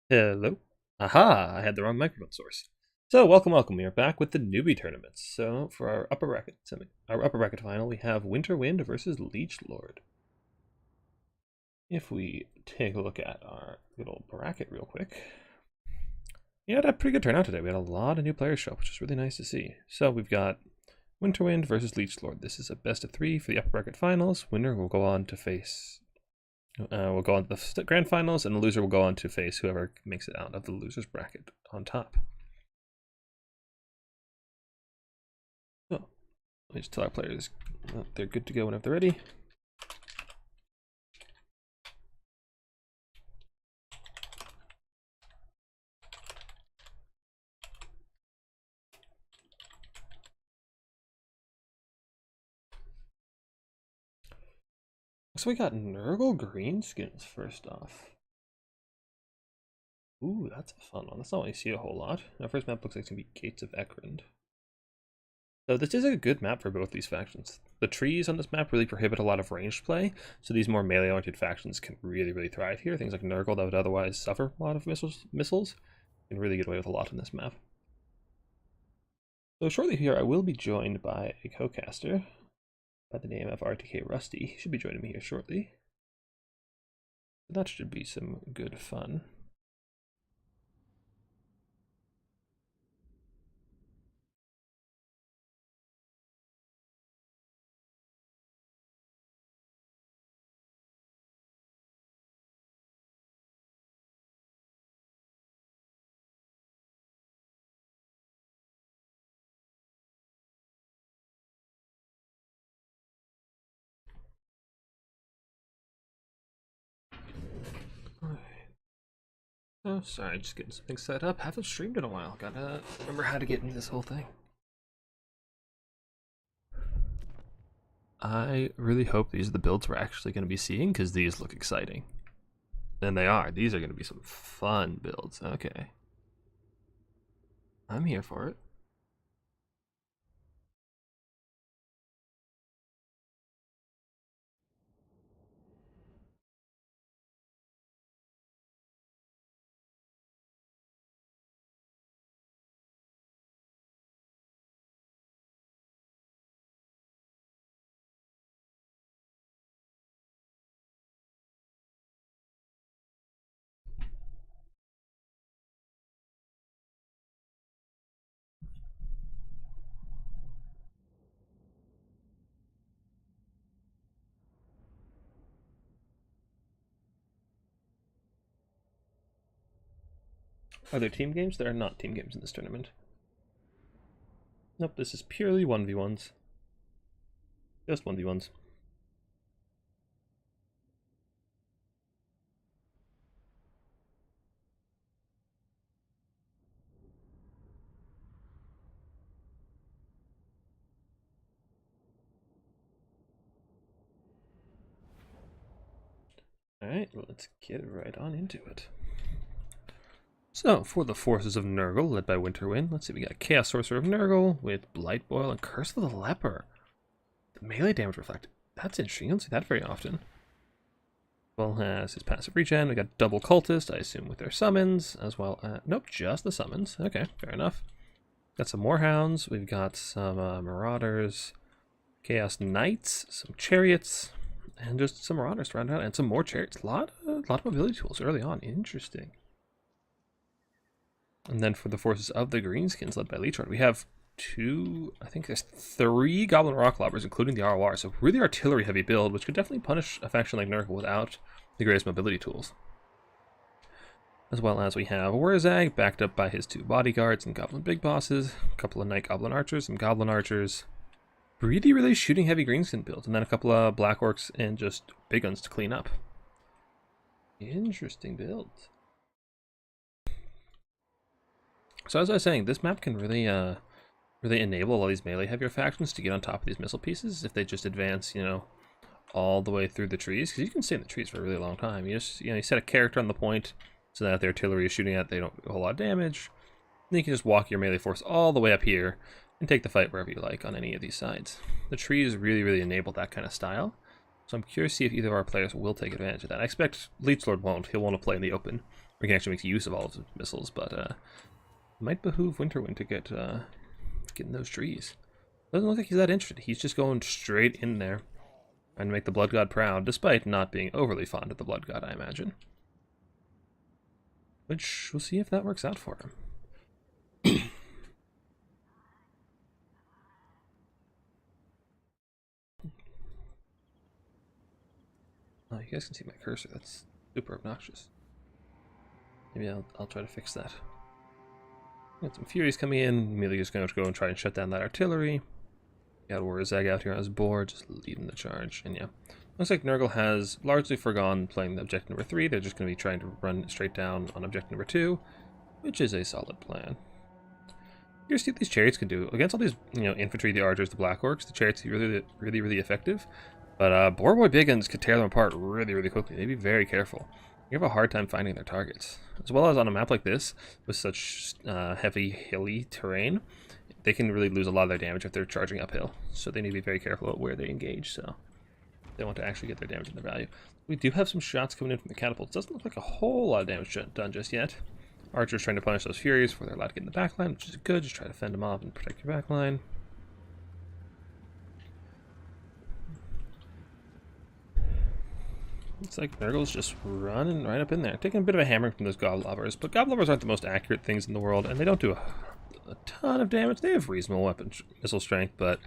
Hello. Aha! I had the wrong microphone source. So, welcome. We are back with the Newbie tournaments. So, for our upper bracket final, we have Winter Wind versus Leech Lord. If we take a look at our little bracket real quick, we had a pretty good turnout today. We had a lot of new players show up, which is really nice to see. So, we've got Winter Wind versus Leech Lord. This is a best of 3 for the upper bracket finals. Winner will go on to face we'll go on to the grand finals, and the loser will go on to face whoever makes it out of the loser's bracket on top. So, let me just tell our players they're good to go whenever they're ready. So we got Nurgle Greenskins first off. Ooh, that's a fun one. That's not what you see a whole lot. Our first map looks like it's going to be Gates of Ekrund. So this is a good map for both these factions. The trees on this map really prohibit a lot of ranged play, so these more melee-oriented factions can really thrive here. Things like Nurgle that would otherwise suffer a lot of missiles can really get away with a lot in this map. So shortly here, I will be joined by a co-caster by the name of RTK Rusty. He should be joining me here shortly. That should be some good fun. Oh, sorry, just getting something set up. Haven't streamed in a while. Gotta remember how to get into this whole thing. I really hope these are the builds we're actually going to be seeing, because these look exciting. And they are. These are going to be some fun builds. Okay. I'm here for it. Are there team games? There are not team games in this tournament. Nope, this is purely 1v1s. Just 1v1s. Alright, let's get right on into it. So, for the forces of Nurgle, led by Winterwind, let's see, we got Chaos Sorcerer of Nurgle with Blight Boil and Curse of the Leper. The melee damage reflect. That's interesting, you don't see that very often. Well as his passive regen, we got Double Cultist, I assume with their summons, as well as... Nope, just the summons. Okay, fair enough. Got some more Hounds, we've got some Marauders, Chaos Knights, some Chariots, and just some Marauders to round out, and some more Chariots. A lot of mobility tools early on, interesting. And then for the forces of the Greenskins, led by Leech Lord, we have I think there's 3 Goblin Rock Lobbers, including the ROR, so really artillery-heavy build, which could definitely punish a faction like Nurgle without the greatest mobility tools. As well as we have Wurzag, backed up by his 2 bodyguards and Goblin Big Bosses, a couple of Night Goblin Archers, some Goblin Archers, really shooting heavy Greenskin builds, and then a couple of Black Orcs and just Big Guns to clean up. Interesting builds. So as I was saying, this map can really enable all these melee heavier factions to get on top of these missile pieces if they just advance, all the way through the trees, because you can stay in the trees for a really long time. You just, you set a character on the point so that if the artillery is shooting at, they don't do a whole lot of damage. Then you can just walk your melee force all the way up here and take the fight wherever you like on any of these sides. The trees really enable that kind of style. So I'm curious to see if either of our players will take advantage of that. I expect Leech Lord won't. He'll want to play in the open. We can actually make use of all of the missiles, but it might behoove Winterwind to get in those trees. Doesn't look like he's that interested. He's just going straight in there and make the Blood God proud, despite not being overly fond of the Blood God, I imagine. Which, we'll see if that works out for him. Oh, you guys can see my cursor. That's super obnoxious. Maybe I'll try to fix that. Got some Furies coming in. Immediately just going to go and try and shut down that artillery. Got Warzag out here on his board, just leading the charge. And yeah, looks like Nurgle has largely forgone playing the objective number 3. They're just going to be trying to run straight down on objective number 2, which is a solid plan. Here's what these chariots can do against all these, infantry, the archers, the black orcs. The chariots are really effective, but Boarboy Big Guns could tear them apart really quickly. They'd be very careful. You have a hard time finding their targets, as well as on a map like this with such heavy hilly terrain. They can really lose a lot of their damage if they're charging uphill, so they need to be very careful about where they engage. So they want to actually get their damage and their value. We do have some shots coming in from the catapults. Doesn't look like a whole lot of damage done just yet. Archers trying to punish those Furies before they're allowed to get in the backline, which is good. Just try to fend them off and protect your backline. Looks like Nurgle's just running right up in there, taking a bit of a hammering from those Goblobbers. But Goblobbers aren't the most accurate things in the world, and they don't do a ton of damage. They have reasonable weapon missile strength, but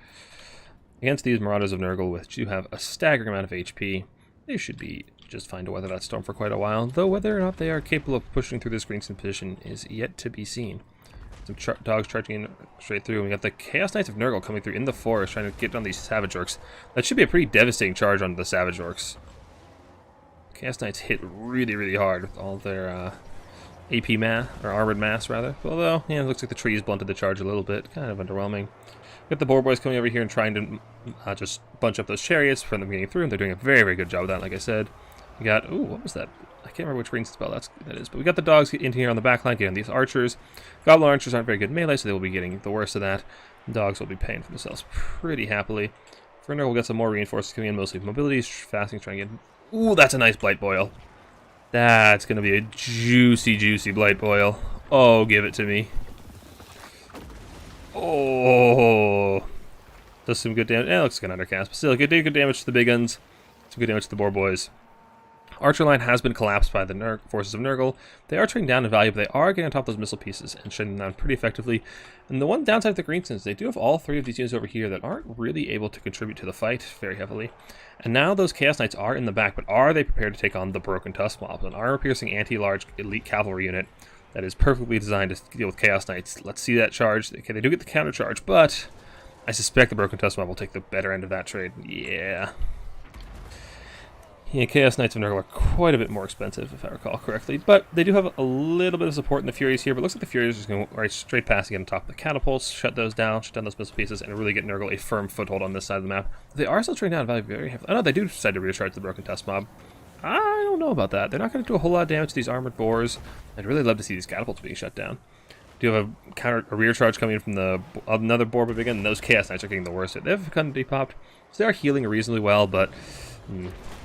against these Marauders of Nurgle, which do have a staggering amount of HP, they should be just fine to weather that storm for quite a while. Though whether or not they are capable of pushing through this Greenstone position is yet to be seen. Some dogs charging in straight through. And we got the Chaos Knights of Nurgle coming through in the forest, trying to get on these Savage Orcs. That should be a pretty devastating charge on the Savage Orcs. Chaos Knights hit really hard with all their AP mass, or armored mass rather. Although, yeah, it looks like the trees blunted the charge a little bit. Kind of underwhelming. Got the Boar Boys coming over here and trying to just bunch up those chariots from them getting through, and they're doing a very good job of that, like I said. We got, ooh, what was that? I can't remember which green spell that is, but we got the dogs in here on the back line, getting these archers. Goblin archers aren't very good melee, so they will be getting the worst of that. The dogs will be paying for themselves pretty happily. For now, we'll get some more reinforcements coming in, mostly mobility, fasting, trying to get... Ooh, that's a nice Blight Boil. That's going to be a juicy Blight Boil. Oh, give it to me. Oh, does some good damage. It looks like an undercast, but still good damage to the big guns. Some good damage to the Boar Boys. Archer line has been collapsed by the forces of Nurgle. They are trading down in value, but they are getting on top of those missile pieces and shutting them down pretty effectively. And the one downside of the Greenstones, they do have all 3 of these units over here that aren't really able to contribute to the fight very heavily. And now those Chaos Knights are in the back, but are they prepared to take on the Broken Tusk Mob? An armor-piercing anti-large elite cavalry unit that is perfectly designed to deal with Chaos Knights. Let's see that charge. Okay, they do get the counter charge, but I suspect the Broken Tusk Mob will take the better end of that trade. Yeah, Chaos Knights of Nurgle are quite a bit more expensive, if I recall correctly, but they do have a little bit of support in the Furies here, but it looks like the Furies are just going to go right straight past to get on top of the catapults, shut down those missile pieces, and really get Nurgle a firm foothold on this side of the map. They are still trading down value very heavily. I know they do decide to recharge the Broken Tusk Mob. I don't know about that. They're not going to do a whole lot of damage to these armored boars. I'd really love to see these catapults being shut down. Do have a rear charge coming in from another boar, but again, those Chaos Knights are getting the worst. They have kind of depopped, so they are healing reasonably well, but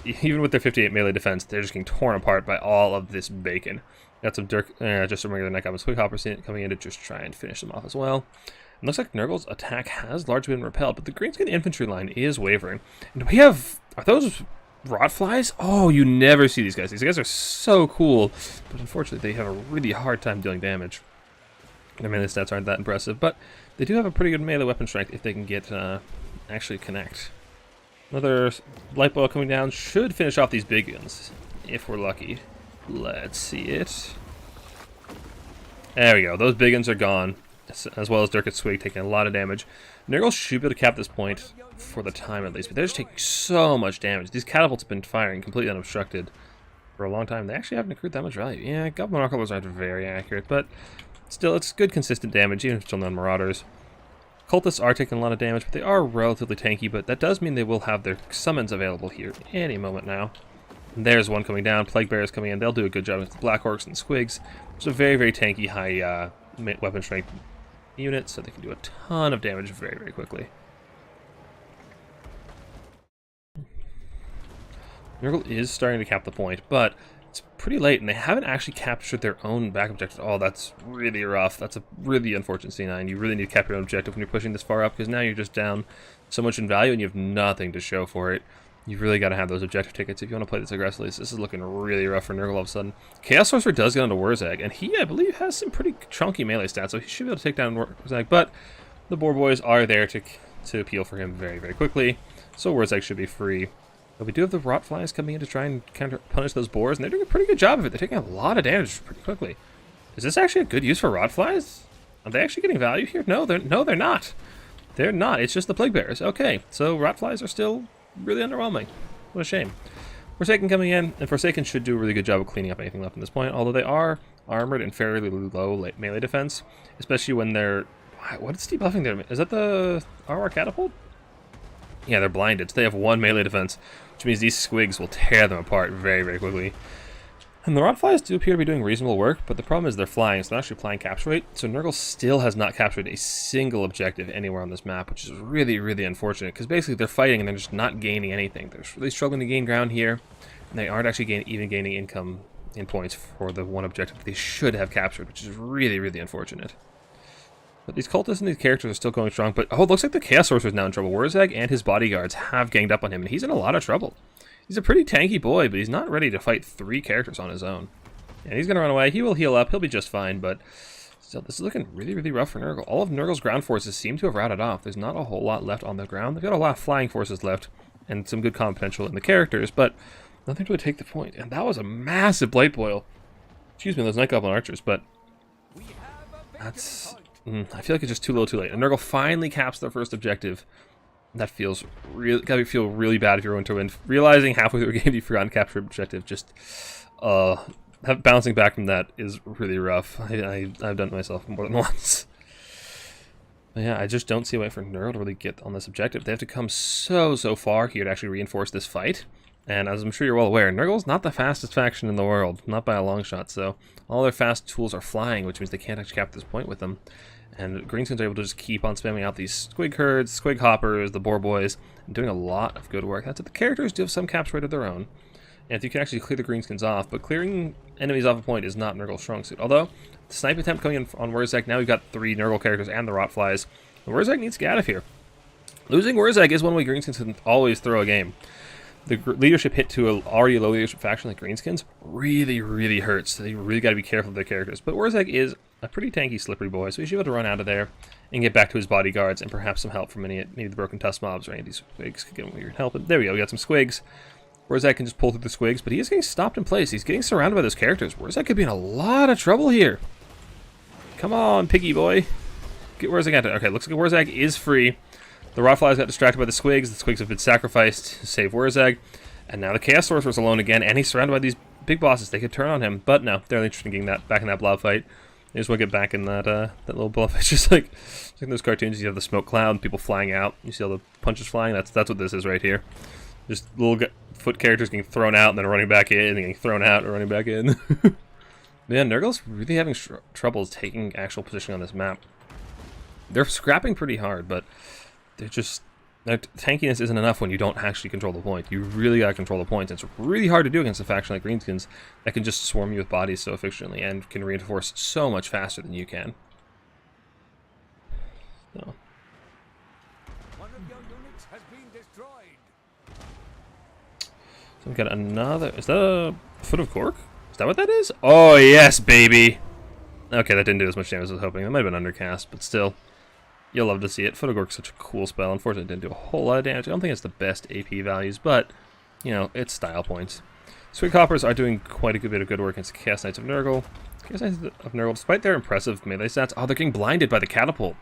even with their 58 melee defense, they're just getting torn apart by all of this bacon. Got some just some regular neck Quick Hoppers coming in to just try and finish them off as well. It looks like Nurgle's attack has largely been repelled, but the Greenskin infantry line is wavering. And we have... Are those Rotflies? Oh, you never see these guys. These guys are so cool, but unfortunately they have a really hard time dealing damage. Their melee stats aren't that impressive, but they do have a pretty good melee weapon strength if they can get actually connect. Another light boil coming down should finish off these big guns, if we're lucky. Let's see it. There we go. Those big guns are gone, as well as Dirk's Swig taking a lot of damage. Nurgle should be able to cap this point for the time at least, but they're just taking so much damage. These catapults have been firing completely unobstructed for a long time. They actually haven't accrued that much value. Yeah, Goblin Archers aren't very accurate, but still, it's good consistent damage, even if it's still non-Marauders. Cultists are taking a lot of damage, but they are relatively tanky, but that does mean they will have their summons available here any moment now. And there's one coming down. Plague Bearers coming in. They'll do a good job with the Black Orcs and Squigs. It's a very tanky, high weapon strength unit, so they can do a ton of damage very quickly. Nurgle is starting to cap the point, but It's pretty late, and they haven't actually captured their own back objective. Oh, that's really rough. That's a really unfortunate C9. You really need to capture your own objective when you're pushing this far up, because now you're just down so much in value, and you have nothing to show for it. You've really got to have those objective tickets if you want to play this aggressively. So this is looking really rough for Nurgle all of a sudden. Chaos Sorcerer does get onto Wurzag, and he, I believe, has some pretty chunky melee stats, so he should be able to take down Wurzag, but the Boar Boys are there to appeal for him very, very quickly, so Wurzag should be free. But we do have the Rot Flies coming in to try and punish those boars, and they're doing a pretty good job of it. They're taking a lot of damage pretty quickly. Is this actually a good use for Rot Flies? Are they actually getting value here? No, they're not. They're not. It's just the Plague Bearers. Okay, so Rot Flies are still really underwhelming. What a shame. Forsaken coming in, and Forsaken should do a really good job of cleaning up anything left in this point, although they are armored and fairly low melee defense, especially when they're... What is debuffing there? Is that the RR Catapult? Yeah, they're blinded, so they have 1 melee defense, which means these squigs will tear them apart very, very quickly. And the Rot Flies do appear to be doing reasonable work, but the problem is they're flying, so they're actually applying capture rate, so Nurgle still has not captured a single objective anywhere on this map, which is really, really unfortunate, because basically they're fighting and they're just not gaining anything. They're really struggling to gain ground here, and they aren't actually even gaining income in points for the one objective that they should have captured, which is really, really unfortunate. But these cultists and these characters are still going strong, but oh, it looks like the Chaos Sorcerer is now in trouble. Wurzag and his bodyguards have ganged up on him, and he's in a lot of trouble. He's a pretty tanky boy, but he's not ready to fight 3 characters on his own. And he's going to run away. He will heal up. He'll be just fine, but still, this is looking really, really rough for Nurgle. All of Nurgle's ground forces seem to have routed off. There's not a whole lot left on the ground. They've got a lot of flying forces left, and some good combat potential in the characters, but nothing to really take the point. And that was a massive Blight Boil. Excuse me, those Night Goblin Archers, but that's... I feel like it's just too little too late. And Nurgle finally caps their first objective. That feels really, gotta feel really bad if you're going to win. Realizing halfway through a game you've forgotten to capture objective, just bouncing back from that is really rough. I've done it myself more than once. But yeah, I just don't see a way for Nurgle to really get on this objective. They have to come so far here to actually reinforce this fight. And as I'm sure you're well aware, Nurgle's not the fastest faction in the world, not by a long shot, so all their fast tools are flying, which means they can't actually capture this point with them. And Greenskins are able to just keep on spamming out these Squig Herds, Squig Hoppers, the Boar Boys, and doing a lot of good work. That's it. The characters do have some capture rate of their own, and if you can actually clear the Greenskins off, but clearing enemies off a point is not Nurgle's strong suit. Although, the snipe attempt coming in on Wurzag, now we've got 3 Nurgle characters and the Rot Flies. And Wurzag needs to get out of here. Losing Wurzag is one way Greenskins can always throw a game. The leadership hit to an already low leadership faction like Greenskins really, really hurts. So they really got to be careful of their characters. But Wurzag is a pretty tanky, slippery boy, so he should be able to run out of there and get back to his bodyguards and perhaps some help from maybe the Broken Tusk mobs or any of these squigs could get him weird help. And there we go, we got some squigs. Wurzag can just pull through the squigs, but he is getting stopped in place. He's getting surrounded by those characters. Wurzag could be in a lot of trouble here. Come on, piggy boy. Get Wurzag out there. Okay, looks like Wurzag is free. The Rot Flies got distracted by the squigs. The squigs have been sacrificed to save Wurzag. And now the Chaos Sorcerer's alone again, and he's surrounded by these big bosses. They could turn on him, but no, they're interested in getting that back in that blob fight. They just want to get back in that that little blob fight. Just like those cartoons, you have the smoke cloud, people flying out. You see all the punches flying. That's what this is right here. Just little foot characters getting thrown out and then running back in, and getting thrown out and running back in. Man, Nurgle's really having troubles taking actual position on this map. They're scrapping pretty hard, but they're just... Their tankiness isn't enough when you don't actually control the point. You really gotta control the points. It's really hard to do against a faction like Greenskins that can just swarm you with bodies so efficiently and can reinforce so much faster than you can. So. One of your units has been destroyed. So we've got another... Is that a Foot of Cork? Is that what that is? Oh, yes, baby! Okay, that didn't do as much damage as I was hoping. That might have been undercast, but still. You'll love to see it. Foot of Cork's such a cool spell. Unfortunately, it didn't do a whole lot of damage. I don't think it's the best AP values, but, you know, it's style points. Squig Hoppers are doing quite a good bit of good work against Chaos Knights of Nurgle. Chaos Knights of Nurgle, despite their impressive melee stats, oh, they're getting blinded by the Catapult.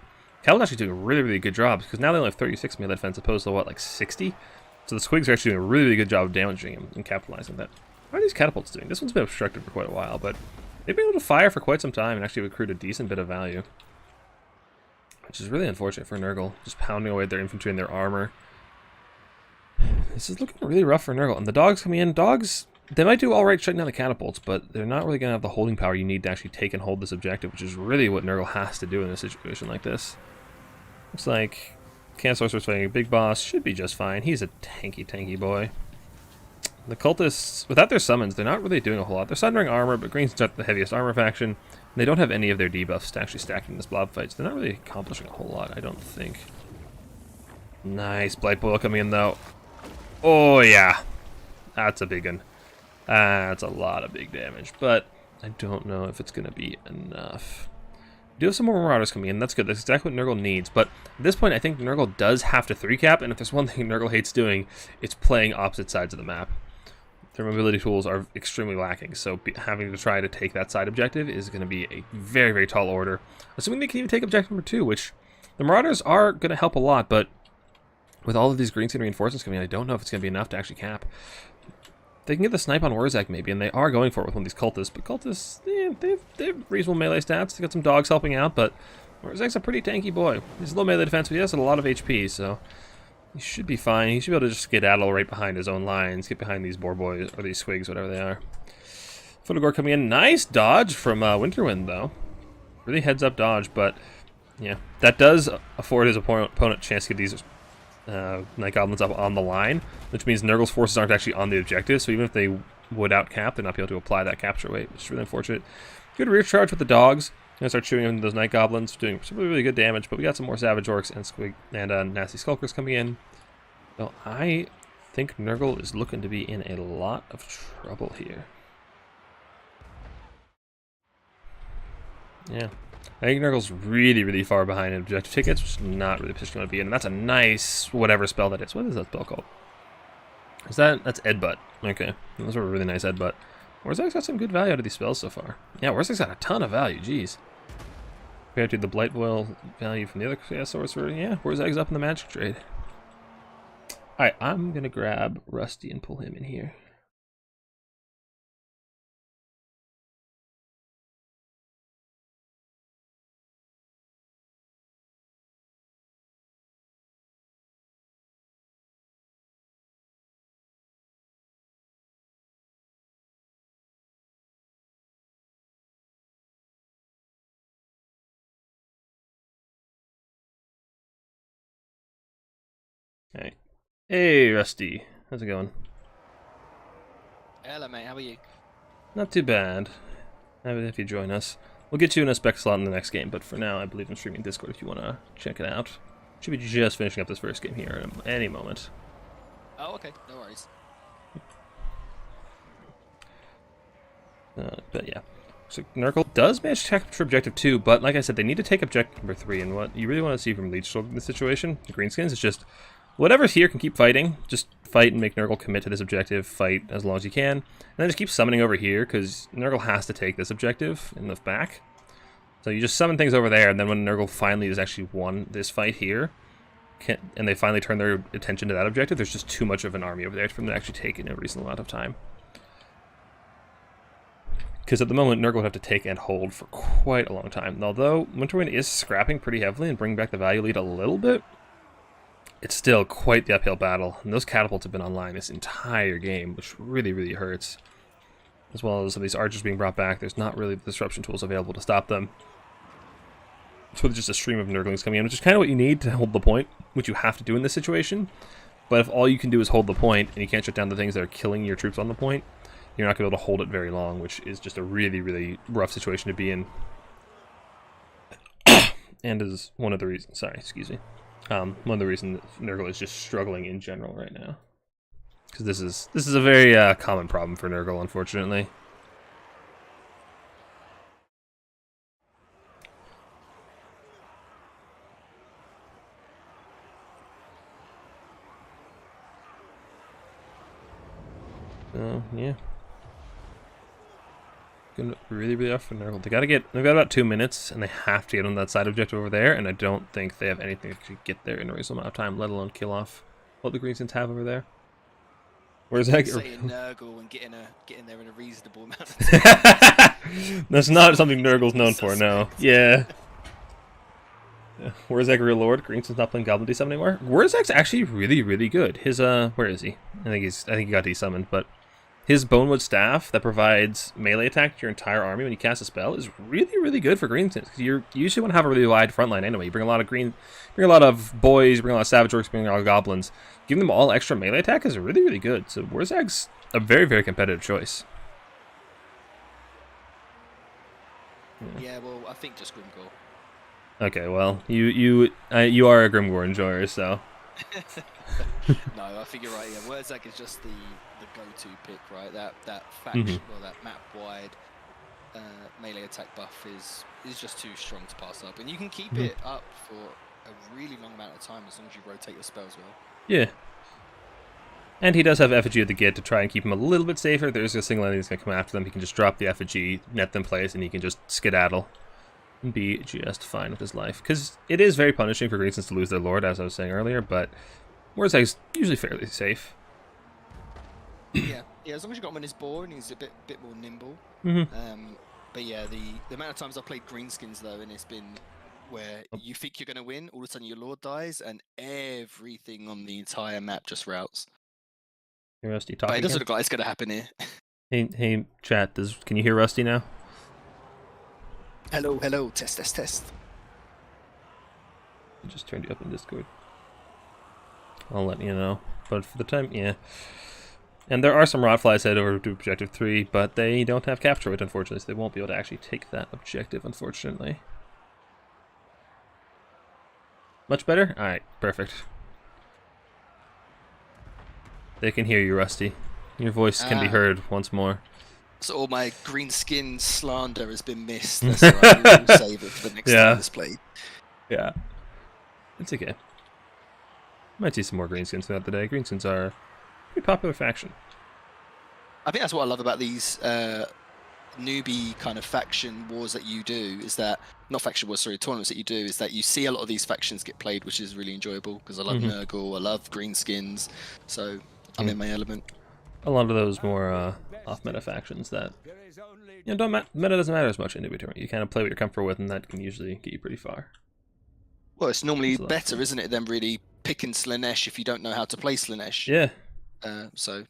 Catapult's actually doing a really, really good job, because now they only have 36 melee defense opposed to, what, like 60? So the Squigs are actually doing a really, really good job of damaging him and capitalizing that. What are these Catapults doing? This one's been obstructed for quite a while, but they've been able to fire for quite some time and actually accrued a decent bit of value. Which is really unfortunate for Nurgle, just pounding away at their infantry and their armor. This is looking really rough for Nurgle. And the dogs coming in, dogs, they might do alright shutting down the catapults, but they're not really going to have the holding power you need to actually take and hold this objective, which is really what Nurgle has to do in a situation like this. Looks like Chaos Sorcerer's fighting a big boss, should be just fine. He's a tanky, tanky boy. The cultists, without their summons, they're not really doing a whole lot. They're sundering armor, but Green's not the heaviest armor faction. And they don't have any of their debuffs to actually stack in this blob fight, so they're not really accomplishing a whole lot, I don't think. Nice Blight Boil coming in, though. Oh, yeah. That's a big one. That's a lot of big damage, but I don't know if it's going to be enough. We do have some more Marauders coming in. That's good. That's exactly what Nurgle needs. But at this point, I think Nurgle does have to 3-cap, and if there's one thing Nurgle hates doing, it's playing opposite sides of the map. Their mobility tools are extremely lacking, so having to try to take that side objective is going to be a very, very tall order. Assuming they can even take objective number 2, which the Marauders are going to help a lot, but with all of these greenskin reinforcements coming in, I don't know if it's going to be enough to actually cap. They can get the snipe on Wurzak maybe, and they are going for it with one of these cultists, but cultists, they have reasonable melee stats. They got some dogs helping out, but Wurzak's a pretty tanky boy. He's low melee defense, but he has a lot of HP, so he should be fine. He should be able to just skedaddle right behind his own lines, get behind these boar boys, or these swigs, whatever they are. Photogore coming in. Nice dodge from Winterwind, though. Really heads-up dodge, but yeah, that does afford his opponent a chance to get these Night Goblins up on the line, which means Nurgle's forces aren't actually on the objective, so even if they would outcap, they're not be able to apply that capture weight, which is really unfortunate. Good rear charge with the dogs. Gonna start shooting into those Night Goblins, doing some really, really good damage, but we got some more Savage Orcs and Squig and Nasty Skulkers coming in. So I think Nurgle is looking to be in a lot of trouble here. Yeah. I think Nurgle's really, really far behind in objective tickets, which is not really the position you want to be in. And that's a nice whatever spell that is. What is that spell called? That's Edbutt. Okay. Those are a really nice Edbutt. Wurzak's got some good value out of these spells so far. Yeah, Wurzak's got a ton of value, jeez. Compared to the Blight Boil value from the other Chaos Sorcerer, yeah, Wurzak's up in the magic trade. Alright, I'm gonna grab Rusty and pull him in here. Alright. Hey, Rusty. How's it going? Hello, mate. How are you? Not too bad. Happy if you join us. We'll get you in a spec slot in the next game, but for now, I believe I'm streaming Discord if you want to check it out. Should be just finishing up this first game here in any moment. Oh, okay. No worries. But yeah. So Nurgle does manage to capture objective 2, but like I said, they need to take objective number 3, and what you really want to see from Leech in this situation, the Greenskins, is just whatever's here can keep fighting. Just fight and make Nurgle commit to this objective, fight as long as you can, and then just keep summoning over here, because Nurgle has to take this objective in the back. So you just summon things over there, and then when Nurgle finally has actually won this fight here, and they finally turn their attention to that objective, there's just too much of an army over there for them to actually take in a reasonable amount of time. Because at the moment, Nurgle would have to take and hold for quite a long time. And although Winterwind is scrapping pretty heavily and bringing back the value lead a little bit, it's still quite the uphill battle. And those catapults have been online this entire game, which really, really hurts. As well as some of these archers being brought back, there's not really the disruption tools available to stop them. It's really just a stream of Nurglings coming in, which is kind of what you need to hold the point, which you have to do in this situation. But if all you can do is hold the point, and you can't shut down the things that are killing your troops on the point, you're not going to be able to hold it very long, which is just a really, really rough situation to be in. And is one of the reasons, sorry, excuse me. One of the reasons Nurgle is just struggling in general right now. Because this is a very common problem for Nurgle, unfortunately. So, yeah. Gonna really, really rough for Nurgle. They've got about 2 minutes, and they have to get on that side objective over there, and I don't think they have anything to get there in a reasonable amount of time, let alone kill off what the Greenskins have over there. Where's that? Saying Nurgle and getting there in a reasonable amount of time. That's not something Nurgle's known for, no. Yeah. Where's that real lord? Greenskins not playing Goblin D-Summon anymore. Wurzak's actually really, really good. His where is he? I think he got D-Summoned, but his Bonewood Staff that provides melee attack to your entire army when you cast a spell is really, really good for greenskins. Because you usually want to have a really wide front line anyway. You bring a lot of bring a lot of boys, bring a lot of savage orcs, bring a lot of goblins. Giving them all extra melee attack is really, really good. So Warzag's a very, very competitive choice. Yeah, well, I think just Grimgor. Okay, well, you are a Grimgor enjoyer, so. No, I think you're right. Yeah, Wurzag is just the go-to pick, right? That faction or that map-wide melee attack buff is just too strong to pass up, and you can keep it up for a really long amount of time as long as you rotate your spells well. Yeah. And he does have effigy at the gate to try and keep him a little bit safer. There's a single enemy that's going to come after them. He can just drop the effigy, net them place, and he can just skedaddle and be just fine with his life. Because it is very punishing for greenskins to lose their lord, as I was saying earlier, but Warzag's usually fairly safe. Yeah, as long as you got him on his board and he's a bit more nimble. But yeah, the amount of times I've played greenskins though, and it's been where you think you're going to win, all of a sudden your lord dies, and everything on the entire map just routes. Hey, Rusty, talking. But it doesn't look like it's going to happen here. Hey, chat. Can you hear Rusty now? Hello. Test. I just turned you up in Discord. I'll let you know. But for the time, yeah. And there are some Rotflies head over to Objective 3, but they don't have capture rate, unfortunately, so they won't be able to actually take that objective, unfortunately. Much better? Alright, perfect. They can hear you, Rusty. Your voice can be heard once more. So all my green skin slander has been missed. That's alright, we'll save it for the next time it's played. Yeah. It's okay. Might see some more greenskins throughout the day. Greenskins are a pretty popular faction. I think that's what I love about these newbie kind of faction wars that you do, is that, not faction wars, sorry, tournaments that you do, is that you see a lot of these factions get played, which is really enjoyable, because I love Nurgle, I love greenskins, so I'm in my element. A lot of those more off-meta factions that, meta doesn't matter as much in Newbie tournament. You kind of play what you're comfortable with, and that can usually get you pretty far. Well, it's normally better, isn't it, than really picking Slaanesh if you don't know how to play Slaanesh. Yeah. So,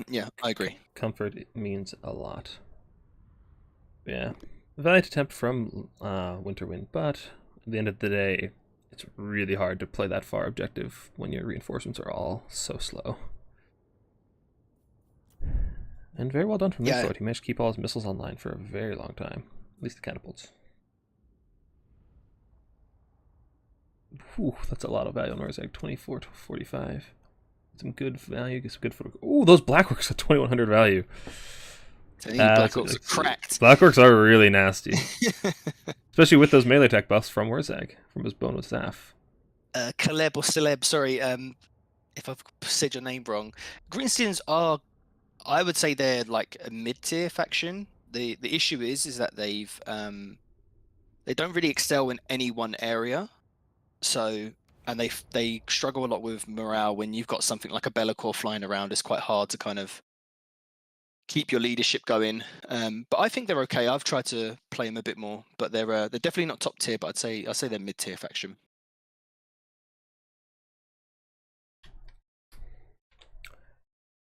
yeah, I agree. Comfort means a lot. Yeah. Valiant attempt from Winterwind, but at the end of the day, it's really hard to play that far objective when your reinforcements are all so slow. And very well done from Newbie. He managed to keep all his missiles online for a very long time. At least the catapults. Whew, that's a lot of value on Warzag. 24 to 45. Some good value, some good photo. Ooh, those Blackorks at 2100 value. Blackorks are cracked. Blackorks are really nasty. Especially with those melee attack buffs from Warzag, from his Bonewood Staff. Caleb or Celeb, sorry, if I've said your name wrong. Greenskins are, I would say they're like a mid-tier faction. The issue is that they don't really excel in any one area. So, and they struggle a lot with morale when you've got something like a Be'lakor flying around. It's quite hard to kind of keep your leadership going. But I think they're okay. I've tried to play them a bit more, but they're definitely not top tier. But I'd say they're mid-tier faction.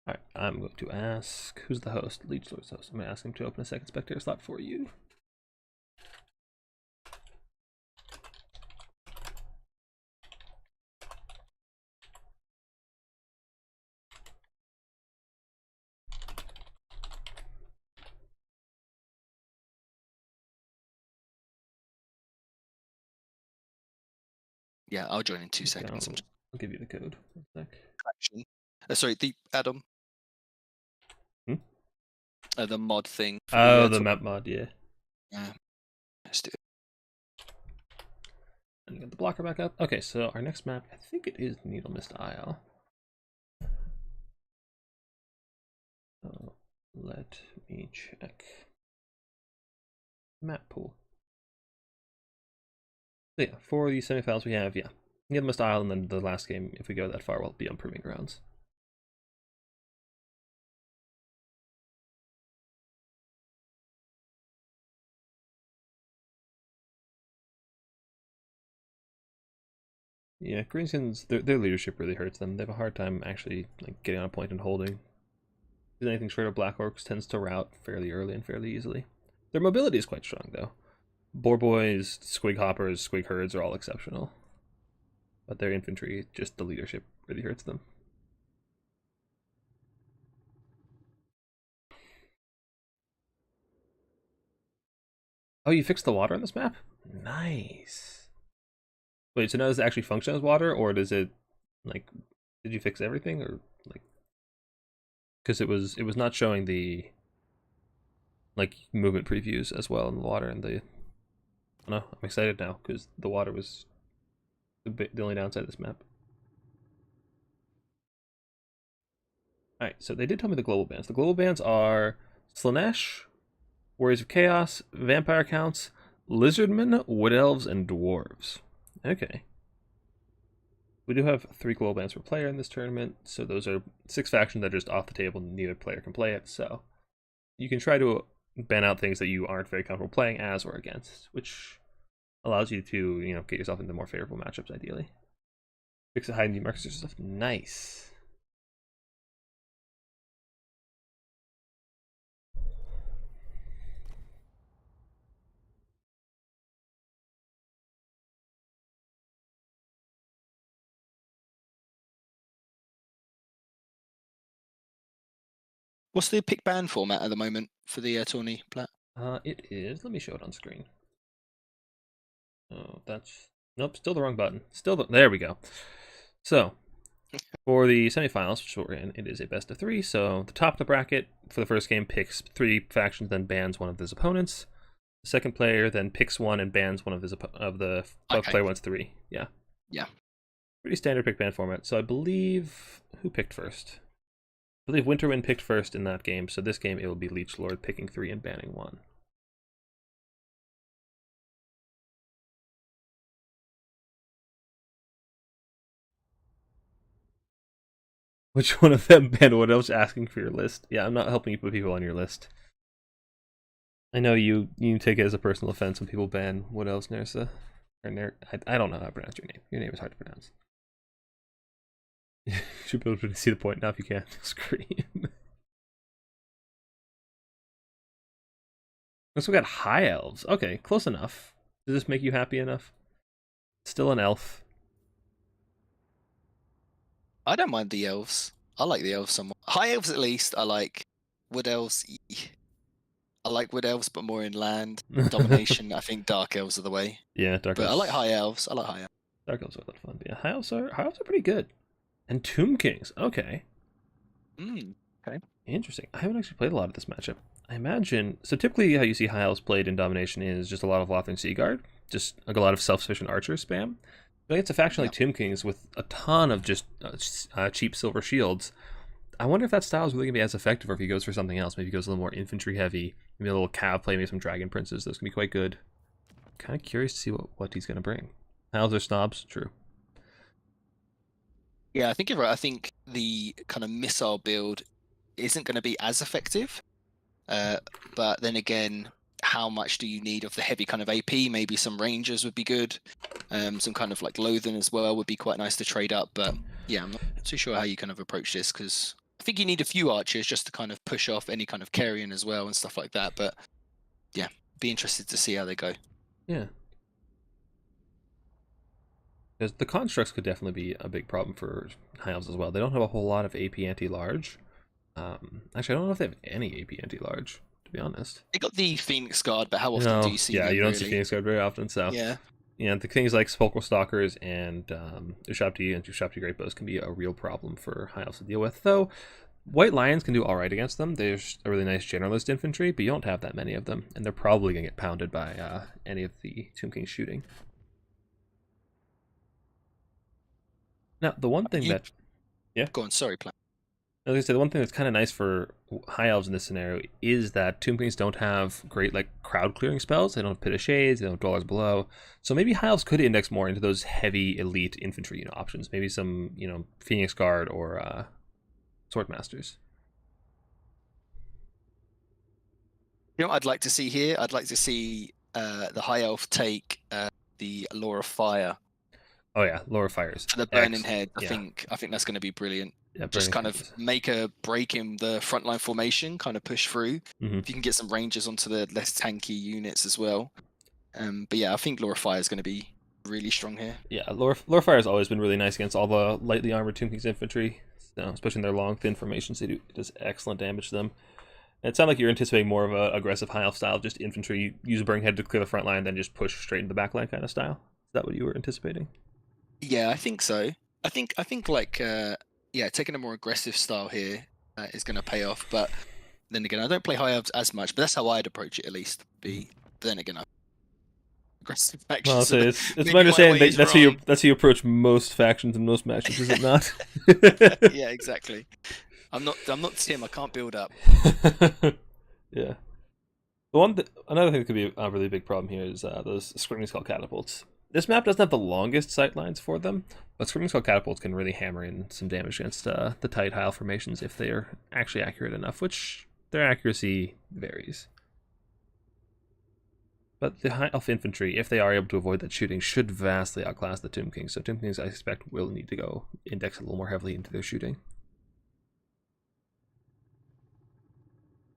All right, I'm going to ask who's the host, Leech Lord's host. I'm going to ask him to open a second spectator slot for you. Yeah, I'll join in 2 seconds. I'll give you the code. 1 sec. Sorry, the add-on. The mod thing. Oh, the map mod, yeah. Yeah. Let's do it. And get the blocker back up. Okay, so our next map, I think it is Needle Mist Isle. Let me check. Map pool. So yeah, for the semifinals we have, Needle Mist Isle, and then the last game, if we go that far, will be on Proving Grounds. Yeah, greenskins, their leadership really hurts them. They have a hard time actually like getting on a point and holding. because anything short of Black Orcs tends to rout fairly early and fairly easily. Their mobility is quite strong, though. Boar Boys, Squig Hoppers, Squig Herds are all exceptional. But their infantry, just the leadership really hurts them. Oh, you fixed the water on this map? Nice. Wait, so now does it actually function as water, or does it, like, did you fix everything, or, like, because it was not showing the, like, movement previews as well in the water, and the, I don't know, I'm excited now, because the water was the only downside of this map. Alright, so they did tell me the global bans. The global bans are Slaanesh, Warriors of Chaos, Vampire Counts, Lizardmen, Wood Elves, and Dwarves. Okay. We do have 3 global bans per player in this tournament, so those are 6 factions that are just off the table and neither player can play it, so you can try to ban out things that you aren't very comfortable playing as or against, which allows you to, you know, get yourself into more favorable matchups ideally. Fix the hiding demarkers stuff. Nice. What's the pick ban format at the moment for the tourney, Plat? It is. Let me show it on screen. Oh, that's nope. Still the wrong button. There we go. So for the semifinals, which is what we're in, it is a best of 3. So the top of the bracket for the first game picks 3 factions, then bans one of his opponents. The second player then picks one and bans one of the player one's 3. Yeah. Yeah. Pretty standard pick ban format. So I believe who picked first? I believe Winterwind picked first in that game. So this game it will be Leech Lord picking 3 and banning 1. Which one of them banned what else asking for your list? Yeah, I'm not helping you put people on your list. I know you take it as a personal offense when people ban what else, Nersa? Or I don't know how to pronounce your name. Your name is hard to pronounce. You should be able to see the point now if you can't scream. Also got high elves. Okay, close enough. Does this make you happy enough? Still an elf. I don't mind the elves. I like the elves somewhat. High elves at least. I like wood elves. I like wood elves, but more in land domination. I think dark elves are the way. Yeah, dark elves. But I like high elves. I like high elves. Dark elves are a lot of fun. But yeah, high elves are pretty good. And Tomb Kings. Okay. Okay. Interesting. I haven't actually played a lot of this matchup. I imagine so. Typically, how you see high elves played in domination is just a lot of Lothran Seaguard, just like a lot of self-sufficient archer spam. But it's a faction like Tomb Kings with a ton of just cheap silver shields. I wonder if that style is really gonna be as effective, or if he goes for something else. Maybe he goes a little more infantry heavy, maybe a little cav play, maybe some dragon princes. Those can be quite good. Kind of curious to see what he's gonna bring. High elves are snobs, true. Yeah, I think you're right. I think the kind of missile build isn't going to be as effective. But then again, how much do you need of the heavy kind of AP? Maybe some rangers would be good. Some kind of like Loathen as well would be quite nice to trade up. But yeah, I'm not too sure how you kind of approach this, because I think you need a few archers just to kind of push off any kind of carrion as well and stuff like that. But yeah, be interested to see how they go. Yeah. Because the constructs could definitely be a big problem for high elves as well. They don't have a whole lot of AP anti-large. Actually, I don't know if they have any AP anti-large, to be honest. They got the Phoenix Guard, but how often do you see them? Yeah, you don't really? see Phoenix Guard very often, so Yeah. Yeah, the things like Sepulchral Stalkers and Ushabti and Ushabti Great Bows can be a real problem for high elves to deal with. Though White Lions can do alright against them. There's a really nice generalist infantry, but you don't have that many of them, and they're probably going to get pounded by any of the Tomb King's shooting. Now, the one thing that... Yeah? Go on, sorry, Plan. I was gonna say, the one thing that's kind of nice for high elves in this scenario is that Tomb Kings don't have great like crowd clearing spells. They don't have Pit of Shades. They don't have Dwellers Below. So maybe high elves could index more into those heavy elite infantry options. Maybe some Phoenix Guard or Swordmasters. You know what I'd like to see here? I'd like to see the high elf take the Law of Fire. Oh yeah, lower fires. for the burning head. I think that's going to be brilliant. Yeah, Just kind head of make a break in the frontline formation, kind of push through. Mm-hmm. If you can get some rangers onto the less tanky units as well. But yeah, I think Laura Fire is going to be really strong here. Yeah, lower fire has always been really nice against all the lightly armored Tomb King's infantry, especially in their long, thin formations. It does excellent damage to them. It sounded like you're anticipating more of a aggressive high elf style, just infantry, use a burning head to clear the front line, then just push straight into the back line kind of style. Is that what you were anticipating? Yeah, I think so. I think like yeah, taking a more aggressive style here is going to pay off. But then again, I don't play high elves as much, but that's how I'd approach it at least. But then again, aggressive factions. Well, I'll say it's my understanding that that's how you approach most factions in most matches, is it not? Yeah, exactly. I'm not Tim. I can't build up. Yeah. Another thing that could be a really big problem here is those Screaming Skull catapults. This map doesn't have the longest sight lines for them, but Screaming Skull catapults can really hammer in some damage against the tight high elf formations if they are actually accurate enough, which their accuracy varies. But the high elf infantry, if they are able to avoid that shooting, should vastly outclass the Tomb Kings. So Tomb Kings, I expect, will need to go index a little more heavily into their shooting.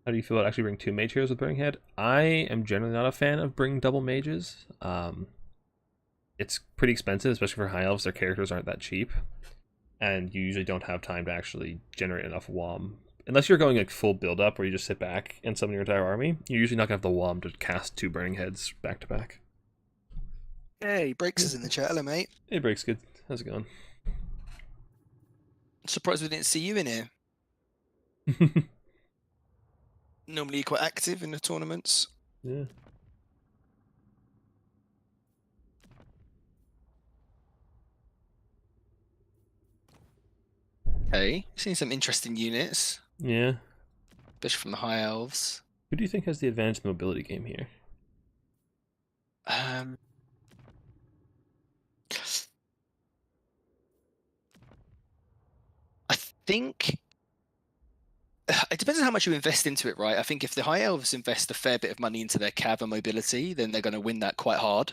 How do you feel about actually bringing 2 mage heroes with Burning Head? I am generally not a fan of bringing double mages. It's pretty expensive, especially for high elves. Their characters aren't that cheap, and you usually don't have time to actually generate enough WOM. Unless you're going like full build up where you just sit back and summon your entire army, you're usually not gonna have the WOM to cast 2 Burning Heads back to back. Hey, Breaks is in the chat. Hello, mate. Hey, Breaks, good. How's it going? Surprised we didn't see you in here. Normally you're quite active in the tournaments. Yeah. Okay, seen some interesting units. Yeah. Especially from the high elves. Who do you think has the advantage in the mobility game here? I think it depends on how much you invest into it, right? I think if the high elves invest a fair bit of money into their cav and mobility, then they're going to win that quite hard.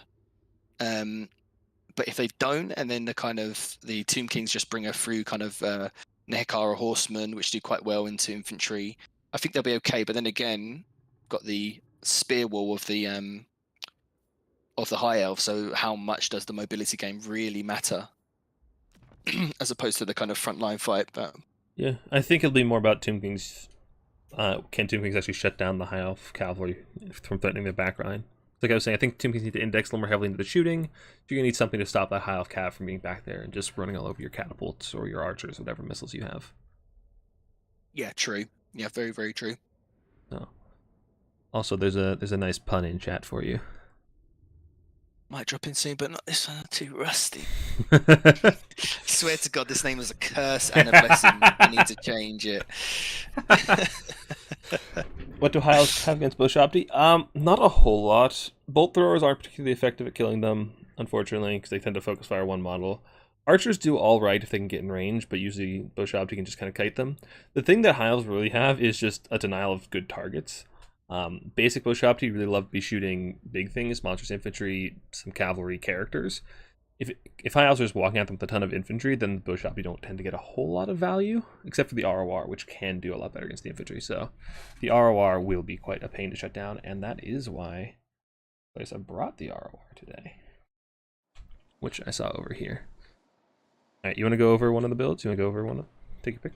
But if they don't, and then the Tomb Kings just bring her through kind of Nehekara horsemen, which do quite well into infantry, I think they'll be okay. But then again, got the spear wall of the high elf. So how much does the mobility game really matter, as opposed to the kind of frontline fight? But yeah, I think it'll be more about Tomb Kings. Can Tomb Kings actually shut down the high elf cavalry from threatening their back line? Like I was saying, I think Tomb Kings need to index a little more heavily into the shooting. You're gonna need something to stop that high elf cav from being back there and just running all over your catapults or your archers, whatever missiles you have. Yeah, true. Yeah, very, very true. Oh. Also, there's a nice pun in chat for you. Might drop in soon, but not this one. I'm too rusty. Swear to God, this name was a curse and a blessing. I need to change it. What do high elves have against Boshopti? Not a whole lot. Bolt throwers aren't particularly effective at killing them, unfortunately, because they tend to focus fire one model. Archers do all right if they can get in range, but usually Boshopti can just kind of kite them. The thing that high elves really have is just a denial of good targets. Basic Boshopti really love to be shooting big things, monsters, infantry, some cavalry characters. If high elves are just walking at them with a ton of infantry, then the Boshopti don't tend to get a whole lot of value, except for the ROR, which can do a lot better against the infantry. So the ROR will be quite a pain to shut down, and that is why I brought the ROR today, which I saw over here. All right, you want to go over one of the builds? You want to go over one? Take your pick.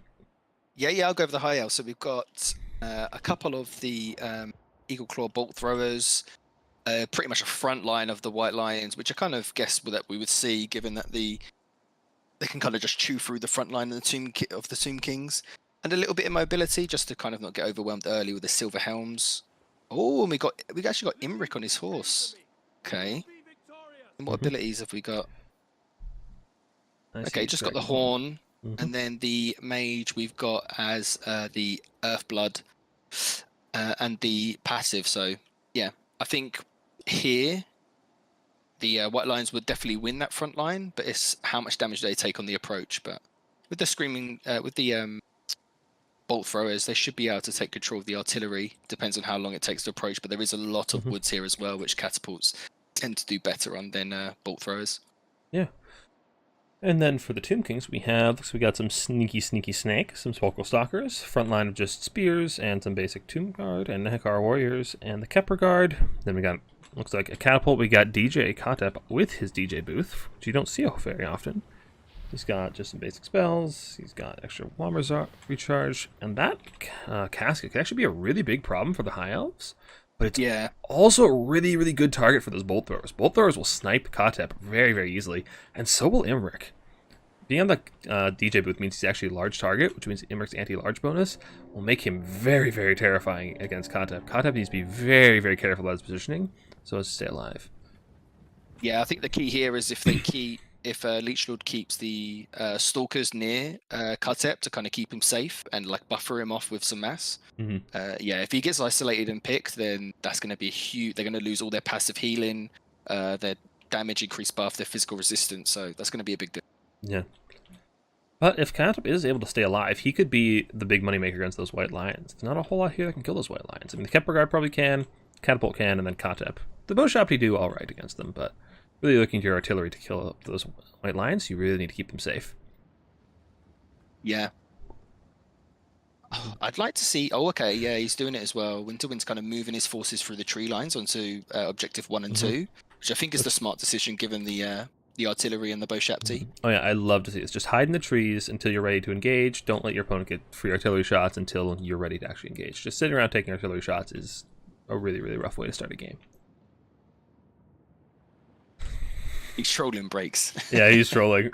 Yeah, I'll go over the high elves. So we've got a couple of the Eagle Claw bolt throwers, pretty much a front line of the White Lions, which I kind of guessed that we would see, given that they can kind of just chew through the front line of the Tomb Kings, and a little bit of mobility just to kind of not get overwhelmed early with the silver helms. Oh, and we actually got Imric on his horse. Okay, and what abilities have we got? Okay, just got the horn. And then the mage we've got as the Earthblood and the passive. So yeah, I think here the White Lions would definitely win that front line, but it's how much damage they take on the approach. But with the screaming, with the bolt throwers, they should be able to take control of the artillery. Depends on how long it takes to approach, but there is a lot of woods here as well, which catapults tend to do better on than bolt throwers. Yeah. And then for the Tomb Kings, we got some sneaky snake, some Spokal Stalkers, front line of just spears, and some basic Tomb Guard, and Nehekar Warriors, and the Kepler Guard. Then we got, looks like a catapult. We got DJ Kotep with his DJ booth, which you don't see very often. He's got just some basic spells, he's got extra Womber recharge, and that casket could actually be a really big problem for the High Elves. But it's also a really, really good target for those bolt throwers. Bolt throwers will snipe Kotep very, very easily, and so will Imrik. Being on the DJ booth means he's actually a large target, which means Imrik's anti-large bonus will make him very, very terrifying against Kotep. Kotep needs to be very, very careful about his positioning so as to stay alive. Yeah, I think the key here is if they keep, if Leech Lord keeps the Stalkers near Kotep to kind of keep him safe and like buffer him off with some mass. Yeah, if he gets isolated and picked, then that's going to be huge. They're going to lose all their passive healing, their damage increased buff, their physical resistance. So that's going to be a big deal. Yeah. But if Kotep is able to stay alive, he could be the big moneymaker against those White Lions. There's not a whole lot here that can kill those White Lions. I mean, the Kepler Guard probably can, Catapult can, and then Kotep. The Bowshopty do alright against them, but really looking to your artillery to kill those White Lions, you really need to keep them safe. Yeah. I'd like to see... Oh, okay, yeah, he's doing it as well. Winterwind's kind of moving his forces through the tree lines onto Objective 1 and 2, which I think is the smart decision given the artillery and the Bowshapti. Oh yeah, I love to see this. Just hide in the trees until you're ready to engage. Don't let your opponent get free artillery shots until you're ready to actually engage. Just sitting around taking artillery shots is a really, really rough way to start a game. He's trolling breaks. Yeah, he's trolling.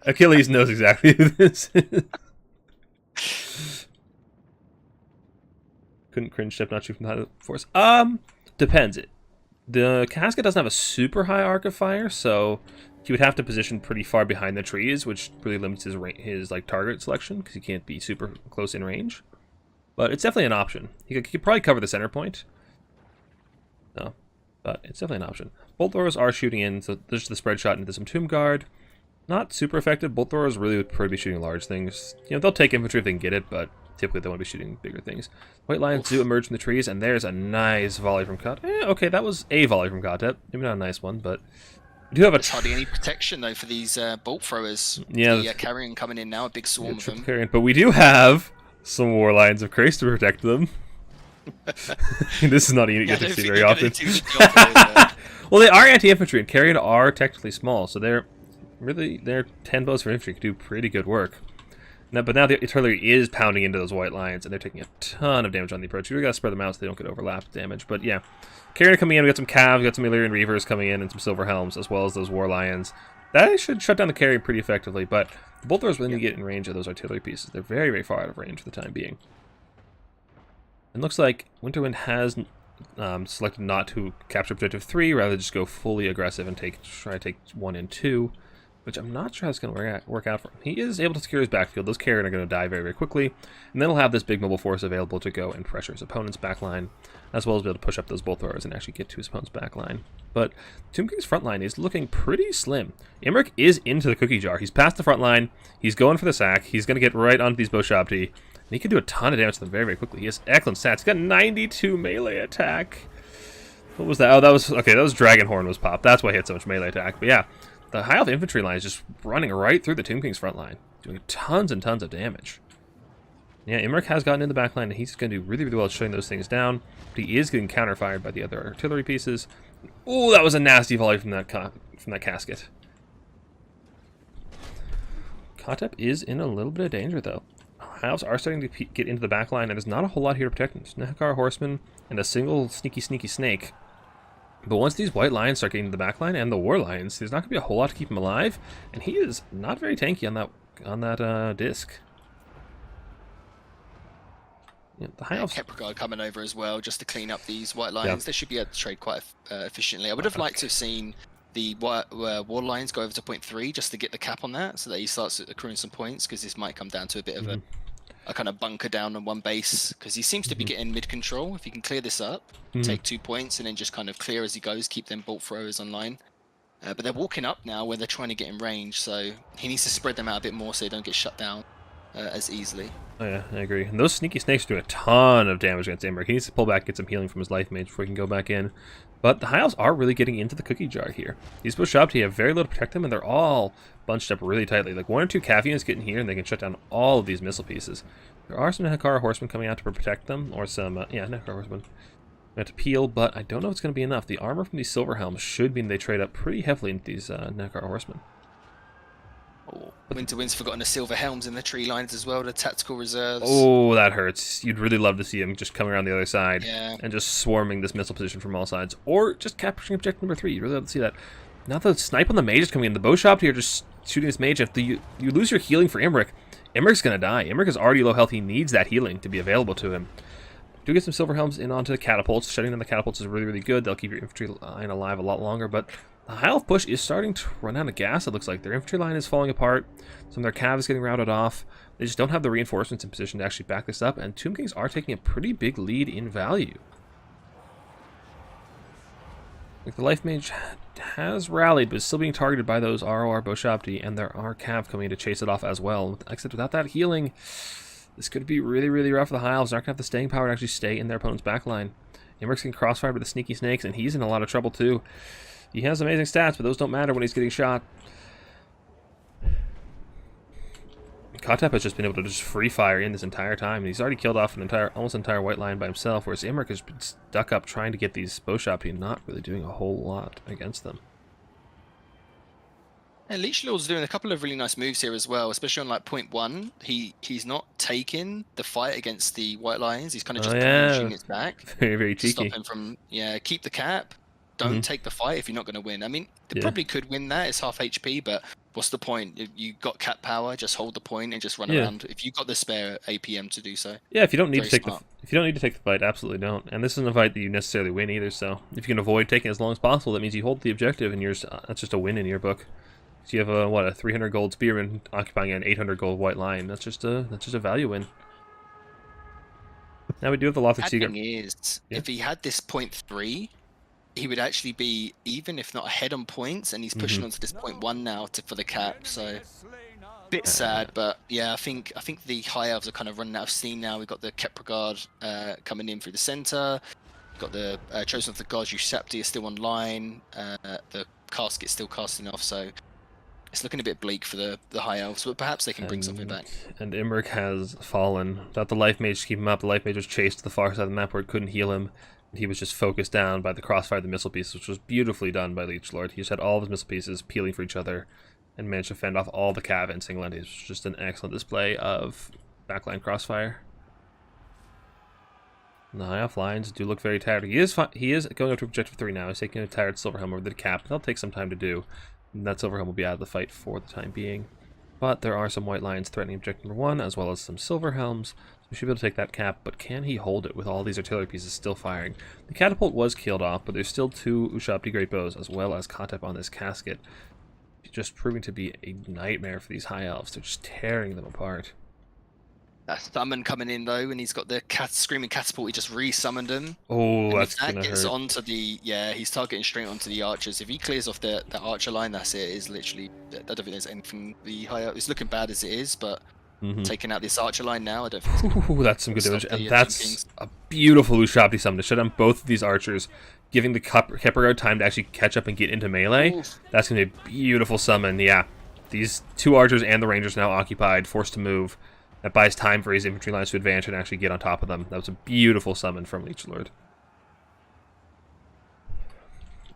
Achilles knows exactly who this is. Couldn't cringe step not shoot from the high force. Depends. The casket doesn't have a super high arc of fire, so he would have to position pretty far behind the trees, which really limits his like target selection because he can't be super close in range. But it's definitely an option. He could probably cover the center point. No, but it's definitely an option. Bolt throwers are shooting in, so there's the spread shot into some Tomb Guard. Not super effective. Bolt throwers really would probably be shooting large things. You know, they'll take infantry if they can get it, but typically they want to be shooting bigger things. White Lions do emerge from the trees, and there's a nice volley from Kotep. Okay, that was a volley from Kotep. Maybe not a nice one, but we do have There's hardly any protection though for these bolt throwers. Yeah, the carrion coming in now, a big swarm of them. Carrion. But we do have some War Lions of Krace to protect them. This is not a unit you get to see very often. Well, they are anti-infantry, and Carrion are technically small, so they're 10 bows for infantry could do pretty good work. But now the artillery is pounding into those White Lions, and they're taking a ton of damage on the approach. You really gotta spread them out so they don't get overlapped damage. But yeah, Carrion coming in, we got some Cavs, we got some Illyrian Reavers coming in, and some Silver Helms, as well as those War Lions. That should shut down the Carrion pretty effectively, but the Bolt Throwers really need to get in range of those artillery pieces. They're very, very far out of range for the time being. It looks like Winterwind has selected not to capture Objective 3, rather just go fully aggressive and try to take 1 and 2. Which I'm not sure how it's going to work out for him. He is able to secure his backfield. Those Carrion are going to die very, very quickly. And then he'll have this big mobile force available to go and pressure his opponent's backline, as well as be able to push up those bolt throwers and actually get to his opponent's backline. But Tomb King's front line is looking pretty slim. Imrik is into the cookie jar. He's past the front line. He's going for the sack. He's going to get right onto these Bowshapti. And he can do a ton of damage to them very, very quickly. He has excellent stats. He's got 92 melee attack. What was that? Oh, that was Dragonhorn was popped. That's why he had so much melee attack. But yeah. The High Elf infantry line is just running right through the Tomb King's front line, doing tons and tons of damage. Yeah, Imrik has gotten in the back line, and he's going to do really, really well at shutting those things down. But he is getting counter-fired by the other artillery pieces. Oh, that was a nasty volley from that casket. Kotep is in a little bit of danger, though. High Elves are starting to get into the back line, and there's not a whole lot here to protect him. Nehekar Horseman and a single sneaky snake. But once these White Lions start getting to the backline and the War Lions, there's not going to be a whole lot to keep him alive, and he is not very tanky on that disc. Yeah, the High Elves Kepler Guard coming over as well, just to clean up these White Lions. Yeah. They should be able to trade quite efficiently. I would have liked to have seen the War Lions go over to point 3 just to get the cap on that, so that he starts accruing some points, because this might come down to a bit of a kind of bunker down on one base, because he seems to be getting mid-control. If he can clear this up, take 2 points, and then just kind of clear as he goes, keep them bolt throwers online. But they're walking up now where they're trying to get in range, so he needs to spread them out a bit more so they don't get shut down. as easily. Oh yeah, I agree. And those sneaky snakes are doing a ton of damage against Imric. He needs to pull back, get some healing from his life mage before he can go back in. But the High Elves are really getting into the cookie jar here. These Bushabti have very little to protect them, and they're all bunched up really tightly. Like 1 or 2 Cav units get in here, and they can shut down all of these missile pieces. There are some Nekara horsemen coming out to protect them, or some, Nekara horsemen. We have to peel, but I don't know if it's going to be enough. The armor from these silver helms should mean they trade up pretty heavily into these Nekara horsemen. Oh, Winter Wind's forgotten the silver helms in the tree lines as well, the tactical reserves. Oh, that hurts. You'd really love to see him just coming around the other side Yeah. and just swarming this missile position from all sides. Or just capturing objective number 3. You'd really love to see that. Now the snipe on the mage is coming in. The bow shop here just shooting this mage. If you lose your healing for Imric, Imric's going to die. Imric is already low health. He needs that healing to be available to him. Do get some silver helms in onto the catapults. Shutting down the catapults is really, really good. They'll keep your infantry line alive a lot longer, but the High Elf push is starting to run out of gas, it looks like. Their infantry line is falling apart. Some of their cav is getting routed off. They just don't have the reinforcements in position to actually back this up, and Tomb Kings are taking a pretty big lead in value. Like the Life Mage has rallied, but is still being targeted by those ROR Boshapti, and there are cav coming to chase it off as well. Except without that healing, this could be really, really rough for the High Elves. They're not going to have the staying power to actually stay in their opponent's backline. Imric's getting crossfired by the sneaky snakes, and he's in a lot of trouble too. He has amazing stats, but those don't matter when he's getting shot. Kotep has just been able to just free fire in this entire time, and he's already killed off an almost entire white line by himself, whereas Imric has been stuck up trying to get these Boshapti and not really doing a whole lot against them. And Leech Lord's doing a couple of really nice moves here as well, especially on like point 1. He's not taking the fight against the white lions. He's kind of just pushing it back. Very, very to cheeky. stop him from keep the cap. Don't take the fight if you're not going to win. I mean, they probably could win that. It's half HP, but what's the point? If you got cap power, just hold the point and just run around. If you got the spare APM to do so. Yeah, if you don't need to take the fight, absolutely don't. And this isn't a fight that you necessarily win either. So if you can avoid taking it as long as possible, that means you hold the objective, and that's just a win in your book. So you have a 300 gold spearman occupying an 800 gold white lion. That's just a value win. Now we do have the Lothric Seeker. The thing is, if he had this point 3, he would actually be even if not ahead on points, and he's pushing onto this point 1 now for the cap. So bit sad, but yeah, I think the High Elves are kind of running out of steam now. We've got the Kepra Guard coming in through the center. We've got the Chosen of the Gods. Ushapti is still online. The casket's still casting off, so it's looking a bit bleak for the High Elves, but perhaps they can bring something back. And Imric has fallen. Without the Life Mage to keep him up, the Life Mage was chased to the far side of the map where it couldn't heal him. He was just focused down by the crossfire of the missile pieces, which was beautifully done by Leech Lord. He just had all of his missile pieces peeling for each other and managed to fend off all the cav and single entities. It was just an excellent display of backline crossfire. And the High Elf lines do look very tired. He is going up to objective 3 now. He's taking a tired Silverhelm over the cap. That'll take some time to do. And that Silverhelm will be out of the fight for the time being. But there are some white lines threatening objective number 1, as well as some silver helms. So we should be able to take that cap, but can he hold it with all these artillery pieces still firing? The catapult was killed off, but there's still 2 Ushapti Great Bows, as well as Kotep on this casket. Just proving to be a nightmare for these High Elves. They're just tearing them apart. Summon coming in though, and he's got the screaming catapult. He just re-summoned him. Oh, and that's if that gonna gets hurt. onto the he's targeting straight onto the archers. If he clears off the archer line, that's it. Is literally I don't think there's anything. The higher it's looking bad as it is, but taking out this archer line now, I don't think. It's Ooh, that's some good damage, stop and the that's a beautiful Ushapti summon to shut down both of these archers, giving the Kepra Guard time to actually catch up and get into melee. Oof. That's gonna be a beautiful summon. Yeah, these 2 archers and the rangers now occupied, forced to move. That buys time for his infantry lines to advance and actually get on top of them. That was a beautiful summon from Leech Lord.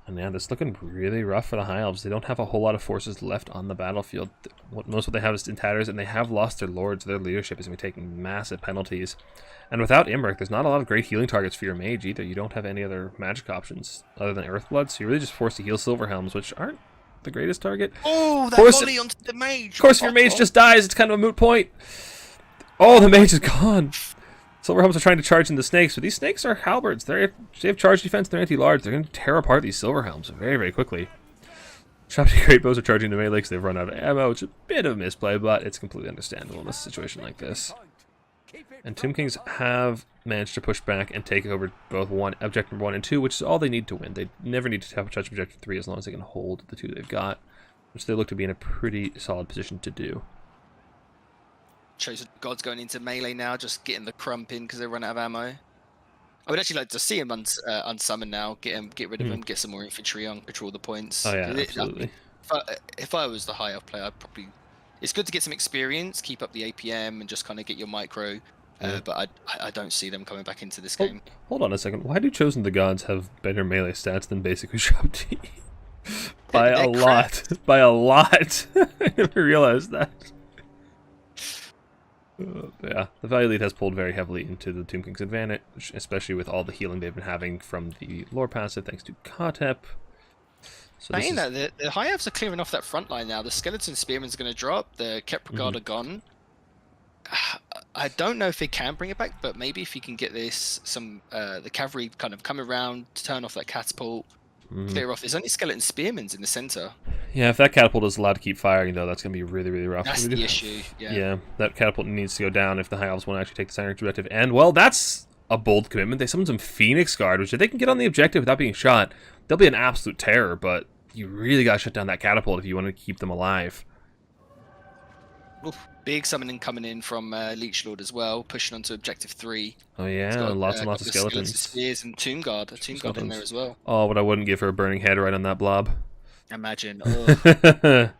And yeah, this is looking really rough for the High Elves. They don't have a whole lot of forces left on the battlefield. Most of what they have is in tatters, and they have lost their lords. Their leadership is going to be taking massive penalties. And without Imric, there's not a lot of great healing targets for your mage either. You don't have any other magic options other than Earthblood, so you're really just forced to heal Silverhelms, which aren't the greatest target. Oh, that volley onto the mage! Of course, if your mage just dies, it's kind of a moot point. Oh, the mage is gone. Silverhelms are trying to charge in the snakes, but these snakes are halberds. They have charge defense, they're anti-large. They're going to tear apart these Silverhelms very, very quickly. Shopty Great Bows are charging the melee because they've run out of ammo, which is a bit of a misplay, but it's completely understandable in a situation like this. And Tomb Kings have managed to push back and take over both objective 1 and 2, which is all they need to win. They never need to touch objective 3 as long as they can hold the 2 they've got, which they look to be in a pretty solid position to do. Chosen Gods going into melee now, just getting the crump in because they run out of ammo. I would actually like to see him unsummon now, get rid of him, get some more infantry on, control the points. Oh yeah, 'Cause absolutely. If I was the high off player, I'd probably. It's good to get some experience, keep up the APM, and just kind of get your micro. But I don't see them coming back into this game. Hold on a second. Why do Chosen the Gods have better melee stats than basically Shop T? By a lot. By a lot. I never realized that. Yeah, the Value Lead has pulled very heavily into the Tomb King's advantage, especially with all the healing they've been having from the lore passive, thanks to Kotep. So Saying that, the high elves are clearing off that front line now. The Skeleton Spearman's going to drop. The Kepra Guard are gone. I don't know if they can bring it back, but maybe if you can get this, the cavalry kind of come around, turn off that catapult, clear off. There's only Skeleton Spearmans in the center. Yeah, if that catapult is allowed to keep firing, though, that's going to be really, really rough. That's the issue, yeah. Yeah, that catapult needs to go down if the High Elves want to actually take the center objective. And, well, that's a bold commitment. They summoned some Phoenix Guard, which if they can get on the objective without being shot, they'll be an absolute terror, but you really got to shut down that catapult if you want to keep them alive. Oof, big summoning coming in from Leech Lord as well, pushing onto objective 3. Oh yeah, lots and lots of skeletons. Spears and Tomb Guard, a Tomb Guard in there as well. Oh, but I wouldn't give her a burning head right on that blob. Imagine. Oh.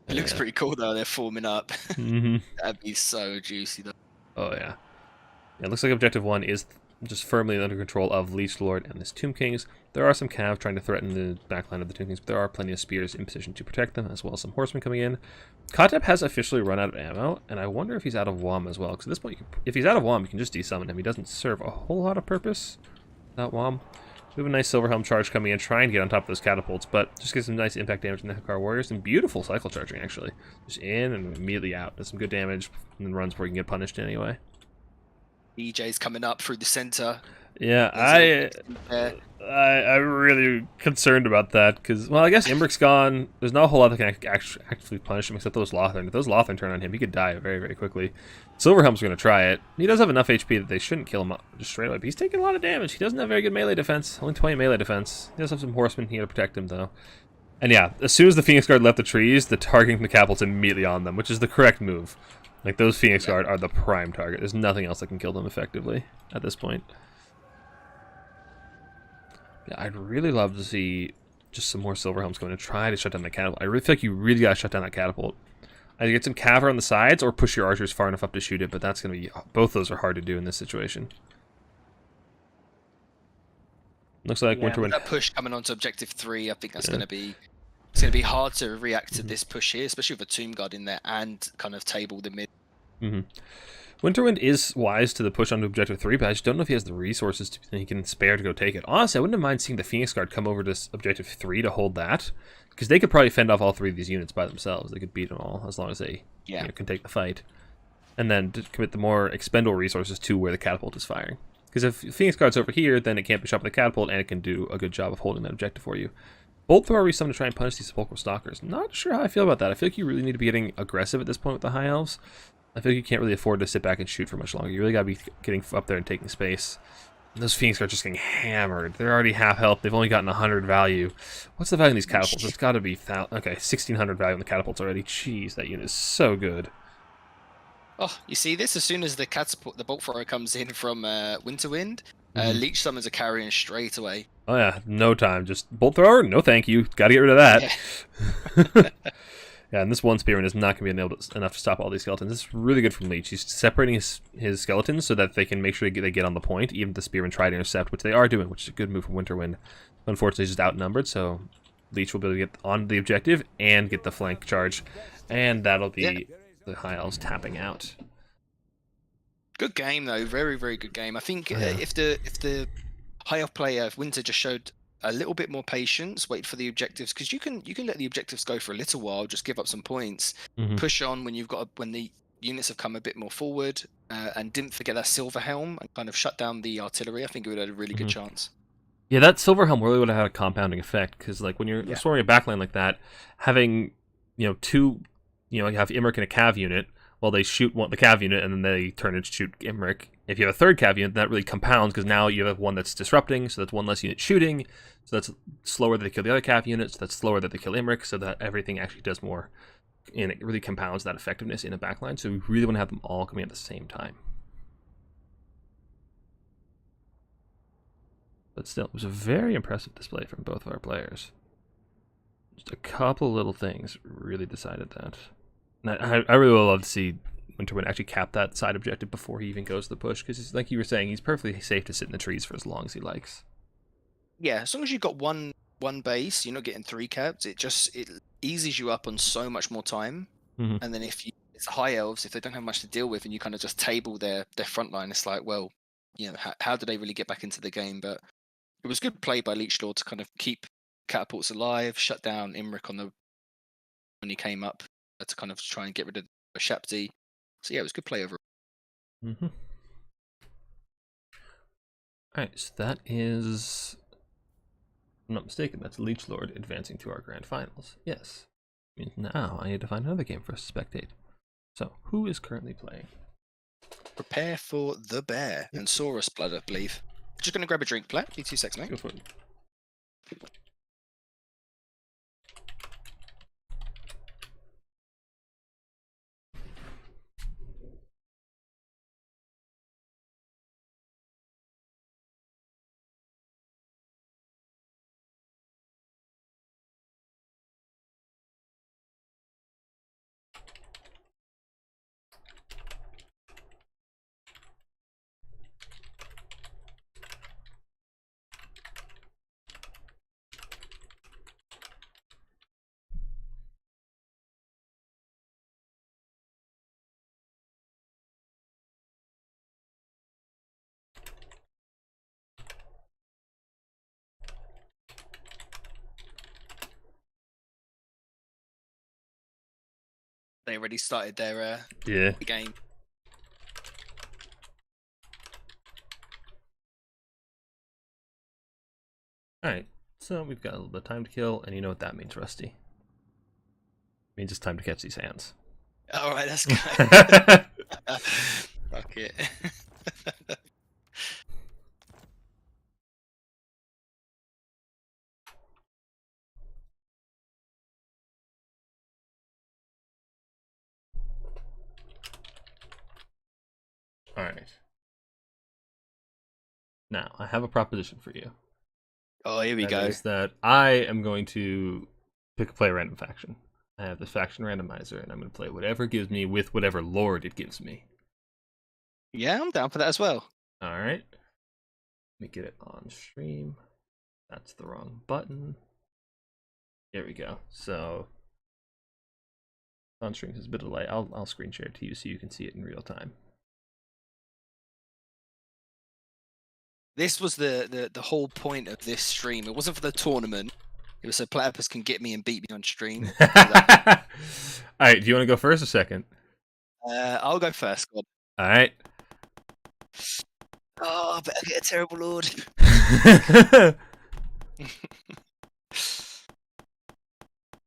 It looks pretty cool though. They're forming up. That'd be so juicy though. Oh yeah. It looks like objective 1 is just firmly under control of Leech Lord and this Tomb Kings. There are some cav trying to threaten the backline of the Tomb Kings, but there are plenty of spears in position to protect them, as well as some horsemen coming in. Kotep has officially run out of ammo, and I wonder if he's out of WOM as well, because at this point, if he's out of WOM, you can just desummon him. He doesn't serve a whole lot of purpose, that WOM. We have a nice Silverhelm charge coming in, trying to get on top of those catapults, but just get some nice impact damage in the Hekar Warriors, and beautiful cycle charging, actually. Just in and immediately out. Does some good damage, and then runs where you can get punished anyway. EJ's coming up through the center. Yeah, I'm really concerned about that, because, well, I guess Imbric's gone. There's not a whole lot that can actually punish him except those Lothern. If those Lothern turn on him, he could die very, very quickly. Silverhelm's going to try it. He does have enough HP that they shouldn't kill him just straight away, but he's taking a lot of damage. He doesn't have very good melee defense, only 20 melee defense. He does have some horsemen here to protect him, though. And yeah, as soon as the Phoenix Guard left the trees, the targeting the catapult's immediately on them, which is the correct move. Like, those Phoenix Guard are the prime target. There's nothing else that can kill them effectively at this point. Yeah, I'd really love to see just some more Silverhelms going to try to shut down that catapult. I really feel like you really got to shut down that catapult. Either get some cav on the sides or push your archers far enough up to shoot it, but that's going to be... Both those are hard to do in this situation. Looks like Winterwind... That push coming onto objective 3, I think that's going to be... It's going to be hard to react to this push here, especially with a Tomb Guard in there and kind of table the mid. Winterwind is wise to the push onto objective 3, but I just don't know if he has the resources he can spare to go take it. Honestly, I wouldn't have mind seeing the Phoenix Guard come over to objective 3 to hold that, because they could probably fend off all 3 of these units by themselves. They could beat them all, as long as they can take the fight. And then to commit the more expendable resources to where the catapult is firing. Because if Phoenix Guard's over here, then it can't be shot with the catapult, and it can do a good job of holding that objective for you. Bolt Thrower resummoned to try and punish these Sepulchral Stalkers. Not sure how I feel about that. I feel like you really need to be getting aggressive at this point with the High Elves. I feel like you can't really afford to sit back and shoot for much longer. You really gotta be getting up there and taking space. And those Phoenix Guards are just getting hammered. They're already half health. They've only gotten 100 value. What's the value in these catapults? It's gotta be... Okay, 1,600 value in the catapults already. Jeez, that unit is so good. Oh, you see this? As soon as the Bolt Thrower comes in from Winterwind, Leech summons a carrion straight away. Oh yeah, no time. Just Bolt Thrower? No thank you. Gotta get rid of that. Yeah. Yeah, and this one Spearman is not going to be enough to stop all these skeletons. This is really good from Leech. He's separating his skeletons so that they can make sure they get on the point, even if the Spearmen try to intercept, which they are doing, which is a good move from Winterwind. Unfortunately, he's just outnumbered, so Leech will be able to get on the objective and get the flank charge, and that'll be the High Elves tapping out. Good game, though. Very, very good game. I think if the High Elf player, Winter, just showed a little bit more patience, wait for the objectives, because you can let the objectives go for a little while, just give up some points, push on when when the units have come a bit more forward, and didn't forget that Silverhelm and kind of shut down the artillery. I think it would have had a really good chance. Yeah, that Silverhelm really would have had a compounding effect, because like when you're storming a backline like that, having two, you have Imric and a cav unit. Well, they shoot the cav unit, and then they turn and shoot Imric. If you have a third cav unit, that really compounds, because now you have one that's disrupting, so that's one less unit shooting, so that's slower that they kill the other cav unit, so that's slower that they kill Imric, so that everything actually does more and it really compounds that effectiveness in a backline. So we really want to have them all coming at the same time. But still, it was a very impressive display from both of our players. Just a couple little things really decided that. And I really would love to see Winterwind actually cap that side objective before he even goes to the push, because like you were saying, he's perfectly safe to sit in the trees for as long as he likes. Yeah, as long as you've got one base, you're not getting 3 caps. It eases you up on so much more time. Mm-hmm. And then it's high elves, if they don't have much to deal with, and you kind of just table their front line, it's like, well, you know, how do they really get back into the game? But it was good play by Leech Lord to kind of keep catapults alive, shut down Imric when he came up to kind of try and get rid of Shapti. So yeah, it was good play overall. Mm-hmm. Alright, so that is, if I'm not mistaken, that's Leech Lord advancing to our grand finals. Yes. Means now I need to find another game for us to spectate. So, who is currently playing? Prepare for the bear and Saurus blood, I believe. Just gonna grab a drink, Platt. Be 2 seconds, mate. Go for it. They already started their Yeah. game. Alright, so we've got a little bit of time to kill, and you know what that means, Rusty. It means it's time to catch these hands. Alright, that's good. Fuck it. Alright. Now, I have a proposition for you. Oh, here we That go. is that I am going to play a random faction. I have this faction randomizer, and I'm going to play whatever it gives me with whatever lord it gives me. Yeah, I'm down for that as well. Alright. Let me get it on stream. That's the wrong button. There we go. So, on stream is a bit of delay. I'll screen share it to you so you can see it in real time. This was the whole point of this stream. It wasn't for the tournament. It was so Platypus can get me and beat me on stream. Alright, do you want to go first or second? I'll go first. God. Alright. Oh, I better get a terrible lord.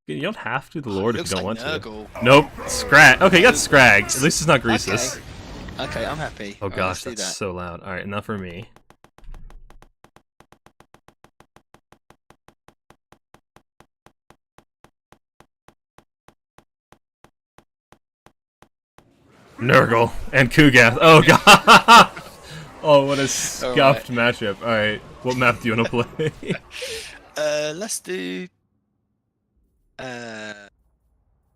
You don't have to, the lord, if you don't want Nurgle. to. Nope. Scrag. Okay, you got Scrag. At least it's not Greasus. Okay, I'm happy. Oh All right, gosh, let's do that's so loud. Alright, enough for me. Nurgle and Kugath. Oh god! Oh, what a scuffed matchup. Alright, what map do you want to play? Let's do.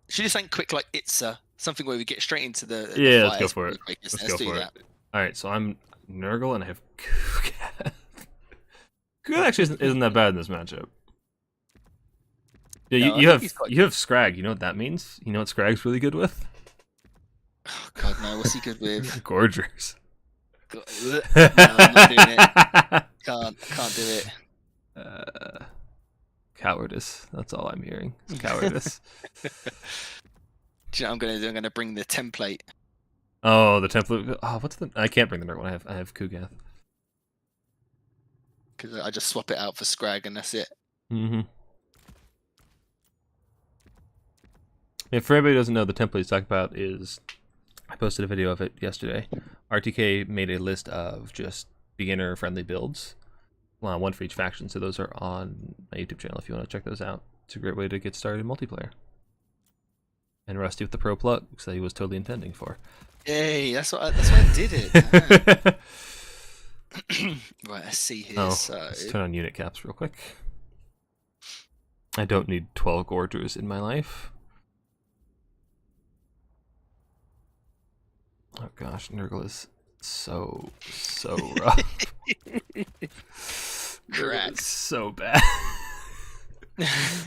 Should we do something quick like Itza? Something where we get straight into the Yeah, let's go fires for it. really quick. Let's Let's go do for that. it. Alright, so I'm Nurgle and I have Kugath. Kugath actually isn't that bad in this matchup. Yeah, No, you have Scrag. You know what that means? You know what Scrag's really good with? Oh god, no. What's he good with? Gorgers. God, no, I'm not doing it. Can't do it. Cowardice. That's all I'm hearing. It's cowardice. Do you know what I'm gonna do? I'm gonna bring the template. Oh, the template. Oh, what's the? I can't bring the Nurgle one. I have Kugath. Because I just swap it out for Scrag and that's it. Mm-hmm. Yeah, for everybody who doesn't know, the template he's talking about is, I posted a video of it yesterday. RTK made a list of just beginner-friendly builds, one for each faction. So those are on my YouTube channel if you want to check those out. It's a great way to get started in multiplayer. And Rusty with the pro plug, because he was totally intending for. Yay, that's why I did it. Right, let's see here. Oh, So let's turn on unit caps real quick. I don't need 12 Gorgers in my life. Oh gosh, Nurgle is so rough. Nurgle is so bad.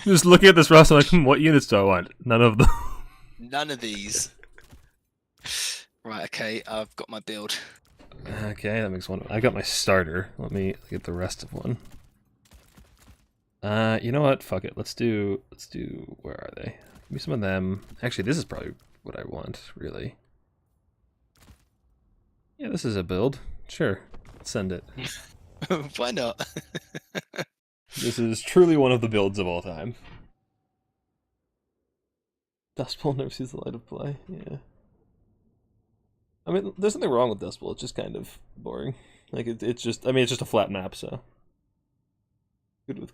Just looking at this roster, I'm like, what units do I want? None of them. None of these. Right, okay, I've got my build. Okay, that makes one. I got my starter. Let me get the rest of one. You know what? Fuck it. Let's do. Where are they? Give me some of them. Actually, this is probably what I want, really. Yeah, this is a build. Sure, let's send it. Why not? This is truly one of the builds of all time. Dust Bowl never sees the light of play. Yeah. I mean, there's nothing wrong with Dust Bowl. It's just kind of boring. Like it's just. I mean, it's just a flat map, so. Good with.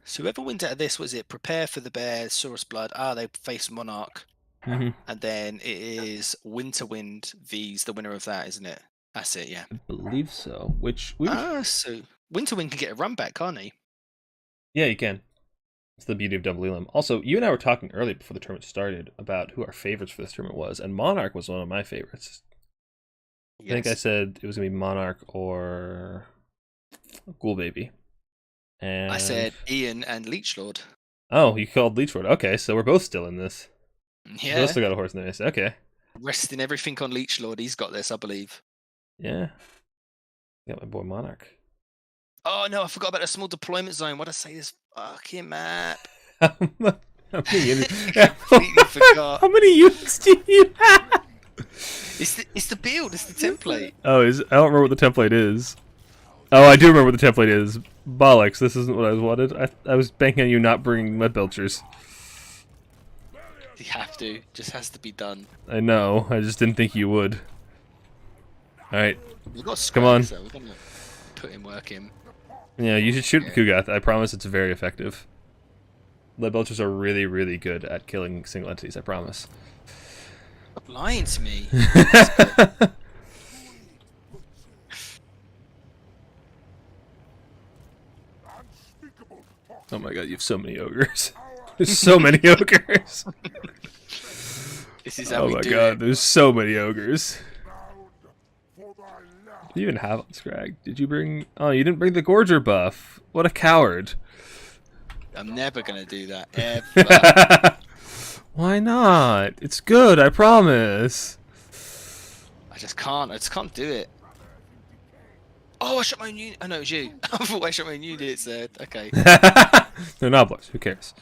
So whoever wins out of this, was it prepare for the bear, Saurus Blood? They face Monarch. Mm-hmm. And then it is Winterwind vs the winner of that, isn't it? That's it, yeah. I believe so. Which So Winterwind can get a run back, can't he? Yeah, you can. It's the beauty of Double Elam. Also, you and I were talking earlier before the tournament started about who our favorites for this tournament was, and Monarch was one of my favorites. Yes. I think I said it was gonna be Monarch or Ghoul Baby. And I said Ian and Leechlord. oh, you called Leechlord. Okay, so we're both still in this. Yeah. We both still got a horse in the race. Okay. Resting everything on Leechlord. He's got this, I believe. Yeah. Got my boy Monarch. Oh no, I forgot about the small deployment zone. What did I say? This fucking map. How many units? Completely forgot. How many units do you have? It's the build. It's the template. Oh, I don't remember what the template is. Oh, I do remember what the template is. Bollocks, this isn't what I wanted. I was banking on you not bringing mud belchers. You have to. Just has to be done. I know, I just didn't think you would. Alright, We've got come on. so we're gonna put him work in. Yeah, you should shoot Kugath. I promise it's very effective. Lead belchers are really, really good at killing single entities, I promise. Stop lying to me. Oh my god, you have so many ogres. There's so many ogres. This is how Oh we my do god, it. there's so many ogres. What do you even have on Scrag? Did you bring... Oh, you didn't bring the Gorger buff. What a coward. I'm never gonna do that ever. Why not? It's good, I promise. I just can't do it. Oh, I shot my own unit. Oh no, it was you. I thought I shot my own units there. Okay. They're not blocks. Who cares?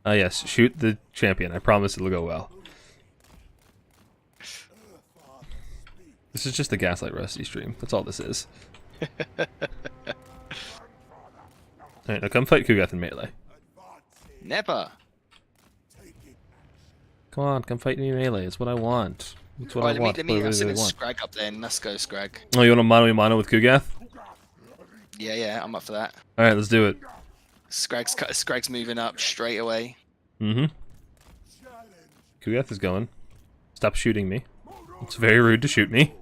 Yes, shoot the champion. I promise it'll go well. This is just the Gaslight Rusty stream. That's all this is. Alright, now come fight Kugath in melee. Never. Come on, come fight me in melee. It's what I want. It's what Right, I want. let What I me really send want. Scrag up then. Let's go, Scrag. Oh, you want to mono with Kugath? Yeah, I'm up for that. Alright, let's do it. Scrag's moving up straight away. Mm-hmm. Kugath is going. Stop shooting me. It's very rude to shoot me.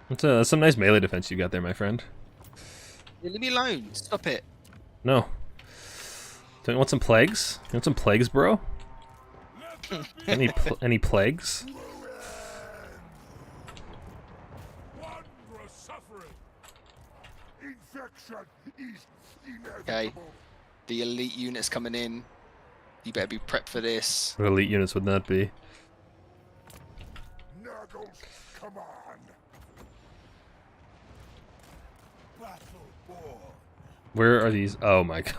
That's some nice melee defense you got there, my friend. Yeah, leave me alone. Stop it. No. Don't you want some plagues? You want some plagues, bro? Any plagues? Okay. The elite unit's coming in. You better be prepped for this. What elite units would that be? Where are these? Oh my god.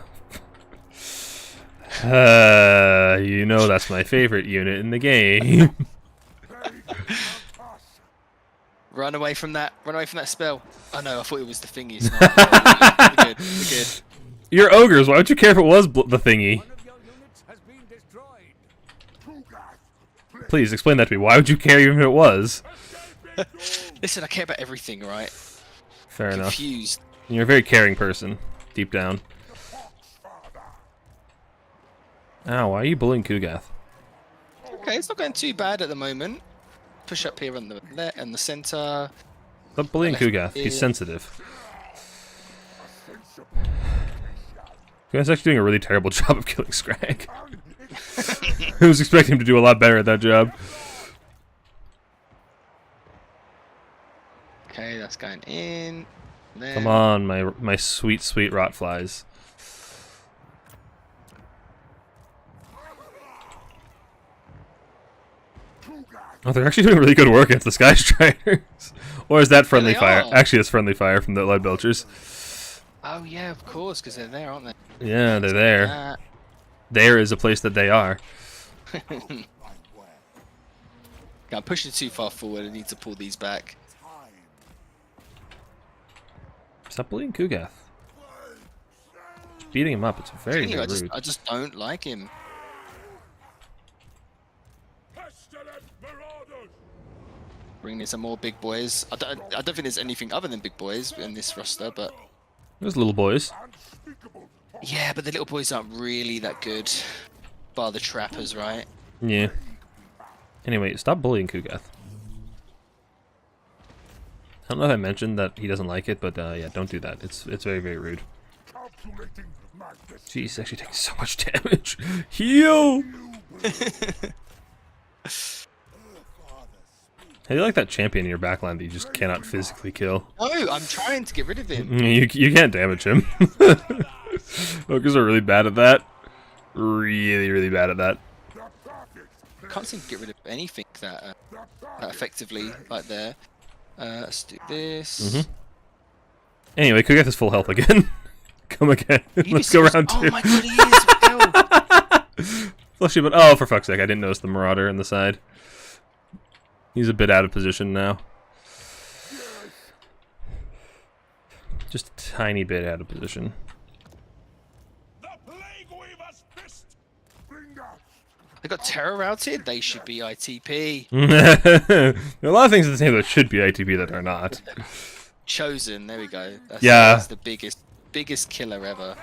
You know that's my favorite unit in the game. Run away from that. Run away from that spell. Oh no, I thought it was the thingy. It's not. We're good. We're good. You're ogres. Why would you care if it was the thingy? One of your units has been destroyed. Please explain that to me. Why would you care even if it was? Listen, I care about everything, right? Fair enough. Confused. You're a very caring person, deep down. Ow, why are you bullying Kugath? Okay, it's not going too bad at the moment. Push up here on the center. Stop bullying Left Kugath. He's ear. sensitive. Kugath's actually doing a really terrible job of killing Scrag. I was expecting him to do a lot better at that job. Okay, that's going in. There. Come on, my sweet, sweet rotflies. Oh, they're actually doing really good work against the Sky Striders. Or is that friendly they fire? are. Actually, it's friendly fire from the Lead Belchers. Oh yeah, of course, because they're there, aren't they? Yeah, they're there. There is a place that they are. I'm pushing too far forward. I need to pull these back. Stop bullying Kugath. Just beating him up. It's very, Anyway, very rude. I just don't like him. Bring in some more big boys. I don't think there's anything other than big boys in this roster, but There's little boys. yeah, but the little boys aren't really that good. Bar the trappers, right? Yeah. Anyway, stop bullying Kugath. I don't know if I mentioned that he doesn't like it, but yeah, don't do that. It's very, very rude. Jeez, he's actually taking so much damage. Heal! How do you like that champion in your backline that you just cannot physically kill? No, I'm trying to get rid of him. You can't damage him. Ogres are really bad at that. Really, really bad at that. I can't seem to get rid of anything that effectively, like there. Let's do this. Anyway, Kugath is full health again. Come again. Let's go round two. Oh my god, he is! What the hell? Fleshy, but oh, for fuck's sake, I didn't notice the Marauder on the side. He's a bit out of position now. Just a tiny bit out of position. They got terror routed. They should be ITP. There are a lot of things in this game that should be ITP that are not. Chosen. There we go. Yeah. That's the biggest killer ever.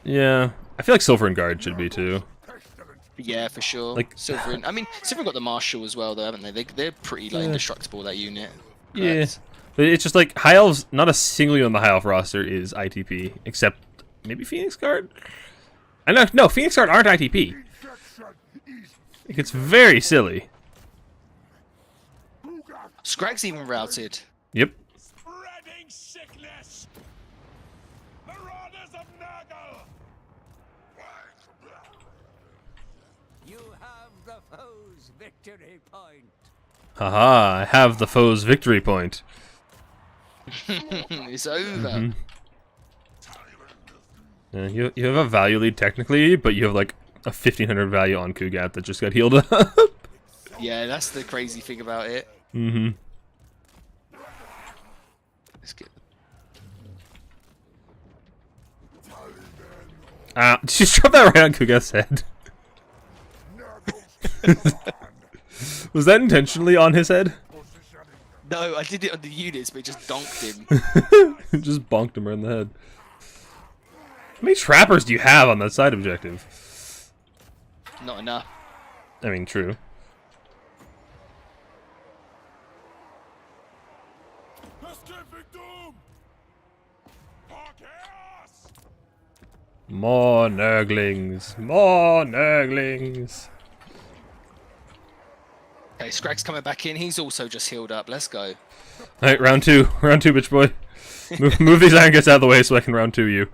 Yeah. I feel like Silver and Guard should be too. Yeah, for sure. Like- Silver. I mean, Silver got the Marshal as well, though, haven't they? They're pretty like indestructible. That unit. Yeah. Correct. But it's just like High Elves, not a single unit on the High Elf roster is ITP, except maybe Phoenix Guard? I know, no, Phoenix Guard aren't ITP. Like, it's very silly. Scrag's even routed. Yep. Spreading sickness. Marauders of Nurgle. You have the foe's victory point. Haha, I have the foe's victory point. It's over. You have a value lead technically, but you have like a 1500 value on Kugath that just got healed up. Yeah, that's the crazy thing about it. Let's get. Just drop that right on Kugath's head. Was that intentionally on his head? No, I did it on the units, but it just donked him. Just bonked him right in the head. How many trappers do you have on that side objective? Not enough. I mean, true. More Nurglings! More Nurglings! Okay, Scrag's coming back in. He's also just healed up. Let's go. Alright, round two, bitch boy. Move these iron guts out of the way so I can round two you.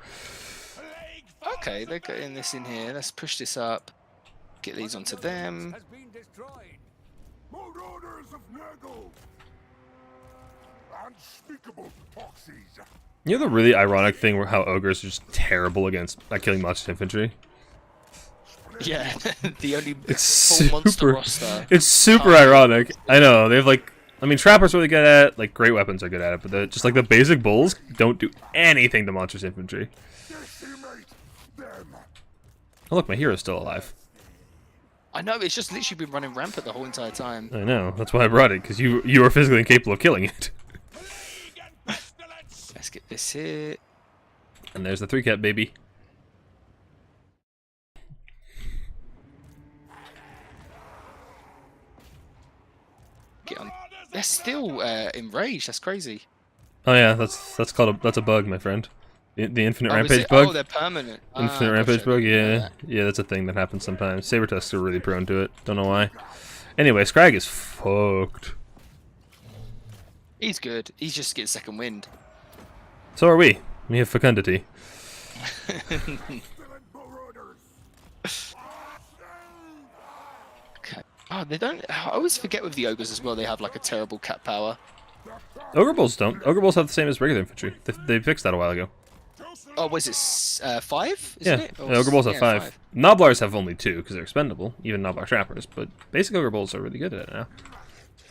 Okay, they're getting this in here. Let's push this up. Get these onto them. Has been destroyed. Marauders of Nurgle. Unspeakable toxins. You know the really ironic thing where how ogres are just terrible against killing monster infantry? Yeah, the only It's full monster super. roster. It's super ironic. I know they have like. I mean, trappers really good at it. Like great weapons are good at it, but just like the basic bulls don't do anything to monsters infantry. Oh look, my hero's still alive. I know, it's just literally been running rampant the whole entire time. I know. That's why I brought it, because you are physically incapable of killing it. Let's get this here. And there's the 3-cat baby. Get on. They're still enraged. That's crazy. Oh yeah, that's called that's a bug, my friend. The infinite Oh, is rampage it? bug. Oh, they're permanent. Infinite Ah, rampage gotcha. bug. I didn't know Yeah, that. yeah, that's a thing that happens sometimes. Saber tusks are really prone to it. Don't know why. Anyway, Scrag is fucked. He's good. He's just getting second wind. So are we. We have fecundity. Okay. Oh, they don't. I always forget with the ogres as well. They have like a terrible cat power. Ogre bulls don't. Ogre bulls have the same as regular infantry. They fixed that a while ago. Oh, was it 5? Isn't Yeah, it? Or ogre bulls have yeah, 5. Noblars have only 2 because they're expendable. Even Noblar trappers, but basic ogre bulls are really good at it now.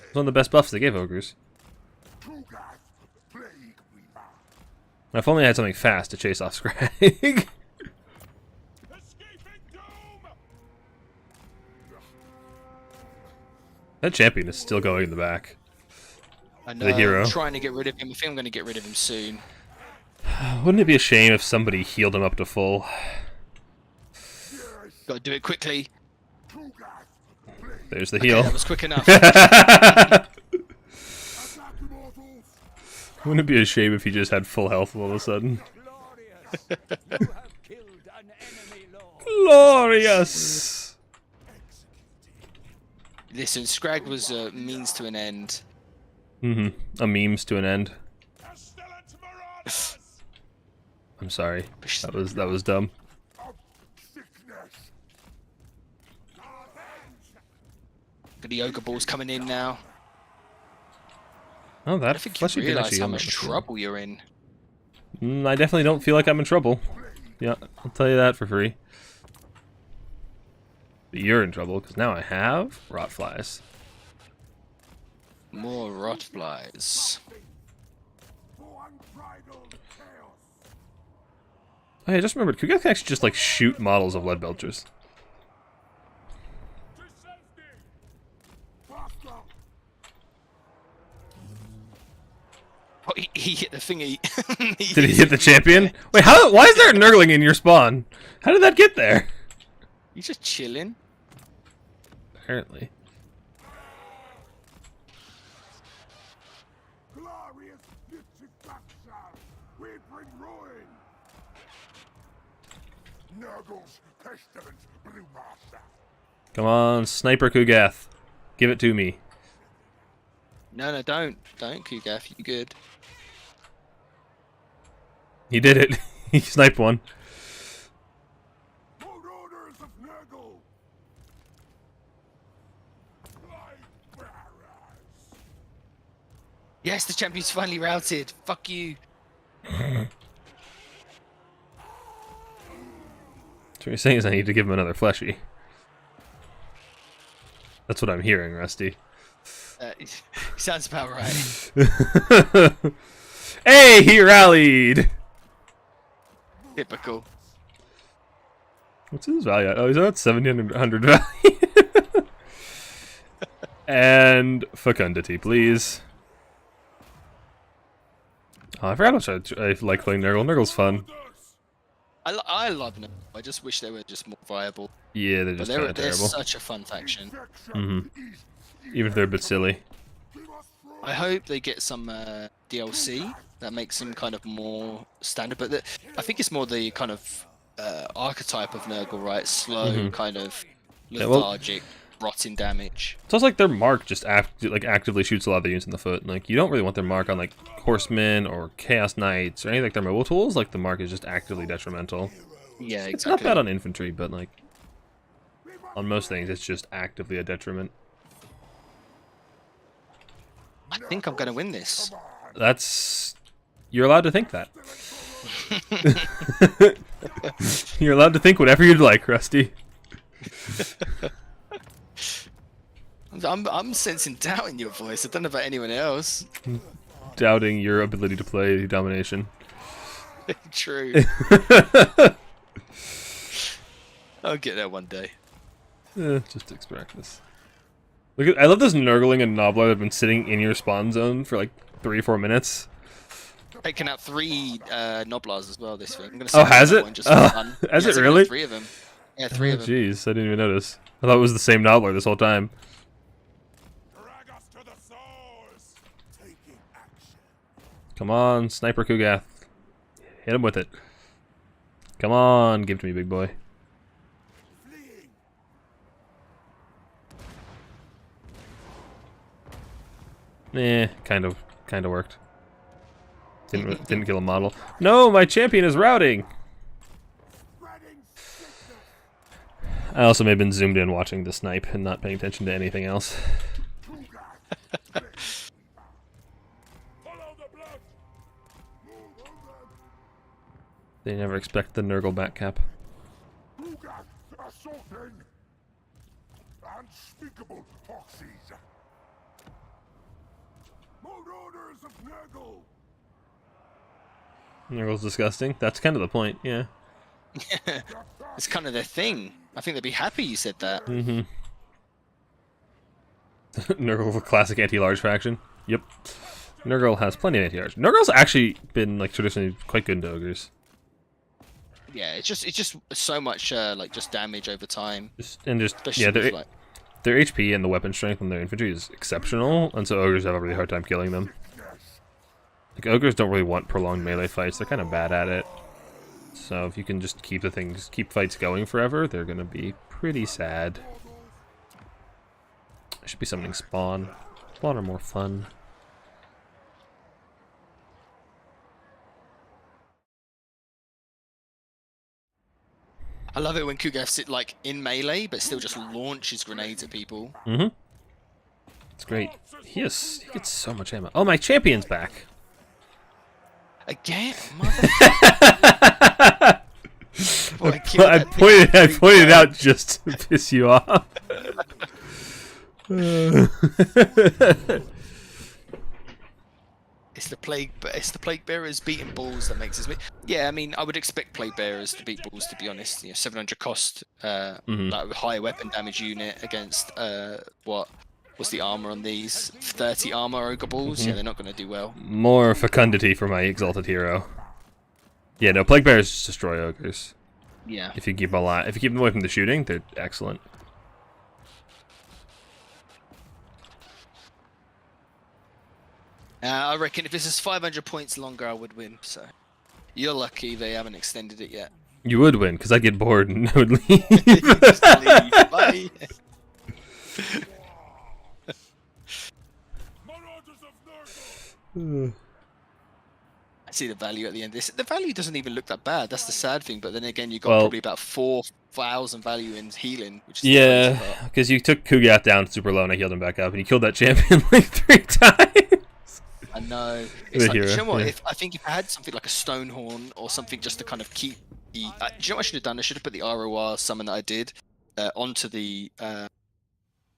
It's one of the best buffs they give ogres. If only I had something fast to chase off Scrag. That champion is still going in the back. I know. The hero. I'm trying to get rid of him. I think I'm going to get rid of him soon. Wouldn't it be a shame if somebody healed him up to full? Got to do it quickly. There's the Okay, heal. that was quick enough. Wouldn't it be a shame if he just had full health all of a sudden? Glorious! You have killed an enemy lord. Glorious! Listen, Scrag was a means to an end. A memes to an end. I'm sorry. That was dumb. Got the ogre balls coming in now. Oh, I that think you fleshy did realise actually how heal much me. trouble you're in. I definitely don't feel like I'm in trouble. Yeah, I'll tell you that for free. But you're in trouble because now I have rot flies. More rot flies. Oh, yeah, I just remembered. Kugat can actually just like shoot models of lead belchers. Oh, he hit the thingy. Did he hit the champion? Wait, how? Why is there a Nurgling in your spawn? How did that get there? You just chilling. Apparently. Glorious destruction! We bring ruin! Nurgle's pestilence, Blue Master! Come on, Sniper Kugath. Give it to me. No, don't. Don't, Kugath. You good. He did it. He sniped one. For orders of Nurgle! Light bearers! Yes, the champion's finally routed. Fuck you. So what you're saying is I need to give him another fleshy. That's what I'm hearing, Rusty. Sounds about right. Hey, he rallied! Typical. What's his value at? Oh, he's at 1700 value. And fecundity, please. Oh, I forgot how much I like playing Nurgle. Nurgle's fun. I love them. I just wish they were just more viable. Yeah, they're But just kind they're of terrible. such a fun faction. Even if they're a bit silly. I hope they get some DLC that makes them kind of more standard. But I think it's more the kind of archetype of Nurgle, right? Slow, kind of Yeah, well- lethargic, rotting damage. So it's like their mark just actively shoots a lot of the units in the foot. Like, you don't really want their mark on like horsemen or chaos knights or any like their mobile tools. Like, the mark is just actively detrimental. Yeah, It's not exactly. bad on infantry, but like on most things, it's just actively a detriment. I think I'm going to win this. You're allowed to think that. You're allowed to think whatever you'd like, Rusty. I'm sensing doubt in your voice. I don't know about anyone else. Doubting your ability to play domination. True. I'll get there one day. Just expect this. Look at, I love this Nurgling and Nobbler that have been sitting in your spawn zone for like 3 or 4 minutes. Taken out 3 Noblars as well this week. I'm gonna Oh, send has that it? one just for fun. Has Yeah, it taken out really? 3 of them. Yeah, 3 of them. Jeez, I didn't even notice. I thought it was the same Nobbler this whole time. Drag us to the source. Taking action. Come on, Sniper Kugath. Hit him with it. Come on, give it to me, big boy. Fleeing. Kind of worked. Didn't kill a model. No, my champion is routing. Spreading sickness. I also may have been zoomed in watching the snipe and not paying attention to anything else. Follow the blood. Move over. They never expect the Nurgle back cap. Rugat, assaulting. Unspeakable foxes. More orders of Nurgle. Nurgle's disgusting. That's kind of the point, yeah. It's kind of their thing. I think they'd be happy you said that. Mm-hmm. Nurgle, a classic anti-large faction. Yep. Nurgle has plenty of anti-large. Nurgle's actually been like traditionally quite good into ogres. Yeah, it's just so much like just damage over time. Especially Yeah, their HP and the weapon strength on their infantry is exceptional, and so ogres have a really hard time killing them. Like ogres don't really want prolonged melee fights; they're kind of bad at it. So if you can just keep fights going forever, they're gonna be pretty sad. I should be summoning Spawn. Spawn are more fun. I love it when Kugath's it like in melee, but still just launches grenades at people. Mm-hmm. It's great. He gets so much ammo. Oh, my champion's back. Again, motherfucker. Boy, I pointed it out just to piss you off. It's the plague bearers beating balls that makes us. Yeah, I mean, I would expect plague bearers to beat balls. To be honest, 700 cost, like high weapon damage unit against what's the armor on these? 30 armor ogre balls. Yeah, they're not going to do well. More fecundity for my exalted hero. Yeah, no, plague bearers just destroy ogres. Yeah. If you keep them alive, if you keep them away from the shooting, they're excellent. I reckon if this is 500 points longer, I would win. So, you're lucky they haven't extended it yet. You would win because I get bored and I would leave. Just leave. Bye. Marauders of Nurgle. I see the value at the end. The value doesn't even look that bad. That's the sad thing. But then again, you got Well- probably about 4,000 value in healing, which is the Yeah, crazy part. because you took Kugath down super low and I healed him back up, and you killed that champion like 3 times. I know. The It's like, hero, you know what? yeah. If I think if I had something like a Stonehorn or something just to kind of keep the, do you know what I should have done? I should have put the ROR summon that I did onto the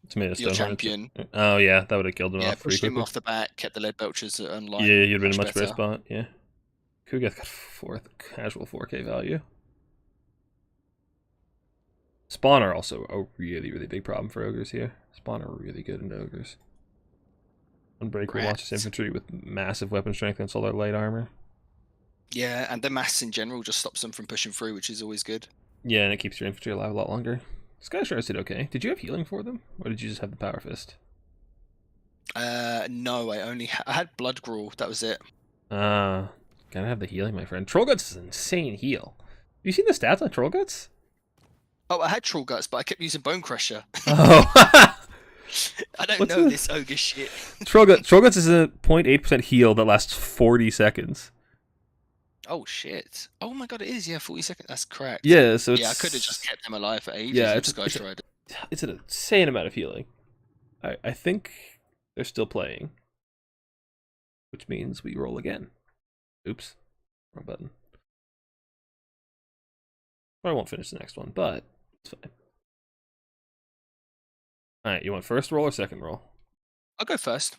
Tomato your stone. champion. Oh yeah, that would have killed him Yeah, off pretty pushed him quickly. off the bat, kept the lead belchers online. Yeah, you'd have been in a much better better. spot. Yeah, Kugath got casual 4K value. Spawn are also a really, really big problem for ogres here. Spawn are really good into ogres. Unbreakable launches Rats. infantry with massive weapon strength and all their light armor. Yeah, and the mass in general just stops them from pushing through, which is always good. Yeah, and it keeps your infantry alive a lot longer. Sky Shards did okay. Did you have healing for them? Or did you just have the Power Fist? No, I had Blood Gruel, that was it. Gotta have the healing, my friend. Trollguts is an insane heal. Have you seen the stats on Trollguts? Oh, I had Troll Guts, but I kept using Bone Crusher. Oh! I don't What's know the- this ogre shit. Trollguts is a 0.8% heal that lasts 40 seconds. Oh shit. Oh my god, it is, yeah, 40 seconds. That's correct. Yeah, so it's... Yeah, I could have just kept them alive for ages. Yeah, Yeah, it's Sky Strider. It's an insane amount of healing. I think they're still playing. Which means we roll again. Oops. Wrong button. I won't finish the next one, but it's fine. Alright, you want first roll or second roll? I'll go first.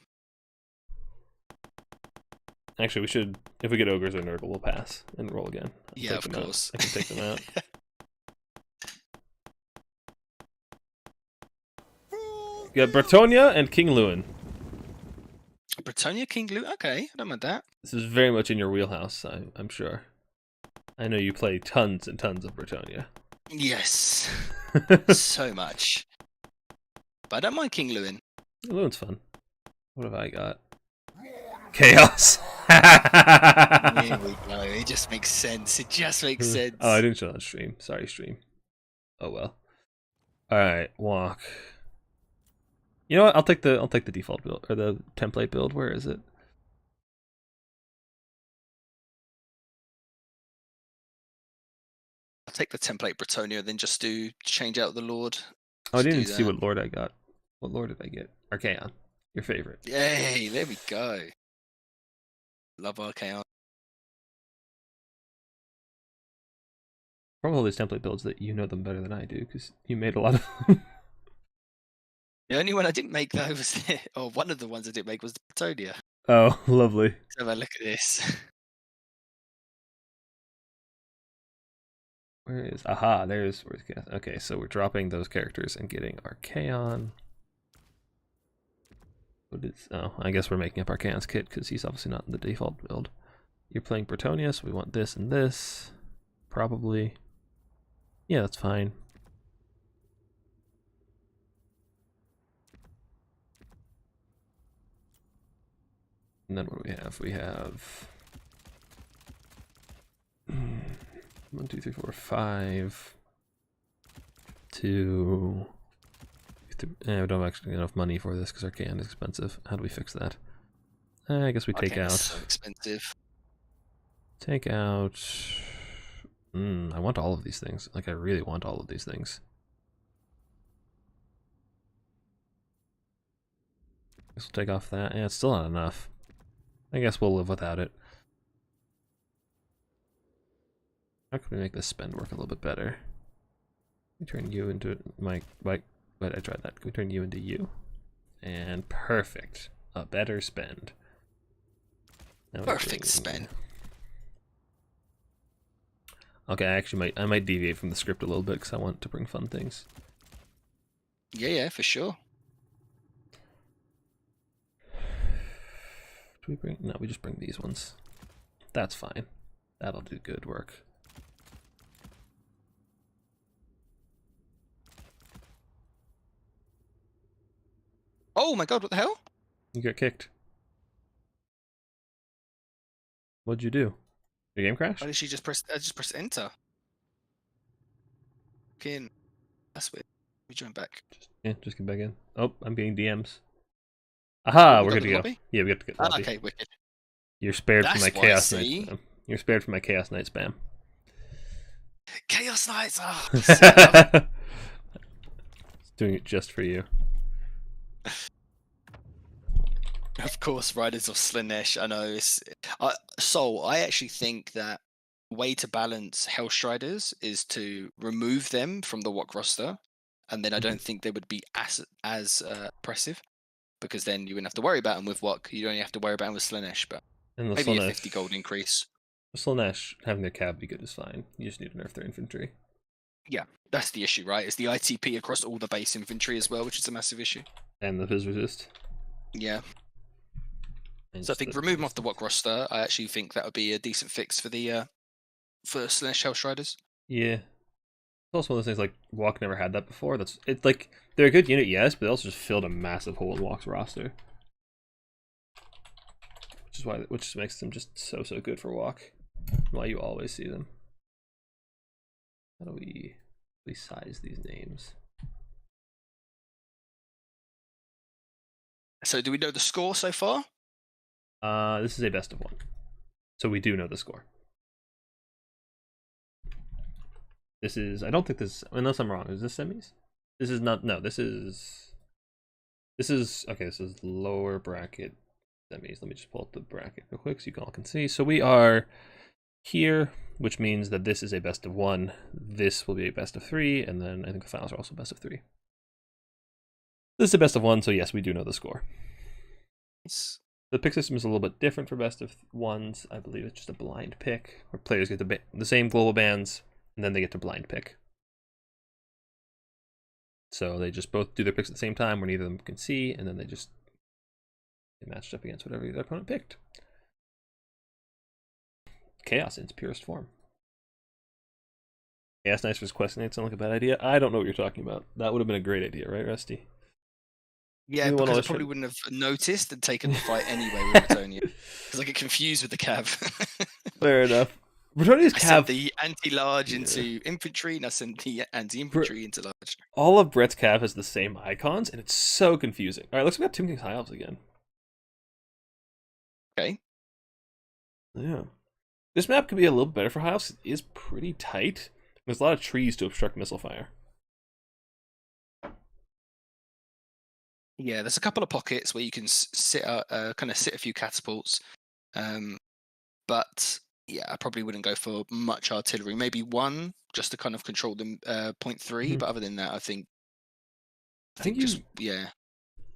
Actually, we should, if we get ogres or Nurgle, we'll pass and roll again. Yeah, Take of them out. course. I can take them out. You got Bretonia and King Lewin. Britannia, King Loot. Okay, I don't mind that. This is very much in your wheelhouse, I'm sure. I know you play tons and tons of Bretonia. Yes, so much. But I don't mind King Lewin. Lewin's fun. What have I got? Chaos! Here we go. It just makes sense. It just makes sense. Oh, I didn't show that on stream. Sorry, stream. Oh well. Alright, walk. You know what? I'll take the default build or the template build. Where is it? I'll take the template Bretonia, then just do change out the Lord. Oh, I Just didn't do even see that. what Lord I got. What Lord did I get? Archaon. Your favorite. Yay, there we go. Love Archaon. Probably all these template builds that you know them better than I do, because you made a lot of them. The only one I didn't make though was or one of the ones I didn't make was the Bretonia. Oh, lovely. Let's have a look at this. Where is... Aha, where's Kath? Okay, so we're dropping those characters and getting Archaon. What is... Oh, I guess we're making up Archaon's kit, because he's obviously not in the default build. You're playing Bretonia, so we want this and this. Probably. Yeah, that's fine. And then what do we have? We have 1, 2, 3, 4, 5. 2. We don't have actually enough money for this because Archaon is expensive. How do we fix that? I guess we take Archaon's out. so expensive. Take out. I want all of these things. Like I really want all of these things. Guess we'll take off that. Yeah, it's still not enough. I guess we'll live without it. How can we make this spend work a little bit better? We turn you into my like. But I tried that. Can we turn you into you? And perfect. A better spend. Now Perfect spend. Okay, I might deviate from the script a little bit because I want to bring fun things. Yeah, for sure. Do we bring? No, we just bring these ones. That's fine. That'll do good work. Oh my god, what the hell? You got kicked. What'd you do? Your game crashed? Why did she just press? I just press enter. Fucking, that's weird. Let me join back. Just get back in. Oh, I'm getting DMs. Aha, Oh, we we're got good the to go. lobby? Yeah, we have to get Ah, lobby. okay, wicked. You're spared from That's my what I Chaos Knight see. spam. You're spared from my Chaos Knight spam. Chaos Knights. Oh, sick, I love it. Doing it just for you. Of course, Riders of Slanesh. I know. It's Soul. I actually think that way to balance Hellstriders is to remove them from the WOC roster, and then I don't think they would be as oppressive, because then you wouldn't have to worry about them with WOC. You only have to worry about them with Slanesh, but And the maybe a Slanesh, 50 gold increase. Slanesh having their cab be good is fine. You just need to nerf their infantry. Yeah, that's the issue, right? It's the ITP across all the base infantry as well, which is a massive issue. And the Fizz resist. Yeah. And So I just think the- remove them off the WOC roster. I actually think that would be a decent fix for the for Slanesh Hellstriders. Yeah. It's also one of those things like Walk never had that before. It's like they're a good unit, yes, but they also just filled a massive hole in Walk's roster. Which makes them just so good for Walk. Why you always see them. How do we size these names? So do we know the score so far? This is a best of 1. So we do know the score. This is, I don't think this, unless I'm wrong, is this semis? This is not, no, this is, okay, this is lower bracket semis. Let me just pull up the bracket real quick so you all can see. So we are here, which means that this is a best of 1. This will be a best of 3, and then I think the finals are also best of 3. This is a best of 1, so yes, we do know the score. It's... The pick system is a little bit different for best of 1s. I believe it's just a blind pick, where players get the same global bans, and then they get to blind pick. So they just both do their picks at the same time where neither of them can see, and then they just get matched up against whatever their opponent picked. Chaos in its purest form. Chaos Knights vs. Quest Knights sound like a bad idea. I don't know what you're talking about. That would have been a great idea, right, Rusty? Yeah, Anyone because I else probably should- wouldn't have noticed and taken the fight anyway with Bretonia. Because I get confused with the cav. Fair enough. Bretonia's I sent cav. the anti-large Yeah. into infantry, and I sent the anti-infantry into large. All of Brett's cav has the same icons, and it's so confusing. All right, let's look at Tomb King's High Elves again. Okay. Yeah. This map could be a little better for High Elves. It is pretty tight. There's a lot of trees to obstruct missile fire. Yeah, there's a couple of pockets where you can sit kind of sit a few catapults, but yeah, I probably wouldn't go for much artillery. Maybe one just to kind of control the point 3. Mhm. But other than that, I think you just yeah.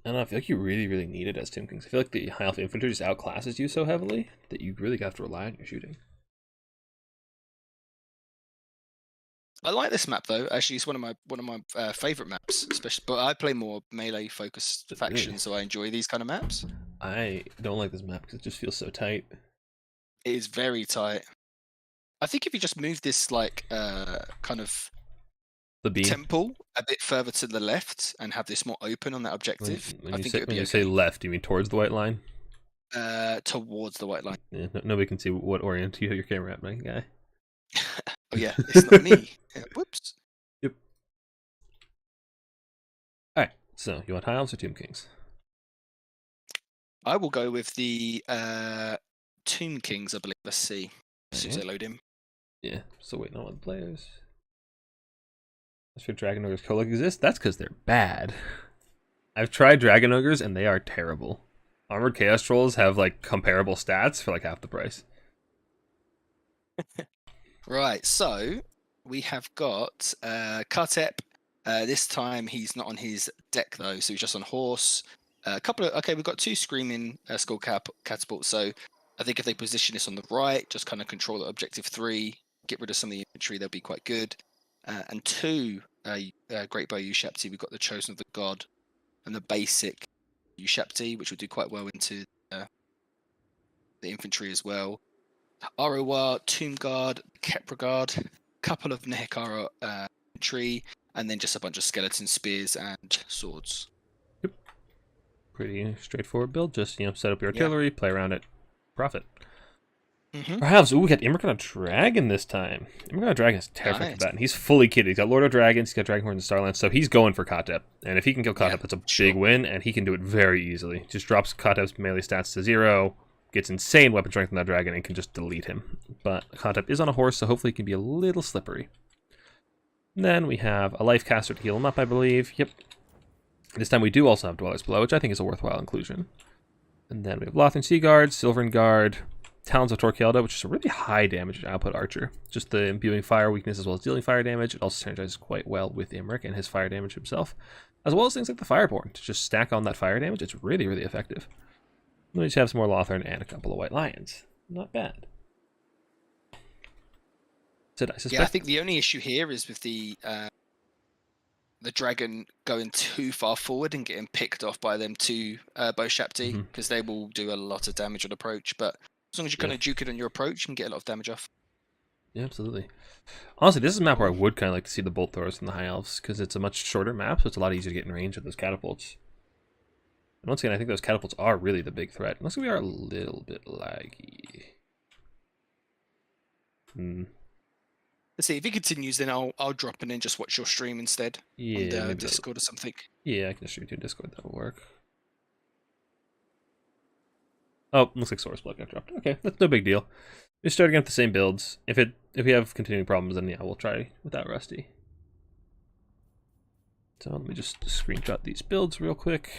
I don't know, I feel like you really, really need it as Tomb Kings. I feel like the High Elf Infantry just outclasses you so heavily that you really have to rely on your shooting. I like this map though. Actually, it's one of my favorite maps, especially. But I play more melee focused Really? factions, so I enjoy these kind of maps. I don't like this map because it just feels so tight. It is very tight. I think if you just move this like kind of The beam. temple a bit further to the left and have this more open on that When, objective, when I you think say it would when be you okay. say left, you mean towards the white line? Towards the white line. Yeah, nobody can see what orient you have your camera at, my guy. Oh yeah, it's not me. Whoops. Yep. All right. So you want High Elves or Tomb Kings? I will go with the Tomb Kings, I believe. Let's see. As soon as I Okay. load him. Yeah. Still waiting on one of the players. As for Dragon Ogres Coleg exist, that's because they're bad. I've tried Dragon Ogres and they are terrible. Armored Chaos Trolls have like comparable stats for like half the price. Right, so we have got Kartep. This time he's not on his deck though, so he's just on horse. We've got 2 screaming skull catapults. So I think if they position this on the right, just kind of control the objective 3, get rid of some of the infantry, they'll be quite good. And 2 Great Bow Ushapti. We've got the Chosen of the God and the basic Ushapti, which will do quite well into the infantry as well. Arowar, Tomb Guard, Kepra Guard, couple of Nehekara infantry, and then just a bunch of skeleton spears and swords. Pretty straightforward build. Just set up your artillery, play around it, profit. Mm-hmm. Perhaps, we got Imric on a dragon this time. Imric on a dragon is terrifying Nice. for that, and he's fully kitted. He's got Lord of Dragons, he's got Dragonhorn and Starlands, so he's going for Kotep. And if he can kill Kotep, Yeah, that's a sure. big win, and he can do it very easily. Just drops Kotep's melee stats to 0, gets insane weapon strength on that dragon, and can just delete him. But Kotep is on a horse, so hopefully he can be a little slippery. And then we have a life caster to heal him up, I believe. Yep. This time we do also have Dwellers Below, which I think is a worthwhile inclusion. And then we have Lothran Sea Guard, Silvern Guard, Talons of Torquelda, which is a really high damage output archer. Just the imbuing fire weakness as well as dealing fire damage. It also synergizes quite well with Imric and his fire damage himself, as well as things like the Fireborn. To just stack on that fire damage, it's really, really effective. Then we just have some more Lothran and a couple of White Lions. Not bad. So I suspect... Yeah, I think the only issue here is with the dragon going too far forward and getting picked off by them 2 Boshapti, because they will do a lot of damage on approach. But as long as you kind of duke it on your approach, you can get a lot of damage off. Yeah, absolutely. Honestly, this is a map where I would kind of like to see the bolt throwers and the high elves, because it's a much shorter map, so it's a lot easier to get in range of those catapults. And once again, I think those catapults are really the big threat, unless we are a little bit laggy. Let's see, if he continues, then I'll drop and then just watch your stream instead on maybe the Discord or something. Yeah, I can just stream to Discord, that'll work. Oh, looks like Source Blood got dropped. Okay, that's no big deal. We start again with the same builds. If we have continuing problems, then yeah, we'll try without Rusty. So let me just screenshot these builds real quick.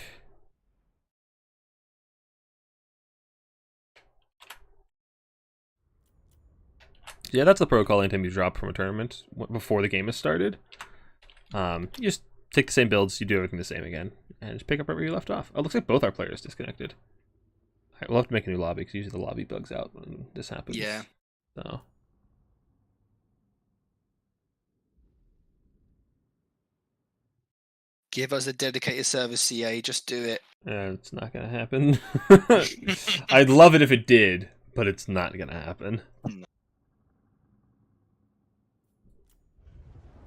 Yeah, that's the protocol anytime you drop from a tournament before the game has started. You just take the same builds, you do everything the same again, and just pick up where you left off. Oh, it looks like both our players disconnected. Alright, we'll have to make a new lobby, because usually the lobby bugs out when this happens. Yeah. So... Give us a dedicated server, CA. Just do it. It's not gonna happen. I'd love it if it did, but it's not gonna happen.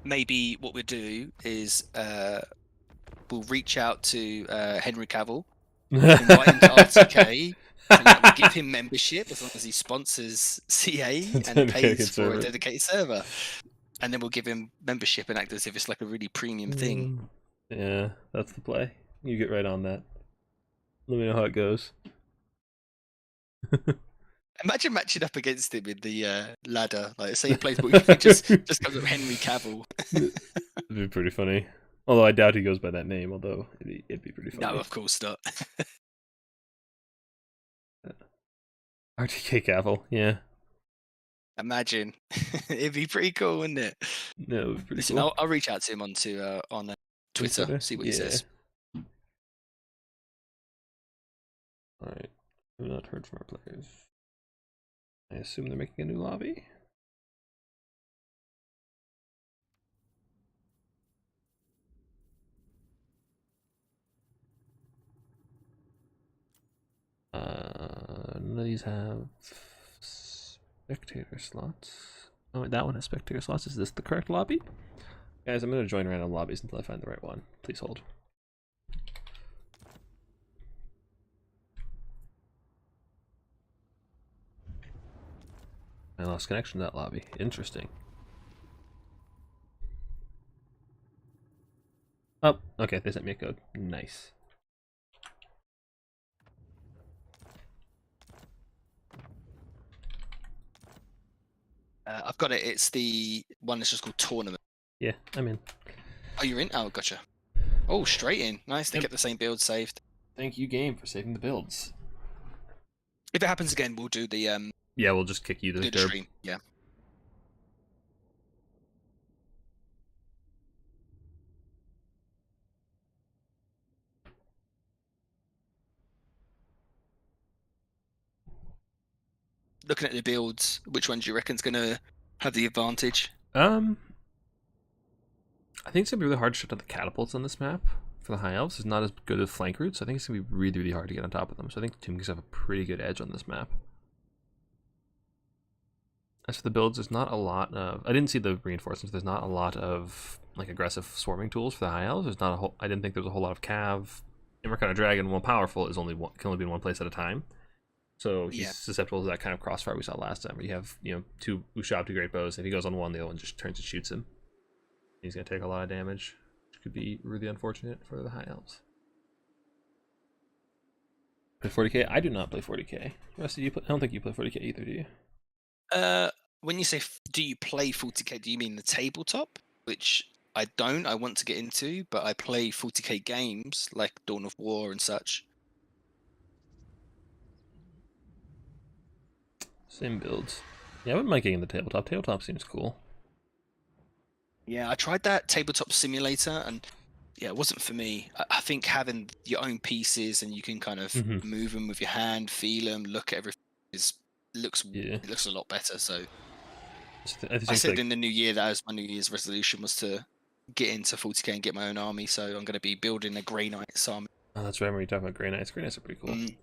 Maybe what we'll do is we'll reach out to Henry Cavill, invite him to RTK, and we'll give him membership as long as he sponsors CA and Dedicated pays for server. a dedicated server. And then we'll give him membership and act as if it's like a really premium thing. Yeah, that's the play. You get right on that. Let me know how it goes. Imagine matching up against him in the ladder. Like, say he plays, but he just comes up Henry Cavill. It'd be pretty funny. Although I doubt he goes by that name. Although it'd be pretty funny. No, of course not. RTK Cavill, yeah. Imagine, it'd be pretty cool, wouldn't it? No, it'd be pretty Listen, cool. I'll reach out to him on Twitter, see what he says. Alright, we've not heard from our players. I assume they're making a new lobby? None of these have spectator slots. Oh, wait, that one has spectator slots. Is this the correct lobby? Guys, I'm going to join random lobbies until I find the right one. Please hold. I lost connection to that lobby. Interesting. Oh, okay, they sent me a code. Nice. I've got it. It's the one that's just called Tournament. Yeah, I'm in. Oh, you're in? Oh, gotcha. Oh, straight in. Nice. They Yep. kept the same build saved. Thank you, game, for saving the builds. If it happens again, we'll do the Yeah, we'll just kick you to the curb. stream. Yeah. Looking at the builds, which one do you reckon's gonna have the advantage? I think it's gonna be really hard to shut down the catapults on this map for the high elves. It's not as good as flank routes. So I think it's gonna be really, really hard to get on top of them. So I think the Tomb Kings have a pretty good edge on this map. As for the builds, there's not a lot of. I didn't see the reinforcements. There's not a lot of like aggressive swarming tools for the high elves. There's not a whole. I didn't think there was a whole lot of cav. Immercana Dragon, while powerful, is only one, can only be in one place at a time. So he's susceptible to that kind of crossfire we saw last time, where you have, you know, two Ushab, two great bows. If he goes on one, the other one just turns and shoots him. He's gonna take a lot of damage, which could be really unfortunate for the high elves. Play 40k? I do not play 40k. Rusty, you play, I don't think you play 40k either, do you? When you say do you play 40k, do you mean the tabletop? Which I don't. I want to get into, but I play 40k games like Dawn of War and such. Same builds. Yeah, I wouldn't mind getting the tabletop. Tabletop seems cool. Yeah, I tried that tabletop simulator, and yeah, it wasn't for me. I think having your own pieces and you can kind of move them with your hand, feel them, look at everything it looks a lot better. So I said like, in the new year that as my New Year's resolution was to get into 40k and get my own army. So I'm going to be building a Grey Knights army. Oh, that's right. When you're talking about Grey Knights, Grey Knights are pretty cool. Grey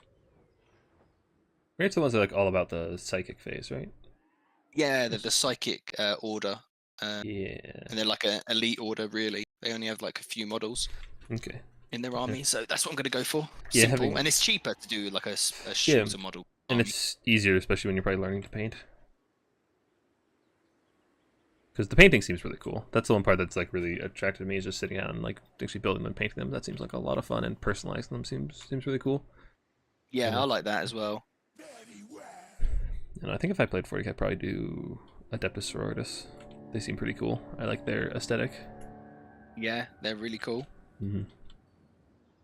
Knights are the ones that are like all about the psychic phase, right? Yeah, they're the psychic order. Yeah. And they're like an elite order, really. They only have like a few models. Okay. In their army, so that's what I'm going to go for. Yeah, Simple, and it's cheaper to do like a shorter model. And it's easier, especially when you're probably learning to paint. Because the painting seems really cool. That's the one part that's like really attracted to me, is just sitting down and like actually building them and painting them. That seems like a lot of fun, and personalizing them seems really cool. Yeah, I like that as well. And I think if I played 40k, I'd probably do Adeptus Sororitas. They seem pretty cool. I like their aesthetic. Yeah, they're really cool.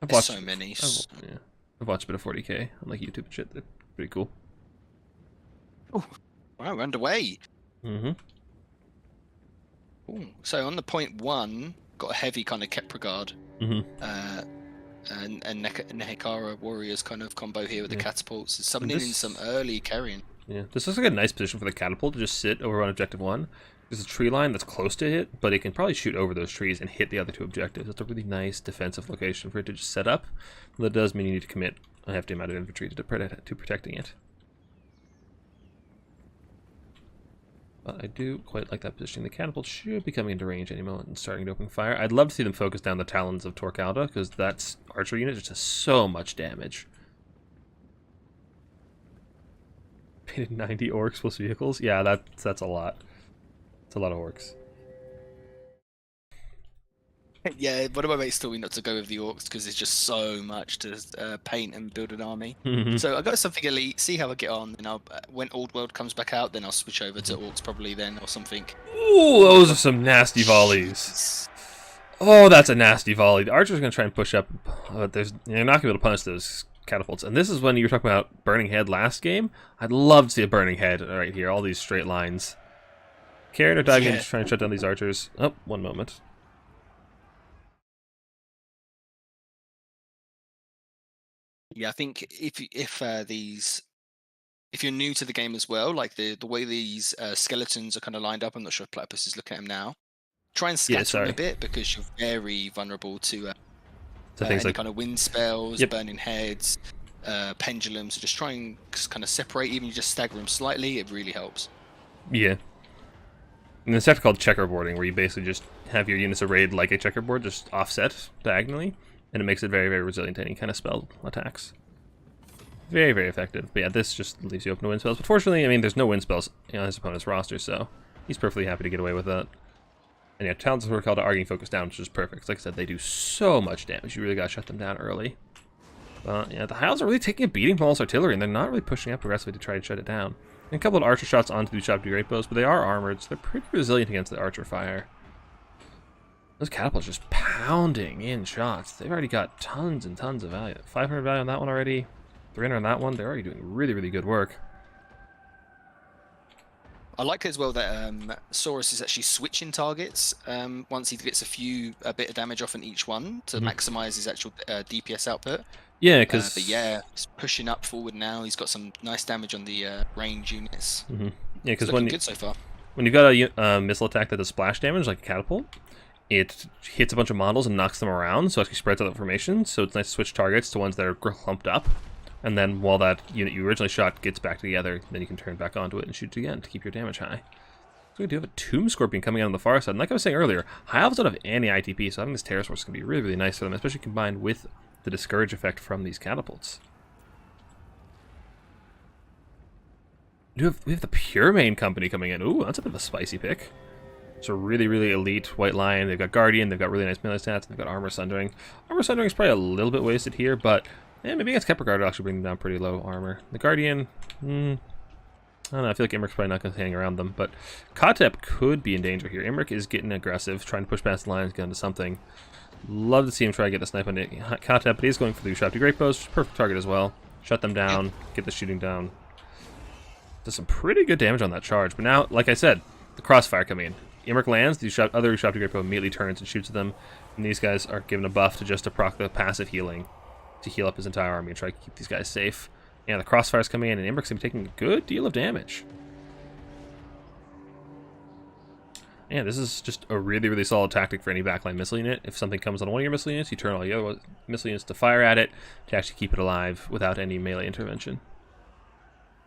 I've There's so many. I've watched a bit of 40k on like YouTube and shit. They're pretty cool. Oh, wow, we're underway. Ooh, So on the point 1, got a heavy kind of Kepra guard. And Nehekara warriors kind of combo here with the catapults. It's summoning in some early carrion. Yeah, this looks like a nice position for the catapult to just sit over on objective 1. There's a tree line that's close to it, but it can probably shoot over those trees and hit the other two objectives. That's a really nice defensive location for it to just set up. But that does mean you need to commit a hefty amount of infantry to protecting it. But I do quite like that positioning. The catapult should be coming into range any moment and starting to open fire. I'd love to see them focus down the talons of Torqualda, because that archer unit just has so much damage. Painted 90 orcs plus vehicles? Yeah, that's a lot. It's a lot of orcs. Yeah, one of my mates told me not to go with the orcs because there's just so much to paint and build an army. So I got something elite, see how I get on, and I'll, when Old World comes back out, then I'll switch over to orcs probably then or something. Ooh, those are some nasty volleys. Oh, that's a nasty volley. The archer's going to try and push up, but you're not going to be able to punish those catapults. And this is when you were talking about Burning Head last game. I'd love to see a Burning Head right here, all these straight lines. Karen are diving in to try and shut down these archers. Oh, one moment. Yeah, I think if you're new to the game as well, like the way these skeletons are kind of lined up, I'm not sure if Platypus is looking at them now. Try and scatter them a bit because you're very vulnerable to things any like kind of wind spells, burning heads, pendulums. So just try and kind of separate. Even you just stagger them slightly, it really helps. Yeah. And there's stuff called checkerboarding, where you basically just have your units arrayed like a checkerboard, just offset diagonally. And it makes it very, very resilient to any kind of spell attacks. Very, very effective. But yeah, this just leaves you open to wind spells. But fortunately, I mean, there's no wind spells on his opponent's roster, so he's perfectly happy to get away with that. And yeah, Talons of Torqualda are getting focused down, which is perfect. Like I said, they do so much damage. You really gotta shut them down early. But yeah, the Hiles are really taking a beating from Wallace artillery, and they're not really pushing up aggressively to try and shut it down. And a couple of archer shots onto the Shop Great Bows, but they are armored, so they're pretty resilient against the archer fire. Those catapults just pounding in shots. They've already got tons and tons of value. 500 value on that one already. 300 on that one. They're already doing really, really good work. I like as well that Saurus is actually switching targets once he gets a bit of damage off in each one to maximize his actual DPS output. Yeah, because but yeah, he's pushing up forward now. He's got some nice damage on the range units. Yeah, because good so far. When you've got a missile attack that does splash damage, like a catapult, it hits a bunch of models and knocks them around, so it actually spreads out the formation. So it's nice to switch targets to ones that are clumped up. And then while that unit you originally shot gets back together, then you can turn back onto it and shoot it again to keep your damage high. So we do have a Tomb Scorpion coming out on the far side. And like I was saying earlier, High Elves don't have any ITP, so having this Terror Source is going to be really, really nice for them, especially combined with the Discourage effect from these catapults. We have the Pure Main Company coming in. Ooh, that's a bit of a spicy pick. It's a really, really elite White Lion. They've got Guardian, they've got really nice melee stats, and they've got Armor Sundering. Armor Sundering is probably a little bit wasted here, but maybe against Kepler Guard, it'll actually bring them down pretty low armor. The Guardian, I don't know, I feel like Imric's probably not going to hang around them, but Kotep could be in danger here. Imric is getting aggressive, trying to push past the lines, get into something. Love to see him try to get the snipe on Kotep, but he's going for the Shop to Great Bows, perfect target as well. Shut them down, get the shooting down. Does some pretty good damage on that charge, but now, like I said, the crossfire coming in. Imric lands, the other Shop to Great Bow immediately turns and shoots at them, and these guys are given a buff to just to proc the passive healing to heal up his entire army and try to keep these guys safe. Yeah, the crossfire's coming in, and Imric's going to be taking a good deal of damage. Yeah, this is just a really, really solid tactic for any backline missile unit. If something comes on one of your missile units, you turn all the other missile units to fire at it to actually keep it alive without any melee intervention.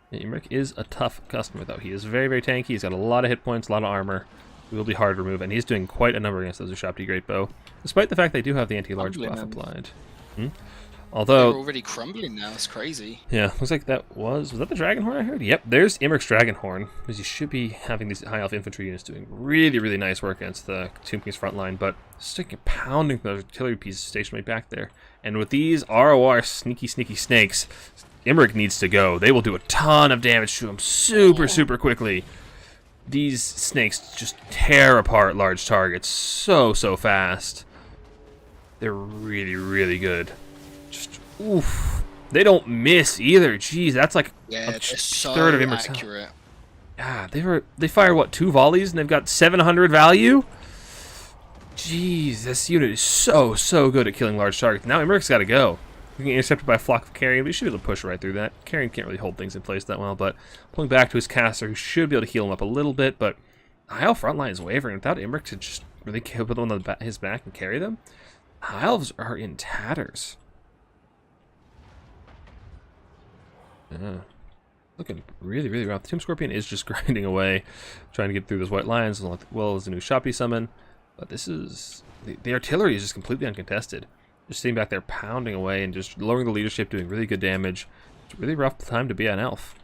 Yeah, Imric is a tough customer, though. He is very, very tanky. He's got a lot of hit points, a lot of armor. He will be hard to remove, and he's doing quite a number against those Ushapti Great Bow, despite the fact they do have the anti-large buff applied. Although they're already crumbling now, it's crazy. Yeah, looks like was that the Dragonhorn I heard? Yep, there's Imric's Dragonhorn, because you should be having these high elf infantry units doing really, really nice work against the Tomb King's front line, but sticking pounding those artillery pieces stationed right back there. And with these ROR sneaky, sneaky snakes, Imric needs to go. They will do a ton of damage to him super quickly. These snakes just tear apart large targets so fast. They're really, really good. Just oof. They don't miss either. Jeez, that's like a third of Imric's accurate. Yeah, they fire what, 2 volleys and they've got 700 value. Jeez, this unit is so good at killing large targets. Now Imric's got to go. You can get intercepted by a flock of carrion, but he should be able to push right through that. Carrion can't really hold things in place that well, but pulling back to his caster, who should be able to heal him up a little bit, but Heil front line is wavering. Without Imric to just really put them on his back and carry them, Heil's are in tatters. Yeah. Looking really, really rough. The Tomb Scorpion is just grinding away, trying to get through those white lines, as well as the new Shoppy summon. But this is... The artillery is just completely uncontested. Just sitting back there pounding away and just lowering the leadership, doing really good damage. It's a really rough time to be an elf.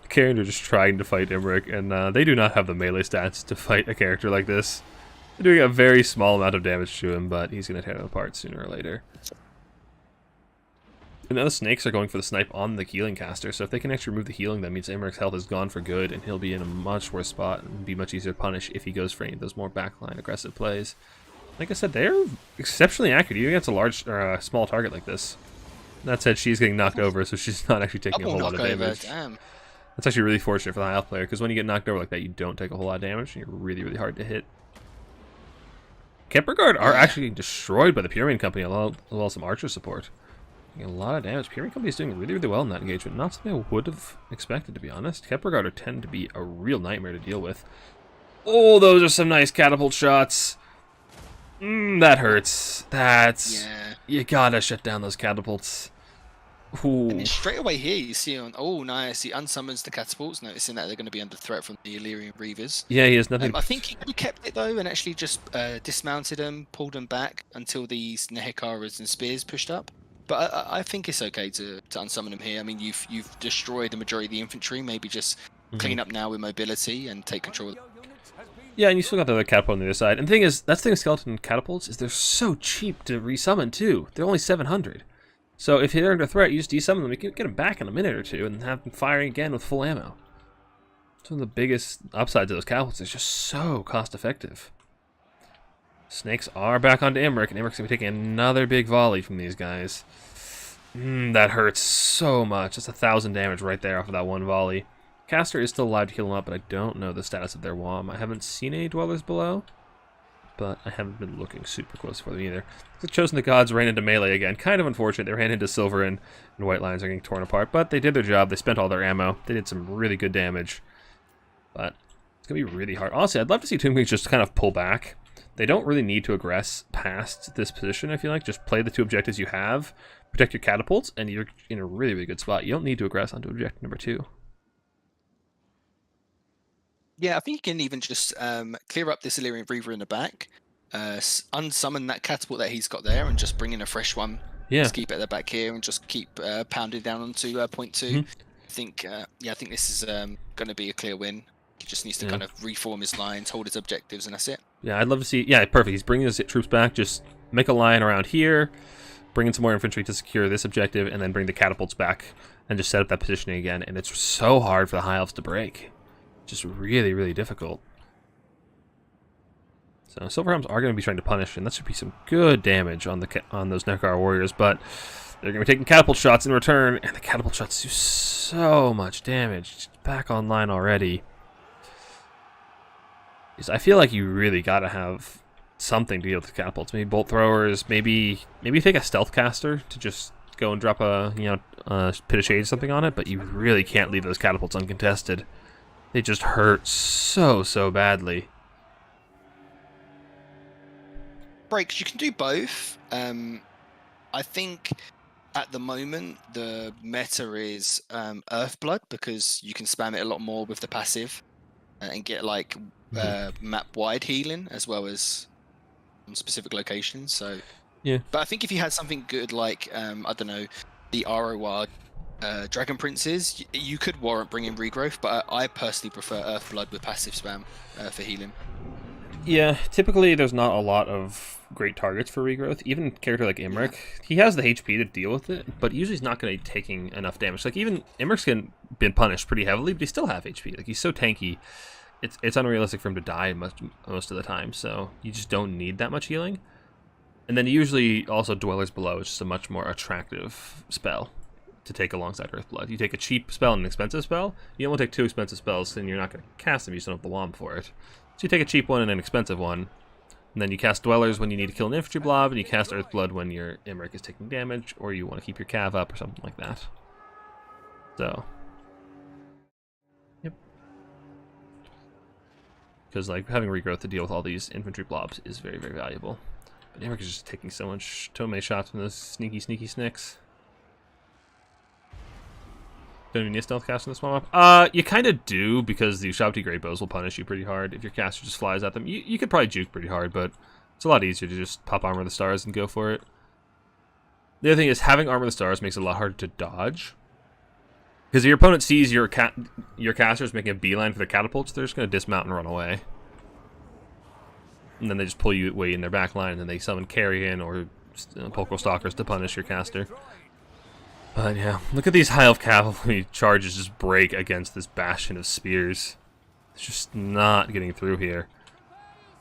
Karen are just trying to fight Imric, and they do not have the melee stats to fight a character like this. They're doing a very small amount of damage to him, but he's going to tear them apart sooner or later. And now the snakes are going for the snipe on the healing caster, so if they can actually remove the healing, that means Imric's health is gone for good, and he'll be in a much worse spot and be much easier to punish if he goes for any of those more backline aggressive plays. Like I said, they're exceptionally accurate even against a large or a small target like this. That said, she's getting knocked over, so she's not actually taking a whole lot of damage. Damn. That's actually really fortunate for the Heil player, because when you get knocked over like that, you don't take a whole lot of damage, and you're really, really hard to hit. Kemper Guard are actually getting destroyed by the Pyramid Company, as well as some Archer support. A lot of damage. Pyramid Company is doing really, really well in that engagement. Not something I would have expected, to be honest. Kemper Guard tend to be a real nightmare to deal with. Oh, those are some nice catapult shots. That hurts. That's... Yeah. You gotta shut down those catapults. Ooh. And then straight away here, you see on... Oh, nice. He unsummons the catapults, noticing that they're going to be under threat from the Illyrian Reavers. Yeah, he has nothing... I think he could have kept it, though, and actually just dismounted them, pulled them back until these Nehekaras and Spears pushed up. But I think it's okay to unsummon him here. I mean, you've destroyed the majority of the infantry. Maybe just clean up now with mobility and take control. Yeah, and you still got the other catapult on the other side. And the thing is, that's the thing with skeleton catapults is they're so cheap to resummon too. They're only 700. So if they're under threat, you just desummon them. You can get them back in a minute or two and have them firing again with full ammo. It's one of the biggest upsides of those catapults. It's just so cost effective. Snakes are back onto Imric, and Imric's going to be taking another big volley from these guys. That hurts so much. That's 1,000 damage right there off of that one volley. Caster is still alive to heal him up, but I don't know the status of their WOM. I haven't seen any dwellers below, but I haven't been looking super close for them either. The Chosen the Gods ran into melee again. Kind of unfortunate. They ran into silver and white lines are getting torn apart, but they did their job. They spent all their ammo. They did some really good damage, but it's going to be really hard. Honestly, I'd love to see Tomb Kings just kind of pull back. They don't really need to aggress past this position, I feel like. Just play the two objectives you have, protect your catapults, and you're in a really, really good spot. You don't need to aggress onto objective number 2. Yeah, I think you can even just clear up this Illyrian Reaver in the back, unsummon that catapult that he's got there, and just bring in a fresh one. Yeah. Just keep it at the back here, and just keep pounding down onto point 2. I think this is going to be a clear win. He just needs to kind of reform his lines, hold his objectives, and that's it. Yeah, I'd love to see... Yeah, perfect. He's bringing his troops back. Just make a line around here, bring in some more infantry to secure this objective, and then bring the catapults back and just set up that positioning again. And it's so hard for the High Elves to break. Just really, really difficult. So Silverhelms are going to be trying to punish, and that should be some good damage on those Nekar warriors, but they're going to be taking catapult shots in return, and the catapult shots do so much damage. It's back online already. I feel like you really got to have something to deal with the catapults. Maybe bolt throwers. Maybe take a stealth caster to just go and drop a pit of shade or something on it. But you really can't leave those catapults uncontested. They just hurt so badly. Breaks. You can do both. I think at the moment the meta is Earthblood, because you can spam it a lot more with the passive and get like map-wide healing as well as on specific locations. So yeah. But I think if you had something good like I don't know, the ROR Dragon Princes, you could warrant bringing regrowth. But I personally prefer Earthblood with passive spam for healing. Yeah, typically there's not a lot of great targets for regrowth. Even a character like Imric, he has the HP to deal with it, but usually he's not going to be taking enough damage. Like even Imric's been punished pretty heavily, but he still have HP. Like he's so tanky. It's unrealistic for him to die most of the time, so you just don't need that much healing. And then usually also Dwellers Below is just a much more attractive spell to take alongside Earthblood. You take a cheap spell and an expensive spell. You don't want to take two expensive spells, then you're not going to cast them. You just don't have the wand for it. So you take a cheap one and an expensive one, and then you cast Dwellers when you need to kill an infantry blob, and you cast Earthblood when your Imric is taking damage, or you want to keep your cav up or something like that. So... because like having regrowth to deal with all these infantry blobs is very, very valuable. But Imric is just taking so much Tomei shots from those sneaky snicks. Don't even need a stealth cast in this one up. You kind of do, because the Ushabti Great Bows will punish you pretty hard if your caster just flies at them. You could probably juke pretty hard, but it's a lot easier to just pop Armor of the Stars and go for it. The other thing is, having Armor of the Stars makes it a lot harder to dodge. Because if your opponent sees your casters making a beeline for their catapults, they're just going to dismount and run away. And then they just pull you way in their back line, and then they summon Carrion or Pulchral Stalkers to punish your caster. But yeah, look at these High Elf Cavalry charges just break against this bastion of spears. It's just not getting through here.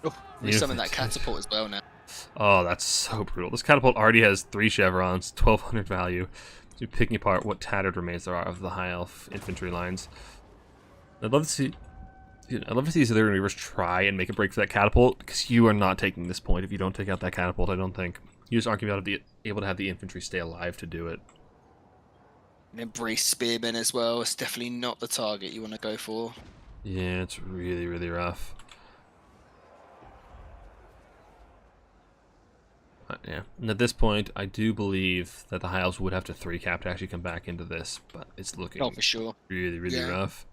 Oh, we summon that catapult as well now. Oh, that's so brutal. This catapult already has 3 chevrons, 1200 value. So you're picking apart what tattered remains there are of the High Elf infantry lines. I'd love to see these other Reavers try and make a break for that catapult, because you are not taking this point if you don't take out that catapult, I don't think. You just aren't going to be able to have the infantry stay alive to do it. And Embrace Spearmen as well. It's definitely not the target you want to go for. Yeah, it's really, really rough. Yeah, and at this point, I do believe that the High Elves would have to 3-cap to actually come back into this, but it's looking for sure. really, really rough.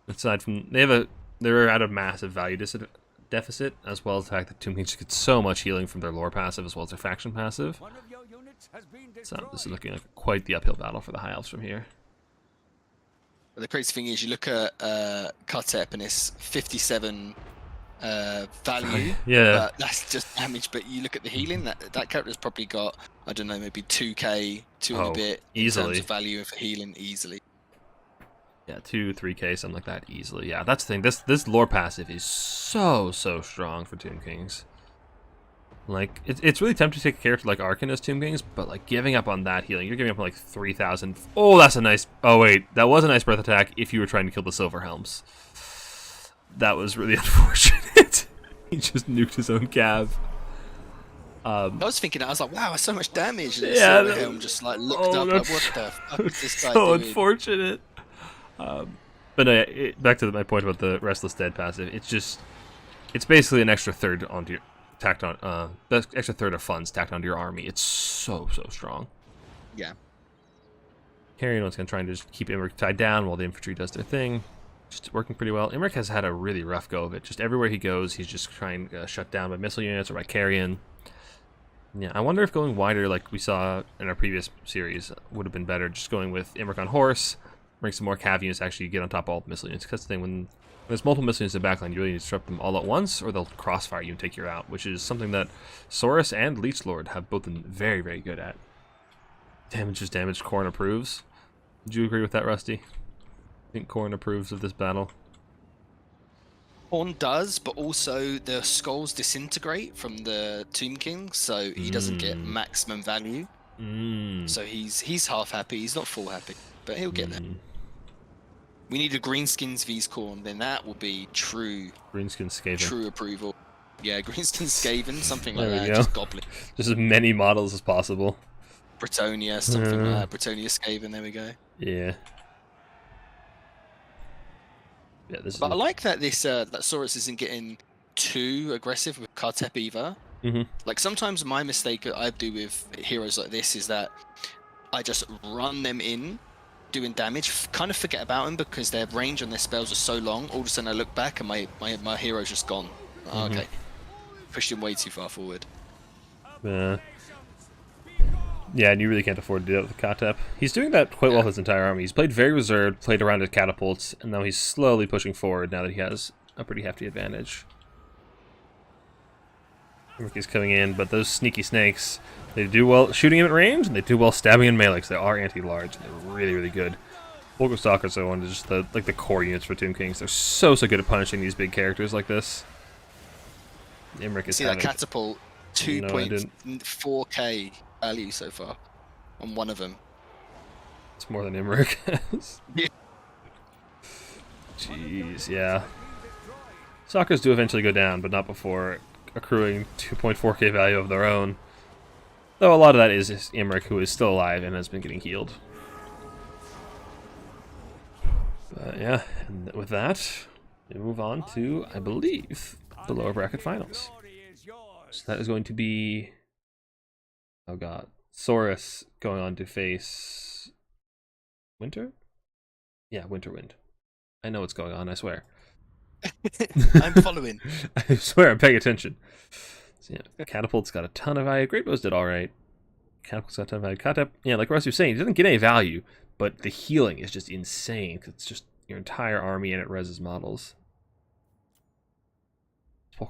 Aside from, they're at a massive value deficit, as well as the fact that Tomb Kings get so much healing from their lore passive as well as their faction passive. One of your units has been So destroyed. this is looking like quite the uphill battle for the High Elves from here. But the crazy thing is, you look at Kotep and it's 57 value. Yeah. But that's just damage. But you look at the healing, that character's probably got, I don't know, maybe 2k, 2 and a bit in easily. terms of value for healing easily. Yeah, 2, 3k, something like that, easily. Yeah, that's the thing. This lore passive is so strong for Tomb Kings. Like, it's really tempting to take a character like Arkan as Tomb Kings, but like giving up on that healing, you're giving up on like 3,000. Oh, that's a nice. Oh wait, that was a nice breath attack. If you were trying to kill the Silver Helms, that was really unfortunate. He just nuked his own cav. I was thinking, I was like, wow, that's so much damage. And Yeah, the Helm just like looked up, like, what the fuck is this guy so doing? unfortunate. But no, back to my point about the Restless Dead passive. It's basically an extra third onto your tacked on, extra third of funds tacked onto your army. It's so strong. Yeah. Carrion one's gonna try and just keep Imric tied down while the infantry does their thing. Just working pretty well. Imric has had a really rough go of it. Just everywhere he goes, he's just trying to shut down by missile units or by Carrion. Yeah, I wonder if going wider, like we saw in our previous series, would have been better. Just going with Imric on horse, bring some more cav units to actually get on top of all the missile units. Because the thing, when there's multiple missile units in the backline, you really need to disrupt them all at once, or they'll crossfire you and take you out, which is something that Saurus and Leech Lord have both been very, very good at. Damage is damage. Khorne approves. Would you agree with that, Rusty? I think Khorne approves of this battle. Khorne does, but also the skulls disintegrate from the Tomb King, so he doesn't get maximum value. So he's half happy. He's not full happy, but he'll get there. We need a Greenskins vs Khorne, then that will be true. Greenskin Skaven. True approval. Yeah, Greenskin Skaven, something like There we that. go. Just Goblin. Just as many models as possible. Britonia, something like that. Britonia Skaven, there we go. Yeah. Yeah, this But I is. like that this that Saurus isn't getting too aggressive with Kartep either. Like sometimes my mistake that I do with heroes like this is that I just run them in, doing damage, kind of forget about them because their range on their spells are so long. All of a sudden I look back and my hero's just gone. Oh, okay, pushed him way too far forward. Yeah, and you really can't afford to do that with Katep. He's doing that quite well with his entire army. He's played very reserved, played around his catapults, and now he's slowly pushing forward now that he has a pretty hefty advantage. Ricky's coming in, but those sneaky snakes, they do well shooting him at range, and they do well stabbing in melee, because they are anti-large, and they're really, really good. Pulchral Stalkers are one of just the core units for Tomb Kings. They're so good at punishing these big characters like this. Imric is See that catapult, No, I didn't. 2.4k value so far on one of them. It's more than Imric has. Yeah. Jeez, yeah. Stalkers do eventually go down, but not before accruing 2.4k value of their own. Though a lot of that is Imric, who is still alive and has been getting healed. But yeah, and with that, We move on to, I believe, the lower bracket finals. So that is going to be, oh god, Saurus going on to face Winter? Yeah, Winterwind. I know what's going on, I swear. I'm following. I swear I'm paying attention. So yeah, Catapult's got a ton of value. Great Bow's did alright. Catapult's got a ton of value. Katep, yeah, like Russ was saying, it doesn't get any value, but the healing is just insane. It's just your entire army and it reses models.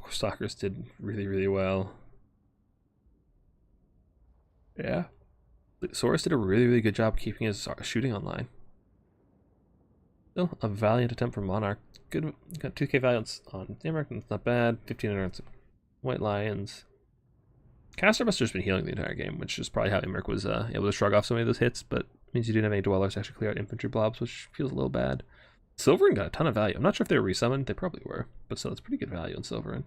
Stalkers did really, really well. Yeah. Saurus did a really, really good job keeping his shooting online. Still a valiant attempt from Monarch. Good, got 2k valiance on Monarch, that's not bad. 1500 on White Lions. Caster must have just been healing the entire game, which is probably how Imric was able to shrug off so many of those hits, but means you didn't have any dwellers to actually clear out infantry blobs, which feels a little bad. Silverin got a ton of value. I'm not sure if they were resummoned. They probably were, but still, it's pretty good value on Silverin.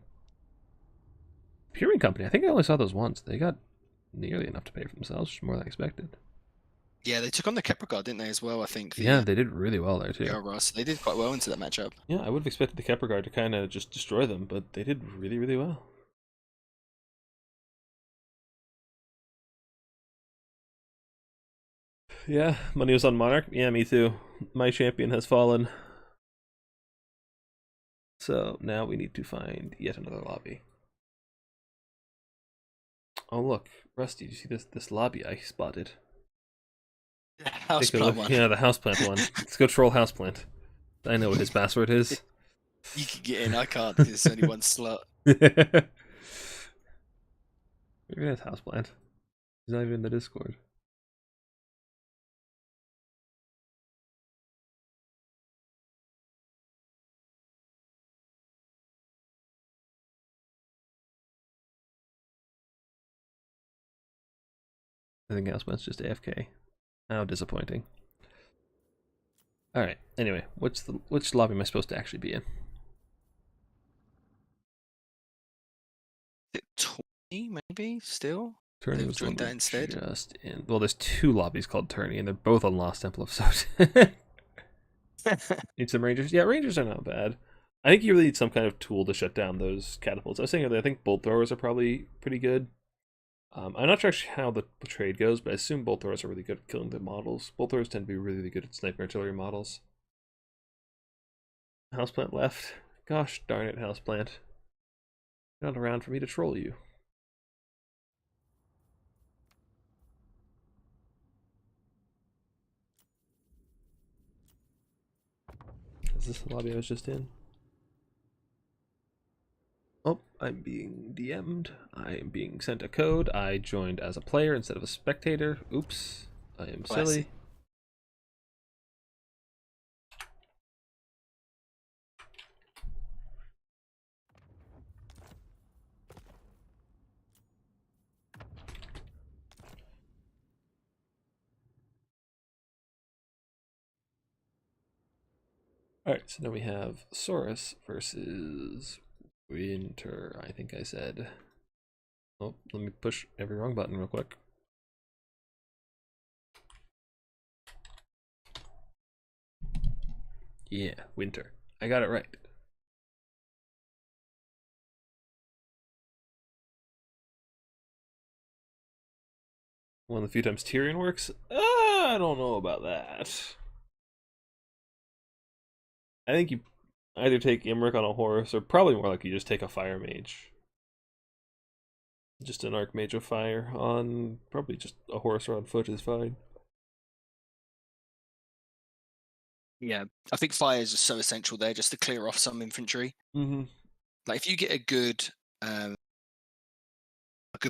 Puring Company, I think I only saw those once. They got nearly enough to pay for themselves, which is more than I expected. Yeah, they took on the Kepler Guard, didn't they, as well, I think. Yeah, they did really well there, too. Yeah, Ross. They did quite well into that matchup. Yeah, I would have expected the Kepler Guard to kind of just destroy them, but they did really, really well. Yeah, money was on Monarch. Yeah, me too. My champion has fallen. So now we need to find yet another lobby. Oh look, Rusty, do you see this lobby I spotted? Houseplant one. Yeah, the houseplant one. Let's go troll houseplant. I know what his password is. You can get in, I can't because there's only one slot. Maybe that's houseplant. He's not even in the Discord. I think houseplant's just AFK. How disappointing. Alright, anyway, which lobby am I supposed to actually be in? Is it 20, maybe, still? Tourney They've was the one joined that we're instead. just in. Well, there's two lobbies called Tourney, and they're both on Lost Temple of Soten. Need some Rangers? Yeah, Rangers are not bad. I think you really need some kind of tool to shut down those catapults. I was saying earlier, I think bolt throwers are probably pretty good. I'm not sure actually how the trade goes, but I assume bolt throwers are really good at killing the models. Bolt throwers tend to be really, really good at sniping artillery models. Houseplant left. Gosh darn it, Houseplant. You're not around for me to troll you. Is this the lobby I was just in? Oh, I'm being DM'd. I am being sent a code. I joined as a player instead of a spectator. Oops. I am silly. Alright, so now we have Saurus versus Winter, I think I said. Oh, let me push every wrong button real quick. Yeah, Winter. I got it right. One of the few times Tyrion works? I don't know about that. I think you either take Imric on a horse, or probably more likely you just take a fire mage. Just an archmage of fire on probably just a horse or on foot is fine. Yeah, I think fire is just so essential there, just to clear off some infantry. Mm-hmm. Like if you get a good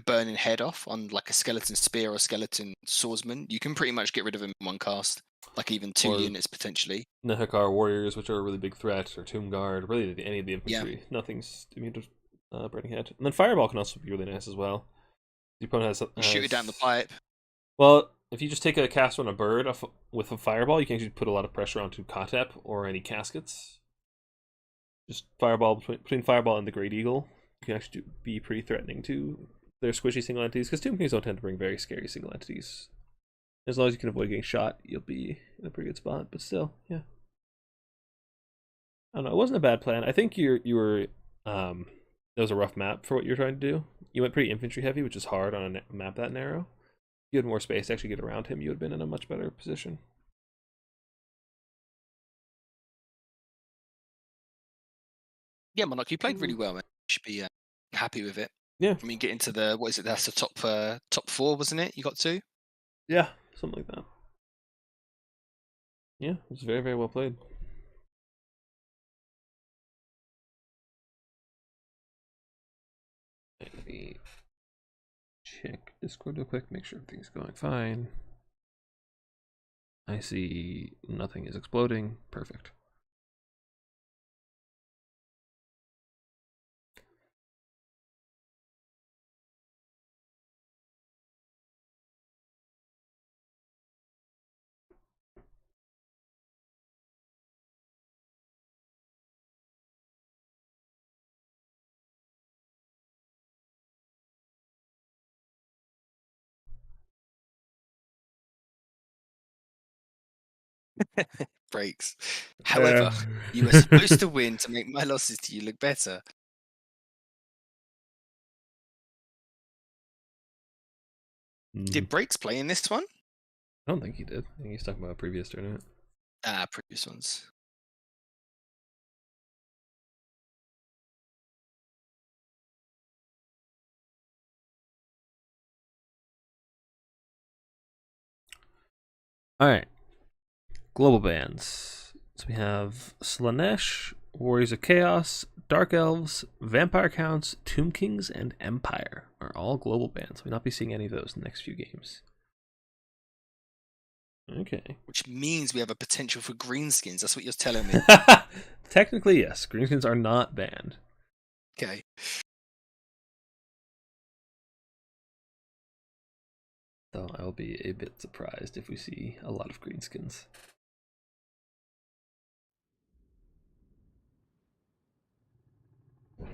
burning head off on like a skeleton spear or skeleton swordsman, you can pretty much get rid of him in one cast. Like even two units potentially. Nehekar warriors, which are a really big threat, or Tomb Guard, really any of the infantry. Yeah. Nothing's immune to burning head. And then Fireball can also be really nice as well. The opponent has shoot it down the pipe. Well, if you just take a cast on a bird with a Fireball, you can actually put a lot of pressure onto Katep or any caskets. Just Fireball between Fireball and the Great Eagle, you can actually be pretty threatening to their squishy single entities, because Tomb Kings don't tend to bring very scary single entities. As long as you can avoid getting shot, you'll be in a pretty good spot, but still, yeah. I don't know. It wasn't a bad plan. I think you were that was a rough map for what you're trying to do. You went pretty infantry heavy, which is hard on a map that narrow. If you had more space to actually get around him, you would have been in a much better position. Yeah, Monarch, you played really well, man. You should be happy with it. Yeah. I mean, get into the what is it? That's the top 4, wasn't it? You got to. Yeah, something like that. Yeah, it was very, very well played. Let me check Discord real quick, make sure everything's going fine. I see nothing is exploding. Perfect. Breaks. However, you were supposed to win to make my losses to you look better. Did Breaks play in this one? I don't think he did. I think he's talking about a previous tournament. Previous ones. Alright. Global bans. So we have Slanesh, Warriors of Chaos, Dark Elves, Vampire Counts, Tomb Kings, and Empire are all global bans. We'll not be seeing any of those in the next few games. Okay. Which means we have a potential for greenskins. That's what you're telling me. Technically, yes. Greenskins are not banned. Okay. Though I will be a bit surprised if we see a lot of greenskins.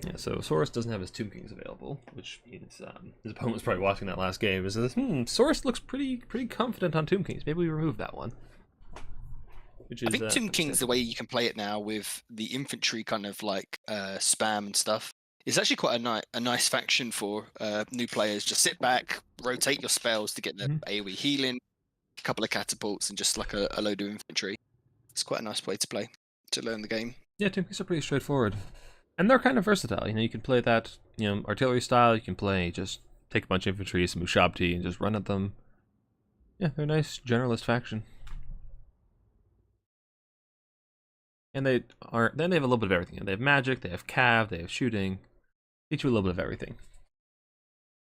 Yeah, so Saurus doesn't have his Tomb Kings available, which means his opponent was probably watching that last game and says, Saurus looks pretty confident on Tomb Kings. Maybe we remove that one. Which is, I think Tomb King's the way you can play it now with the infantry kind of like spam and stuff. It's actually quite a nice faction for new players. Just sit back, rotate your spells to get the AoE healing, a couple of catapults, and just like a load of infantry. It's quite a nice way to play, to learn the game. Yeah, Tomb Kings are pretty straightforward. And they're kind of versatile. You know, you can play that, artillery style. You can play just take a bunch of infantry, some Mushabti, and just run at them. Yeah, they're a nice generalist faction. And they have a little bit of everything. They have magic, they have cav, they have shooting. Each with a little bit of everything.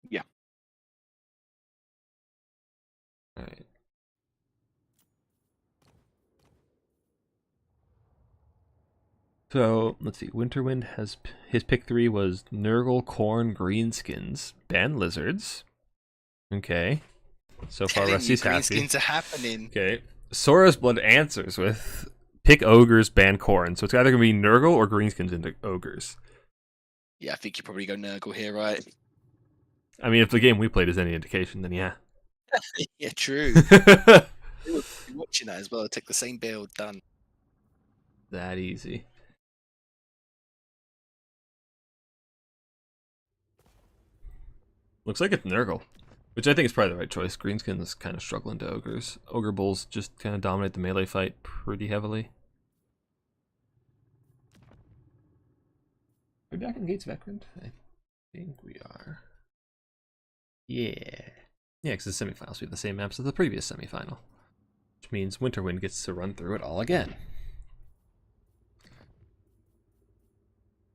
Yeah. Alright. So, let's see. Winterwind has his pick 3 was Nurgle, Corn, Greenskins, ban Lizards. Okay. So far, Rusty's happy. Greenskins are happening. Okay. Sora's Blood answers with pick Ogres, ban Corn. So it's either going to be Nurgle or Greenskins into Ogres. Yeah, I think you probably go Nurgle here, right? I mean, if the game we played is any indication, then yeah. Yeah, true. You're watching that as well. Take the same build, done. That easy. Looks like it's Nurgle, which I think is probably the right choice. Greenskin is kind of struggling to Ogres. Ogre Bulls just kind of dominate the melee fight pretty heavily. Are we back in Gates Veteran? I think we are. Yeah. Yeah, because the semifinals, we have the same maps as the previous semifinal. Which means Winterwind gets to run through it all again.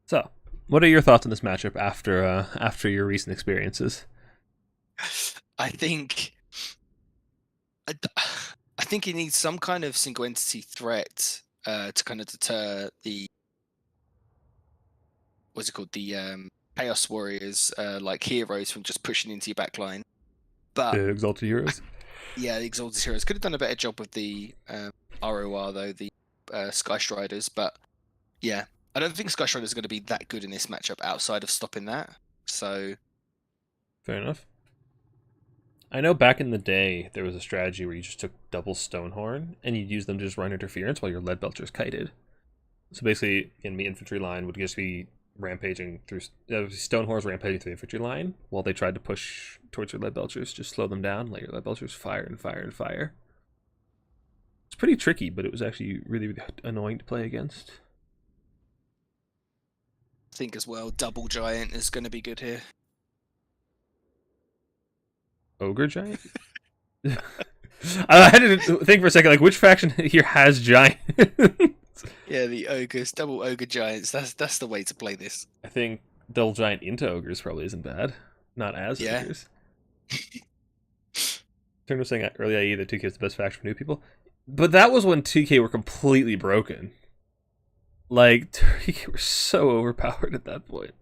So, what are your thoughts on this matchup after your recent experiences? I think it needs some kind of single entity threat to kind of deter the Chaos Warriors like heroes from just pushing into your backline. But The Exalted Heroes? yeah, the Exalted Heroes could have done a better job with the ROR though, the Sky Striders. But yeah, I don't think Sky Striders are going to be that good in this matchup outside of stopping that. So Fair enough. I know back in the day there was a strategy where you just took double Stonehorn and you'd use them to just run interference while your Lead Belchers kited. So basically, enemy infantry line would just be rampaging through stone horse rampaging through the infantry line while they tried to push towards your lead belchers. Just slow them down, let your lead belchers fire and fire and fire. It's pretty tricky, but it was actually really, really annoying to play against. I think as well, double giant is going to be good here. Ogre giant? I had to think for a second, like, which faction here has giant? Yeah, the ogres, double ogre giants. That's the way to play this. I think double giant into ogres probably isn't bad. Not as ogres. Turn was saying earlier IE that 2K is the best faction for new people. But that was when 2K were completely broken. Like, 2K were so overpowered at that point.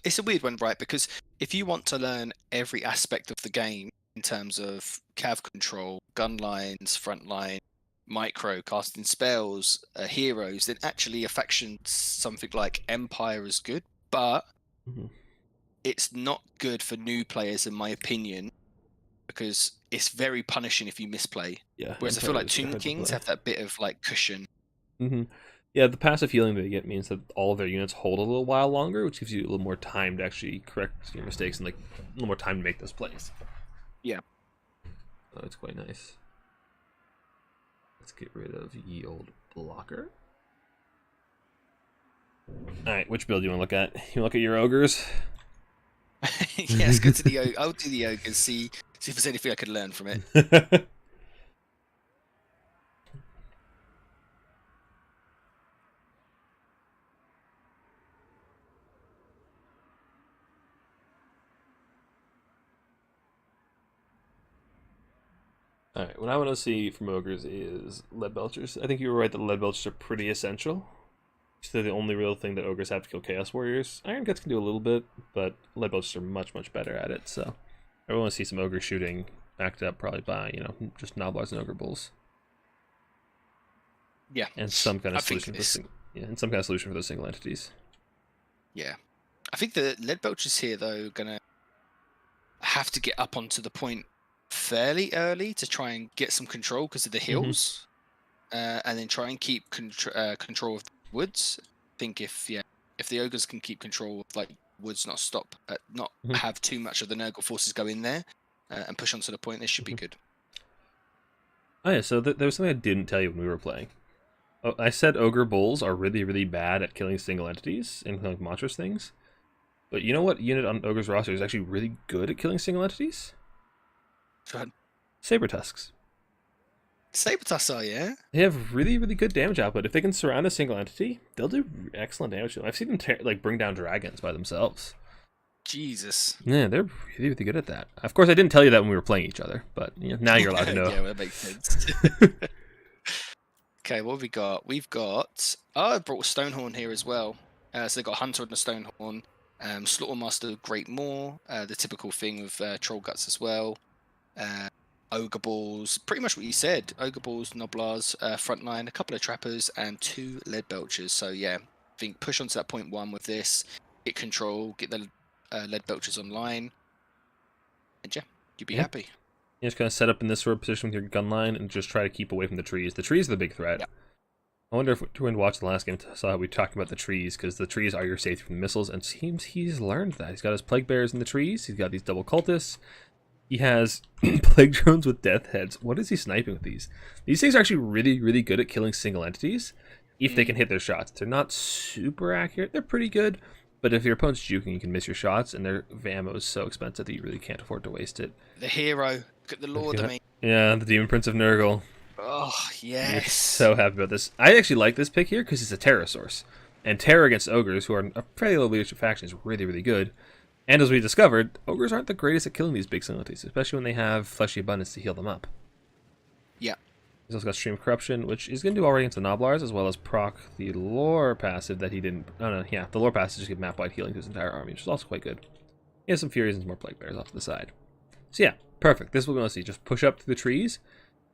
It's a weird one, right? Because if you want to learn every aspect of the game in terms of cav control, gun lines, front line, micro, casting spells, heroes, then actually a faction something like Empire is good, but it's not good for new players, in my opinion, because it's very punishing if you misplay. Yeah. Whereas I feel like Tomb Kings have that bit of like cushion. Yeah, the passive healing they get means that all of their units hold a little while longer, which gives you a little more time to actually correct your mistakes and like a little more time to make those plays. Yeah. Oh, it's quite nice. Let's get rid of ye old blocker. Alright, which build do you want to look at? You look at your ogres? Yeah, let's go to the I'll do the ogres, see if there's anything I could learn from it. Alright, what I want to see from ogres is lead belchers. I think you were right that lead belchers are pretty essential. They're the only real thing that ogres have to kill chaos warriors. Iron guts can do a little bit, but lead belchers are much, much better at it, so I want to see some ogre shooting backed up probably by, you know, just Noblars and ogre bulls. Yeah. And some kind of solution for those single entities. Yeah. I think the lead belchers here though are gonna have to get up onto the point fairly early to try and get some control because of the hills, and then try and keep control of the woods. I think if the ogres can keep control of like woods, not have too much of the Nurgle forces go in there and push onto the point, this should be good. Oh yeah, so there was something I didn't tell you when we were playing. Oh, I said ogre bulls are really, really bad at killing single entities and like monstrous things. But you know what unit on ogre's roster is actually really good at killing single entities? Go ahead. Saber tusks. Saber tusks are, yeah? They have really, really good damage output. If they can surround a single entity, they'll do excellent damage to them. I've seen them like bring down dragons by themselves. Jesus. Yeah, they're really, really good at that. Of course, I didn't tell you that when we were playing each other, but you know, now you're allowed to know. Yeah, well, that makes sense. Okay, what have we got? We've got... Oh, I brought a Stonehorn here as well. So they've got a Hunter and a Stonehorn. Slaughtermaster Great Maw. The typical thing with Troll Guts as well. Ogre Balls. Pretty much what you said. Ogre Balls, Noblars, Frontline, a couple of Trappers, and 2 Lead Belchers. So yeah, I think push onto that point 1 with this. Get control, get the Lead Belchers online. And yeah, you'd be happy. You just kind of set up in this sort of position with your gun line and just try to keep away from the trees. The trees are the big threat. Yeah. I wonder if when watched the last game saw how we talked about the trees, because the trees are your safety from the missiles, and it seems he's learned that. He's got his plague bears in the trees. He's got these double cultists. He has plague drones with death heads. What is he sniping with these? These things are actually really, really good at killing single entities if they can hit their shots. They're not super accurate. They're pretty good, but if your opponent's juking, you can miss your shots, and their ammo is so expensive that you really can't afford to waste it. The hero. Look at the Lord of me. Yeah, the Demon Prince of Nurgle. Oh, yes. You're so happy about this. I actually like this pick here because it's a Terra source. And Terra against Ogres, who are a fairly low leadership faction, is really, really good. And as we discovered, Ogres aren't the greatest at killing these big entities, especially when they have Fleshy Abundance to heal them up. Yeah. He's also got Stream of Corruption, which he's going to do already against the Noblars, as well as proc the lore passive that he didn't... Oh, no, yeah, the lore passive just give map-wide healing to his entire army, which is also quite good. He has some Furies and some more Plague Bears off to the side. So yeah, perfect. This is what we want to see. Just push up through the trees,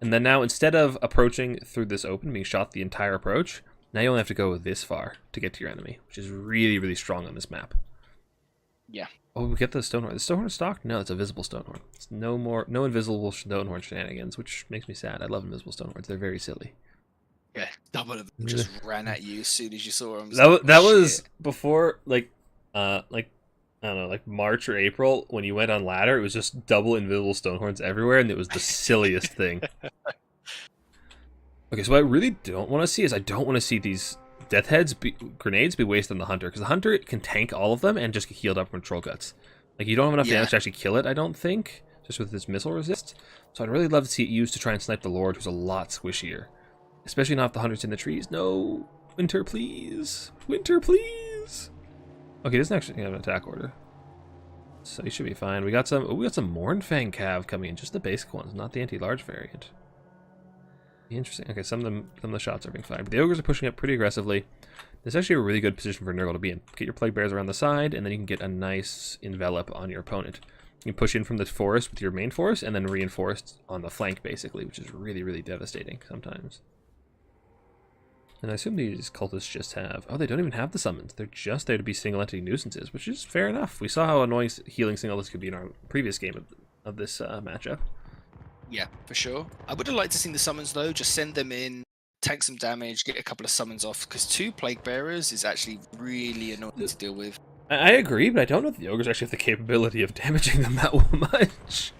and then now, instead of approaching through this open, being shot the entire approach, now you only have to go this far to get to your enemy, which is really, really strong on this map. Yeah. Oh, we get the Stonehorn. The Stonehorn stock? No, it's a visible Stonehorn. It's no invisible Stonehorn shenanigans, which makes me sad. I love invisible Stonehorns. They're very silly. Yeah. Double of them just ran at you as soon as you saw them. That was before like I don't know, like March or April when you went on ladder. It was just double invisible Stonehorns everywhere, and it was the silliest thing. Okay, so what I really don't want to see is I don't want to see these grenades be wasted on the hunter, because the hunter can tank all of them and just get healed up from troll guts. Like you don't have enough damage to actually kill it, I don't think, just with this missile resist. So I'd really love to see it used to try and snipe the Lord, who's a lot squishier, especially not if the hunter's in the trees. No, Winter, please, Winter, please. Okay, he doesn't actually have an attack order, so he should be fine. We got some Mournfang Cav coming in, just the basic ones, not the anti-large variant. Interesting. Okay, some of the shots are being fired, but the ogres are pushing up pretty aggressively. This is actually a really good position for Nurgle to be in. Get your plague bears around the side, and then you can get a nice envelop on your opponent. You can push in from the forest with your main force, and then reinforce on the flank, basically, which is really, really devastating sometimes. And I assume these cultists just have... Oh, they don't even have the summons. They're just there to be single entity nuisances, which is fair enough. We saw how annoying healing single this could be in our previous game of this matchup. Yeah, for sure. I would have liked to see the summons though. Just send them in, tank some damage, get a couple of summons off. Because 2 plague bearers is actually really annoying to deal with. I agree, but I don't know if the ogres actually have the capability of damaging them that much.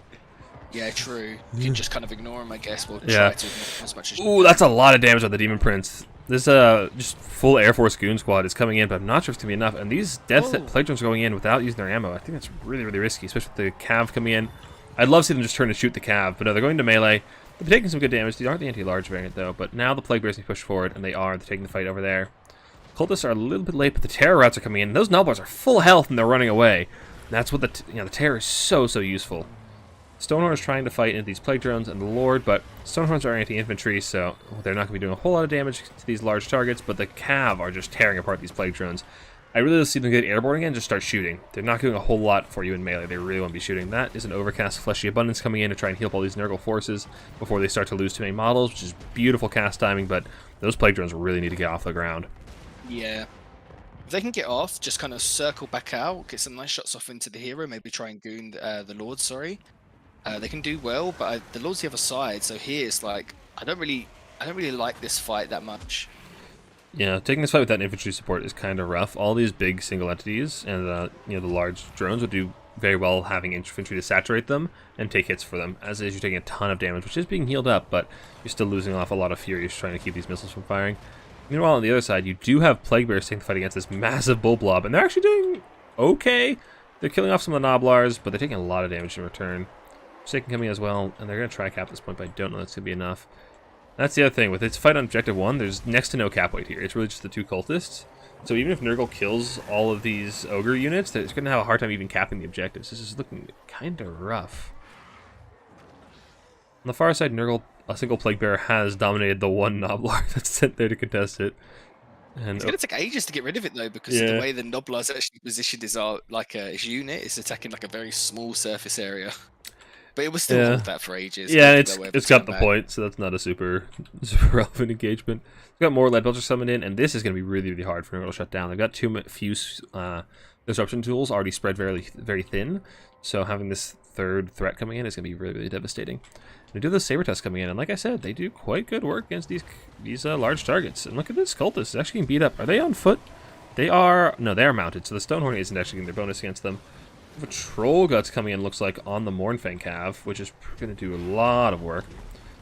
Yeah, true. You can just kind of ignore them, I guess. We'll Yeah. try to ignore as much as. Ooh, that's a lot of damage on the Demon Prince. This just full Air Force Goon Squad is coming in, but I'm not sure if it's going to be enough. And these death plague drones are going in without using their ammo. I think that's really, really risky, especially with the Cav coming in. I'd love to see them just turn and shoot the Cav, but no, they're going to melee. They're taking some good damage. These aren't the anti-large variant, though, but now the Plague Bears need to push forward, and they are. They're taking the fight over there. Cultists are a little bit late, but the Terror Rats are coming in. Those Nulbars are full health, and they're running away. And that's what the Terror is so useful. Stonehorn is trying to fight into these Plague Drones and the Lord, but Stonehorns are anti-infantry, so they're not going to be doing a whole lot of damage to these large targets, but the Cav are just tearing apart these Plague Drones. I really see them get airborne again and just start shooting. They're not doing a whole lot for you in melee. They really want to be shooting. That is an Overcast Fleshy Abundance coming in to try and heal all these Nurgle forces before they start to lose too many models, which is beautiful cast timing, but those Plague Drones really need to get off the ground. Yeah. If they can get off, just kind of circle back out, get some nice shots off into the hero, maybe try and goon the Lord, sorry. They can do well, but the Lord's the other side, so here it's like, I don't really like this fight that much. Yeah, taking this fight without infantry support is kind of rough. All these big single entities and the large drones would do very well having infantry to saturate them and take hits for them. As is, you're taking a ton of damage, which is being healed up, but you're still losing off a lot of Furies trying to keep these missiles from firing. Meanwhile, on the other side, you do have Plague Bears taking the fight against this massive Bull Blob, and they're actually doing okay. They're killing off some of the Noblars, but they're taking a lot of damage in return. Forsaken coming as well, and they're going to try cap this point, but I don't know that's going to be enough. That's the other thing. With its fight on Objective 1, there's next to no cap weight here. It's really just the 2 cultists. So even if Nurgle kills all of these Ogre units, it's going to have a hard time even capping the objectives. This is looking kind of rough. On the far side, Nurgle, a single Plague Bearer, has dominated the one Noblar that's sent there to contest it. And it's going to take ages to get rid of it, though, because of the way the Noblar is actually positioned is like his unit. It's attacking like a very small surface area. But it was still hold that for ages. Yeah, it's got the point, so that's not a super relevant engagement. We've got more Lead Belcher summoned in, and this is going to be really, really hard for Nurgle to shut down. They've got too few disruption tools already spread very thin, so having this third threat coming in is going to be really, really devastating. They do the Saber Test coming in, and like I said, they do quite good work against these large targets. And look at this cultist; it's actually getting beat up. Are they on foot? They are. No, they are mounted. So the Stonehorn isn't actually getting their bonus against them. The Troll Guts coming in looks like on the Mournfang Cav, which is going to do a lot of work.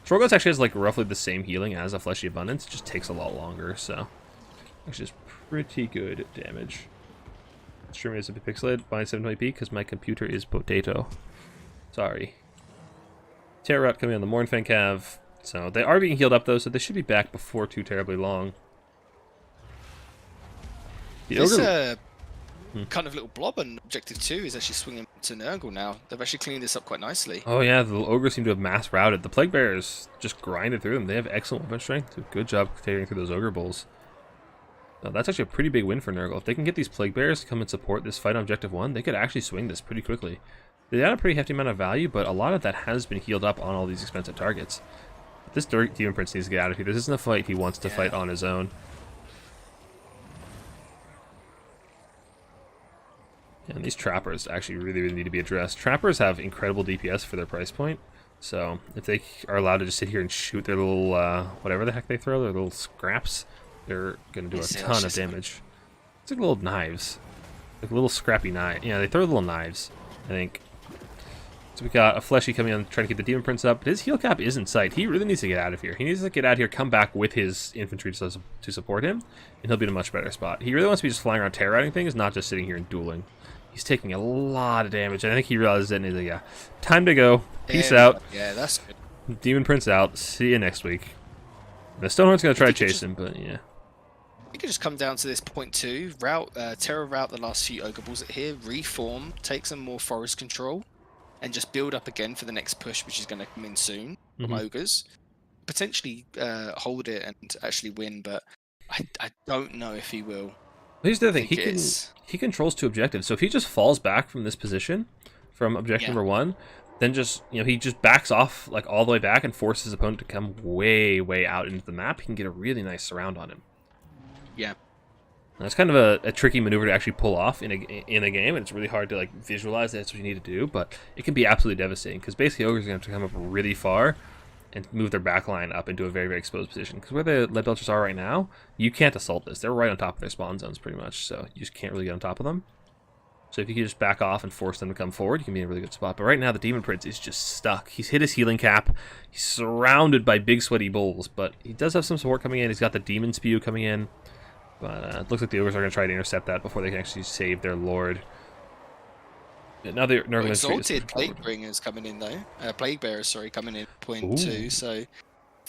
Troll Guts actually has like roughly the same healing as a Fleshy Abundance, it just takes a lot longer, so actually is pretty good damage. Streaming is a bit pixelated by 720p because my computer is potato. Sorry. Terror Rat coming on the Mournfang Cav, so they are being healed up though, so they should be back before too terribly long. The Ogre... kind of little blob on Objective 2 is actually swinging to Nurgle now. They've actually cleaned this up quite nicely. Oh yeah, the Ogres seem to have mass routed. The Plague Bears just grinded through them. They have excellent weapon strength. Do a good job tearing through those Ogre Bulls. That's actually a pretty big win for Nurgle. If they can get these Plague Bears to come and support this fight on Objective 1, they could actually swing this pretty quickly. They add a pretty hefty amount of value, but a lot of that has been healed up on all these expensive targets. But this Demon Prince needs to get out of here. This isn't a fight he wants to fight on his own. And these trappers actually really need to be addressed. Trappers have incredible DPS for their price point. So if they are allowed to just sit here and shoot their little, whatever the heck they throw, their little scraps, they're going to do a ton of damage. It's like little knives. Like little scrappy knives. Yeah, they throw little knives, I think. So we got a fleshy coming on trying to keep the Demon Prince up. But his heal cap is in sight. He really needs to get out of here. He needs to get out of here, come back with his infantry to support him, and he'll be in a much better spot. He really wants to be just flying around terror-routing things, not just sitting here and dueling. He's taking a lot of damage, and I think he realizes it, and he's like, yeah, time to go. Peace out. Yeah, that's good. Demon Prince out. See you next week. The Stoneheart's going to try to chase him, but yeah. You could just come down to this point 2, terror route the last few Ogre Balls here, reform, take some more forest control, and just build up again for the next push, which is going to come in soon from Ogres. Potentially hold it and actually win, but I don't know if he will. Here's the other thing, he controls 2 objectives, so if he just falls back from this position, from objective number 1, then just, you know, he just backs off like all the way back and forces his opponent to come way, way out into the map, he can get a really nice surround on him. Yeah. That's kind of a tricky maneuver to actually pull off in a game, and it's really hard to like visualize that's what you need to do, but it can be absolutely devastating, because basically Ogres are going to have to come up really far and move their backline up into a very, very exposed position. Because where the Lead Belchers are right now, you can't assault this. They're right on top of their spawn zones pretty much, so you just can't really get on top of them. So if you can just back off and force them to come forward, you can be in a really good spot. But right now, the Demon Prince is just stuck. He's hit his healing cap. He's surrounded by big sweaty bulls, but he does have some support coming in. He's got the Demon Spew coming in. But it looks like the Ogres are going to try to intercept that before they can actually save their Lord. Now the Exalted Plague Bringers coming in though. Plague Bearers, sorry, coming in point 2. So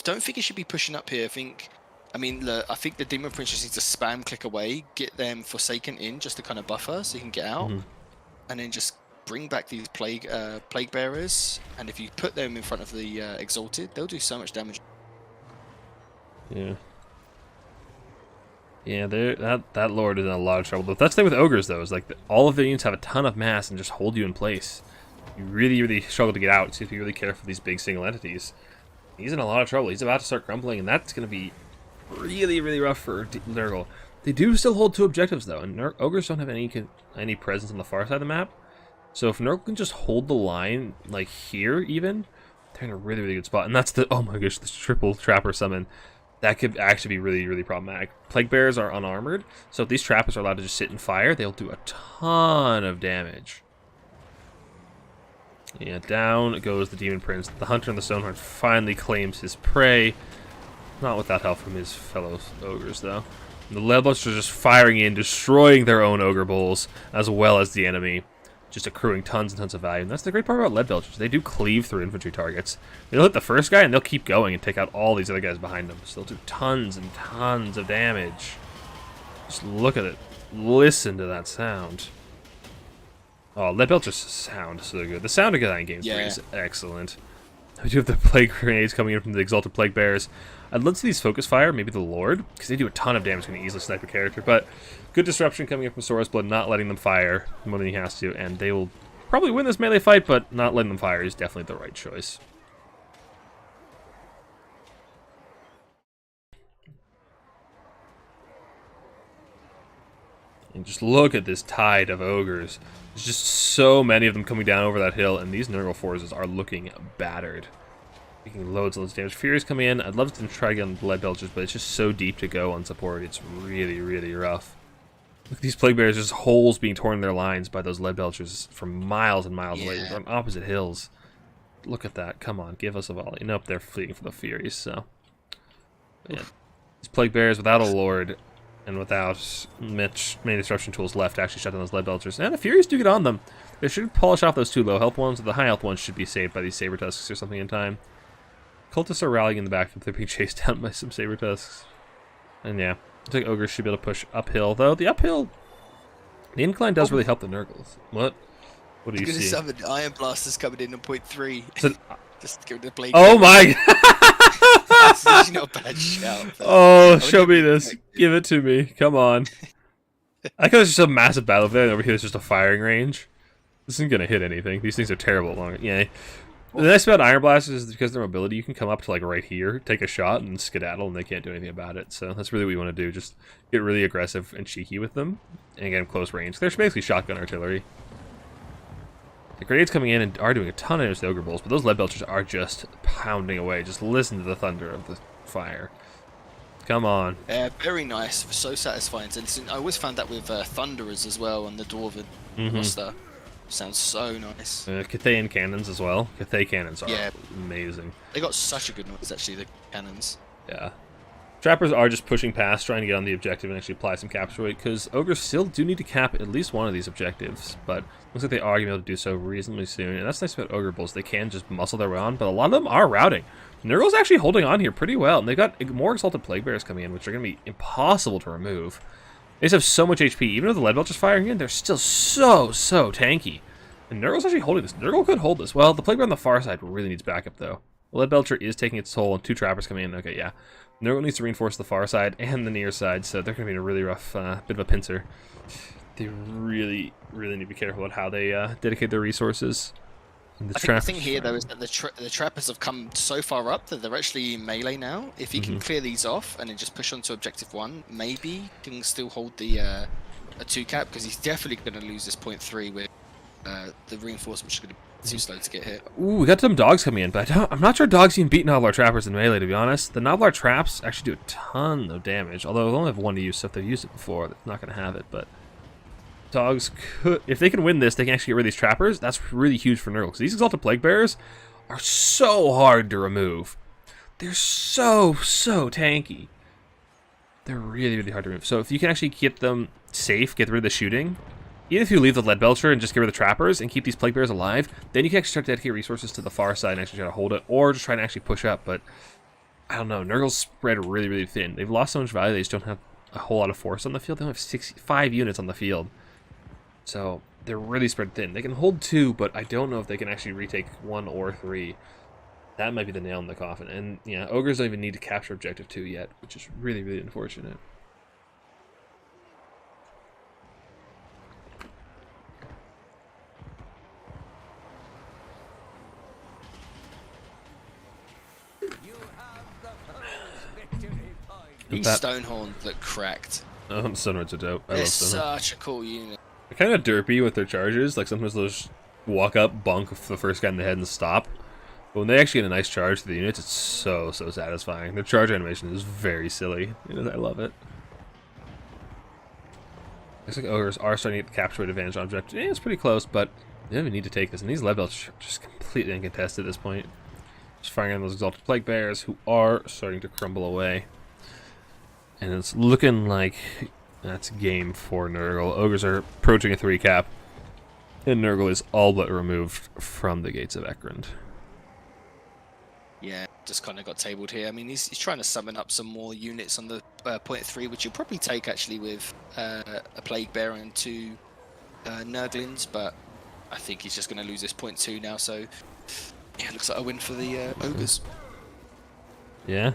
don't think he should be pushing up here. I mean, look, I think the Demon Prince just needs to spam click away, get them Forsaken in just to kind of buffer so he can get out, and then just bring back these Plague Bearers. And if you put them in front of the Exalted, they'll do so much damage. Yeah. Yeah, that Lord is in a lot of trouble. But that's the thing with Ogres, though, is like all of the units have a ton of mass and just hold you in place. You really, really struggle to get out, so you have to be really careful with these big single entities. He's in a lot of trouble. He's about to start crumbling, and that's going to be really, really rough for Nurgle. They do still hold 2 objectives, though, and Ogres don't have any presence on the far side of the map. So if Nurgle can just hold the line, like here even, they're in a really, really good spot. And that's the, oh my gosh, this triple Trapper summon. That could actually be really, really problematic. Plague Bearers are unarmored, so if these Trappers are allowed to just sit and fire, they'll do a ton of damage. Yeah, down goes the Demon Prince. The Hunter and the Stoneheart finally claims his prey. Not without help from his fellow Ogres, though. The Lead Belchers are just firing in, destroying their own Ogre Bulls, as well as the enemy. Just accruing tons and tons of value. And that's the great part about Lead Belchers. They do cleave through infantry targets. They'll hit the first guy, and they'll keep going and take out all these other guys behind them. So they'll do tons and tons of damage. Just look at it. Listen to that sound. Oh, Lead Belchers sound so good. The sound of Godian Games 3 is excellent. We do have the Plague Grenades coming in from the Exalted Plague Bearers. I'd love to see these focus fire, maybe the Lord, because they do a ton of damage, can easily snipe a character, but good disruption coming in from Sora's Blood, not letting them fire more than he has to, and they will probably win this melee fight, but not letting them fire is definitely the right choice. And just look at this tide of Ogres. There's just so many of them coming down over that hill, and these Nurgle forces are looking battered. Making loads and loads of damage. Fury's coming in. I'd love to try again with Lead Belchers, but it's just so deep to go on support. It's really, really rough. Look at these Plague Bearers, just holes being torn in their lines by those Lead Belchers from miles and miles away. They're on opposite hills. Look at that. Come on, give us a volley. Nope, they're fleeing for the Furies, so. But yeah. These Plague Bearers without a Lord and without many disruption tools left to actually shut down those Lead Belchers. And the Furies do get on them. They should polish off those 2 low health ones, the high health ones should be saved by these Saber Tusks or something in time. Cultists are rallying in the back, but they're being chased down by some Saber Tusks. And yeah, I think Ogres should be able to push uphill, though. The incline does really help the Nurgles. What? What do you see? Summon Iron Blasters coming in on point 3. So, just give it a play. Oh my! That's actually not a bad shout. Oh, show me this. Give it to me. Come on. I think there's just a massive battle over there, and over here there's just a firing range. This isn't gonna hit anything. These things are terrible at long. Yeah. The nice about Iron Blasters is because of their mobility, you can come up to like right here, take a shot, and skedaddle, and they can't do anything about it. So that's really what you want to do. Just get really aggressive and cheeky with them, and get them close range. They're basically shotgun artillery. The grenades coming in and are doing a ton of damage to Ogre Bulls, but those lead belchers are just pounding away. Just listen to the thunder of the fire. Come on. Very nice. So satisfying to listen. I always found that with Thunderers as well on the Dwarven roster. Sounds so nice. Cathayan cannons as well. Cathay cannons are amazing. They got such a good noise, actually, the cannons. Yeah. Trappers are just pushing past, trying to get on the objective and actually apply some capture weight, because Ogres still do need to cap at least one of these objectives, but looks like they are going to be able to do so reasonably soon, and that's nice about Ogre Bulls. They can just muscle their way on, but a lot of them are routing. Nurgle's actually holding on here pretty well, and they've got more Exalted Plague Bears coming in, which are going to be impossible to remove. They just have so much HP. Even with the Lead Belchers firing in, they're still so tanky. And Nurgle's actually holding this. Nurgle could hold this. Well, the Plague Bear on the far side really needs backup, though. The Lead Belcher is taking its toll, and 2 Trappers coming in. Okay, yeah. Nurgle needs to reinforce the far side and the near side, so they're going to be in a really rough bit of a pincer. They really need to be careful about how they dedicate their resources. I think the thing here, though, is that the Trappers have come so far up that they're actually in melee now. If you can clear these off and then just push on to Objective 1, maybe you can still hold the a 2 cap, because he's definitely going to lose this point 3 with the reinforcements are going to be too slow to get hit. Ooh, we got some dogs coming in, but I'm not sure dogs even beat Nobblar Trappers in melee, to be honest. The Nobblar Traps actually do a ton of damage, although they only have 1 to use, so if they've used it before, they're not going to have it, but dogs could, if they can win this, they can actually get rid of these Trappers. That's really huge for Nurgle, because these Exalted Plague Bearers are so hard to remove. They're so tanky. They're really hard to remove. So if you can actually get them safe, get rid of the shooting, even if you leave the Lead Belcher and just get rid of the Trappers and keep these Plague Bears alive, then you can actually start to dedicate resources to the far side and actually try to hold it, or just try to actually push up. But I don't know, Nurgle's spread really thin. They've lost so much value, they just don't have a whole lot of force on the field. They only have 65 units on the field. So they're really spread thin. They can hold 2, but I don't know if they can actually retake 1 or 3. That might be the nail in the coffin. And yeah, Ogres don't even need to capture Objective 2 yet, which is really unfortunate. You have the first victory point. These That- Stonehorns look cracked. Stonehorns are dope. I They're love Stonehorns. such a cool unit. They're kind of derpy with their charges. Like sometimes they'll just walk up, bonk the first guy in the head, and stop. But when they actually get a nice charge to the units, it's so satisfying. Their charge animation is very silly. I love it. Looks like Ogres are starting to get the capture rate advantage on objective. Yeah, it's pretty close, but they don't even need to take this. And these lead belts are just completely uncontested at this point. Just firing on those Exalted Plague Bears, who are starting to crumble away. And it's looking like that's game for Nurgle. Ogres are approaching a 3 cap. And Nurgle is all but removed from the Gates of Ekrond. Yeah, just kind of got tabled here. I mean, he's trying to summon up some more units on the point 3, which you'll probably take actually with a Plague Bear and 2 Nurglings, but I think he's just going to lose this point 2 now, so yeah, it looks like a win for the Ogres. Yeah.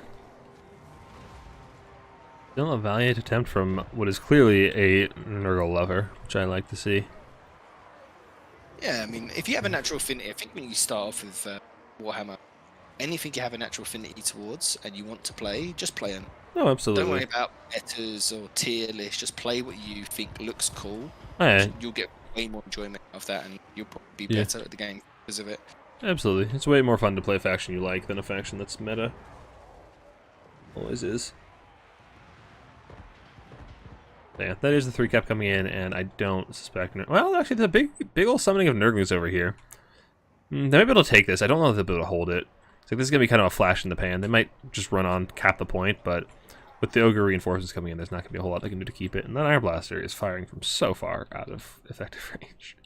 Still a valiant attempt from what is clearly a Nurgle lover, which I like to see. Yeah, I mean, if you have a natural affinity, I think when you start off with Warhammer, anything you have a natural affinity towards and you want to play, just play them. Oh, absolutely. Don't worry about metas or tier lists, just play what you think looks cool. Oh, yeah. You'll get way more enjoyment out of that and you'll probably be better at the game because of it. Absolutely. It's way more fun to play a faction you like than a faction that's meta. Always is. Yeah, that is the 3 cap coming in, and I don't suspect... Well, actually, the big old summoning of Nurglings over here. They might be able to take this. I don't know if they'll be able to hold it. So this is going to be kind of a flash in the pan. They might just run on, cap the point, but with the Ogre reinforcements coming in, there's not going to be a whole lot they can do to keep it. And that Iron Blaster is firing from so far out of effective range.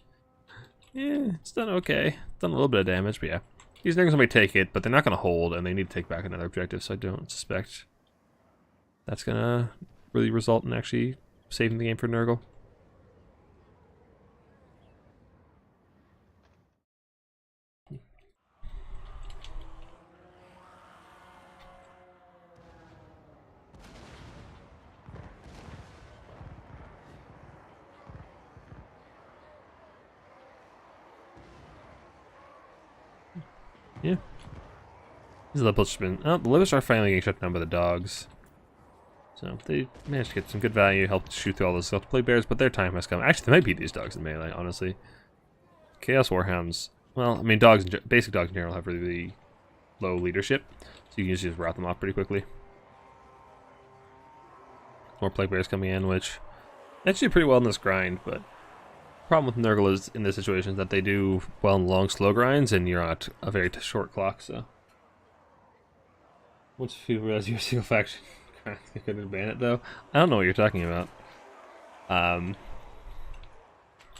Yeah, it's done okay. It's done a little bit of damage, but yeah. These Nurglings might take it, but they're not going to hold, and they need to take back another objective, so I don't suspect that's going to really result in actually saving the game for Nurgle. Yeah. These Lippos have been... Oh, the Lippos are finally getting shut down by the dogs. So they managed to get some good value, helped shoot through all those self play bears, but their time has come. Actually, they might beat these dogs in melee, honestly. Chaos Warhounds... Well, I mean, basic dogs in general have really low leadership, so you can just route them off pretty quickly. More plague bears coming in, which actually do pretty well in this grind, but the problem with Nurgle is in this situation is that they do well in long, slow grinds, and you're on a very short clock, so. Once people realize you're a single faction, they couldn't ban it, though. I don't know what you're talking about.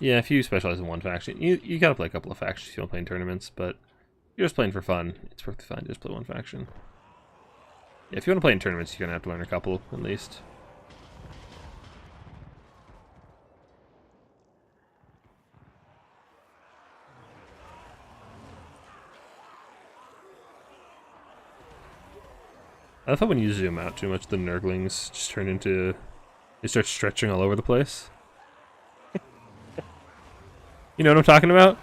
Yeah, if you specialize in one faction, you gotta play a couple of factions if you want to play in tournaments, but you're just playing for fun. It's perfectly fine to just play one faction. Yeah, if you want to play in tournaments, you're gonna have to learn a couple, at least. I love how when you zoom out too much, the Nurglings just turn into... They start stretching all over the place. You know what I'm talking about?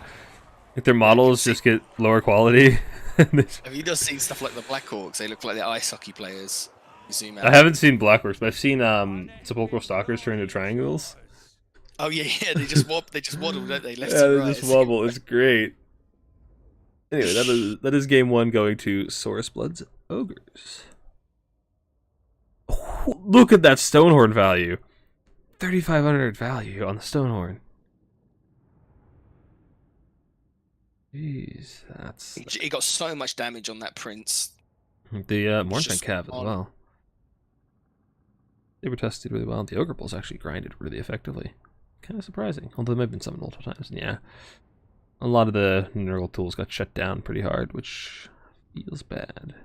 Like their models just get lower quality. Have you just seen stuff like the Blackhawks? They look like they're ice hockey players. You zoom out. I haven't seen Blackhawks, but I've seen Sepulchral Stalkers turn into triangles. Oh yeah, they just waddle, don't they? Left Yeah, to they right. just wobble. It's great. Anyway, that is game one going to Saurus Blood's Ogres. Oh, look at that Stonehorn value. 3,500 value on the Stonehorn. Jeez, that's... He got so much damage on that Prince. The Mornfang Cav as on. well. They were tested really well. The Ogre Bulls actually grinded really effectively. Kind of surprising. Although they might have been summoned multiple times. And yeah, a lot of the Nurgle tools got shut down pretty hard, which feels bad.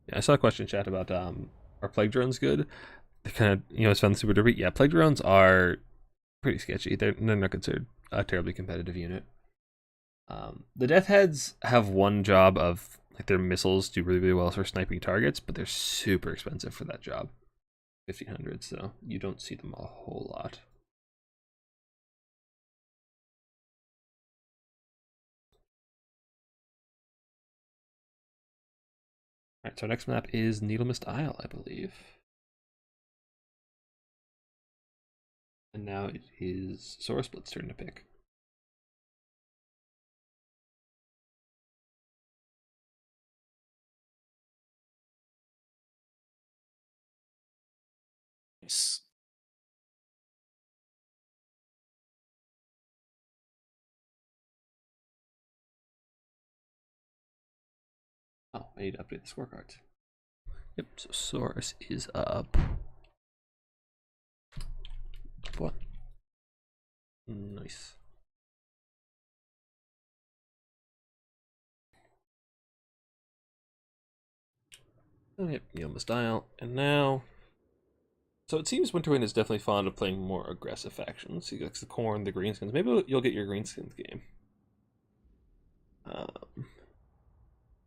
Yeah, I saw a question in chat about are Plague Drones good? They kind of, it's found super derpy. Yeah, Plague Drones are pretty sketchy. They're not considered a terribly competitive unit. The Death Heads have one job of, like, their missiles do really, really well for sniping targets, but they're super expensive for that job. 1,500, so you don't see them a whole lot. Alright, so our next map is Needle Mist Isle, I believe. And now it is Saurus Blood's turn to pick. Nice. Oh, I need to update the scorecards. Yep, so Saurus is up. What? Nice. Oh, yep, Needle Mist Isle. And now... So it seems Winterwind is definitely fond of playing more aggressive factions. He likes the Khorne, the Greenskins. Maybe you'll get your Greenskins game.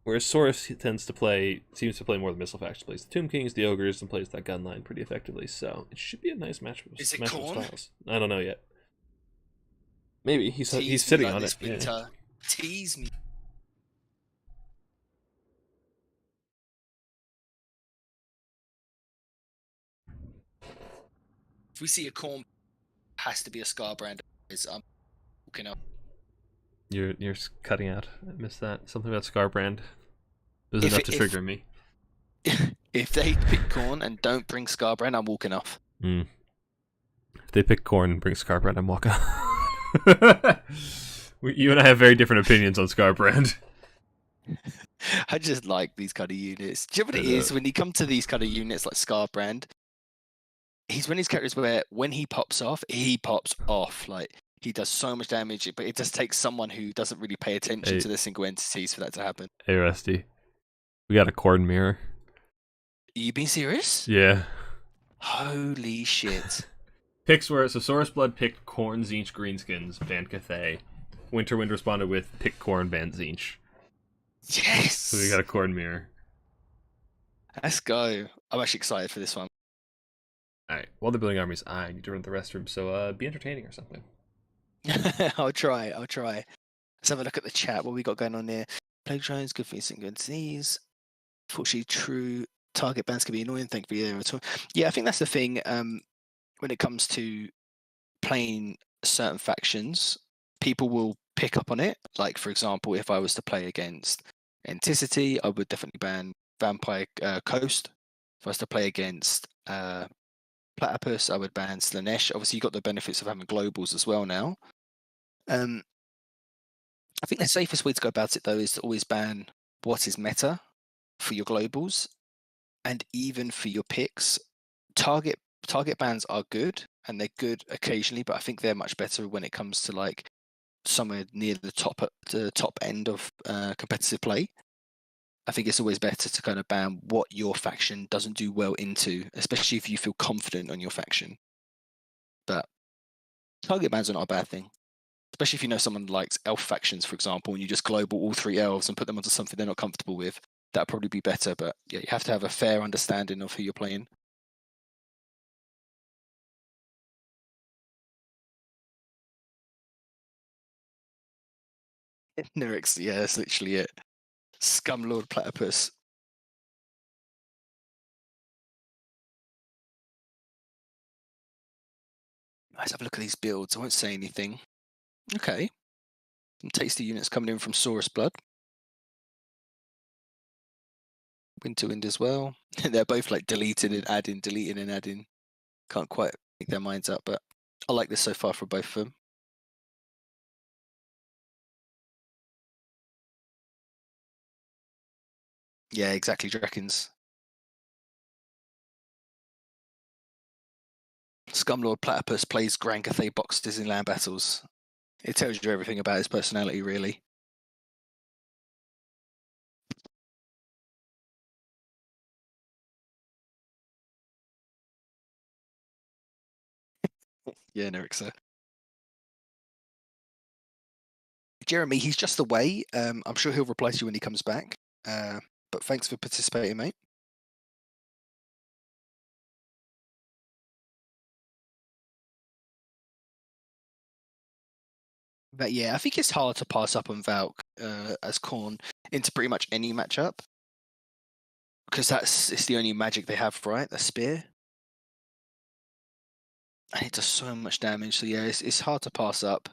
Whereas Saurus seems to play more of the missile faction. Plays the Tomb Kings, the Ogres, and plays that gun line pretty effectively. So it should be a nice match with Is it match with Khorne? styles. I don't know yet. Maybe he's Tease sitting me like on this, it. Yeah. Winter. Tease me. If we see a Khorne, has to be a Scarbrand. I'm walking up. You're cutting out. I missed that. Something about Scarbrand. It was enough to trigger me. If they pick Khorne and don't bring Scarbrand, I'm walking off. Mm. If they pick Khorne and bring Scarbrand, I'm walking off. You and I have very different opinions on Scarbrand. I just like these kind of units. Do you know what it is when you come to these kind of units like Scarbrand? He's one of these characters where when he pops off. Like he does so much damage, but it just takes someone who doesn't really pay attention to the single entities for that to happen. Hey, Rusty. We got a Khorne mirror. Are you being serious? Yeah. Holy shit. Picks were so Saurus Blood picked Khorne, Tzeentch, Greenskins, banned Cathay. Winterwind responded with pick Khorne, ban Tzeentch. Yes. So we got a Khorne mirror. Let's go. I'm actually excited for this one. Alright, while they're building armies, I need to run to the restroom, so be entertaining or something. I'll try. Let's have a look at the chat. What we got going on there? Plague drones, good for instant good disease. Fortunately, true target bans can be annoying. Thank you. Yeah, I think that's the thing. When it comes to playing certain factions, people will pick up on it. Like, for example, if I was to play against Anticity, I would definitely ban Vampire Coast. If I was to play against Platypus, I would ban Slanesh. Obviously, you got the benefits of having globals as well now. I think the safest way to go about it, though, is to always ban what is meta for your globals, and even for your picks. Target bans are good, and they're good occasionally, but I think they're much better when it comes to like somewhere near the top end of competitive play. I think it's always better to kind of ban what your faction doesn't do well into, especially if you feel confident on your faction. But target bans are not a bad thing, especially if you know someone likes elf factions, for example, and you just global all 3 elves and put them onto something they're not comfortable with. That'd probably be better, but yeah, you have to have a fair understanding of who you're playing. Nyrix, yeah, that's literally it. Scumlord Platypus. Let's have a look at these builds. I won't say anything. Okay. Some tasty units coming in from Saurus Blood. Winterwind as well. They're both like deleting and adding. Can't quite make their minds up, but I like this so far for both of them. Yeah, exactly, Drakens. Scumlord Platypus plays Grand Cathay boxes in land battles. It tells you everything about his personality, really. Yeah, Nerixa. Jeremy, he's just away. I'm sure he'll reply to you when he comes back. But thanks for participating, mate. But yeah, I think it's hard to pass up on Valk as Khorne into pretty much any matchup, because it's the only magic they have, right? The spear, and it does so much damage. So yeah, it's hard to pass up.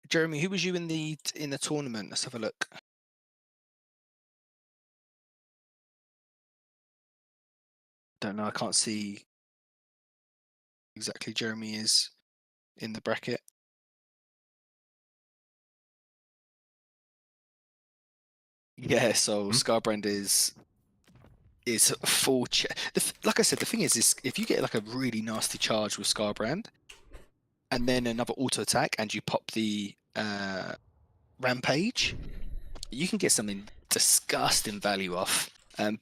Jeremy, who was you in the tournament? Let's have a look. Don't know. I can't see exactly. Jeremy is in the bracket. Yeah, so Scarbrand is full. Like I said, the thing is if you get like a really nasty charge with Scarbrand, and then another auto attack, and you pop the rampage, you can get something disgusting value off.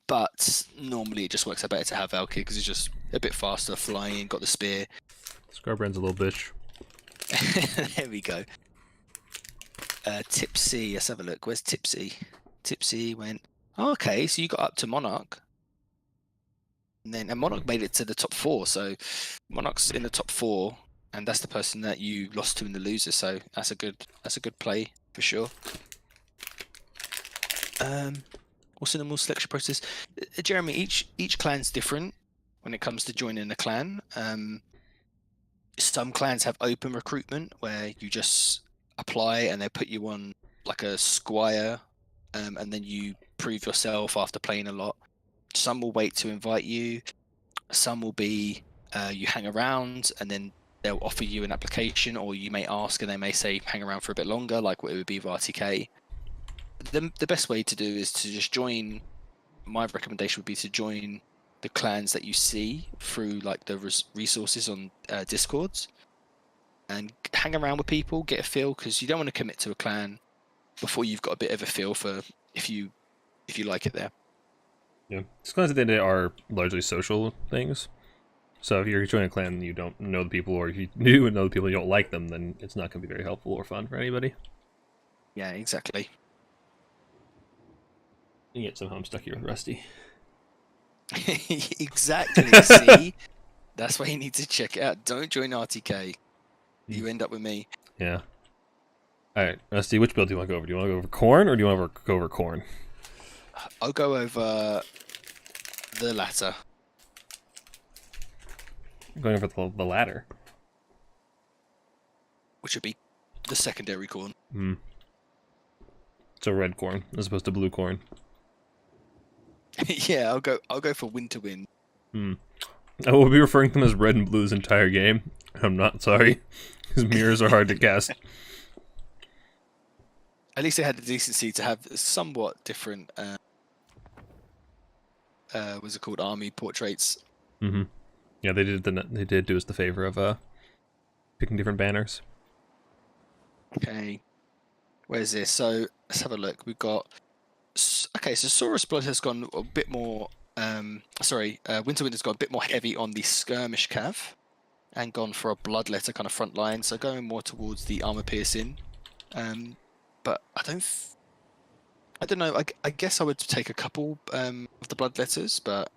But normally it just works out better to have Valkyrie because it's just a bit faster, flying, got the spear. Scarbrand's a little bitch. There we go. Tipsy, let's have a look. Where's Tipsy? Tipsy went. Oh, okay, so you got up to Monarch. And Monarch made it to the top 4, so Monarch's in the top 4, and that's the person that you lost to in the loser. So that's a good play for sure. What's in the more selection process? Jeremy, each clan's different when it comes to joining a clan. Some clans have open recruitment where you just apply and they put you on like a squire, and then you prove yourself after playing a lot. Some will wait to invite you. Some will be you hang around and then they'll offer you an application, or you may ask and they may say hang around for a bit longer, like what it would be with RTK. The best way to do is to just join. My recommendation would be to join the clans that you see through like the resources on Discords, and hang around with people, get a feel, because you don't want to commit to a clan before you've got a bit of a feel for if you like it there. Yeah, these clans at the end of the day are largely social things. So if you're joining a clan and you don't know the people, or if you do know the people and you don't like them, then it's not going to be very helpful or fun for anybody. Yeah, exactly. And yet somehow I'm stuck here with Rusty. Exactly. See, that's why you need to check it out. Don't join RTK. You end up with me. Yeah. Alright, Rusty, which build do you want to go over? Do you want to go over corn, or do you want to go over corn? I'll go over the latter. I'm going over the latter. Which would be the secondary corn. Hmm. So red corn, as opposed to blue corn. Yeah, I'll go for winter wind. Hmm. I will be referring to them as red and blue this entire game. I'm not sorry. Because mirrors are hard to cast. At least they had the decency to have somewhat different what's it called, army portraits. Mm-hmm. Yeah, they did do us the favor of picking different banners. Okay, where's this? So let's have a look. We've got okay. So Saurus Blood has gone a bit more. Winter Wind has gone a bit more heavy on the skirmish cav, and gone for a bloodletter kind of front line. So going more towards the armor piercing. But I don't know. I guess I would take a couple of the bloodletters, but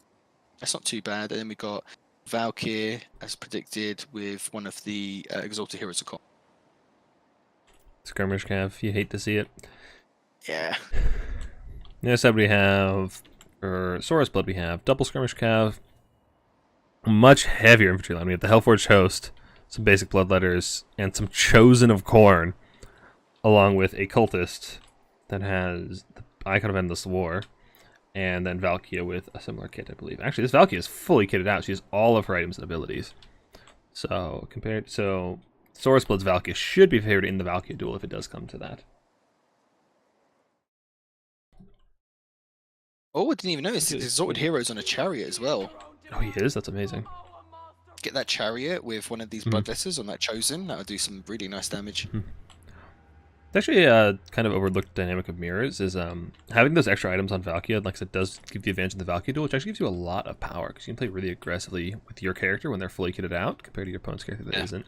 that's not too bad. And then we got Valkyr, as predicted, with one of the Exalted Heroes of Con. Skirmish cav, you hate to see it. Yeah. Next side we have, for Saurus Blood, we have double skirmish cav, much heavier infantry line. We have the Hellforged Host, some basic bloodletters, and some Chosen of Corn, along with a cultist that has the Icon of Endless War, and then Valkyria with a similar kit, I believe. Actually, this Valkyria is fully kitted out. She has all of her items and abilities. So Saurus Blood's Valkyria should be favored in the Valkyria duel if it does come to that. Oh, I didn't even notice the Exalted Heroes on a chariot as well. Oh, he is? That's amazing. Get that chariot with one of these bloodletters on that Chosen. That would do some really nice damage. It's actually a kind of overlooked dynamic of mirrors is having those extra items on Valkyria. Like I said, does give the advantage in the Valkyria duel, which actually gives you a lot of power because you can play really aggressively with your character when they're fully kitted out compared to your opponent's character that isn't.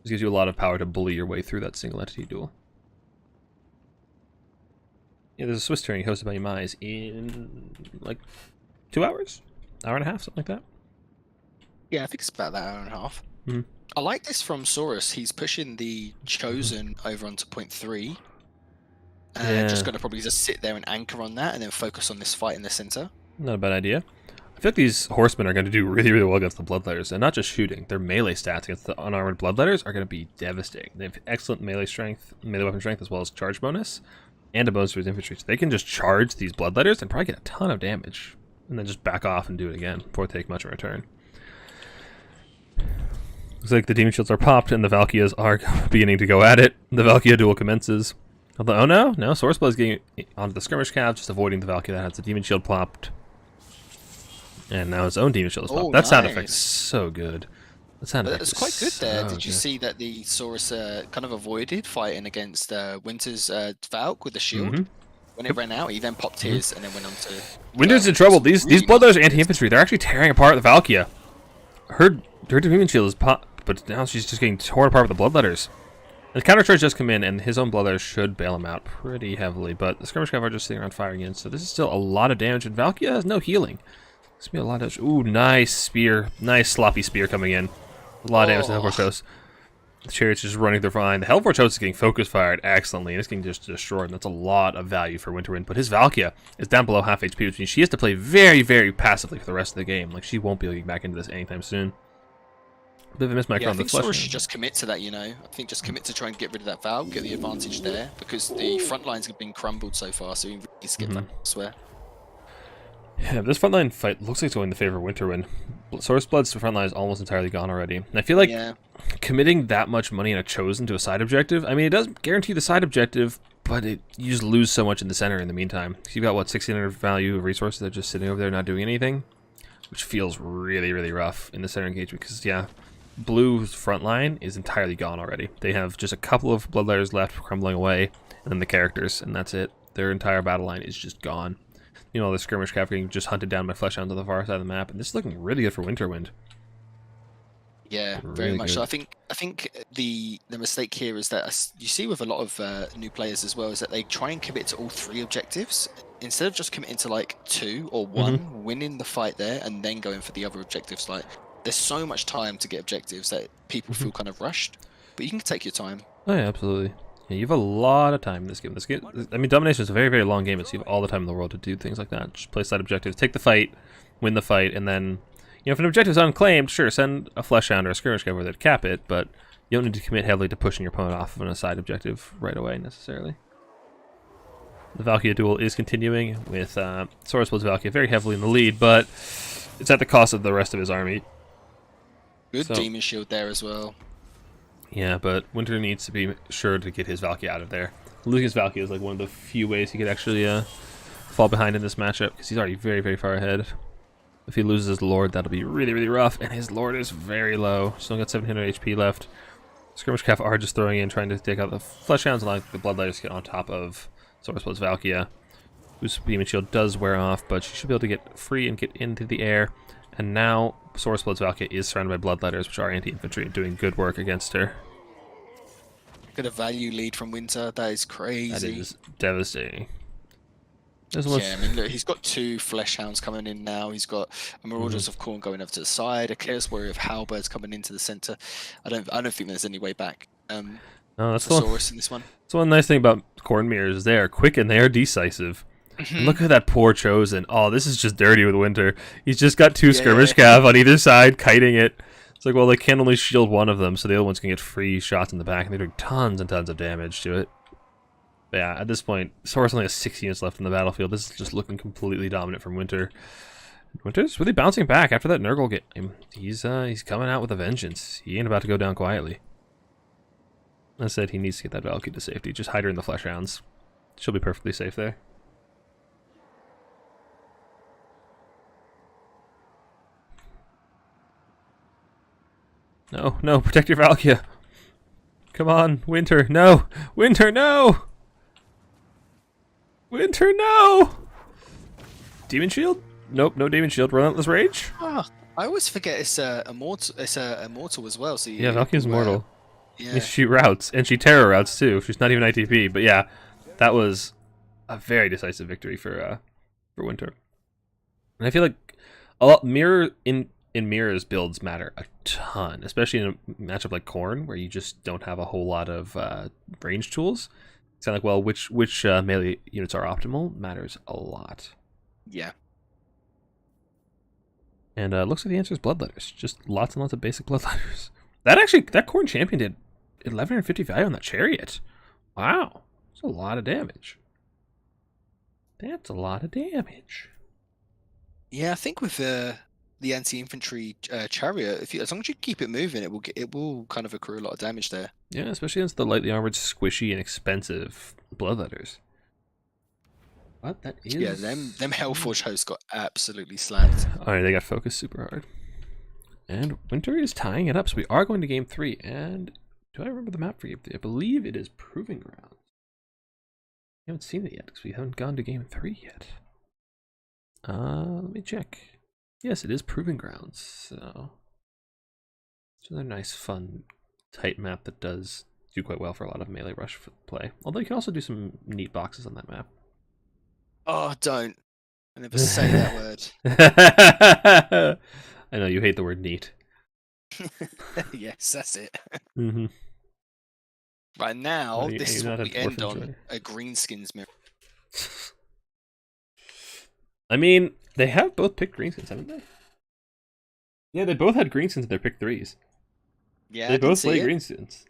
This gives you a lot of power to bully your way through that single entity duel. Yeah, there's a Swiss tourney hosted by Yamais in like 2 hours, hour and a half, something like that. Yeah, I think it's about that hour and a half. I like this from Saurus. He's pushing the Chosen over onto point 3. And just going to probably just sit there and anchor on that and then focus on this fight in the center. Not a bad idea. I feel like these horsemen are going to do really, really well against the bloodletters, and not just shooting. Their melee stats against the unarmored bloodletters are going to be devastating. They have excellent melee strength, melee weapon strength, as well as charge bonus, and a bonus to his infantry. So they can just charge these bloodletters and probably get a ton of damage, and then just back off and do it again before they take much in return. Looks like the demon shields are popped, and the Valkyrias are beginning to go at it. The Valkyria duel commences. Although, oh no, Saurus Blood is getting onto the skirmish cav, just avoiding the Valkyria that has the demon shield plopped. And now his own demon shield is popped. That sound effect's so good. That sound effect was quite good there. so Did you good. see that the Saurus kind of avoided fighting against Winter's Valk with the shield? When it ran out, he then popped his and then went on to... Winter's in trouble. These bloodletters are anti-infantry. They're actually tearing apart the Valkyria. Her demon shield is popped, but now she's just getting torn apart with the bloodletters. The countercharge does come in, and his own bloodletters should bail him out pretty heavily, but the skirmish cav are just sitting around firing in, so this is still a lot of damage, and Valkyria has no healing. This be a lot of... Ooh, nice spear. Nice sloppy spear coming in. A lot of damage to the Hellforged Host. The Chariot's just running through fine. The Hellforged Host is getting focus fired excellently, and it's getting just destroyed, and that's a lot of value for Winterwind. But his Valkyria is down below half HP, which means she has to play very, very passively for the rest of the game. Like, she won't be able to get back into this anytime soon. A bit of a mismicro Yeah, I on the think flesh. Saurus should just commit to that, you know. I think just commit to try and get rid of that Valk, get the advantage there, because the front lines have been crumbled so far, so he really needs to get that elsewhere. Yeah, this frontline fight looks like it's going in the favor of Winterwind. Saurus Blood's frontline is almost entirely gone already. And I feel like committing that much money in a Chosen to a side objective, I mean, it does guarantee the side objective, but you just lose so much in the center in the meantime. You've got, what, 1,600 value of resources that are just sitting over there not doing anything? Which feels really, really rough in the center engagement, because, yeah, Blue's frontline is entirely gone already. They have just a couple of bloodletters left crumbling away, and then the characters, and that's it. Their entire battle line is just gone. you know, the skirmish cav getting just hunted down by fleshhounds on the far side of the map, and this is looking really good for Winterwind. Yeah, very Really much good. so. I think the mistake here is that you see with a lot of new players as well is that they try and commit to all 3 objectives instead of just committing to like 2 or 1, winning the fight there and then going for the other objectives. Like there's so much time to get objectives that people feel kind of rushed, but you can take your time. Oh yeah, absolutely. Yeah, you have a lot of time in this game. I mean, Domination is a very, very long game, so you have all the time in the world to do things like that. Just play side objectives, take the fight, win the fight, and then, you know, if an objective is unclaimed, sure, send a fleshhound or a skirmish guy over there to cap it, but you don't need to commit heavily to pushing your opponent off of an side objective right away, necessarily. The Valkyria duel is continuing with Saurus Valkyria very heavily in the lead, but it's at the cost of the rest of his army. Good So- demon shield there as well. Yeah, but Winter needs to be sure to get his Valkyrie out of there. Losing his Valkyrie is like one of the few ways he could actually fall behind in this matchup, because he's already very, very far ahead. If he loses his Lord, that'll be really, really rough, and his Lord is very low. He's only got 700 HP left. Skirmish Calf are just throwing in, trying to take out the Fleshhounds, and like the Bloodlighters get on top of Saurus Valkyria, whose Demon Shield does wear off, but she should be able to get free and get into the air. And now Saurus Valkyria is surrounded by Bloodlighters, which are anti-infantry, doing good work against her. Got a value lead from Winter. That is crazy. That is devastating. Yeah, I mean, look, he's got 2 Fleshhounds coming in now. He's got a Marauders of Khorne going over to the side, a Chaos Warrior of Halberds coming into the center. I don't think there's any way back. No, that's For the one, Saurus in this one. that's one nice thing about Corn Mirrors. They are quick and they are decisive. And look at that poor Chosen. Oh, this is just dirty with Winter. He's just got 2 skirmish cav on either side, kiting it. It's like, well, they can only shield one of them, so the other ones can get free shots in the back, and they're doing tons and tons of damage to it. But yeah, at this point, Saurus only has 6 units left in the battlefield. This is just looking completely dominant from Winter. Winter's really bouncing back after that Nurgle game. He's coming out with a vengeance. He ain't about to go down quietly. I said he needs to get that Valkyrie to safety. Just hide her in the Fleshhounds. She'll be perfectly safe there. No, no, protect your Valkyria. Come on, Winter, no! Winter, no! Winter, no! Demon Shield? Nope, no Demon Shield. Relentless Rage? Ah, I always forget it's immortal. It's immortal as well. So Yeah, Valkyrie's immortal. Yeah. She routes, and she terror routes too. She's not even ITP, but yeah, that was a very decisive victory for Winter. And I feel like a lot Mirror's builds matter a ton, especially in a matchup like Khorne, where you just don't have a whole lot of range tools. It's kind of like, well, which melee units are optimal matters a lot. Yeah. And looks like the answer is Bloodletters. Just lots and lots of basic Bloodletters. That Khorne champion did 1150 value on that chariot. Wow, that's a lot of damage. That's a lot of damage. Yeah, I think with the anti-infantry chariot, as long as you keep it moving, it will kind of accrue a lot of damage there. Yeah, especially against the lightly armored, squishy, and expensive Bloodletters. What? That is... Yeah, them Hellforge hosts got absolutely slapped. Alright, they got focused super hard. And Winter is tying it up, so we are going to game 3. And do I remember the map for game 3? I believe it is Proving Grounds. We haven't seen it yet, because we haven't gone to game 3 yet. Let me check. Yes, it is Proving Grounds, so... It's another nice, fun, tight map that does do quite well for a lot of melee rush play. Although you can also do some neat boxes on that map. Oh, don't. I never say that word. I know, you hate the word neat. Yes, that's it. Mm-hmm. Right now, Well, this is you're what not we a end dwarf on, enjoyer. a Greenskins mirror. I mean, they have both picked greenskins, haven't they? Yeah, they both had greenskins in their pick 3s. Yeah, They I can both see play it. greenskins.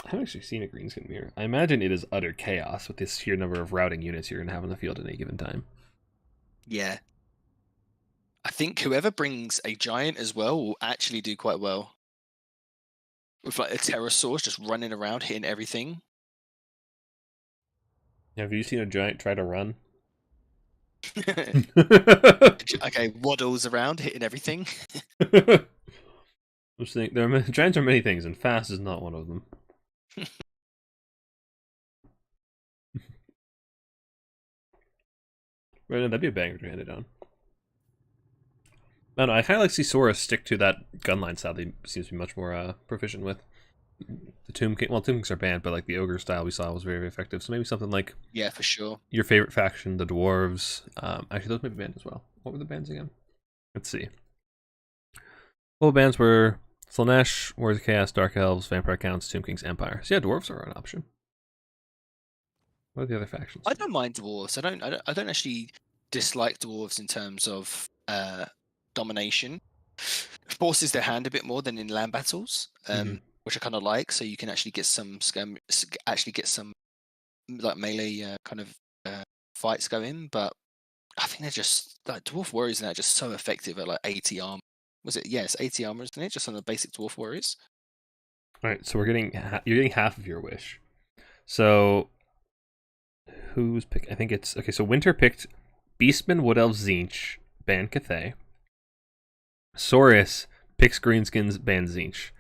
I haven't actually seen a greenskin mirror. I imagine it is utter chaos with this sheer number of routing units you're going to have on the field at any given time. Yeah. I think whoever brings a giant as well will actually do quite well. With like a pterosaur just running around hitting everything. Have you seen a giant try to run? Okay, waddles around hitting everything. I'm just thinking, giants are many things, and fast is not one of them. Right, that'd be a banger to hand it on. I don't know, I kind of like see Sora stick to that gunline style that he seems to be much more proficient with. The Tomb King, well, Tomb Kings are banned, but like the Ogre style we saw was very, very effective. So maybe something like Yeah, for sure. your favorite faction, the Dwarves. Actually, those may be banned as well. What were the bans again? Let's see. Well, the bans were Slaanesh, Warriors of Chaos, Dark Elves, Vampire Counts, Tomb Kings, Empire. So yeah, Dwarves are an option. What are the other factions? I don't mind dwarves. I don't actually dislike dwarves in terms of domination. Forces their hand a bit more than in land battles, which I kind of like. So you can actually get some like melee kind of fights going. But I think they're just like dwarf warriors now are just so effective at like 80 armor. Was it? Yes, 80 armor, isn't it? Just on the basic dwarf warriors. All right, so you're getting half of your wish. So who's pick? I think it's okay. So Winter picked Beastman, Wood Elf, Zinch, ban Cathay. Saurus picks Greenskins, ban Zinch.